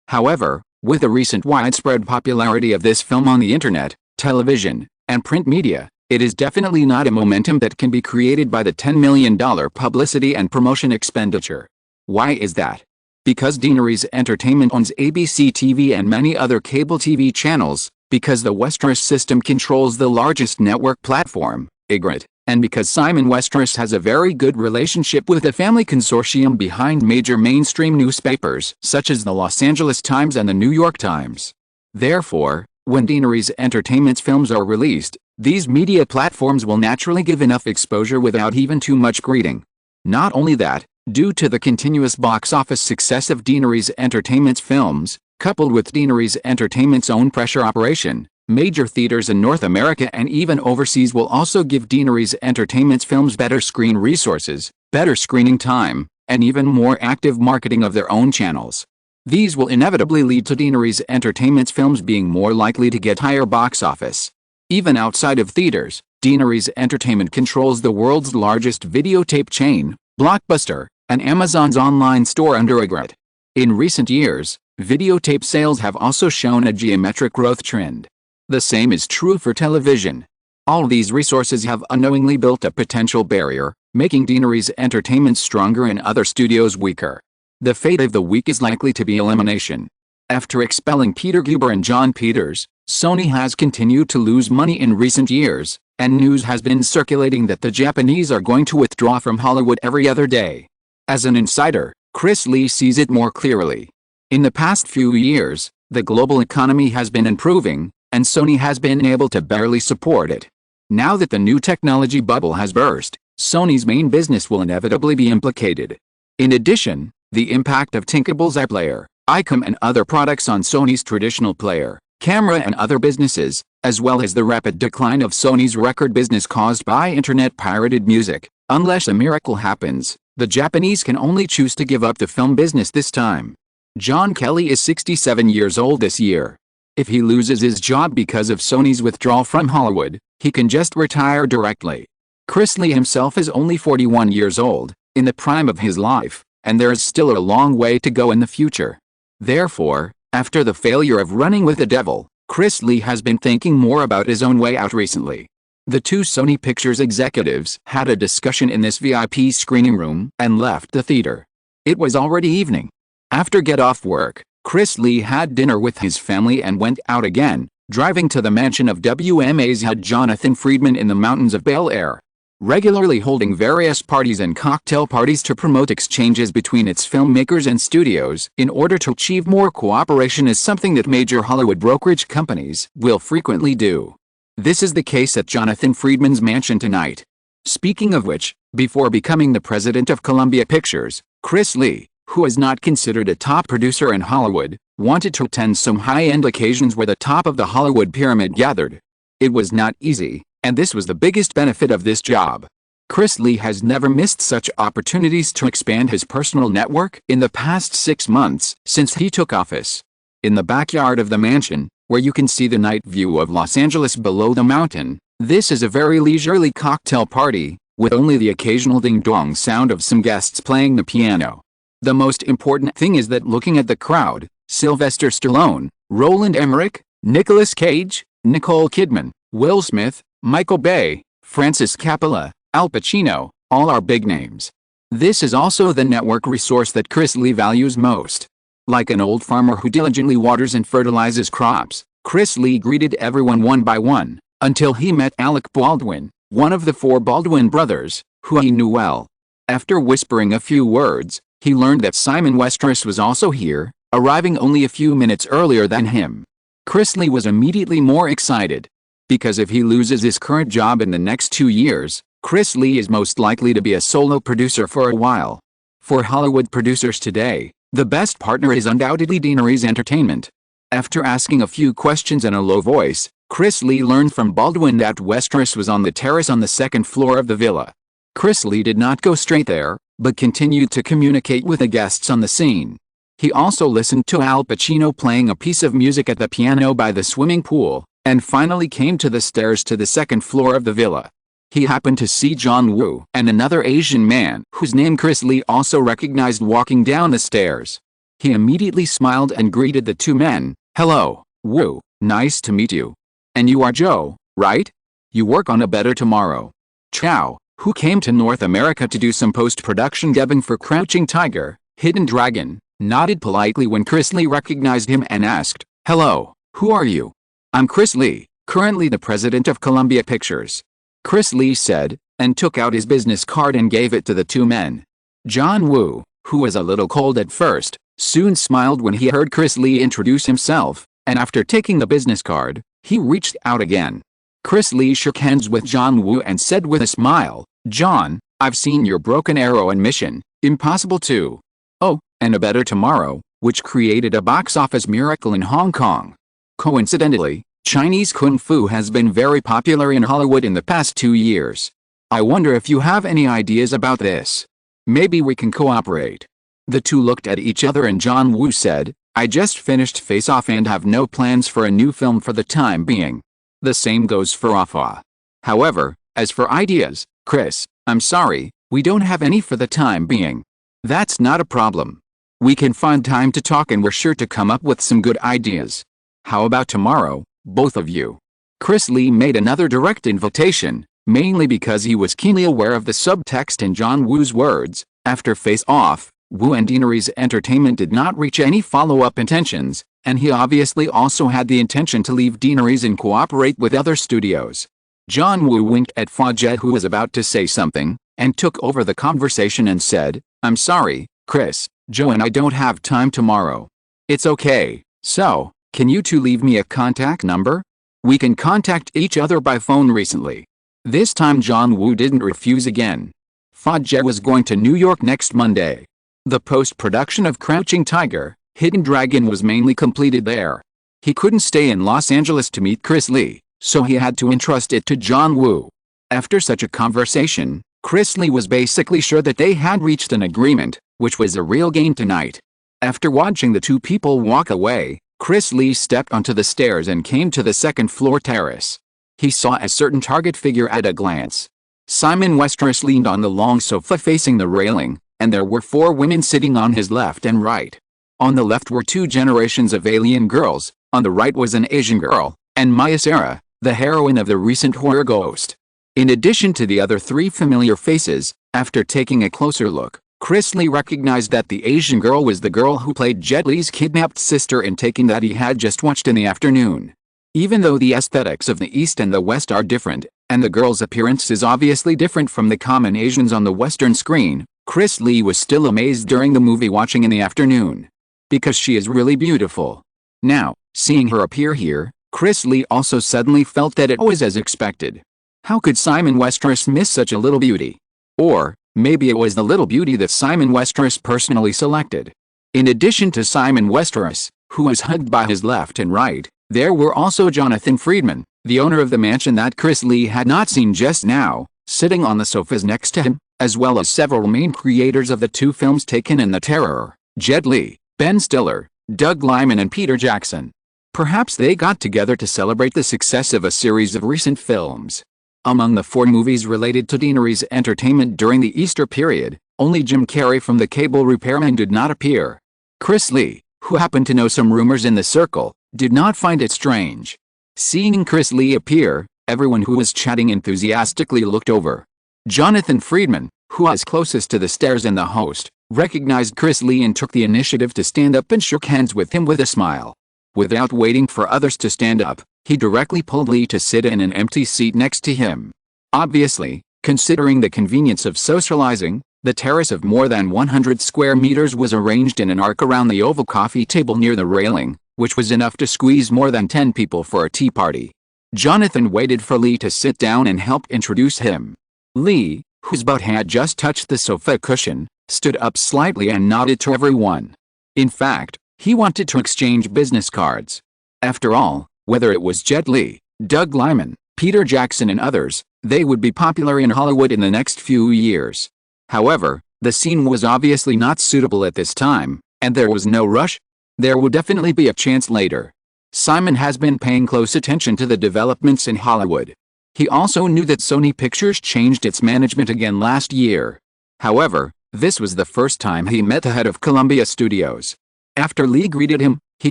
Speaker 1: However, with the recent widespread popularity of this film on the internet, television, and print media, it is definitely not a momentum that can be created by the $10 million publicity and promotion expenditure. Why is that? Because Deaneries Entertainment owns ABC TV and many other cable TV channels, because the Westeros system controls the largest network platform, Ygritte, and because Simon Westeros has a very good relationship with the family consortium behind major mainstream newspapers such as the Los Angeles Times and the New York Times. Therefore, when Deaneries Entertainment's films are released, these media platforms will naturally give enough exposure without even too much greeting. Not only that, due to the continuous box office success of Deaneries Entertainment's films, coupled with Deaneries Entertainment's own pressure operation, major theaters in North America and even overseas will also give Deaneries Entertainment's films better screen resources, better screening time, and even more active marketing of their own channels. These will inevitably lead to Deaneries Entertainment's films being more likely to get higher box office. Even outside of theaters, Deaneries Entertainment controls the world's largest videotape chain, Blockbuster, and Amazon's online store under Ygritte. In recent years, videotape sales have also shown a geometric growth trend. The same is true for television. All these resources have unknowingly built a potential barrier, making Deaneries Entertainment stronger and other studios weaker. The fate of the weak is likely to be elimination. After expelling Peter Guber and John Peters, Sony has continued to lose money in recent years, and news has been circulating that the Japanese are going to withdraw from Hollywood every other day. As an insider, Chris Lee sees it more clearly. In the past few years, the global economy has been improving, and Sony has been able to barely support it. Now that the new technology bubble has burst, Sony's main business will inevitably be implicated. In addition, the impact of Tinkerbell's iPlayer, ICOM and other products on Sony's traditional player, camera and other businesses, as well as the rapid decline of Sony's record business caused by internet-pirated music. Unless a miracle happens, the Japanese can only choose to give up the film business this time. John Kelly is 67 years old this year. If he loses his job because of Sony's withdrawal from Hollywood, he can just retire directly. Chris Lee himself is only 41 years old, in the prime of his life, and there is still a long way to go in the future. Therefore, after the failure of Running with the Devil, Chris Lee has been thinking more about his own way out recently. The two Sony Pictures executives had a discussion in this VIP screening room and left the theater. It was already evening. After get off work, Chris Lee had dinner with his family and went out again, driving to the mansion of WMA's head Jonathan Friedman in the mountains of Bel Air, regularly holding various parties and cocktail parties to promote exchanges between its filmmakers and studios in order to achieve more cooperation is something that major Hollywood brokerage companies will frequently do. This is the case at Jonathan Friedman's mansion tonight. Speaking of which, before becoming the president of Columbia Pictures, Chris Lee, who is not considered a top producer in Hollywood, wanted to attend some high-end occasions where the top of the Hollywood pyramid gathered. It was not easy, and this was the biggest benefit of this job. Chris Lee has never missed such opportunities to expand his personal network in the past 6 months since he took office. In the backyard of the mansion, where you can see the night view of Los Angeles below the mountain, this is a very leisurely cocktail party, with only the occasional ding-dong sound of some guests playing the piano. The most important thing is that looking at the crowd, Sylvester Stallone, Roland Emmerich, Nicolas Cage, Nicole Kidman, Will Smith, Michael Bay, Francis Coppola, Al Pacino, all are big names. This is also the network resource that Chris Lee values most. Like an old farmer who diligently waters and fertilizes crops, Chris Lee greeted everyone one by one, until he met Alec Baldwin, one of the 4 Baldwin brothers, who he knew well. After whispering a few words, he learned that Simon Westeros was also here, arriving only a few minutes earlier than him. Chris Lee was immediately more excited. Because if he loses his current job in the next 2 years, Chris Lee is most likely to be a solo producer for a while. For Hollywood producers today, the best partner is undoubtedly Deaneries Entertainment. After asking a few questions in a low voice, Chris Lee learned from Baldwin that Westeros was on the terrace on the 2nd floor of the villa. Chris Lee did not go straight there, but continued to communicate with the guests on the scene. He also listened to Al Pacino playing a piece of music at the piano by the swimming pool, and finally came to the stairs to the 2nd floor of the villa. He happened to see John Woo and another Asian man whose name Chris Lee also recognized walking down the stairs. He immediately smiled and greeted the two men. "Hello, Woo, nice to meet you. And you are Joe, right? You work on A Better Tomorrow." Chow, who came to North America to do some post-production dubbing for Crouching Tiger, Hidden Dragon, nodded politely when Chris Lee recognized him and asked, "Hello, who are you?" "I'm Chris Lee, currently the president of Columbia Pictures," Chris Lee said, and took out his business card and gave it to the two men. John Woo, who was a little cold at first, soon smiled when he heard Chris Lee introduce himself, and after taking the business card, he reached out again. Chris Lee shook hands with John Woo and said with a smile, "John, I've seen your Broken Arrow and Mission Impossible 2. Oh, and A Better Tomorrow, which created a box office miracle in Hong Kong. Coincidentally, Chinese Kung Fu has been very popular in Hollywood in the past 2 years. I wonder if you have any ideas about this. Maybe we can cooperate." The two looked at each other and John Woo said, "I just finished Face Off and have no plans for a new film for the time being. The same goes for Offa. However, as for ideas, Chris, I'm sorry, we don't have any for the time being." "That's not a problem. We can find time to talk and we're sure to come up with some good ideas. How about tomorrow, both of you?" Chris Lee made another direct invitation, mainly because he was keenly aware of the subtext in John Woo's words. After Face Off, Wu and Deanery's Entertainment did not reach any follow-up intentions, and he obviously also had the intention to leave Deanery's and cooperate with other studios. John Woo winked at Fawcett, who was about to say something, and took over the conversation and said, "I'm sorry, Chris, Joe and I don't have time tomorrow." "It's okay. So, can you two leave me a contact number? We can contact each other by phone recently." This time John Woo didn't refuse again. Fawcett was going to New York next Monday. The post-production of Crouching Tiger, Hidden Dragon was mainly completed there. He couldn't stay in Los Angeles to meet Chris Lee, so he had to entrust it to John Woo. After such a conversation, Chris Lee was basically sure that they had reached an agreement, which was a real gain tonight. After watching the two people walk away, Chris Lee stepped onto the stairs and came to the second-floor terrace. He saw a certain target figure at a glance. Simon Westeros leaned on the long sofa facing the railing, and there were 4 women sitting on his left and right. On the left were 2 generations of alien girls, on the right was an Asian girl, and Maya Sara, the heroine of the recent horror Ghost. In addition to the other 3 familiar faces, after taking a closer look, Chris Lee recognized that the Asian girl was the girl who played Jet Li's kidnapped sister in Taken that he had just watched in the afternoon. Even though the aesthetics of the East and the West are different, and the girl's appearance is obviously different from the common Asians on the Western screen, Chris Lee was still amazed during the movie watching in the afternoon. Because she is really beautiful. Now, seeing her appear here, Chris Lee also suddenly felt that it was as expected. How could Simon Westeros miss such a little beauty? Or, maybe it was the little beauty that Simon Westeros personally selected. In addition to Simon Westeros, who was hugged by his left and right, there were also Jonathan Friedman, the owner of the mansion that Chris Lee had not seen just now, sitting on the sofas next to him, as well as several main creators of the 2 films Taken and The Terror, Jet Li, Ben Stiller, Doug Liman and Peter Jackson. Perhaps they got together to celebrate the success of a series of recent films. Among the 4 movies related to Deanery's Entertainment during the Easter period, only Jim Carrey from The Cable Repairman did not appear. Chris Lee, who happened to know some rumors in the circle, did not find it strange. Seeing Chris Lee appear, everyone who was chatting enthusiastically looked over. Jonathan Friedman, who was closest to the stairs and the host, recognized Chris Lee and took the initiative to stand up and shook hands with him with a smile. Without waiting for others to stand up, he directly pulled Lee to sit in an empty seat next to him. Obviously, considering the convenience of socializing, the terrace of more than 100 square meters was arranged in an arc around the oval coffee table near the railing, which was enough to squeeze more than 10 people for a tea party. Jonathan waited for Lee to sit down and help introduce him. Lee, whose butt had just touched the sofa cushion, stood up slightly and nodded to everyone. In fact, he wanted to exchange business cards. After all, whether it was Jet Li, Doug Liman, Peter Jackson and others, they would be popular in Hollywood in the next few years. However, the scene was obviously not suitable at this time, and there was no rush. There would definitely be a chance later. Simon has been paying close attention to the developments in Hollywood. He also knew that Sony Pictures changed its management again last year. However, this was the first time he met the head of Columbia Studios. After Lee greeted him, he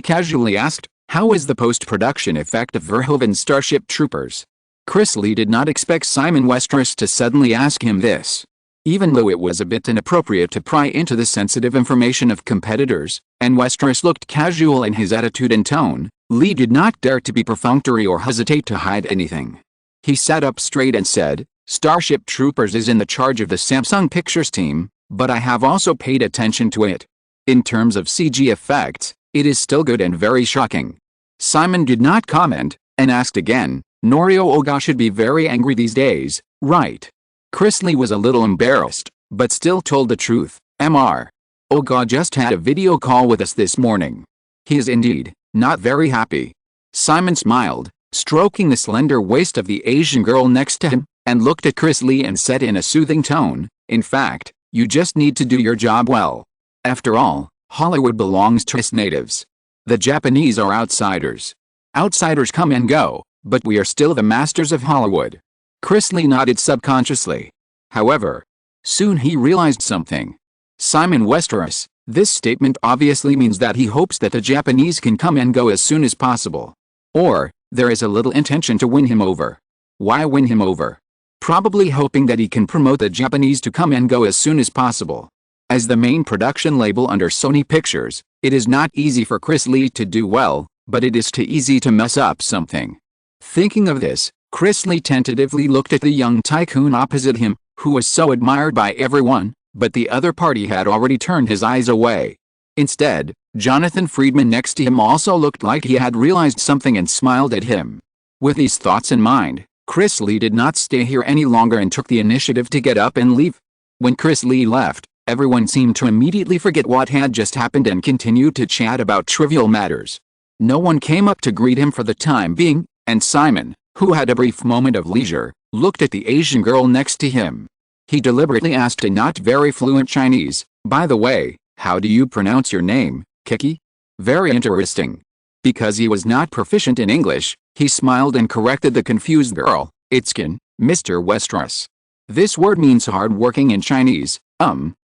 Speaker 1: casually asked, "How is the post-production effect of Verhoeven's Starship Troopers?" Chris Lee did not expect Simon Westeros to suddenly ask him this. Even though it was a bit inappropriate to pry into the sensitive information of competitors, and Westeros looked casual in his attitude and tone, Lee did not dare to be perfunctory or hesitate to hide anything. He sat up straight and said, "Starship Troopers is in the charge of the Samsung Pictures team, but I have also paid attention to it. In terms of CG effects, it is still good and very shocking." Simon did not comment, and asked again, "Norio Oga should be very angry these days, right?" Chris Lee was a little embarrassed, but still told the truth. "Mr. Oga just had a video call with us this morning. He is indeed not very happy." Simon smiled, stroking the slender waist of the Asian girl next to him, and looked at Chris Lee and said in a soothing tone, "In fact, you just need to do your job well. After all, Hollywood belongs to its natives. The Japanese are outsiders. Outsiders come and go, but we are still the masters of Hollywood." Chris Lee nodded subconsciously. However, soon he realized something. Simon Westeros, this statement obviously means that he hopes that the Japanese can come and go as soon as possible. Or, there is a little intention to win him over. Why win him over? Probably hoping that he can promote the Japanese to come and go as soon as possible. As the main production label under Sony Pictures, it is not easy for Chris Lee to do well, but it is too easy to mess up something. Thinking of this, Chris Lee tentatively looked at the young tycoon opposite him, who was so admired by everyone, but the other party had already turned his eyes away. Instead, Jonathan Friedman next to him also looked like he had realized something and smiled at him. With these thoughts in mind, Chris Lee did not stay here any longer and took the initiative to get up and leave. When Chris Lee left, everyone seemed to immediately forget what had just happened and continued to chat about trivial matters. No one came up to greet him for the time being, and Simon, who had a brief moment of leisure, looked at the Asian girl next to him. He deliberately asked in not very fluent Chinese, "By the way, how do you pronounce your name, Kiki?" Very interesting. Because he was not proficient in English, he smiled and corrected the confused girl, "It's Mr. Westeros. This word means hard-working in Chinese,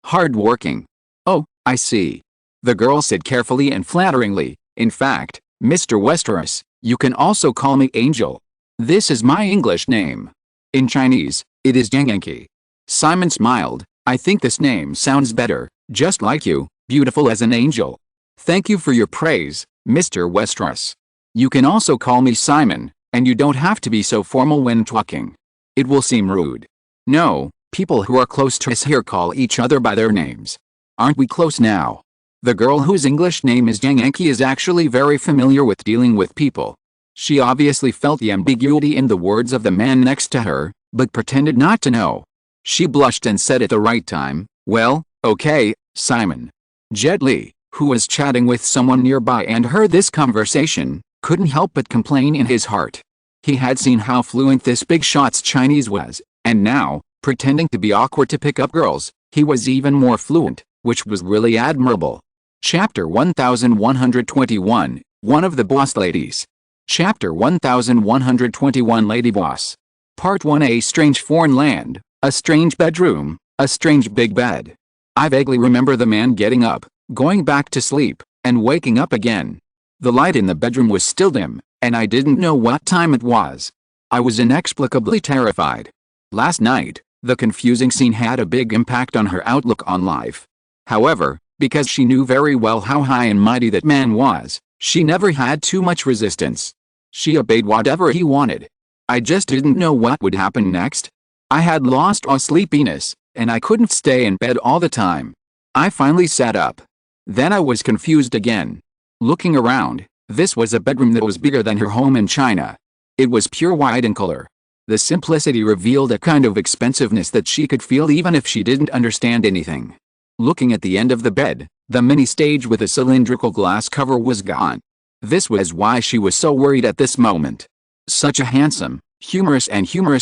Speaker 1: hard-working." "Oh, I see," the girl said carefully and flatteringly. "In fact, Mr. Westeros, you can also call me Angel. This is my English name. In Chinese, it is Jiangyanqi." Simon smiled. "I think this name sounds better, just like you, beautiful as an angel." "Thank you for your praise, Mr. Westeros. You can also call me Simon, and you don't have to be so formal when talking. It will seem rude." "No, people who are close to us here call each other by their names. Aren't we close now?" The girl whose English name is Jiangyanqi is actually very familiar with dealing with people. She obviously felt the ambiguity in the words of the man next to her, but pretended not to know. She blushed and said at the right time, "Well, okay, Simon." Jet Li, who was chatting with someone nearby and heard this conversation, couldn't help but complain in his heart. He had seen how fluent this big shot's Chinese was, and now, pretending to be awkward to pick up girls, he was even more fluent, which was really admirable. Chapter 1121, One of the Boss Ladies. Chapter 1121 Lady Boss. Part 1. A strange foreign land, a strange bedroom, a strange big bed. I vaguely remember the man getting up, going back to sleep, and waking up again. The light in the bedroom was still dim, and I didn't know what time it was. I was inexplicably terrified. Last night, the confusing scene had a big impact on her outlook on life. However, because she knew very well how high and mighty that man was, she never had too much resistance. She obeyed whatever he wanted. I just didn't know what would happen next. I had lost all sleepiness, and I couldn't stay in bed all the time. I finally sat up. Then I was confused again. Looking around, this was a bedroom that was bigger than her home in China. It was pure white in color. The simplicity revealed a kind of expensiveness that she could feel even if she didn't understand anything. Looking at the end of the bed, the mini stage with a cylindrical glass cover was gone. This was why she was so worried at this moment. Such a handsome, humorous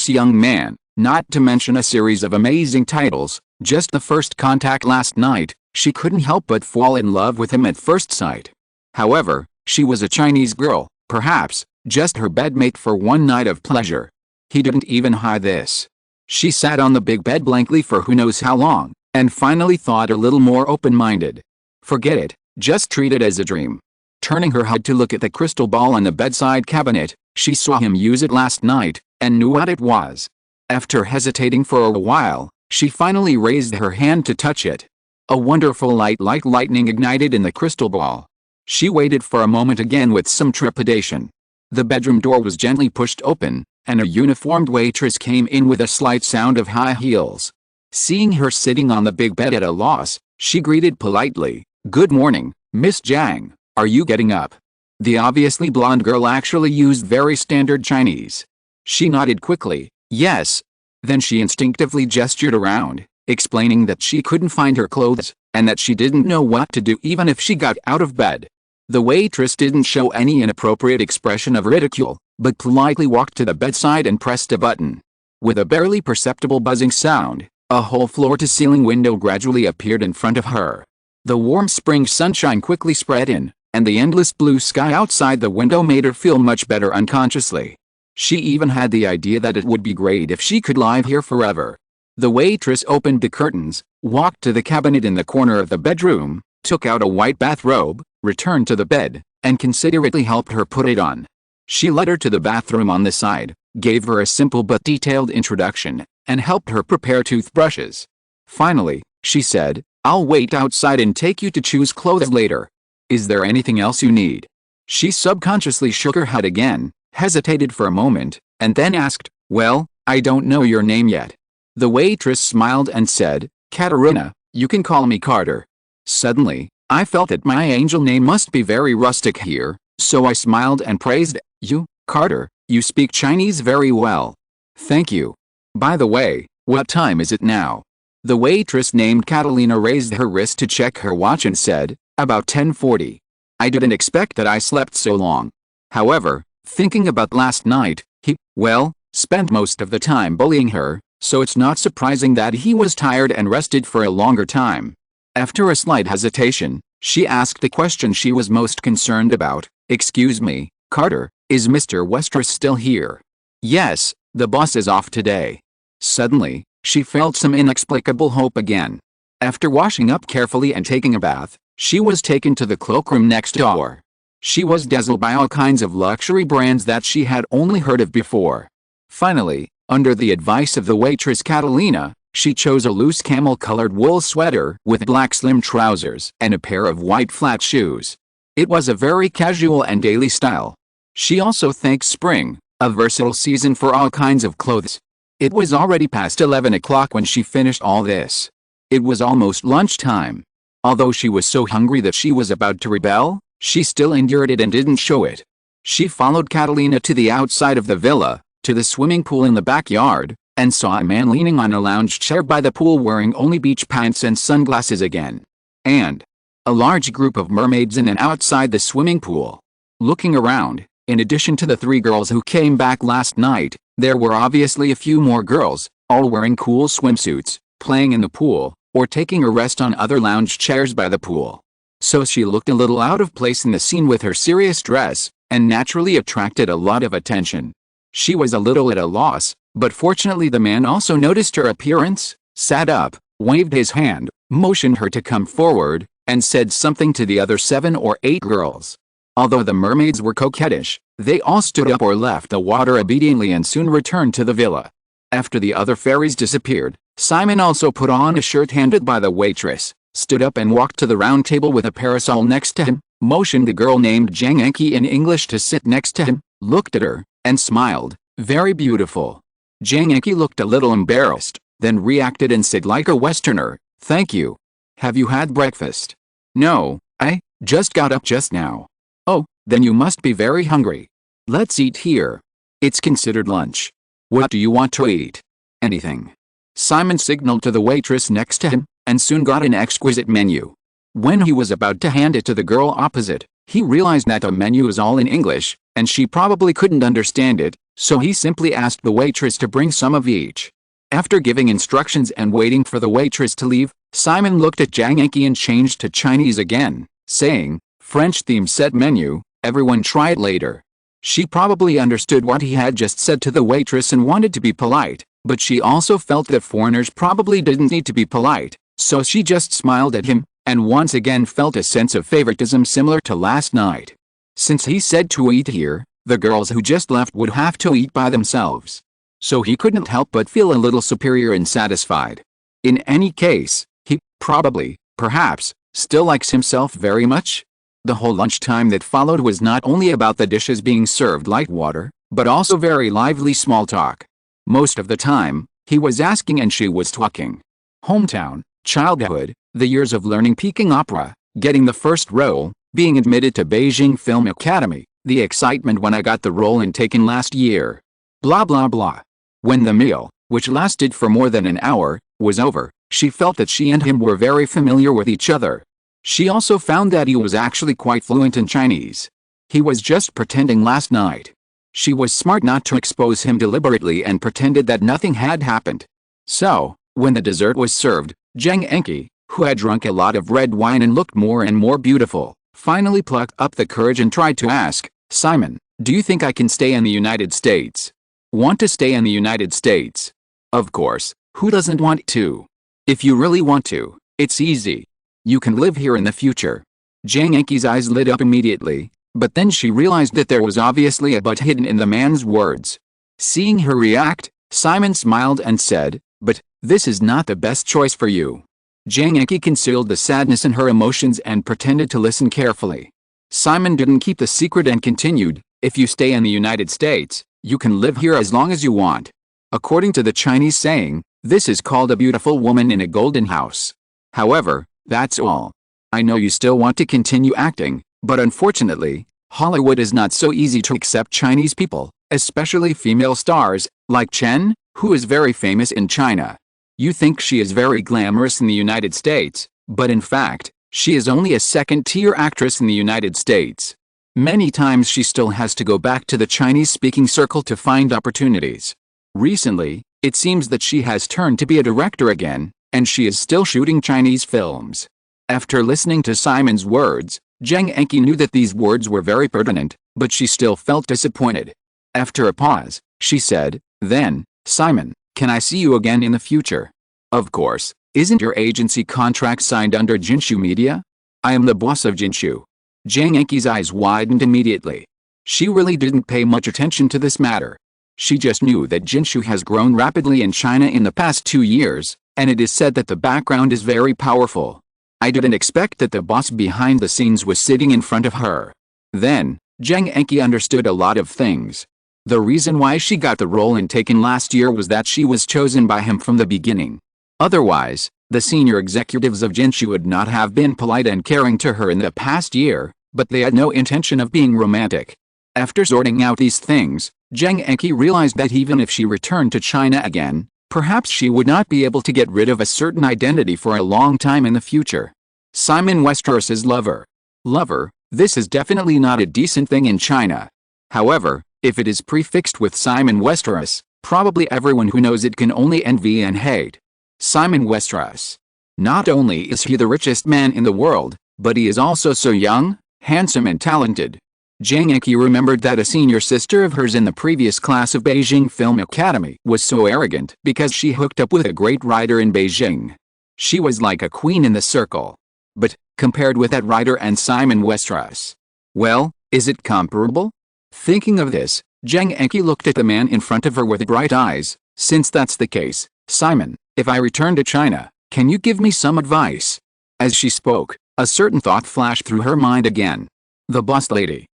Speaker 1: young man, not to mention a series of amazing titles, just the first contact last night, she couldn't help but fall in love with him at first sight. However, she was a Chinese girl, perhaps, just her bedmate for one night of pleasure. He didn't even hide this. She sat on the big bed blankly for who knows how long, and finally thought a little more open-minded. Forget it, just treat it as a dream. Turning her head to look at the crystal ball on the bedside cabinet, she saw him use it last night, and knew what it was. After hesitating for a while, she finally raised her hand to touch it. A wonderful light like lightning ignited in the crystal ball. She waited for a moment again with some trepidation. The bedroom door was gently pushed open, and a uniformed waitress came in with a slight sound of high heels. Seeing her sitting on the big bed at a loss, she greeted politely, "Good morning, Miss Jiang. Are you getting up?" The obviously blonde girl actually used very standard Chinese. She nodded quickly, "Yes." Then she instinctively gestured around, explaining that she couldn't find her clothes, and that she didn't know what to do even if she got out of bed. The waitress didn't show any inappropriate expression of ridicule, but politely walked to the bedside and pressed a button. With a barely perceptible buzzing sound, a whole floor-to-ceiling window gradually appeared in front of her. The warm spring sunshine quickly spread in, and the endless blue sky outside the window made her feel much better unconsciously. She even had the idea that it would be great if she could live here forever. The waitress opened the curtains, walked to the cabinet in the corner of the bedroom, took out a white bathrobe, returned to the bed, and considerately helped her put it on. She led her to the bathroom on the side, gave her a simple but detailed introduction, and helped her prepare toothbrushes. Finally, she said, I'll wait outside and take you to choose clothes later. Is there anything else you need? She subconsciously shook her head again, hesitated for a moment, and then asked, well, I don't know your name yet. The waitress smiled and said, Katerina, you can call me Carter. Suddenly, I felt that my angel name must be very rustic here, so I smiled and praised, you, Carter, you speak Chinese very well. Thank you. By the way, what time is it now? The waitress named Catalina raised her wrist to check her watch and said, about 10:40. I didn't expect that I slept so long. However, thinking about last night, he, well, spent most of the time bullying her, so it's not surprising that he was tired and rested for a longer time. After a slight hesitation, she asked the question she was most concerned about. Excuse me, Carter, is Mr. Westeros still here? Yes, the boss is off today. Suddenly, she felt some inexplicable hope again. After washing up carefully and taking a bath, she was taken to the cloakroom next door. She was dazzled by all kinds of luxury brands that she had only heard of before. Finally, under the advice of the waitress Catalina, she chose a loose camel-colored wool sweater with black slim trousers and a pair of white flat shoes. It was a very casual and daily style. She also thanked spring, a versatile season for all kinds of clothes. It was already past 11 o'clock when she finished all this. It was almost lunchtime. Although she was so hungry that she was about to rebel, she still endured it and didn't show it. She followed Catalina to the outside of the villa, to the swimming pool in the backyard, and saw a man leaning on a lounge chair by the pool wearing only beach pants and sunglasses again. And a large group of mermaids in and outside the swimming pool. Looking around, in addition to the 3 girls who came back last night, there were obviously a few more girls, all wearing cool swimsuits, playing in the pool, or taking a rest on other lounge chairs by the pool. So she looked a little out of place in the scene with her serious dress, and naturally attracted a lot of attention. She was a little at a loss, but fortunately the man also noticed her appearance, sat up, waved his hand, motioned her to come forward, and said something to the other 7 or 8 girls. Although the mermaids were coquettish, they all stood up or left the water obediently and soon returned to the villa. After the other fairies disappeared, Simon also put on a shirt handed by the waitress, stood up and walked to the round table with a parasol next to him, motioned the girl named Zhang Enki in English to sit next to him, looked at her, and smiled, very beautiful. Zhang Enki looked a little embarrassed, then reacted and said like a Westerner, thank you. Have you had breakfast? No, I just got up just now. Oh, then you must be very hungry. Let's eat here. It's considered lunch. What do you want to eat? Anything. Simon signaled to the waitress next to him, and soon got an exquisite menu. When he was about to hand it to the girl opposite, he realized that the menu is all in English, and she probably couldn't understand it, so he simply asked the waitress to bring some of each. After giving instructions and waiting for the waitress to leave, Simon looked at Zhang Enki and changed to Chinese again, saying, French theme set menu, everyone try it later. She probably understood what he had just said to the waitress and wanted to be polite, but she also felt that foreigners probably didn't need to be polite, so she just smiled at him, and once again felt a sense of favoritism similar to last night. Since he said to eat here, the girls who just left would have to eat by themselves. So he couldn't help but feel a little superior and satisfied. In any case, he, probably, perhaps, still likes himself very much. The whole lunchtime that followed was not only about the dishes being served like water, but also very lively small talk. Most of the time, he was asking and she was talking. Hometown, childhood, the years of learning Peking opera, getting the first role, being admitted to Beijing Film Academy, the excitement when I got the role in Taken last year. Blah blah blah. When the meal, which lasted for more than an hour, was over, she felt that she and him were very familiar with each other. She also found that he was actually quite fluent in Chinese. He was just pretending last night. She was smart not to expose him deliberately and pretended that nothing had happened. So, when the dessert was served, Zhang Enki, who had drunk a lot of red wine and looked more and more beautiful, finally plucked up the courage and tried to ask, Simon, do you think I can stay in the United States? Want to stay in the United States? Of course, who doesn't want to? If you really want to, it's easy. You can live here in the future. Zhang Enki's eyes lit up immediately, but then she realized that there was obviously a but hidden in the man's words. Seeing her react, Simon smiled and said, but this is not the best choice for you. Jang Enki concealed the sadness in her emotions and pretended to listen carefully. Simon didn't keep the secret and continued, "If you stay in the United States, you can live here as long as you want. According to the Chinese saying, this is called a beautiful woman in a golden house. However, that's all. I know you still want to continue acting, but unfortunately, Hollywood is not so easy to accept Chinese people, especially female stars, like Chen, who is very famous in China. You think she is very glamorous in the United States, but in fact, she is only a second-tier actress in the United States. Many times she still has to go back to the Chinese-speaking circle to find opportunities. Recently, it seems that she has turned to be a director again, and she is still shooting Chinese films." After listening to Simon's words, Jang Enki knew that these words were very pertinent, but she still felt disappointed. After a pause, she said, "Then, Simon, can I see you again in the future?" "Of course. Isn't your agency contract signed under Jinshu Media? I am the boss of Jinshu." Jang Enki's eyes widened immediately. She really didn't pay much attention to this matter. She just knew that Jinshu has grown rapidly in China in the past 2 years, and it is said that the background is very powerful. I didn't expect that the boss behind the scenes was sitting in front of her. Then, Jang Enki understood a lot of things. The reason why she got the role in Taken last year was that she was chosen by him from the beginning. Otherwise, the senior executives of Jinshu would not have been polite and caring to her in the past year, but they had no intention of being romantic. After sorting out these things, Jang Enki realized that even if she returned to China again, perhaps she would not be able to get rid of a certain identity for a long time in the future. Simon Westeros's lover. Lover, this is definitely not a decent thing in China. However, if it is prefixed with Simon Westeros, probably everyone who knows it can only envy and hate. Simon Westeros. Not only is he the richest man in the world, but he is also so young, handsome and talented. Jang Enki remembered that a senior sister of hers in the previous class of Beijing Film Academy was so arrogant because she hooked up with a great writer in Beijing. She was like a queen in the circle. But, compared with that writer and Simon Westeros, well, is it comparable? Thinking of this, Jang Enki looked at the man in front of her with bright eyes. "Since that's the case, Simon, if I return to China, can you give me some advice?" As she spoke, a certain thought flashed through her mind again. The boss lady.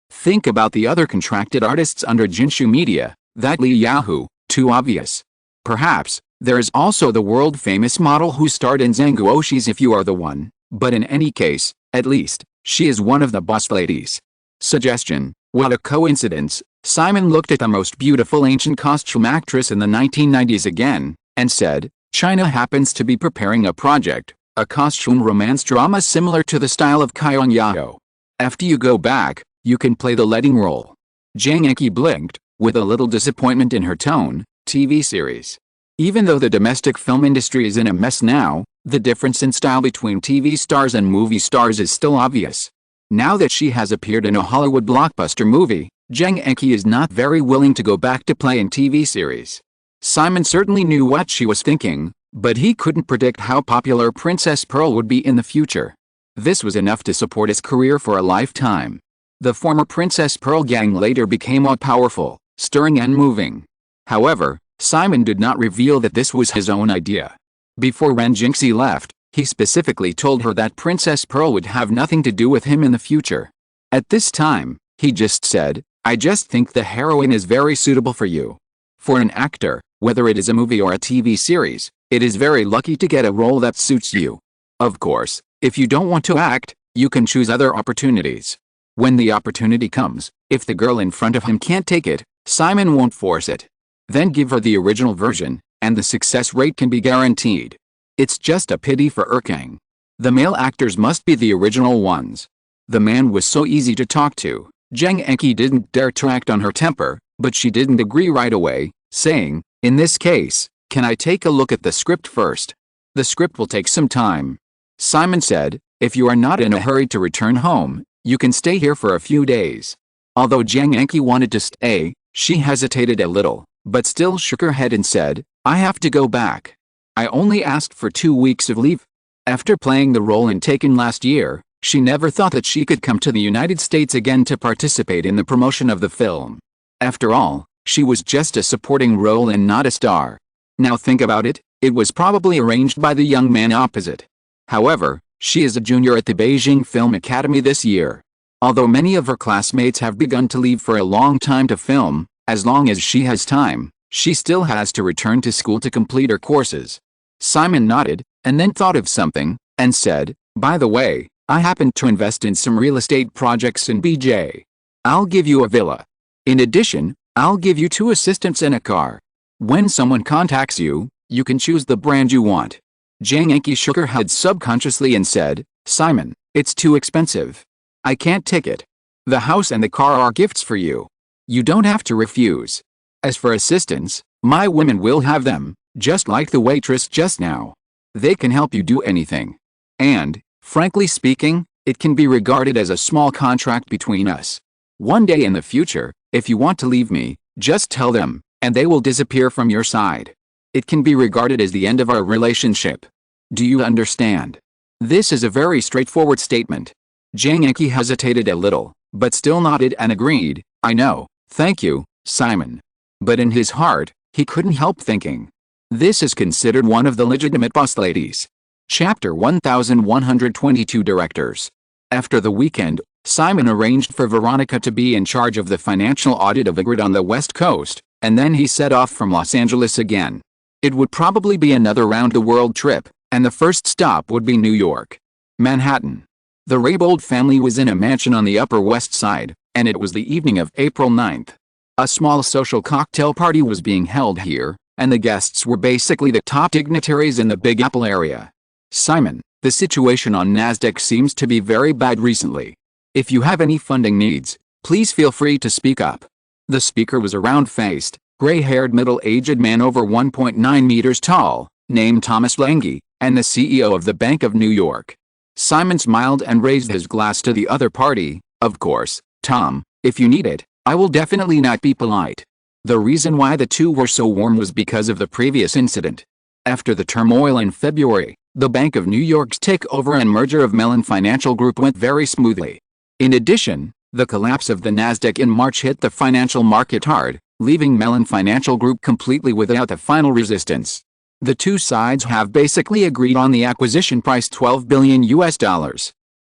Speaker 1: Think about the other contracted artists under Jinshu Media, that Li Yahoo, too obvious. Perhaps, there is also the world-famous model who starred in Zanguoshi's If You Are the One, but in any case, at least, she is one of the boss ladies. Suggestion, what a coincidence. Simon looked at the most beautiful ancient costume actress in the 1990s again, and said, China happens to be preparing a project, a costume romance drama similar to the style of Kyong Yao. After you go back, you can play the leading role. Jang Enki blinked, with a little disappointment in her tone. TV series. Even though the domestic film industry is in a mess now, the difference in style between TV stars and movie stars is still obvious. Now that she has appeared in a Hollywood blockbuster movie, Jang Enki is not very willing to go back to play in TV series. Simon certainly knew what she was thinking, but he couldn't predict how popular Princess Pearl would be in the future. This was enough to support his career for a lifetime. The former Princess Pearl gang later became all powerful, stirring and moving. However, Simon did not reveal that this was his own idea. Before Ren Jinxie left, he specifically told her that Princess Pearl would have nothing to do with him in the future. At this time, he just said, I just think the heroine is very suitable for you. For an actor, whether it is a movie or a TV series, it is very lucky to get a role that suits you. Of course, if you don't want to act, you can choose other opportunities. When the opportunity comes, if the girl in front of him can't take it, Simon won't force it. Then give her the original version, and the success rate can be guaranteed. It's just a pity for Erkang. The male actors must be the original ones. The man was so easy to talk to. Jang Enki didn't dare to act on her temper, but she didn't agree right away, saying, in this case, can I take a look at the script first? The script will take some time. Simon said, if you are not in a hurry to return home, you can stay here for a few days. Although Jang Enki wanted to stay, she hesitated a little, but still shook her head and said, I have to go back. I only asked for 2 weeks of leave. After playing the role in Taken last year, she never thought that she could come to the United States again to participate in the promotion of the film. After all, she was just a supporting role and not a star. Now think about it, It was probably arranged by the young man opposite. However, she is a junior at the Beijing Film Academy this year. Although many of her classmates have begun to leave for a long time to film, as long as she has time, she still has to return to school to complete her courses. Simon nodded, and then thought of something, and said, "By the way, I happen to invest in some real estate projects in BJ. I'll give you a villa. In addition, I'll give you 2 assistants and a car. When someone contacts you, you can choose the brand you want." Zhang Yanqi shook her head subconsciously and said, "Simon, it's too expensive. I can't take it. The house and the car are gifts for you. You don't have to refuse. As for assistants, my women will have them, just like the waitress just now. They can help you do anything. And, frankly speaking, it can be regarded as a small contract between us. One day in the future, if you want to leave me, just tell them, and they will disappear from your side. It can be regarded as the end of our relationship. Do you understand?" This is a very straightforward statement. Zhang Yanqi hesitated a little, but still nodded and agreed, "I know, thank you, Simon." But in his heart, he couldn't help thinking, this is considered one of the legitimate boss ladies. Chapter 1122 Directors. After the weekend, Simon arranged for Veronica to be in charge of the financial audit of a grid on the West Coast, and then he set off from Los Angeles again. It would probably be another round-the-world trip, and the first stop would be New York. Manhattan. The Raybould family was in a mansion on the Upper West Side, and it was the evening of April 9th. A small social cocktail party was being held here, and the guests were basically the top dignitaries in the Big Apple area. "Simon, the situation on NASDAQ seems to be very bad recently. If you have any funding needs, please feel free to speak up." The speaker was a round-faced, gray-haired middle-aged man over 1.9 meters tall, named Thomas Lange, and the CEO of the Bank of New York. Simon smiled and raised his glass to the other party. "Of course, Tom, if you need it, I will definitely not be polite." The reason why the two were so warm was because of the previous incident. After the turmoil in February, the Bank of New York's takeover and merger of Mellon Financial Group went very smoothly. In addition, the collapse of the NASDAQ in March hit the financial market hard, leaving Mellon Financial Group completely without the final resistance. The two sides have basically agreed on the acquisition price $12 billion.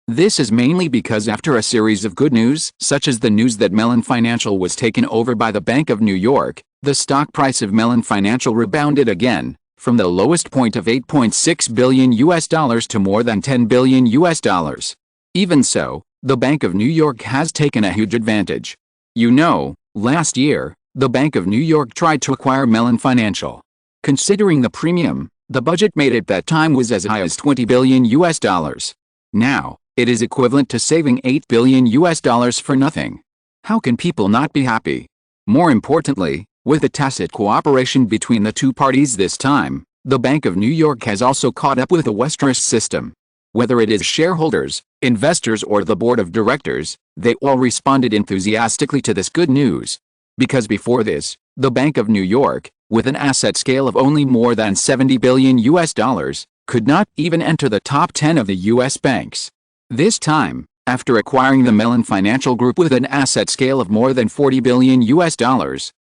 Speaker 1: This is mainly because after a series of good news, such as the news that Mellon Financial was taken over by the Bank of New York, the stock price of Mellon Financial rebounded again, from the lowest point of $8.6 billion to more than $10 billion. Even so, the Bank of New York has taken a huge advantage. You know, last year, the Bank of New York tried to acquire Mellon Financial. Considering the premium, the budget made at that time was as high as $20 billion. Now, it is equivalent to saving $8 billion for nothing. How can people not be happy? More importantly, with the tacit cooperation between the two parties this time, the Bank of New York has also caught up with the Westeros system. Whether it is shareholders, investors or the board of directors, they all responded enthusiastically to this good news. Because before this, the Bank of New York, with an asset scale of only more than $70 billion, could not even enter the top 10 of the U.S. banks. This time, after acquiring the Mellon Financial Group with an asset scale of more than $40 billion,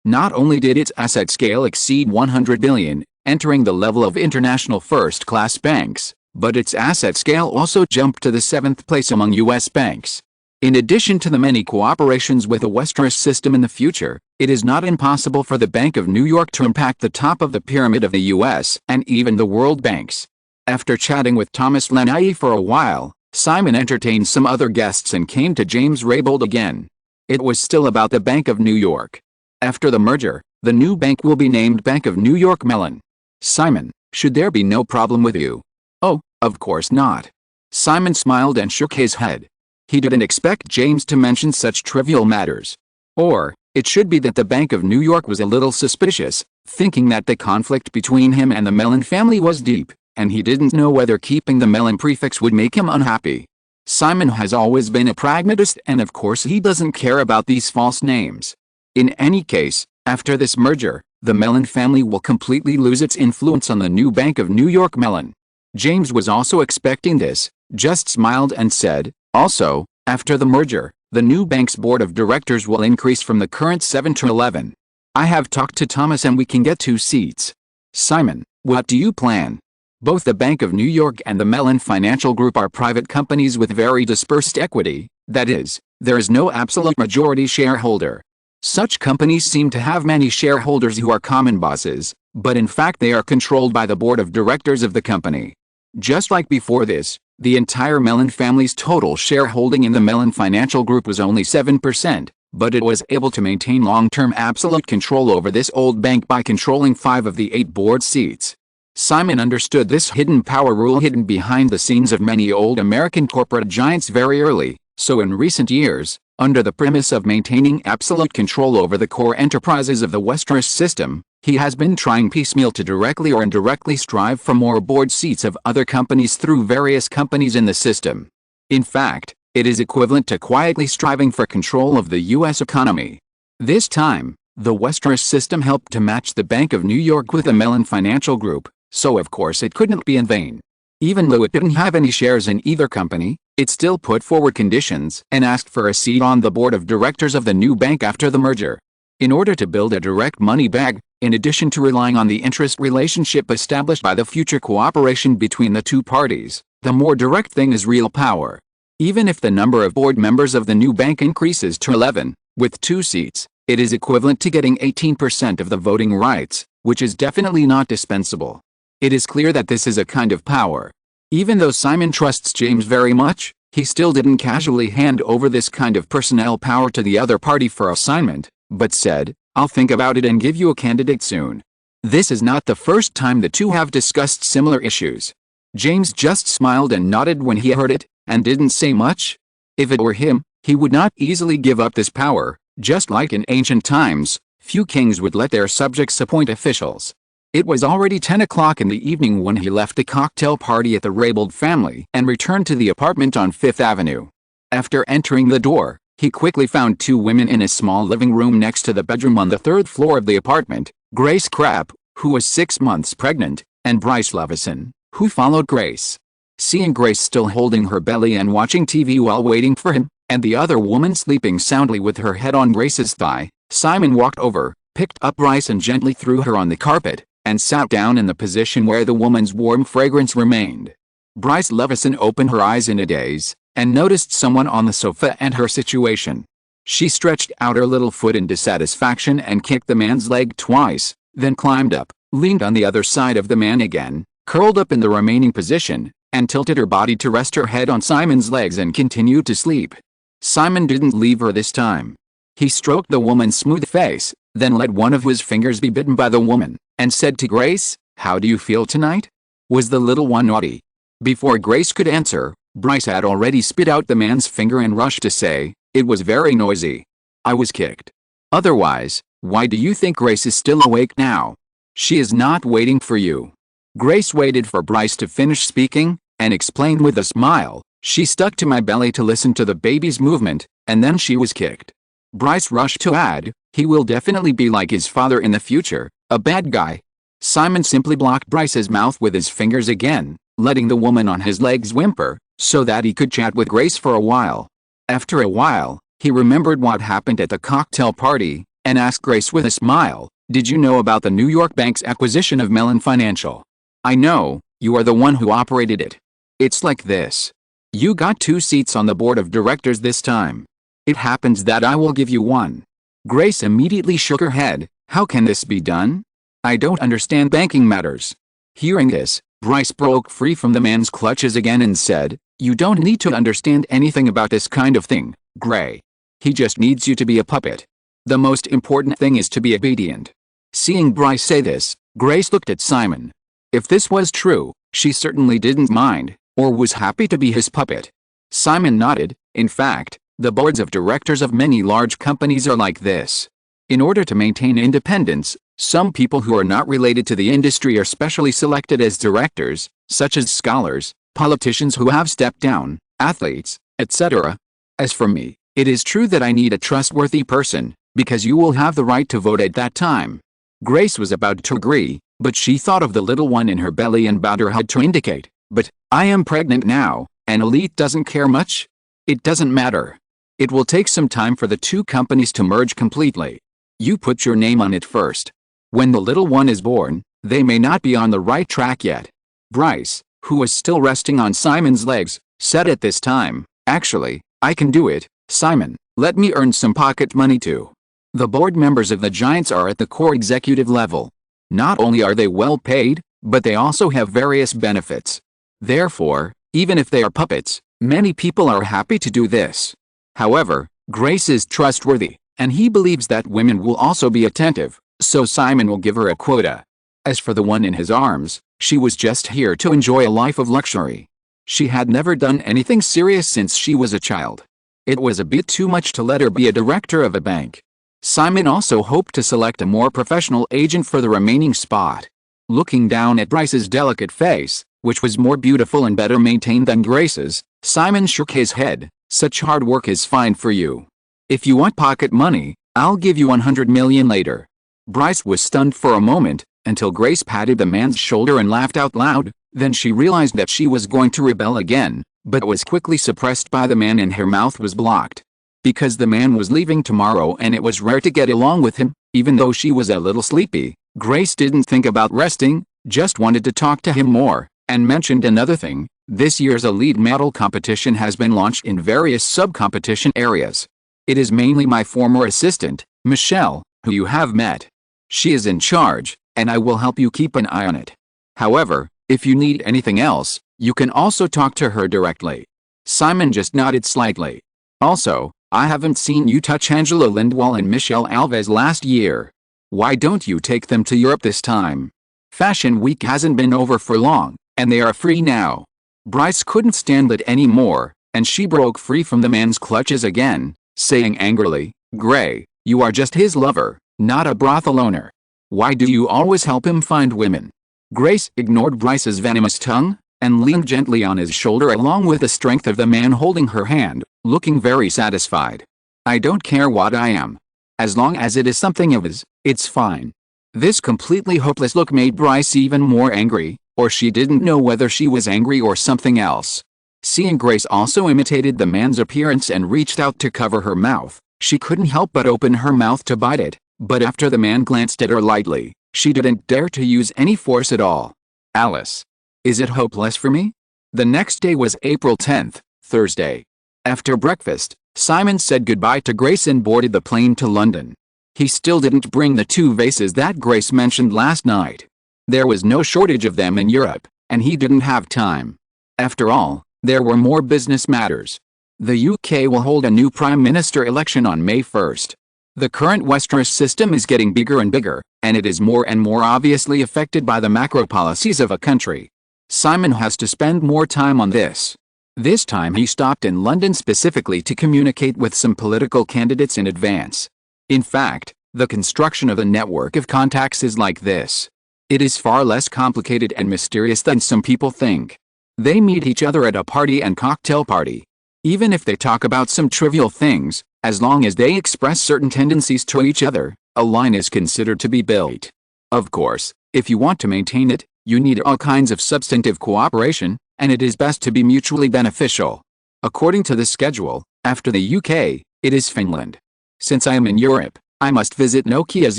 Speaker 1: not only did its asset scale exceed $100 billion, entering the level of international first-class banks, but its asset scale also jumped to the 7th place among U.S. banks. In addition to the many cooperations with the Westeros system in the future, it is not impossible for the Bank of New York to impact the top of the pyramid of the U.S. and even the world banks. After chatting with Thomas Lange for a while, Simon entertained some other guests and came to James Raybould again. It was still about the Bank of New York. After the merger, the new bank will be named Bank of New York Mellon. "Simon, should there be no problem with you?" "Oh, of course not." Simon smiled and shook his head. He didn't expect James to mention such trivial matters. Or, it should be that the Bank of New York was a little suspicious, thinking that the conflict between him and the Mellon family was deep, and he didn't know whether keeping the Mellon prefix would make him unhappy. Simon has always been a pragmatist and of course he doesn't care about these false names. In any case, after this merger, the Mellon family will completely lose its influence on the new Bank of New York Mellon. James was also expecting this, just smiled and said, "Also, after the merger, the new bank's board of directors will increase from the current 7 to 11. I have talked to Thomas and we can get 2 seats." "Simon, What do you plan? Both the Bank of New York and the Mellon Financial Group are private companies with very dispersed equity, that is, there is no absolute majority shareholder. Such companies seem to have many shareholders who are common bosses, but in fact they are controlled by the board of directors of the company. Just like before this, the entire Mellon family's total shareholding in the Mellon Financial Group was only 7%, but it was able to maintain long-term absolute control over this old bank by controlling 5 of the 8 board seats. Simon understood this hidden power rule hidden behind the scenes of many old American corporate giants very early, so in recent years, under the premise of maintaining absolute control over the core enterprises of the Westeros system, he has been trying piecemeal to directly or indirectly strive for more board seats of other companies through various companies in the system. In fact, it is equivalent to quietly striving for control of the U.S. economy. This time, the Westeros system helped to match the Bank of New York with the Mellon Financial Group, so of course it couldn't be in vain. Even though it didn't have any shares in either company, it still put forward conditions and asked for a seat on the board of directors of the new bank after the merger. In order to build a direct money bag, in addition to relying on the interest relationship established by the future cooperation between the two parties, the more direct thing is real power. Even if the number of board members of the new bank increases to 11, with 2 seats, it is equivalent to getting 18% of the voting rights, which is definitely not dispensable. It is clear that this is a kind of power. Even though Simon trusts James very much, he still didn't casually hand over this kind of personnel power to the other party for assignment, but said, "I'll think about it and give you a candidate soon." This is not the first time the two have discussed similar issues. James just smiled and nodded when he heard it, and didn't say much. If it were him, he would not easily give up this power. Just like in ancient times, few kings would let their subjects appoint officials. It was already 10 o'clock in the evening when he left the cocktail party at the Raybould family and returned to the apartment on Fifth Avenue. After entering the door, he quickly found 2 women in a small living room next to the bedroom on the 3rd floor of the apartment, Grace Crabb, who was 6 months pregnant, and Bryce Levison, who followed Grace. Seeing Grace still holding her belly and watching TV while waiting for him, and the other woman sleeping soundly with her head on Grace's thigh, Simon walked over, picked up Bryce and gently threw her on the carpet, and sat down in the position where the woman's warm fragrance remained. Bryce Levison opened her eyes in a daze, and noticed someone on the sofa and her situation. She stretched out her little foot in dissatisfaction and kicked the man's leg twice, then climbed up, leaned on the other side of the man again, curled up in the remaining position, and tilted her body to rest her head on Simon's legs and continued to sleep. Simon didn't leave her this time. He stroked the woman's smooth face, then let one of his fingers be bitten by the woman, and said to Grace, "How do you feel tonight? Was the little one naughty?" Before Grace could answer, Bryce had already spit out the man's finger and rushed to say, "It was very noisy. I was kicked. Otherwise, why do you think Grace is still awake now? She is not waiting for you." Grace waited for Bryce to finish speaking, and explained with a smile, "She stuck to my belly to listen to the baby's movement, and then she was kicked." Bryce rushed to add, "He will definitely be like his father in the future, a bad guy." Simon simply blocked Bryce's mouth with his fingers again, letting the woman on his legs whimper, so that he could chat with Grace for a while. After a while, he remembered what happened at the cocktail party, and asked Grace with a smile, "Did you know about the New York Bank's acquisition of Mellon Financial?" "I know, you are the one who operated it. It's like this. You got 2 seats on the board of directors this time. It happens that I will give you 1. Grace immediately shook her head. "How can this be done? I don't understand banking matters." Hearing this, Bryce broke free from the man's clutches again and said, "You don't need to understand anything about this kind of thing, Gray. He just needs you to be a puppet. The most important thing is to be obedient." Seeing Bryce say this, Grace looked at Simon. If this was true, she certainly didn't mind, or was happy to be his puppet. Simon nodded. In fact, the boards of directors of many large companies are like this. In order to maintain independence, some people who are not related to the industry are specially selected as directors, such as scholars, politicians who have stepped down, athletes, etc. As for me, it is true that I need a trustworthy person, because you will have the right to vote at that time. Grace was about to agree, but she thought of the little one in her belly and bowed her head to indicate, "But I am pregnant now, and Elite doesn't care much." "It doesn't matter. It will take some time for the 2 companies to merge completely. You put your name on it first. When the little one is born, They may not be on the right track yet. Bryce, who was still resting on Simon's legs, said at this time, "Actually, I can do it, Simon. Let me earn some pocket money too." The board members of the Giants are at the core executive level. Not only are they well paid, but they also have various benefits. Therefore, even if they are puppets, many people are happy to do this. However, Grace is trustworthy, and he believes that women will also be attentive, so Simon will give her a quota. As for the one in his arms, she was just here to enjoy a life of luxury. She had never done anything serious since she was a child. It was a bit too much to let her be a director of a bank. Simon also hoped to select a more professional agent for the remaining spot. Looking down at Bryce's delicate face, which was more beautiful and better maintained than Grace's, Simon shook his head. "Such hard work is fine for you. If you want pocket money, I'll give you 100 million later." Bryce was stunned for a moment, until Grace patted the man's shoulder and laughed out loud. Then she realized that she was going to rebel again, but was quickly suppressed by the man and her mouth was blocked. Because the man was leaving tomorrow and it was rare to get along with him, even though she was a little sleepy, Grace didn't think about resting, just wanted to talk to him more, and mentioned another thing. This year's elite model competition has been launched in various sub-competition areas. It is mainly my former assistant, Michelle, who you have met. She is in charge, and I will help you keep an eye on it. However, if you need anything else, you can also talk to her directly. Simon just nodded slightly. Also, I haven't seen you touch Angela Lindwall and Michelle Alves last year. Why don't you take them to Europe this time? Fashion Week hasn't been over for long, and they are free now. Bryce couldn't stand it anymore, and she broke free from the man's clutches again, saying angrily, "Gray, you are just his lover, not a brothel owner. Why do you always help him find women?" Grace ignored Bryce's venomous tongue, and leaned gently on his shoulder along with the strength of the man holding her hand, looking very satisfied. "I don't care what I am. As long as it is something of his, it's fine." This completely hopeless look made Bryce even more angry, or she didn't know whether she was angry or something else. Seeing Grace also imitated the man's appearance and reached out to cover her mouth, she couldn't help but open her mouth to bite it, but after the man glanced at her lightly, she didn't dare to use any force at all. "Alice, is it hopeless for me?" The next day was April 10th, Thursday. After breakfast, Simon said goodbye to Grace and boarded the plane to London. He still didn't bring the 2 vases that Grace mentioned last night. There was no shortage of them in Europe, and he didn't have time. After all, there were more business matters. The UK will hold a new Prime Minister election on May 1st. The current Westeros system is getting bigger and bigger, and it is more and more obviously affected by the macro policies of a country. Simon has to spend more time on this. This time he stopped in London specifically to communicate with some political candidates in advance. In fact, the construction of a network of contacts is like this. It is far less complicated and mysterious than some people think. They meet each other at a party and cocktail party. Even if they talk about some trivial things, as long as they express certain tendencies to each other, a line is considered to be built. Of course, if you want to maintain it, you need all kinds of substantive cooperation, and it is best to be mutually beneficial. According to the schedule, after the UK, it is Finland. Since I am in Europe, I must visit Nokia's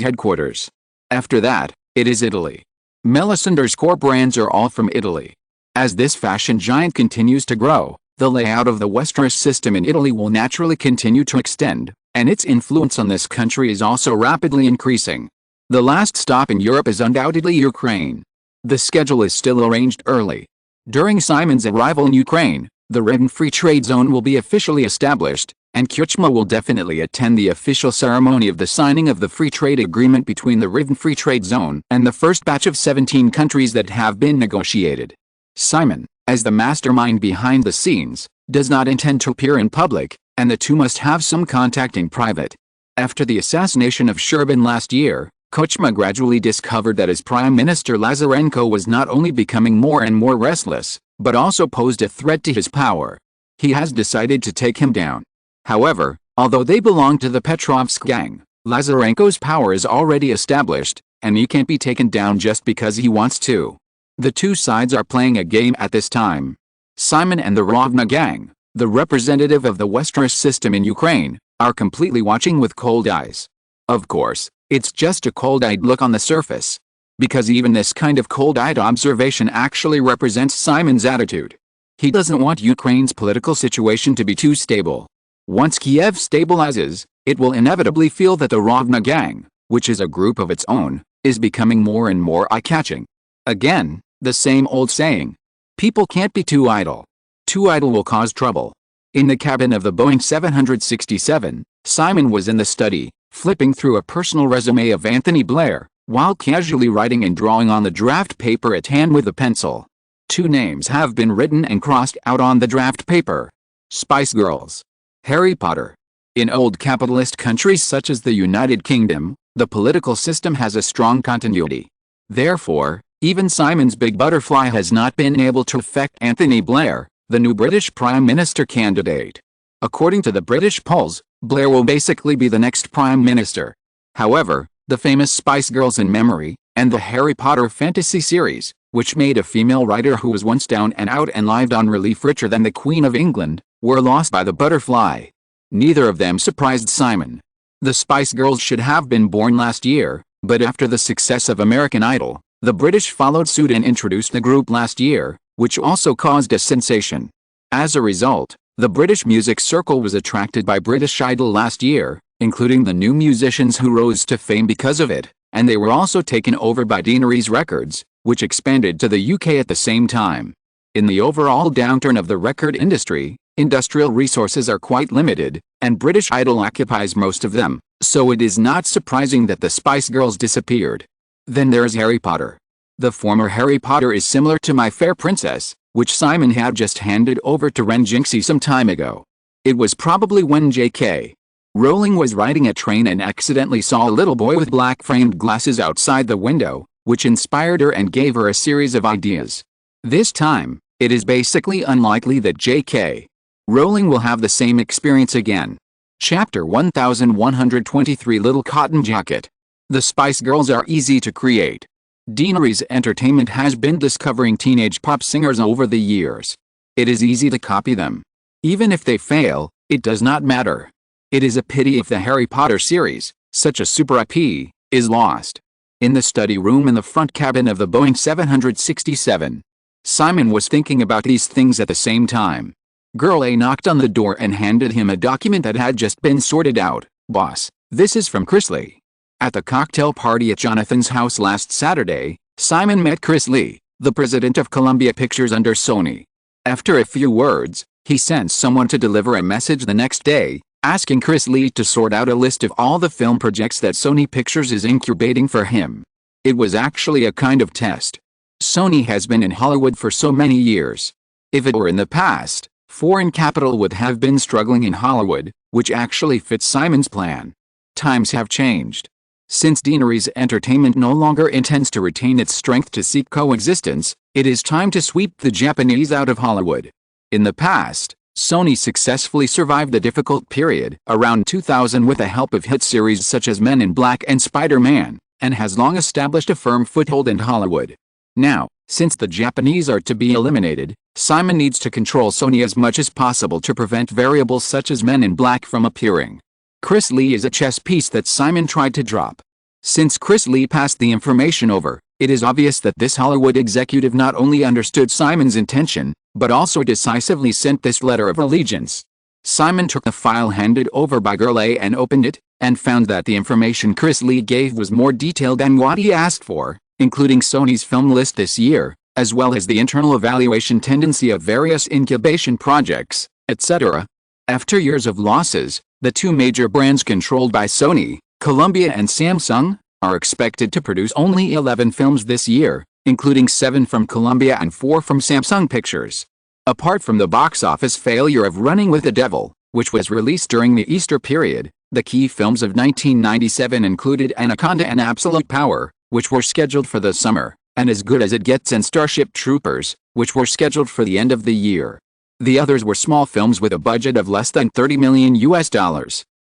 Speaker 1: headquarters. After that, it is Italy. Melisandre's core brands are all from Italy. As this fashion giant continues to grow, the layout of the Westeros system in Italy will naturally continue to extend, and its influence on this country is also rapidly increasing. The last stop in Europe is undoubtedly Ukraine. The schedule is still arranged early. During Simon's arrival in Ukraine, the Riven Free Trade Zone will be officially established, and Kuchma will definitely attend the official ceremony of the signing of the free trade agreement between the Riven Free Trade Zone and the first batch of 17 countries that have been negotiated. Simon, as the mastermind behind the scenes, does not intend to appear in public, and the two must have some contact in private. After the assassination of Sherbin last year, Kuchma gradually discovered that his Prime Minister Lazarenko was not only becoming more and more restless, but also posed a threat to his power. He has decided to take him down. However, although they belong to the Petrovsk gang, Lazarenko's power is already established, and he can't be taken down just because he wants to. The two sides are playing a game at this time. Simon and the Rovna gang, the representative of the Westeros system in Ukraine, are completely watching with cold eyes. Of course, it's just a cold-eyed look on the surface. because even this kind of cold-eyed observation actually represents Simon's attitude. He doesn't want Ukraine's political situation to be too stable. Once Kiev stabilizes, it will inevitably feel that the Rovna gang, which is a group of its own, is becoming more and more eye-catching. Again, the same old saying. People can't be too idle. Too idle will cause trouble. In the cabin of the Boeing 767, Simon was in the study, flipping through a personal resume of Anthony Blair, while casually writing and drawing on the draft paper at hand with a pencil. Two names have been written and crossed out on the draft paper. Spice Girls. Harry Potter. In old capitalist countries such as the United Kingdom, the political system has a strong continuity. Therefore, even Simon's big butterfly has not been able to affect Anthony Blair, the new British Prime Minister candidate. According to the British polls, Blair will basically be the next Prime Minister. However, the famous Spice Girls in memory, and the Harry Potter fantasy series, which made a female writer who was once down and out and lived on relief richer than the Queen of England, were lost by the butterfly. Neither of them surprised Simon. The Spice Girls should have been born last year, but after the success of American Idol, the British followed suit and introduced the group last year, which also caused a sensation. As a result, the British music circle was attracted by British Idol last year, including the new musicians who rose to fame because of it, and they were also taken over by Deaneries Records, which expanded to the UK at the same time. In the overall downturn of the record industry, industrial resources are quite limited, and British Idol occupies most of them, so it is not surprising that the Spice Girls disappeared. Then there's Harry Potter. The former Harry Potter is similar to My Fair Princess, which Simon had just handed over to Ren Jinxie some time ago. It was probably when J.K. Rowling was riding a train and accidentally saw a little boy with black-framed glasses outside the window, which inspired her and gave her a series of ideas. This time, it is basically unlikely that J.K. Rowling will have the same experience again. Chapter 1123 Little Cotton Jacket. The Spice Girls are easy to create. Deaneries Entertainment has been discovering teenage pop singers over the years. It is easy to copy them. Even if they fail, it does not matter. It is a pity if the Harry Potter series, such a super IP, is lost. In the study room in the front cabin of the Boeing 767, Simon was thinking about these things at the same time. Girl A knocked on the door and handed him a document that had just been sorted out. "Boss, this is from Chris Lee." At the cocktail party at Jonathan's house last Saturday, Simon met Chris Lee, the president of Columbia Pictures under Sony. After a few words, he sent someone to deliver a message the next day, asking Chris Lee to sort out a list of all the film projects that Sony Pictures is incubating for him. It was actually a kind of test. Sony has been in Hollywood for so many years. If it were in the past, foreign capital would have been struggling in Hollywood, which actually fits Simon's plan. Times have changed. Since Deaneries Entertainment no longer intends to retain its strength to seek coexistence, it is time to sweep the Japanese out of Hollywood. In the past, Sony successfully survived the difficult period around 2000 with the help of hit series such as Men in Black and Spider-Man, and has long established a firm foothold in Hollywood. Now, since the Japanese are to be eliminated, Simon needs to control Sony as much as possible to prevent variables such as Men in Black from appearing. Chris Lee is a chess piece that Simon tried to drop. Since Chris Lee passed the information over, it is obvious that this Hollywood executive not only understood Simon's intention, but also decisively sent this letter of allegiance. Simon took the file handed over by Girl A and opened it, and found that the information Chris Lee gave was more detailed than what he asked for, including Sony's film list this year, as well as the internal evaluation tendency of various incubation projects, etc. After years of losses, the two major brands controlled by Sony, Columbia and Samsung, are expected to produce only 11 films this year, including 7 from Columbia and 4 from Samsung Pictures. Apart from the box office failure of Running with the Devil, which was released during the Easter period, the key films of 1997 included Anaconda and Absolute Power, which were scheduled for the summer, and As Good as It Gets and Starship Troopers, which were scheduled for the end of the year. The others were small films with a budget of less than $30 million.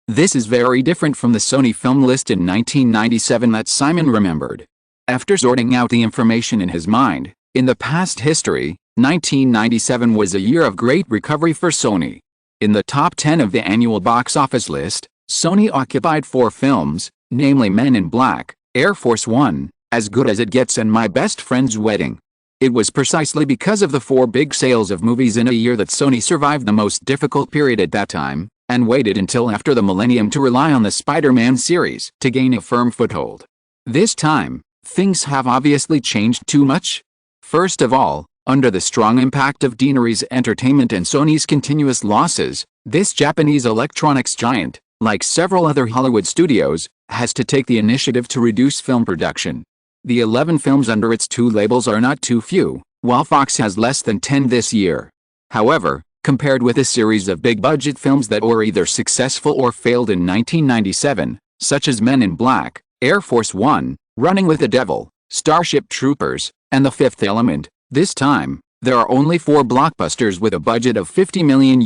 Speaker 1: This is very different from the Sony film list in 1997 that Simon remembered. After sorting out the information in his mind, in the past history, 1997 was a year of great recovery for Sony. In the top 10 of the annual box office list, Sony occupied 4 films, namely Men in Black, Air Force One, As Good as It Gets and My Best Friend's Wedding. It was precisely because of the 4 big sales of movies in a year that Sony survived the most difficult period at that time, and waited until after the millennium to rely on the Spider-Man series to gain a firm foothold. This time, things have obviously changed too much. First of all, under the strong impact of Deanery's Entertainment and Sony's continuous losses, this Japanese electronics giant, like several other Hollywood studios, has to take the initiative to reduce film production. The 11 films under its 2 labels are not too few, while Fox has less than 10 this year. However, compared with a series of big-budget films that were either successful or failed in 1997, such as Men in Black, Air Force One, Running with the Devil, Starship Troopers, and The Fifth Element, this time, there are only 4 blockbusters with a budget of $50 million,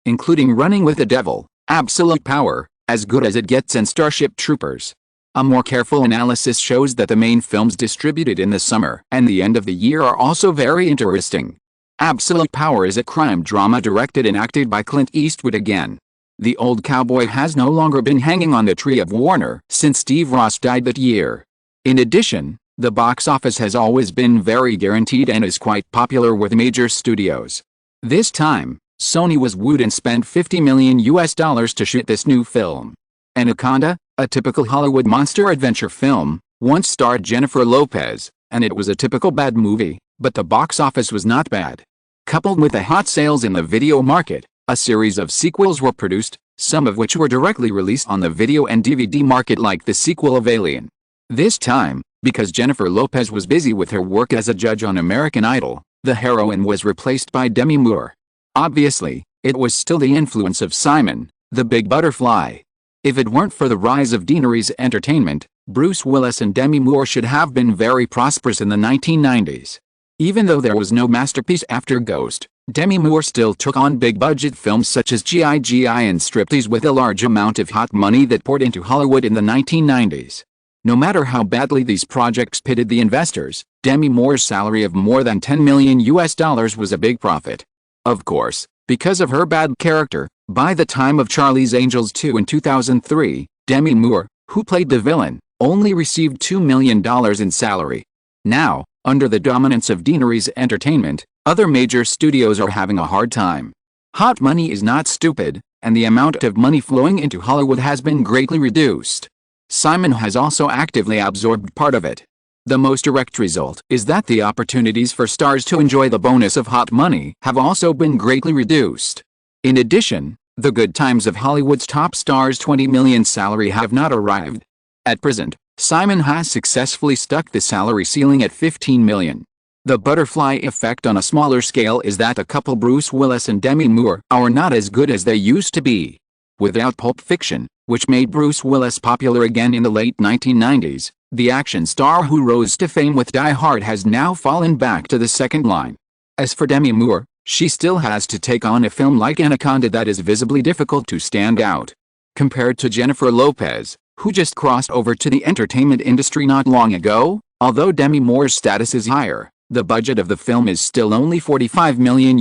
Speaker 1: including Running with the Devil, Absolute Power, As Good as It Gets and Starship Troopers. A more careful analysis shows that the main films distributed in the summer and the end of the year are also very interesting. Absolute Power is a crime drama directed and acted by Clint Eastwood again. The old cowboy has no longer been hanging on the tree of Warner since Steve Ross died that year. In addition, the box office has always been very guaranteed and is quite popular with major studios. This time, Sony was wooed and spent $50 million to shoot this new film. Anaconda, a typical Hollywood monster adventure film, once starred Jennifer Lopez, and it was a typical bad movie, but the box office was not bad. Coupled with the hot sales in the video market, a series of sequels were produced, some of which were directly released on the video and DVD market like the sequel of Alien. This time, because Jennifer Lopez was busy with her work as a judge on American Idol, the heroine was replaced by Demi Moore. Obviously, it was still the influence of Simon, the Big Butterfly. If it weren't for the rise of Deanery's Entertainment, Bruce Willis and Demi Moore should have been very prosperous in the 1990s. Even though there was no masterpiece after Ghost, Demi Moore still took on big-budget films such as G.I. and Striptease with a large amount of hot money that poured into Hollywood in the 1990s. No matter how badly these projects pitted the investors, Demi Moore's salary of more than $10 million was a big profit. Of course, because of her bad character, by the time of Charlie's Angels 2 in 2003, Demi Moore, who played the villain, only received $2 million in salary. Now, under the dominance of Deanery's Entertainment, other major studios are having a hard time. Hot money is not stupid, and the amount of money flowing into Hollywood has been greatly reduced. Simon has also actively absorbed part of it. The most direct result is that the opportunities for stars to enjoy the bonus of hot money have also been greatly reduced. In addition, the good times of Hollywood's top stars' $20 million salary have not arrived. At present, Simon has successfully stuck the salary ceiling at $15 million. The butterfly effect on a smaller scale is that a couple Bruce Willis and Demi Moore are not as good as they used to be. Without Pulp Fiction, which made Bruce Willis popular again in the late 1990s, the action star who rose to fame with Die Hard has now fallen back to the second line. As for Demi Moore, she still has to take on a film like Anaconda that is visibly difficult to stand out. Compared to Jennifer Lopez, who just crossed over to the entertainment industry not long ago, although Demi Moore's status is higher, the budget of the film is still only $45 million,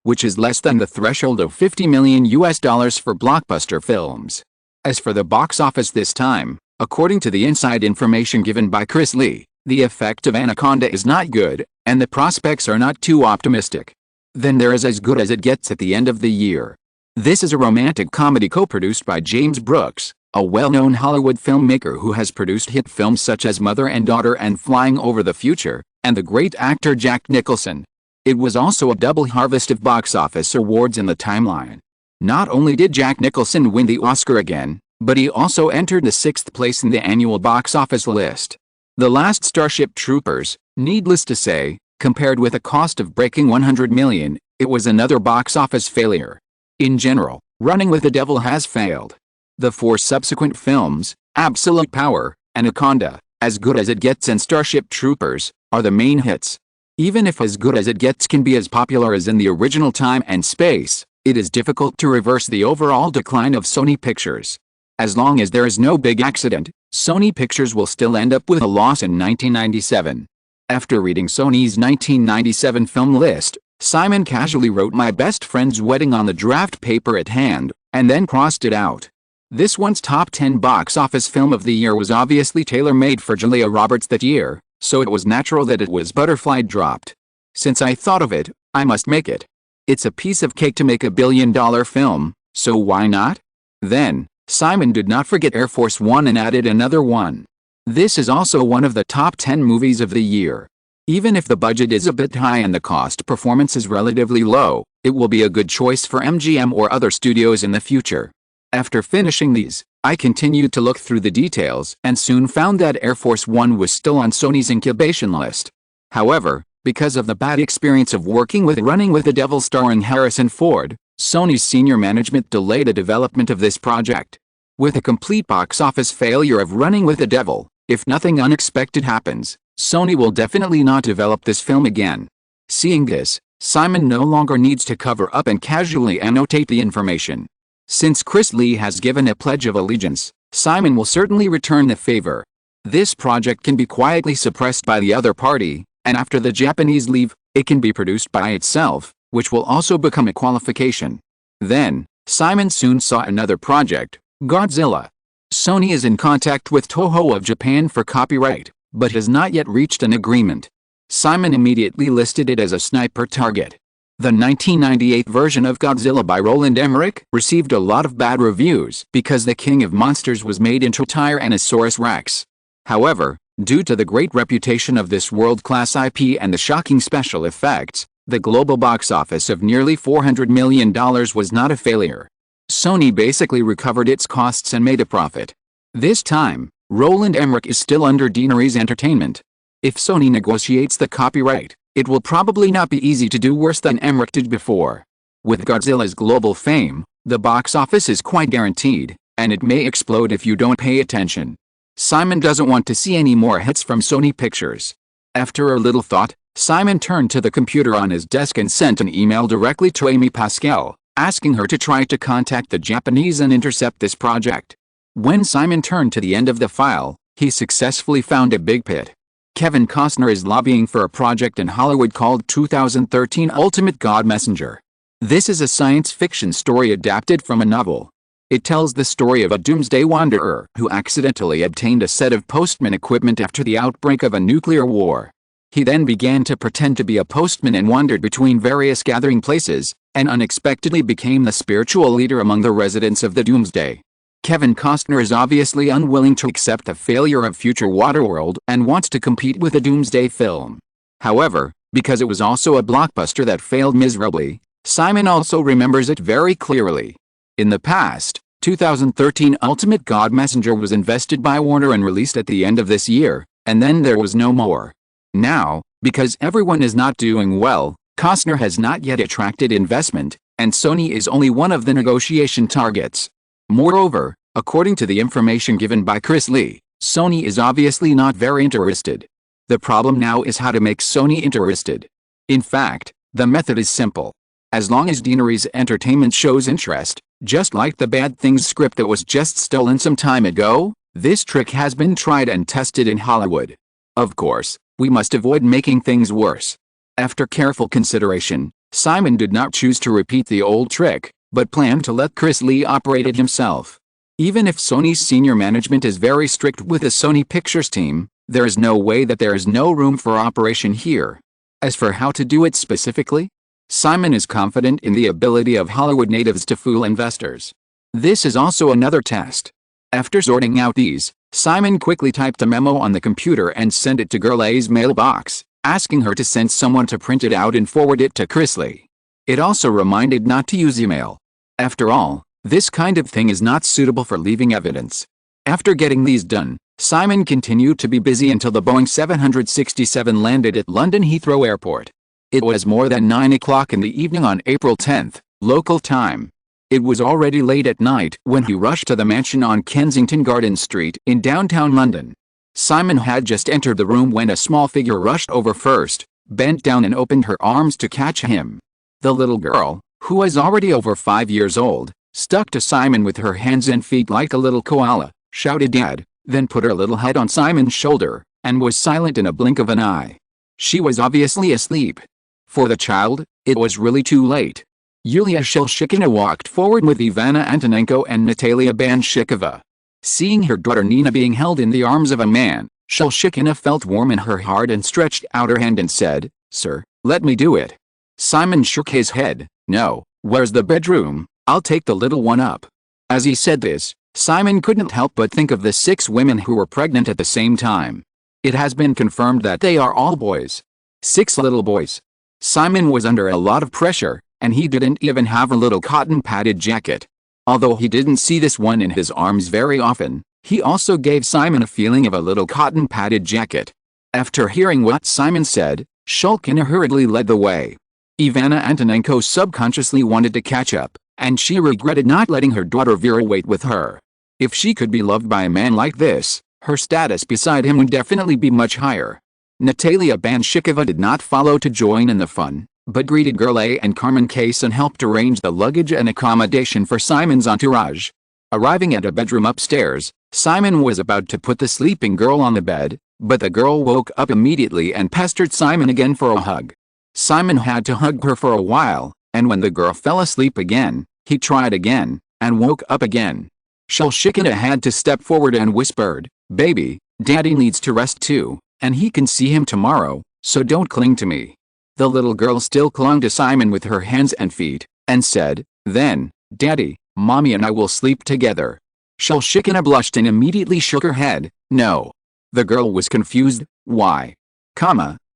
Speaker 1: which is less than the threshold of $50 million for blockbuster films. As for the box office this time, according to the inside information given by Chris Lee, the effect of Anaconda is not good, and the prospects are not too optimistic. Then there is As Good as It Gets at the end of the year. This is a romantic comedy co-produced by James Brooks, a well-known Hollywood filmmaker who has produced hit films such as Mother and Daughter and Flying Over the Future, and the great actor Jack Nicholson. It was also a double harvest of box office awards in the timeline. Not only did Jack Nicholson win the Oscar again, but he also entered the 6th place in the annual box office list. The last Starship Troopers, needless to say, compared with a cost of breaking $100 million, it was another box office failure. In general, Running with the Devil has failed. The 4 subsequent films, Absolute Power, Anaconda, As Good as It Gets and Starship Troopers, are the main hits. Even if As Good as It Gets can be as popular as in the original time and space, it is difficult to reverse the overall decline of Sony Pictures. As long as there is no big accident, Sony Pictures will still end up with a loss in 1997. After reading Sony's 1997 film list, Simon casually wrote My Best Friend's Wedding on the draft paper at hand, and then crossed it out. This once top 10 box office film of the year was obviously tailor-made for Julia Roberts that year, so it was natural that it was butterfly dropped. Since I thought of it, I must make it. It's a piece of cake to make a billion-dollar film, so why not? Then, Simon did not forget Air Force One and added another one. This is also one of the top 10 movies of the year. Even if the budget is a bit high and the cost performance is relatively low, it will be a good choice for MGM or other studios in the future. After finishing these, I continued to look through the details and soon found that Air Force One was still on Sony's incubation list. However, because of the bad experience of working with Running with the Devil starring Harrison Ford, Sony's senior management delayed the development of this project. With a complete box office failure of Running with the Devil, if nothing unexpected happens, Sony will definitely not develop this film again. Seeing this, Simon no longer needs to cover up and casually annotate the information. Since Chris Lee has given a pledge of allegiance, Simon will certainly return the favor. This project can be quietly suppressed by the other party, and after the Japanese leave, it can be produced by itself, which will also become a qualification. Then, Simon soon saw another project, Godzilla. Sony is in contact with Toho of Japan for copyright, but has not yet reached an agreement. Simon immediately listed it as a sniper target. The 1998 version of Godzilla by Roland Emmerich received a lot of bad reviews because the King of Monsters was made into Tyrannosaurus Rex. However, due to the great reputation of this world-class IP and the shocking special effects, the global box office of nearly $400 million was not a failure. Sony basically recovered its costs and made a profit. This time, Roland Emmerich is still under Deaneries Entertainment. If Sony negotiates the copyright, it will probably not be easy to do worse than Emmerich did before. With Godzilla's global fame, the box office is quite guaranteed, and it may explode if you don't pay attention. Simon doesn't want to see any more hits from Sony Pictures. After a little thought, Simon turned to the computer on his desk and sent an email directly to Amy Pascal, asking her to try to contact the Japanese and intercept this project. When Simon turned to the end of the file, he successfully found a big pit. Kevin Costner is lobbying for a project in Hollywood called 2013 Ultimate God Messenger. This is a science fiction story adapted from a novel. It tells the story of a doomsday wanderer who accidentally obtained a set of postman equipment after the outbreak of a nuclear war. He then began to pretend to be a postman and wandered between various gathering places, and unexpectedly became the spiritual leader among the residents of the doomsday. Kevin Costner is obviously unwilling to accept the failure of future Waterworld and wants to compete with a doomsday film. However, because it was also a blockbuster that failed miserably, Simon also remembers it very clearly. In the past, 2013 Ultimate God Messenger was invested by Warner and released at the end of this year, and then there was no more. Now, because everyone is not doing well, Costner has not yet attracted investment, and Sony is only one of the negotiation targets. Moreover, according to the information given by Chris Lee, Sony is obviously not very interested. The problem now is how to make Sony interested. In fact, the method is simple. As long as Deaneries Entertainment shows interest, just like the Bad Things script that was just stolen some time ago, this trick has been tried and tested in Hollywood. Of course, we must avoid making things worse. After careful consideration, Simon did not choose to repeat the old trick, but planned to let Chris Lee operate it himself. Even if Sony's senior management is very strict with the Sony Pictures team, there is no way that there is no room for operation here. As for how to do it specifically, Simon is confident in the ability of Hollywood natives to fool investors. This is also another test. After sorting out these, Simon quickly typed a memo on the computer and sent it to Girl A's mailbox, asking her to send someone to print it out and forward it to Chris Lee. It also reminded not to use email. After all, this kind of thing is not suitable for leaving evidence. After getting these done, Simon continued to be busy until the Boeing 767 landed at London Heathrow Airport. It was more than 9 o'clock in the evening on April 10th, local time. It was already late at night when he rushed to the mansion on Kensington Gardens Street in downtown London. Simon had just entered the room when a small figure rushed over first, bent down and opened her arms to catch him. The little girl, who was already over 5 years old, stuck to Simon with her hands and feet like a little koala, shouted "Dad," then put her little head on Simon's shoulder, and was silent in a blink of an eye. She was obviously asleep. For the child, it was really too late. Yulia Shelshikina walked forward with Ivana Antonenko and Natalia Banshikova. Seeing her daughter Nina being held in the arms of a man, Shelshikina felt warm in her heart and stretched out her hand and said, "Sir, let me do it." Simon shook his head. "No, where's the bedroom? I'll take the little one up." As he said this, Simon couldn't help but think of the 6 women who were pregnant at the same time. It has been confirmed that they are all boys. 6 little boys. Simon was under a lot of pressure, and he didn't even have a little cotton padded jacket. Although he didn't see this one in his arms very often, he also gave Simon a feeling of a little cotton padded jacket. After hearing what Simon said, Shulkina hurriedly led the way. Ivana Antonenko subconsciously wanted to catch up, and she regretted not letting her daughter Vera wait with her. If she could be loved by a man like this, her status beside him would definitely be much higher. Natalia Banshikova did not follow to join in the fun, but greeted Gerlay and Carmen Case and helped arrange the luggage and accommodation for Simon's entourage. Arriving at a bedroom upstairs, Simon was about to put the sleeping girl on the bed, but the girl woke up immediately and pestered Simon again for a hug. Simon had to hug her for a while, and when the girl fell asleep again, he tried again, and woke up again. Shelshikina had to step forward and whispered, "Baby, Daddy needs to rest too, and he can see him tomorrow, so don't cling to me." The little girl still clung to Simon with her hands and feet, and said, "Then, Daddy, Mommy and I will sleep together." Shelshikina blushed and immediately shook her head, "No." The girl was confused. "Why?"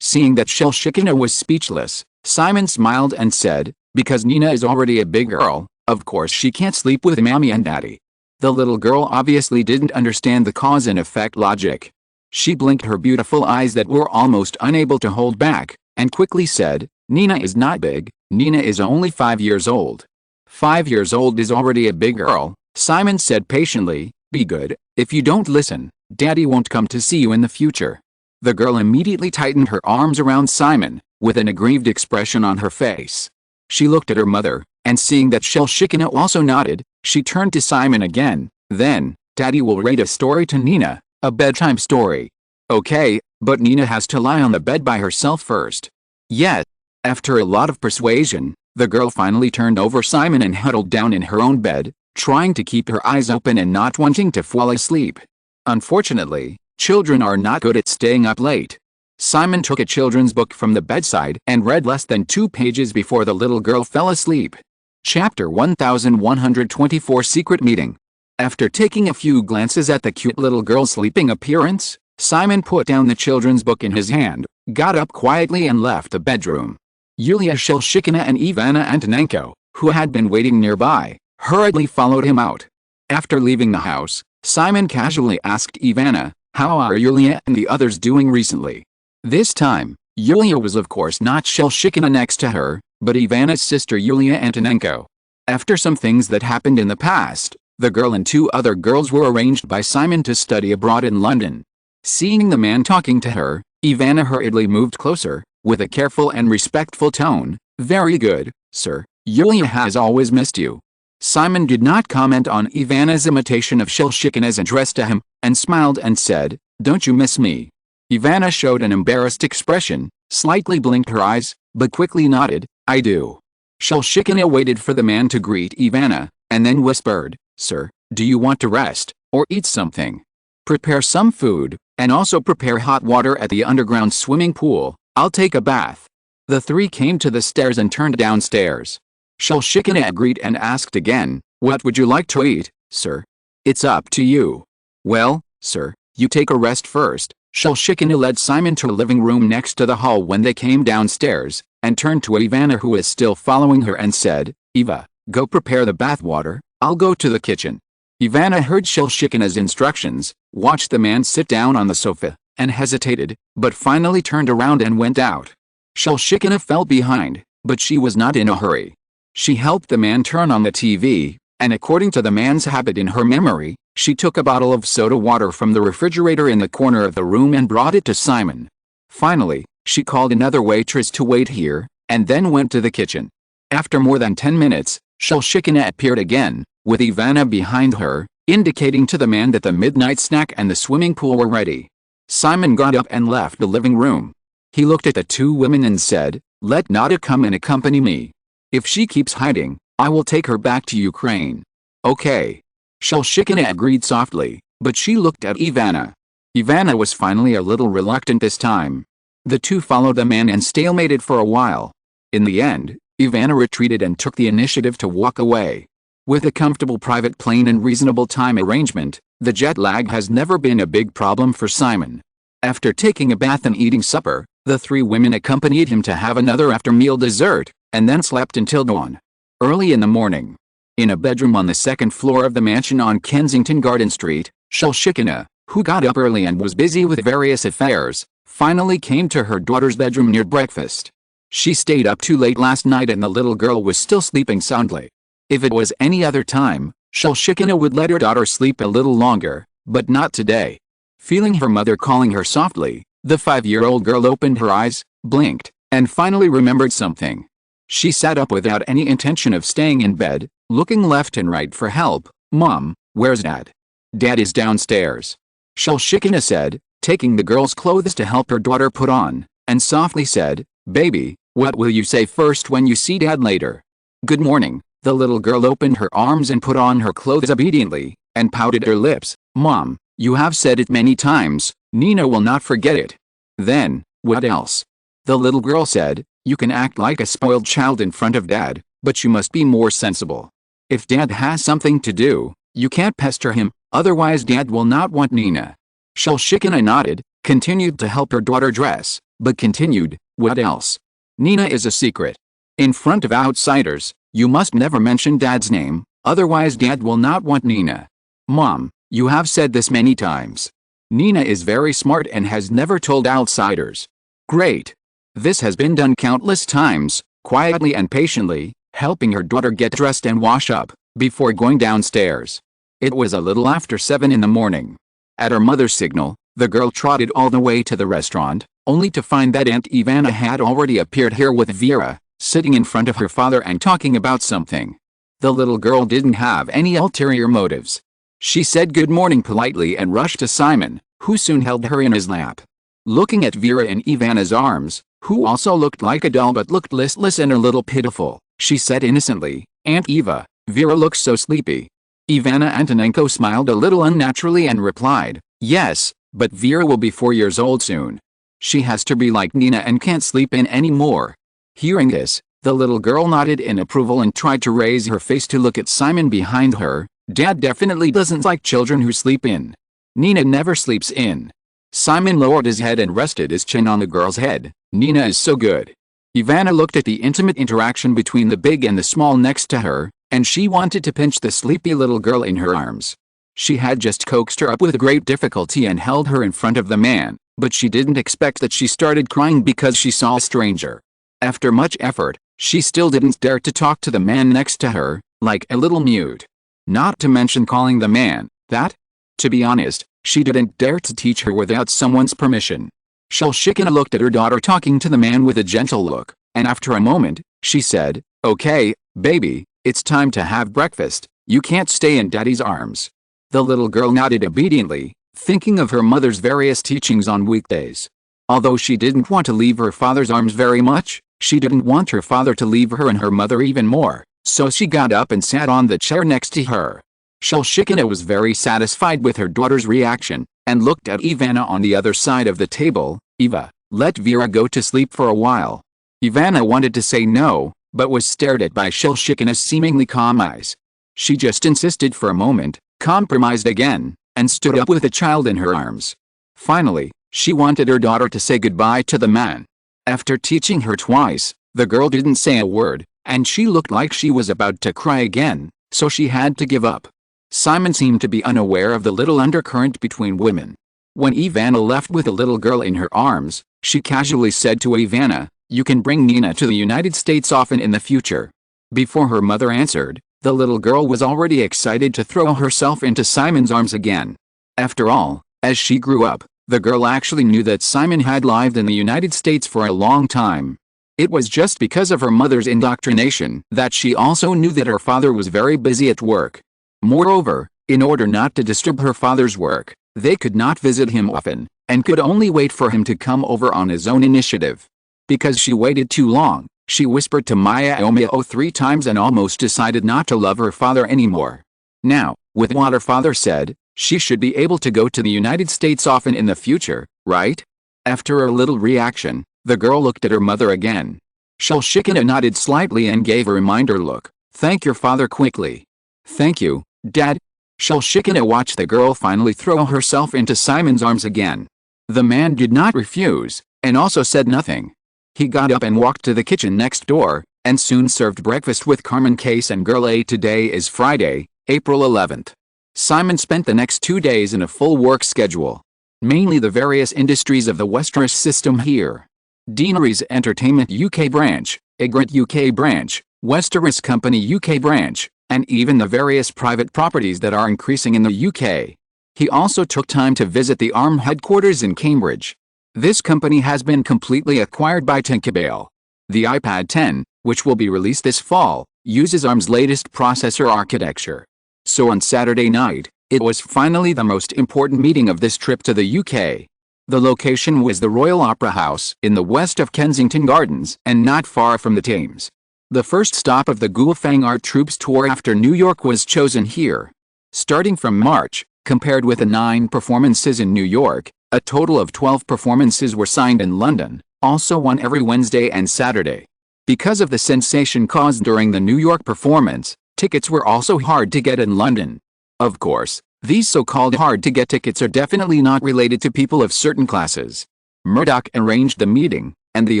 Speaker 1: Seeing that Shelshikina was speechless, Simon smiled and said, "Because Nina is already a big girl, of course she can't sleep with Mommy and Daddy." The little girl obviously didn't understand the cause and effect logic. She blinked her beautiful eyes that were almost unable to hold back, and quickly said, "Nina is not big, Nina is only 5 years old." 5 years old is already a big girl, Simon said patiently. "Be good, if you don't listen, Daddy won't come to see you in the future." The girl immediately tightened her arms around Simon, with an aggrieved expression on her face. She looked at her mother, and seeing that Shelshikina also nodded, she turned to Simon again. "Then, Daddy will read a story to Nina, a bedtime story." "Okay, but Nina has to lie on the bed by herself first." Yet, after a lot of persuasion, the girl finally turned over Simon and huddled down in her own bed, trying to keep her eyes open and not wanting to fall asleep. Unfortunately, children are not good at staying up late. Simon took a children's book from the bedside and read less than 2 pages before the little girl fell asleep. Chapter 1124 Secret Meeting. After taking a few glances at the cute little girl's sleeping appearance, Simon put down the children's book in his hand, got up quietly and left the bedroom. Yulia Shelshikina and Ivana Antonenko, who had been waiting nearby, hurriedly followed him out. After leaving the house, Simon casually asked Ivana, "How are Yulia and the others doing recently?" This time, Yulia was of course not Shelshikina next to her, but Ivana's sister Yulia Antonenko. After some things that happened in the past, the girl and 2 other girls were arranged by Simon to study abroad in London. Seeing the man talking to her, Ivana hurriedly moved closer, with a careful and respectful tone. "Very good, sir. Yulia has always missed you." Simon did not comment on Ivana's imitation of Shelshikina's address to him, and smiled and said, "Don't you miss me?" Ivana showed an embarrassed expression, slightly blinked her eyes, but quickly nodded, "I do." Shelshikina waited for the man to greet Ivana, and then whispered, "Sir, do you want to rest, or eat something? Prepare some food, and also prepare hot water at the underground swimming pool. I'll take a bath." The 3 came to the stairs and turned downstairs. Shelshikina agreed and asked again, "What would you like to eat, sir?" "It's up to you." "Well, sir, you take a rest first." Shelshikina led Simon to a living room next to the hall when they came downstairs, and turned to Ivana who was still following her and said, "Eva, go prepare the bath water, I'll go to the kitchen." Ivana heard Shelshikina's instructions, watched the man sit down on the sofa, and hesitated, but finally turned around and went out. Shelshikina fell behind, but she was not in a hurry. She helped the man turn on the TV, and according to the man's habit in her memory, she took a bottle of soda water from the refrigerator in the corner of the room and brought it to Simon. Finally, she called another waitress to wait here, and then went to the kitchen. After more than 10 minutes, Shelshikina appeared again, with Ivana behind her, indicating to the man that the midnight snack and the swimming pool were ready. Simon got up and left the living room. He looked at the 2 women and said, "Let Nada come and accompany me." If she keeps hiding, I will take her back to Ukraine. Okay. Shelshikina agreed softly, but she looked at Ivana. Ivana was finally a little reluctant this time. The two followed the man and stalemated for a while. In the end, Ivana retreated and took the initiative to walk away. With a comfortable private plane and reasonable time arrangement, the jet lag has never been a big problem for Simon. After taking a bath and eating supper, the three women accompanied him to have another after-meal dessert, and then slept until dawn. Early in the morning, in a bedroom on the second floor of the mansion on Kensington Garden Street, Shelshikina, who got up early and was busy with various affairs, finally came to her daughter's bedroom near breakfast. She stayed up too late last night and the little girl was still sleeping soundly. If it was any other time, Shelshikina would let her daughter sleep a little longer, but not today. Feeling her mother calling her softly, the 5-year-old girl opened her eyes, blinked, and finally remembered something. She sat up without any intention of staying in bed, looking left and right for help. "Mom, where's Dad?" "Dad is downstairs," Shelshikina said, taking the girl's clothes to help her daughter put on, and softly said, "Baby, what will you say first when you see Dad later?" "Good morning." The little girl opened her arms and put on her clothes obediently, and pouted her lips. "Mom, you have said it many times, Nina will not forget it." "Then, what else?" The little girl said, "You can act like a spoiled child in front of Dad, but you must be more sensible. If Dad has something to do, you can't pester him, otherwise Dad will not want Nina." Shelshikina nodded, continued to help her daughter dress, but continued, "What else?" "Nina is a secret. In front of outsiders, you must never mention Dad's name, otherwise Dad will not want Nina." "Mom, you have said this many times. Nina is very smart and has never told outsiders." "Great." This has been done countless times, quietly and patiently, helping her daughter get dressed and wash up, before going downstairs. It was a little after 7 in the morning. At her mother's signal, the girl trotted all the way to the restaurant, only to find that Aunt Ivana had already appeared here with Vera, sitting in front of her father and talking about something. The little girl didn't have any ulterior motives. She said good morning politely and rushed to Simon, who soon held her in his lap. Looking at Vera in Ivana's arms, who also looked like a doll but looked listless and a little pitiful, she said innocently, "Aunt Eva, Vera looks so sleepy." Ivana Antonenko smiled a little unnaturally and replied, "Yes, but Vera will be 4 years old soon. She has to be like Nina and can't sleep in anymore." Hearing this, the little girl nodded in approval and tried to raise her face to look at Simon behind her. "Dad definitely doesn't like children who sleep in. Nina never sleeps in." Simon lowered his head and rested his chin on the girl's head. "Nina is so good." Ivana looked at the intimate interaction between the big and the small next to her, and she wanted to pinch the sleepy little girl in her arms. She had just coaxed her up with great difficulty and held her in front of the man, but she didn't expect that she started crying because she saw a stranger. After much effort, she still didn't dare to talk to the man next to her, like a little mute. Not to mention calling the man that. To be honest, she didn't dare to teach her without someone's permission. Shelshikina looked at her daughter talking to the man with a gentle look, and after a moment, she said, "Okay, baby, it's time to have breakfast. You can't stay in Daddy's arms." The little girl nodded obediently, thinking of her mother's various teachings on weekdays. Although she didn't want to leave her father's arms very much, she didn't want her father to leave her and her mother even more, so she got up and sat on the chair next to her. Shelshikina was very satisfied with her daughter's reaction, and looked at Ivana on the other side of the table. "Eva, let Vera go to sleep for a while." Ivana wanted to say no, but was stared at by Shelshikina's seemingly calm eyes. She just insisted for a moment, compromised again, and stood up with the child in her arms. Finally, she wanted her daughter to say goodbye to the man. After teaching her twice, the girl didn't say a word, and she looked like she was about to cry again, so she had to give up. Simon seemed to be unaware of the little undercurrent between women. When Ivana left with the little girl in her arms, she casually said to Ivana, "You can bring Nina to the United States often in the future." Before her mother answered, the little girl was already excited to throw herself into Simon's arms again. After all, as she grew up, the girl actually knew that Simon had lived in the United States for a long time. It was just because of her mother's indoctrination that she also knew that her father was very busy at work. Moreover, in order not to disturb her father's work, they could not visit him often, and could only wait for him to come over on his own initiative. Because she waited too long, She whispered to Maya Omeo 3 times and almost decided not to love her father anymore. Now, with what her father said, she should be able to go to the United States often in the future, right? After a little reaction, the girl looked at her mother again. Shalshikina nodded slightly and gave a reminder look. Thank your father quickly. Thank you, Dad. Shalshikina watched the girl finally throw herself into Simon's arms again. The man did not refuse, and also said nothing. He got up and walked to the kitchen next door, and soon served breakfast with Carmen Case and Girl A. Today is Friday, April 11th. Simon spent the next 2 days in a full work schedule. Mainly the various industries of the Westeros system here. Deanery's Entertainment UK branch, Egret UK branch, Westeros Company UK branch, and even the various private properties that are increasing in the UK. He also took time to visit the ARM headquarters in Cambridge. This company has been completely acquired by Tinkerbell. The iPad 10, which will be released this fall, uses ARM's latest processor architecture. So on Saturday night, it was finally the most important meeting of this trip to the UK. The location was the Royal Opera House in the west of Kensington Gardens and not far from the Thames. The first stop of the Gulfang Art Troops tour after New York was chosen here. Starting from March, compared with the 9 performances in New York, a total of 12 performances were signed in London, also one every Wednesday and Saturday. Because of the sensation caused during the New York performance, tickets were also hard to get in London. Of course, these so-called hard-to-get tickets are definitely not related to people of certain classes. Murdoch arranged the meeting, and the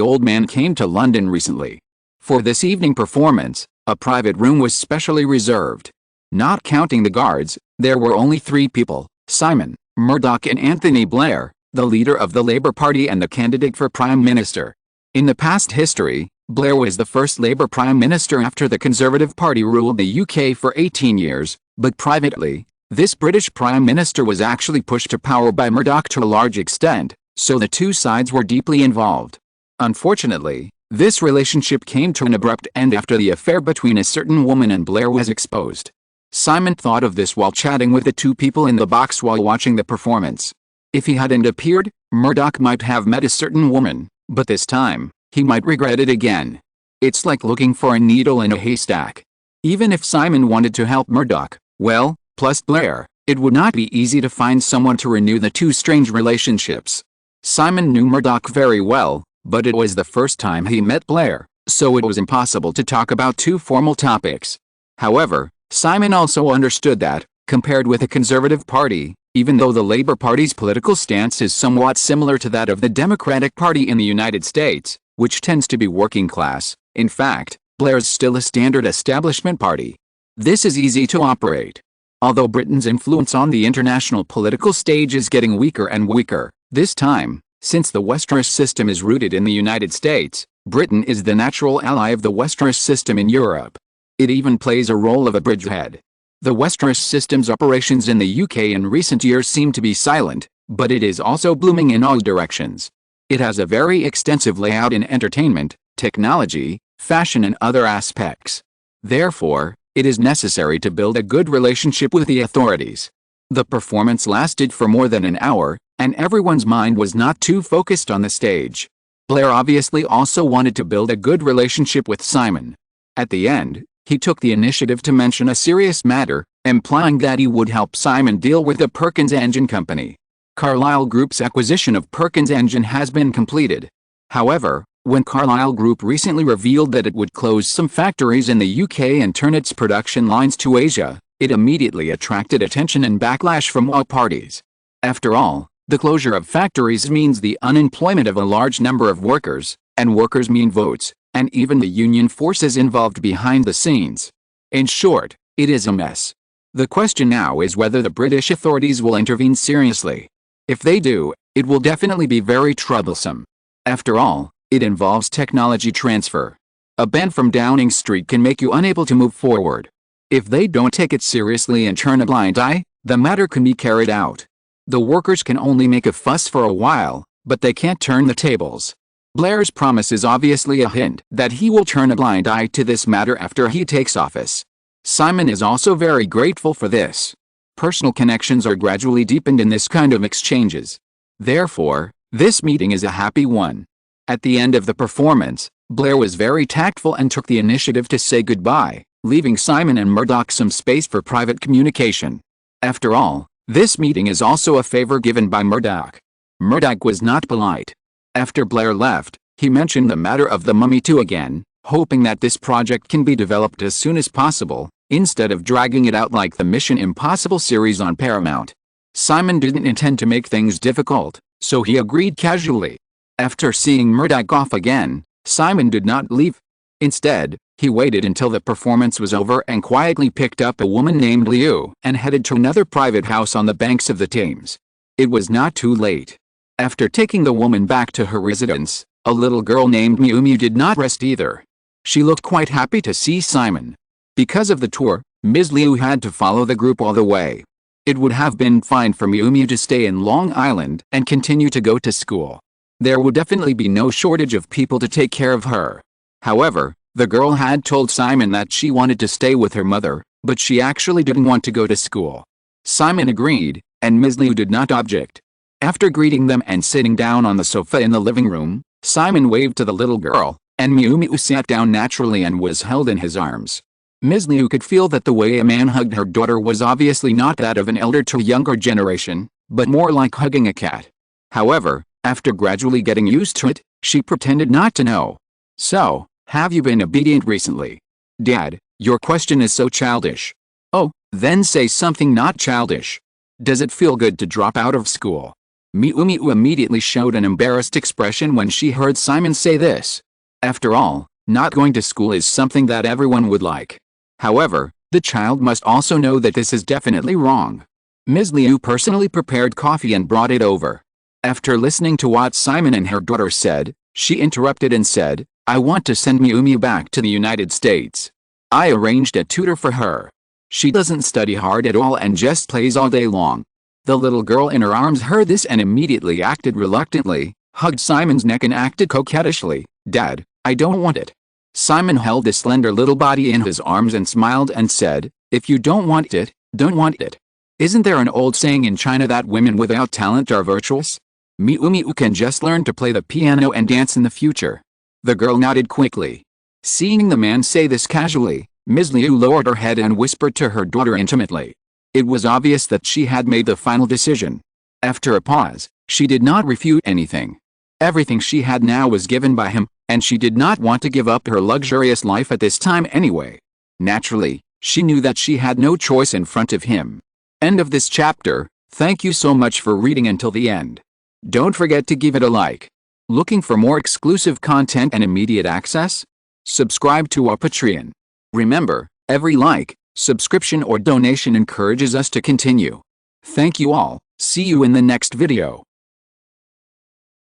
Speaker 1: old man came to London recently. For this evening performance, a private room was specially reserved. Not counting the guards, there were only 3 people, Simon, Murdoch and Anthony Blair, the leader of the Labour Party and the candidate for Prime Minister. In the past history, Blair was the first Labour Prime Minister after the Conservative Party ruled the UK for 18 years, but privately, this British Prime Minister was actually pushed to power by Murdoch to a large extent, so the two sides were deeply involved. Unfortunately, this relationship came to an abrupt end after the affair between a certain woman and Blair was exposed. Simon thought of this while chatting with the 2 people in the box while watching the performance. If he hadn't appeared, Murdoch might have met a certain woman, but this time, he might regret it again. It's like looking for a needle in a haystack. Even if Simon wanted to help Murdoch, well, plus Blair, it would not be easy to find someone to renew the 2 strange relationships. Simon knew Murdoch very well, but it was the first time he met Blair, so it was impossible to talk about 2 formal topics. However, Simon also understood that, compared with the Conservative Party, even though the Labour Party's political stance is somewhat similar to that of the Democratic Party in the United States, which tends to be working class, in fact, Blair's still a standard establishment party. This is easy to operate. Although Britain's influence on the international political stage is getting weaker and weaker, this time, since the Westeros system is rooted in the United States, Britain is the natural ally of the Westeros system in Europe. It even plays a role of a bridgehead. The Westeros system's operations in the UK in recent years seem to be silent, but it is also blooming in all directions. It has a very extensive layout in entertainment, technology, fashion and other aspects. Therefore, it is necessary to build a good relationship with the authorities. The performance lasted for more than an hour, and everyone's mind was not too focused on the stage. Blair obviously also wanted to build a good relationship with Simon. At the end, he took the initiative to mention a serious matter, implying that he would help Simon deal with the Perkins Engine Company. Carlyle Group's acquisition of Perkins Engine has been completed. However, when Carlyle Group recently revealed that it would close some factories in the UK and turn its production lines to Asia, it immediately attracted attention and backlash from all parties. After all, the closure of factories means the unemployment of a large number of workers, and workers mean votes, and even the union forces involved behind the scenes. In short, it is a mess. The question now is whether the British authorities will intervene seriously. If they do, it will definitely be very troublesome. After all, it involves technology transfer. A ban from Downing Street can make you unable to move forward. If they don't take it seriously and turn a blind eye, the matter can be carried out. The workers can only make a fuss for a while, but they can't turn the tables. Blair's promise is obviously a hint that he will turn a blind eye to this matter after he takes office. Simon is also very grateful for this. Personal connections are gradually deepened in this kind of exchanges. Therefore, this meeting is a happy one. At the end of the performance, Blair was very tactful and took the initiative to say goodbye, leaving Simon and Murdoch some space for private communication. After all, this meeting is also a favor given by Murdoch. Murdoch was not polite. After Blair left, he mentioned the matter of the Mummy 2 again, hoping that this project can be developed as soon as possible, instead of dragging it out like the Mission Impossible series on Paramount. Simon didn't intend to make things difficult, so he agreed casually. After seeing Murdoch off again, Simon did not leave. Instead, he waited until the performance was over and quietly picked up a woman named Liu and headed to another private house on the banks of the Thames. It was not too late. After taking the woman back to her residence, a little girl named Miu Miu did not rest either. She looked quite happy to see Simon. Because of the tour, Ms. Liu had to follow the group all the way. It would have been fine for Miu Miu to stay in Long Island and continue to go to school. There would definitely be no shortage of people to take care of her. However, the girl had told Simon that she wanted to stay with her mother, but she actually didn't want to go to school. Simon agreed, and Ms. Liu did not object. After greeting them and sitting down on the sofa in the living room, Simon waved to the little girl, and Miu Miu sat down naturally and was held in his arms. Ms. Liu could feel that the way a man hugged her daughter was obviously not that of an elder to a younger generation, but more like hugging a cat. However, after gradually getting used to it, she pretended not to know. "So, have you been obedient recently?" "Dad, your question is so childish." "Oh, then say something not childish. Does it feel good to drop out of school?" Miu Miu immediately showed an embarrassed expression when she heard Simon say this. After all, not going to school is something that everyone would like. However, the child must also know that this is definitely wrong. Ms. Liu personally prepared coffee and brought it over. After listening to what Simon and her daughter said, she interrupted and said, "I want to send Miu Miu back to the United States. I arranged a tutor for her. She doesn't study hard at all and just plays all day long." The little girl in her arms heard this and immediately acted reluctantly, hugged Simon's neck and acted coquettishly. "Dad, I don't want it." Simon held the slender little body in his arms and smiled and said, "If you don't want it, don't want it. Isn't there an old saying in China that women without talent are virtuous? Miu Miu can just learn to play the piano and dance in the future." The girl nodded quickly. Seeing the man say this casually, Ms. Liu lowered her head and whispered to her daughter intimately. It was obvious that she had made the final decision. After a pause, she did not refute anything. Everything she had now was given by him, and she did not want to give up her luxurious life at this time anyway. Naturally, she knew that she had no choice in front of him. End of this chapter. Thank you so much for reading until the end. Don't forget to give it a like. Looking for more exclusive content and immediate access? Subscribe to our Patreon. Remember, every like, subscription or donation encourages us to continue. Thank you all. See you in the next video.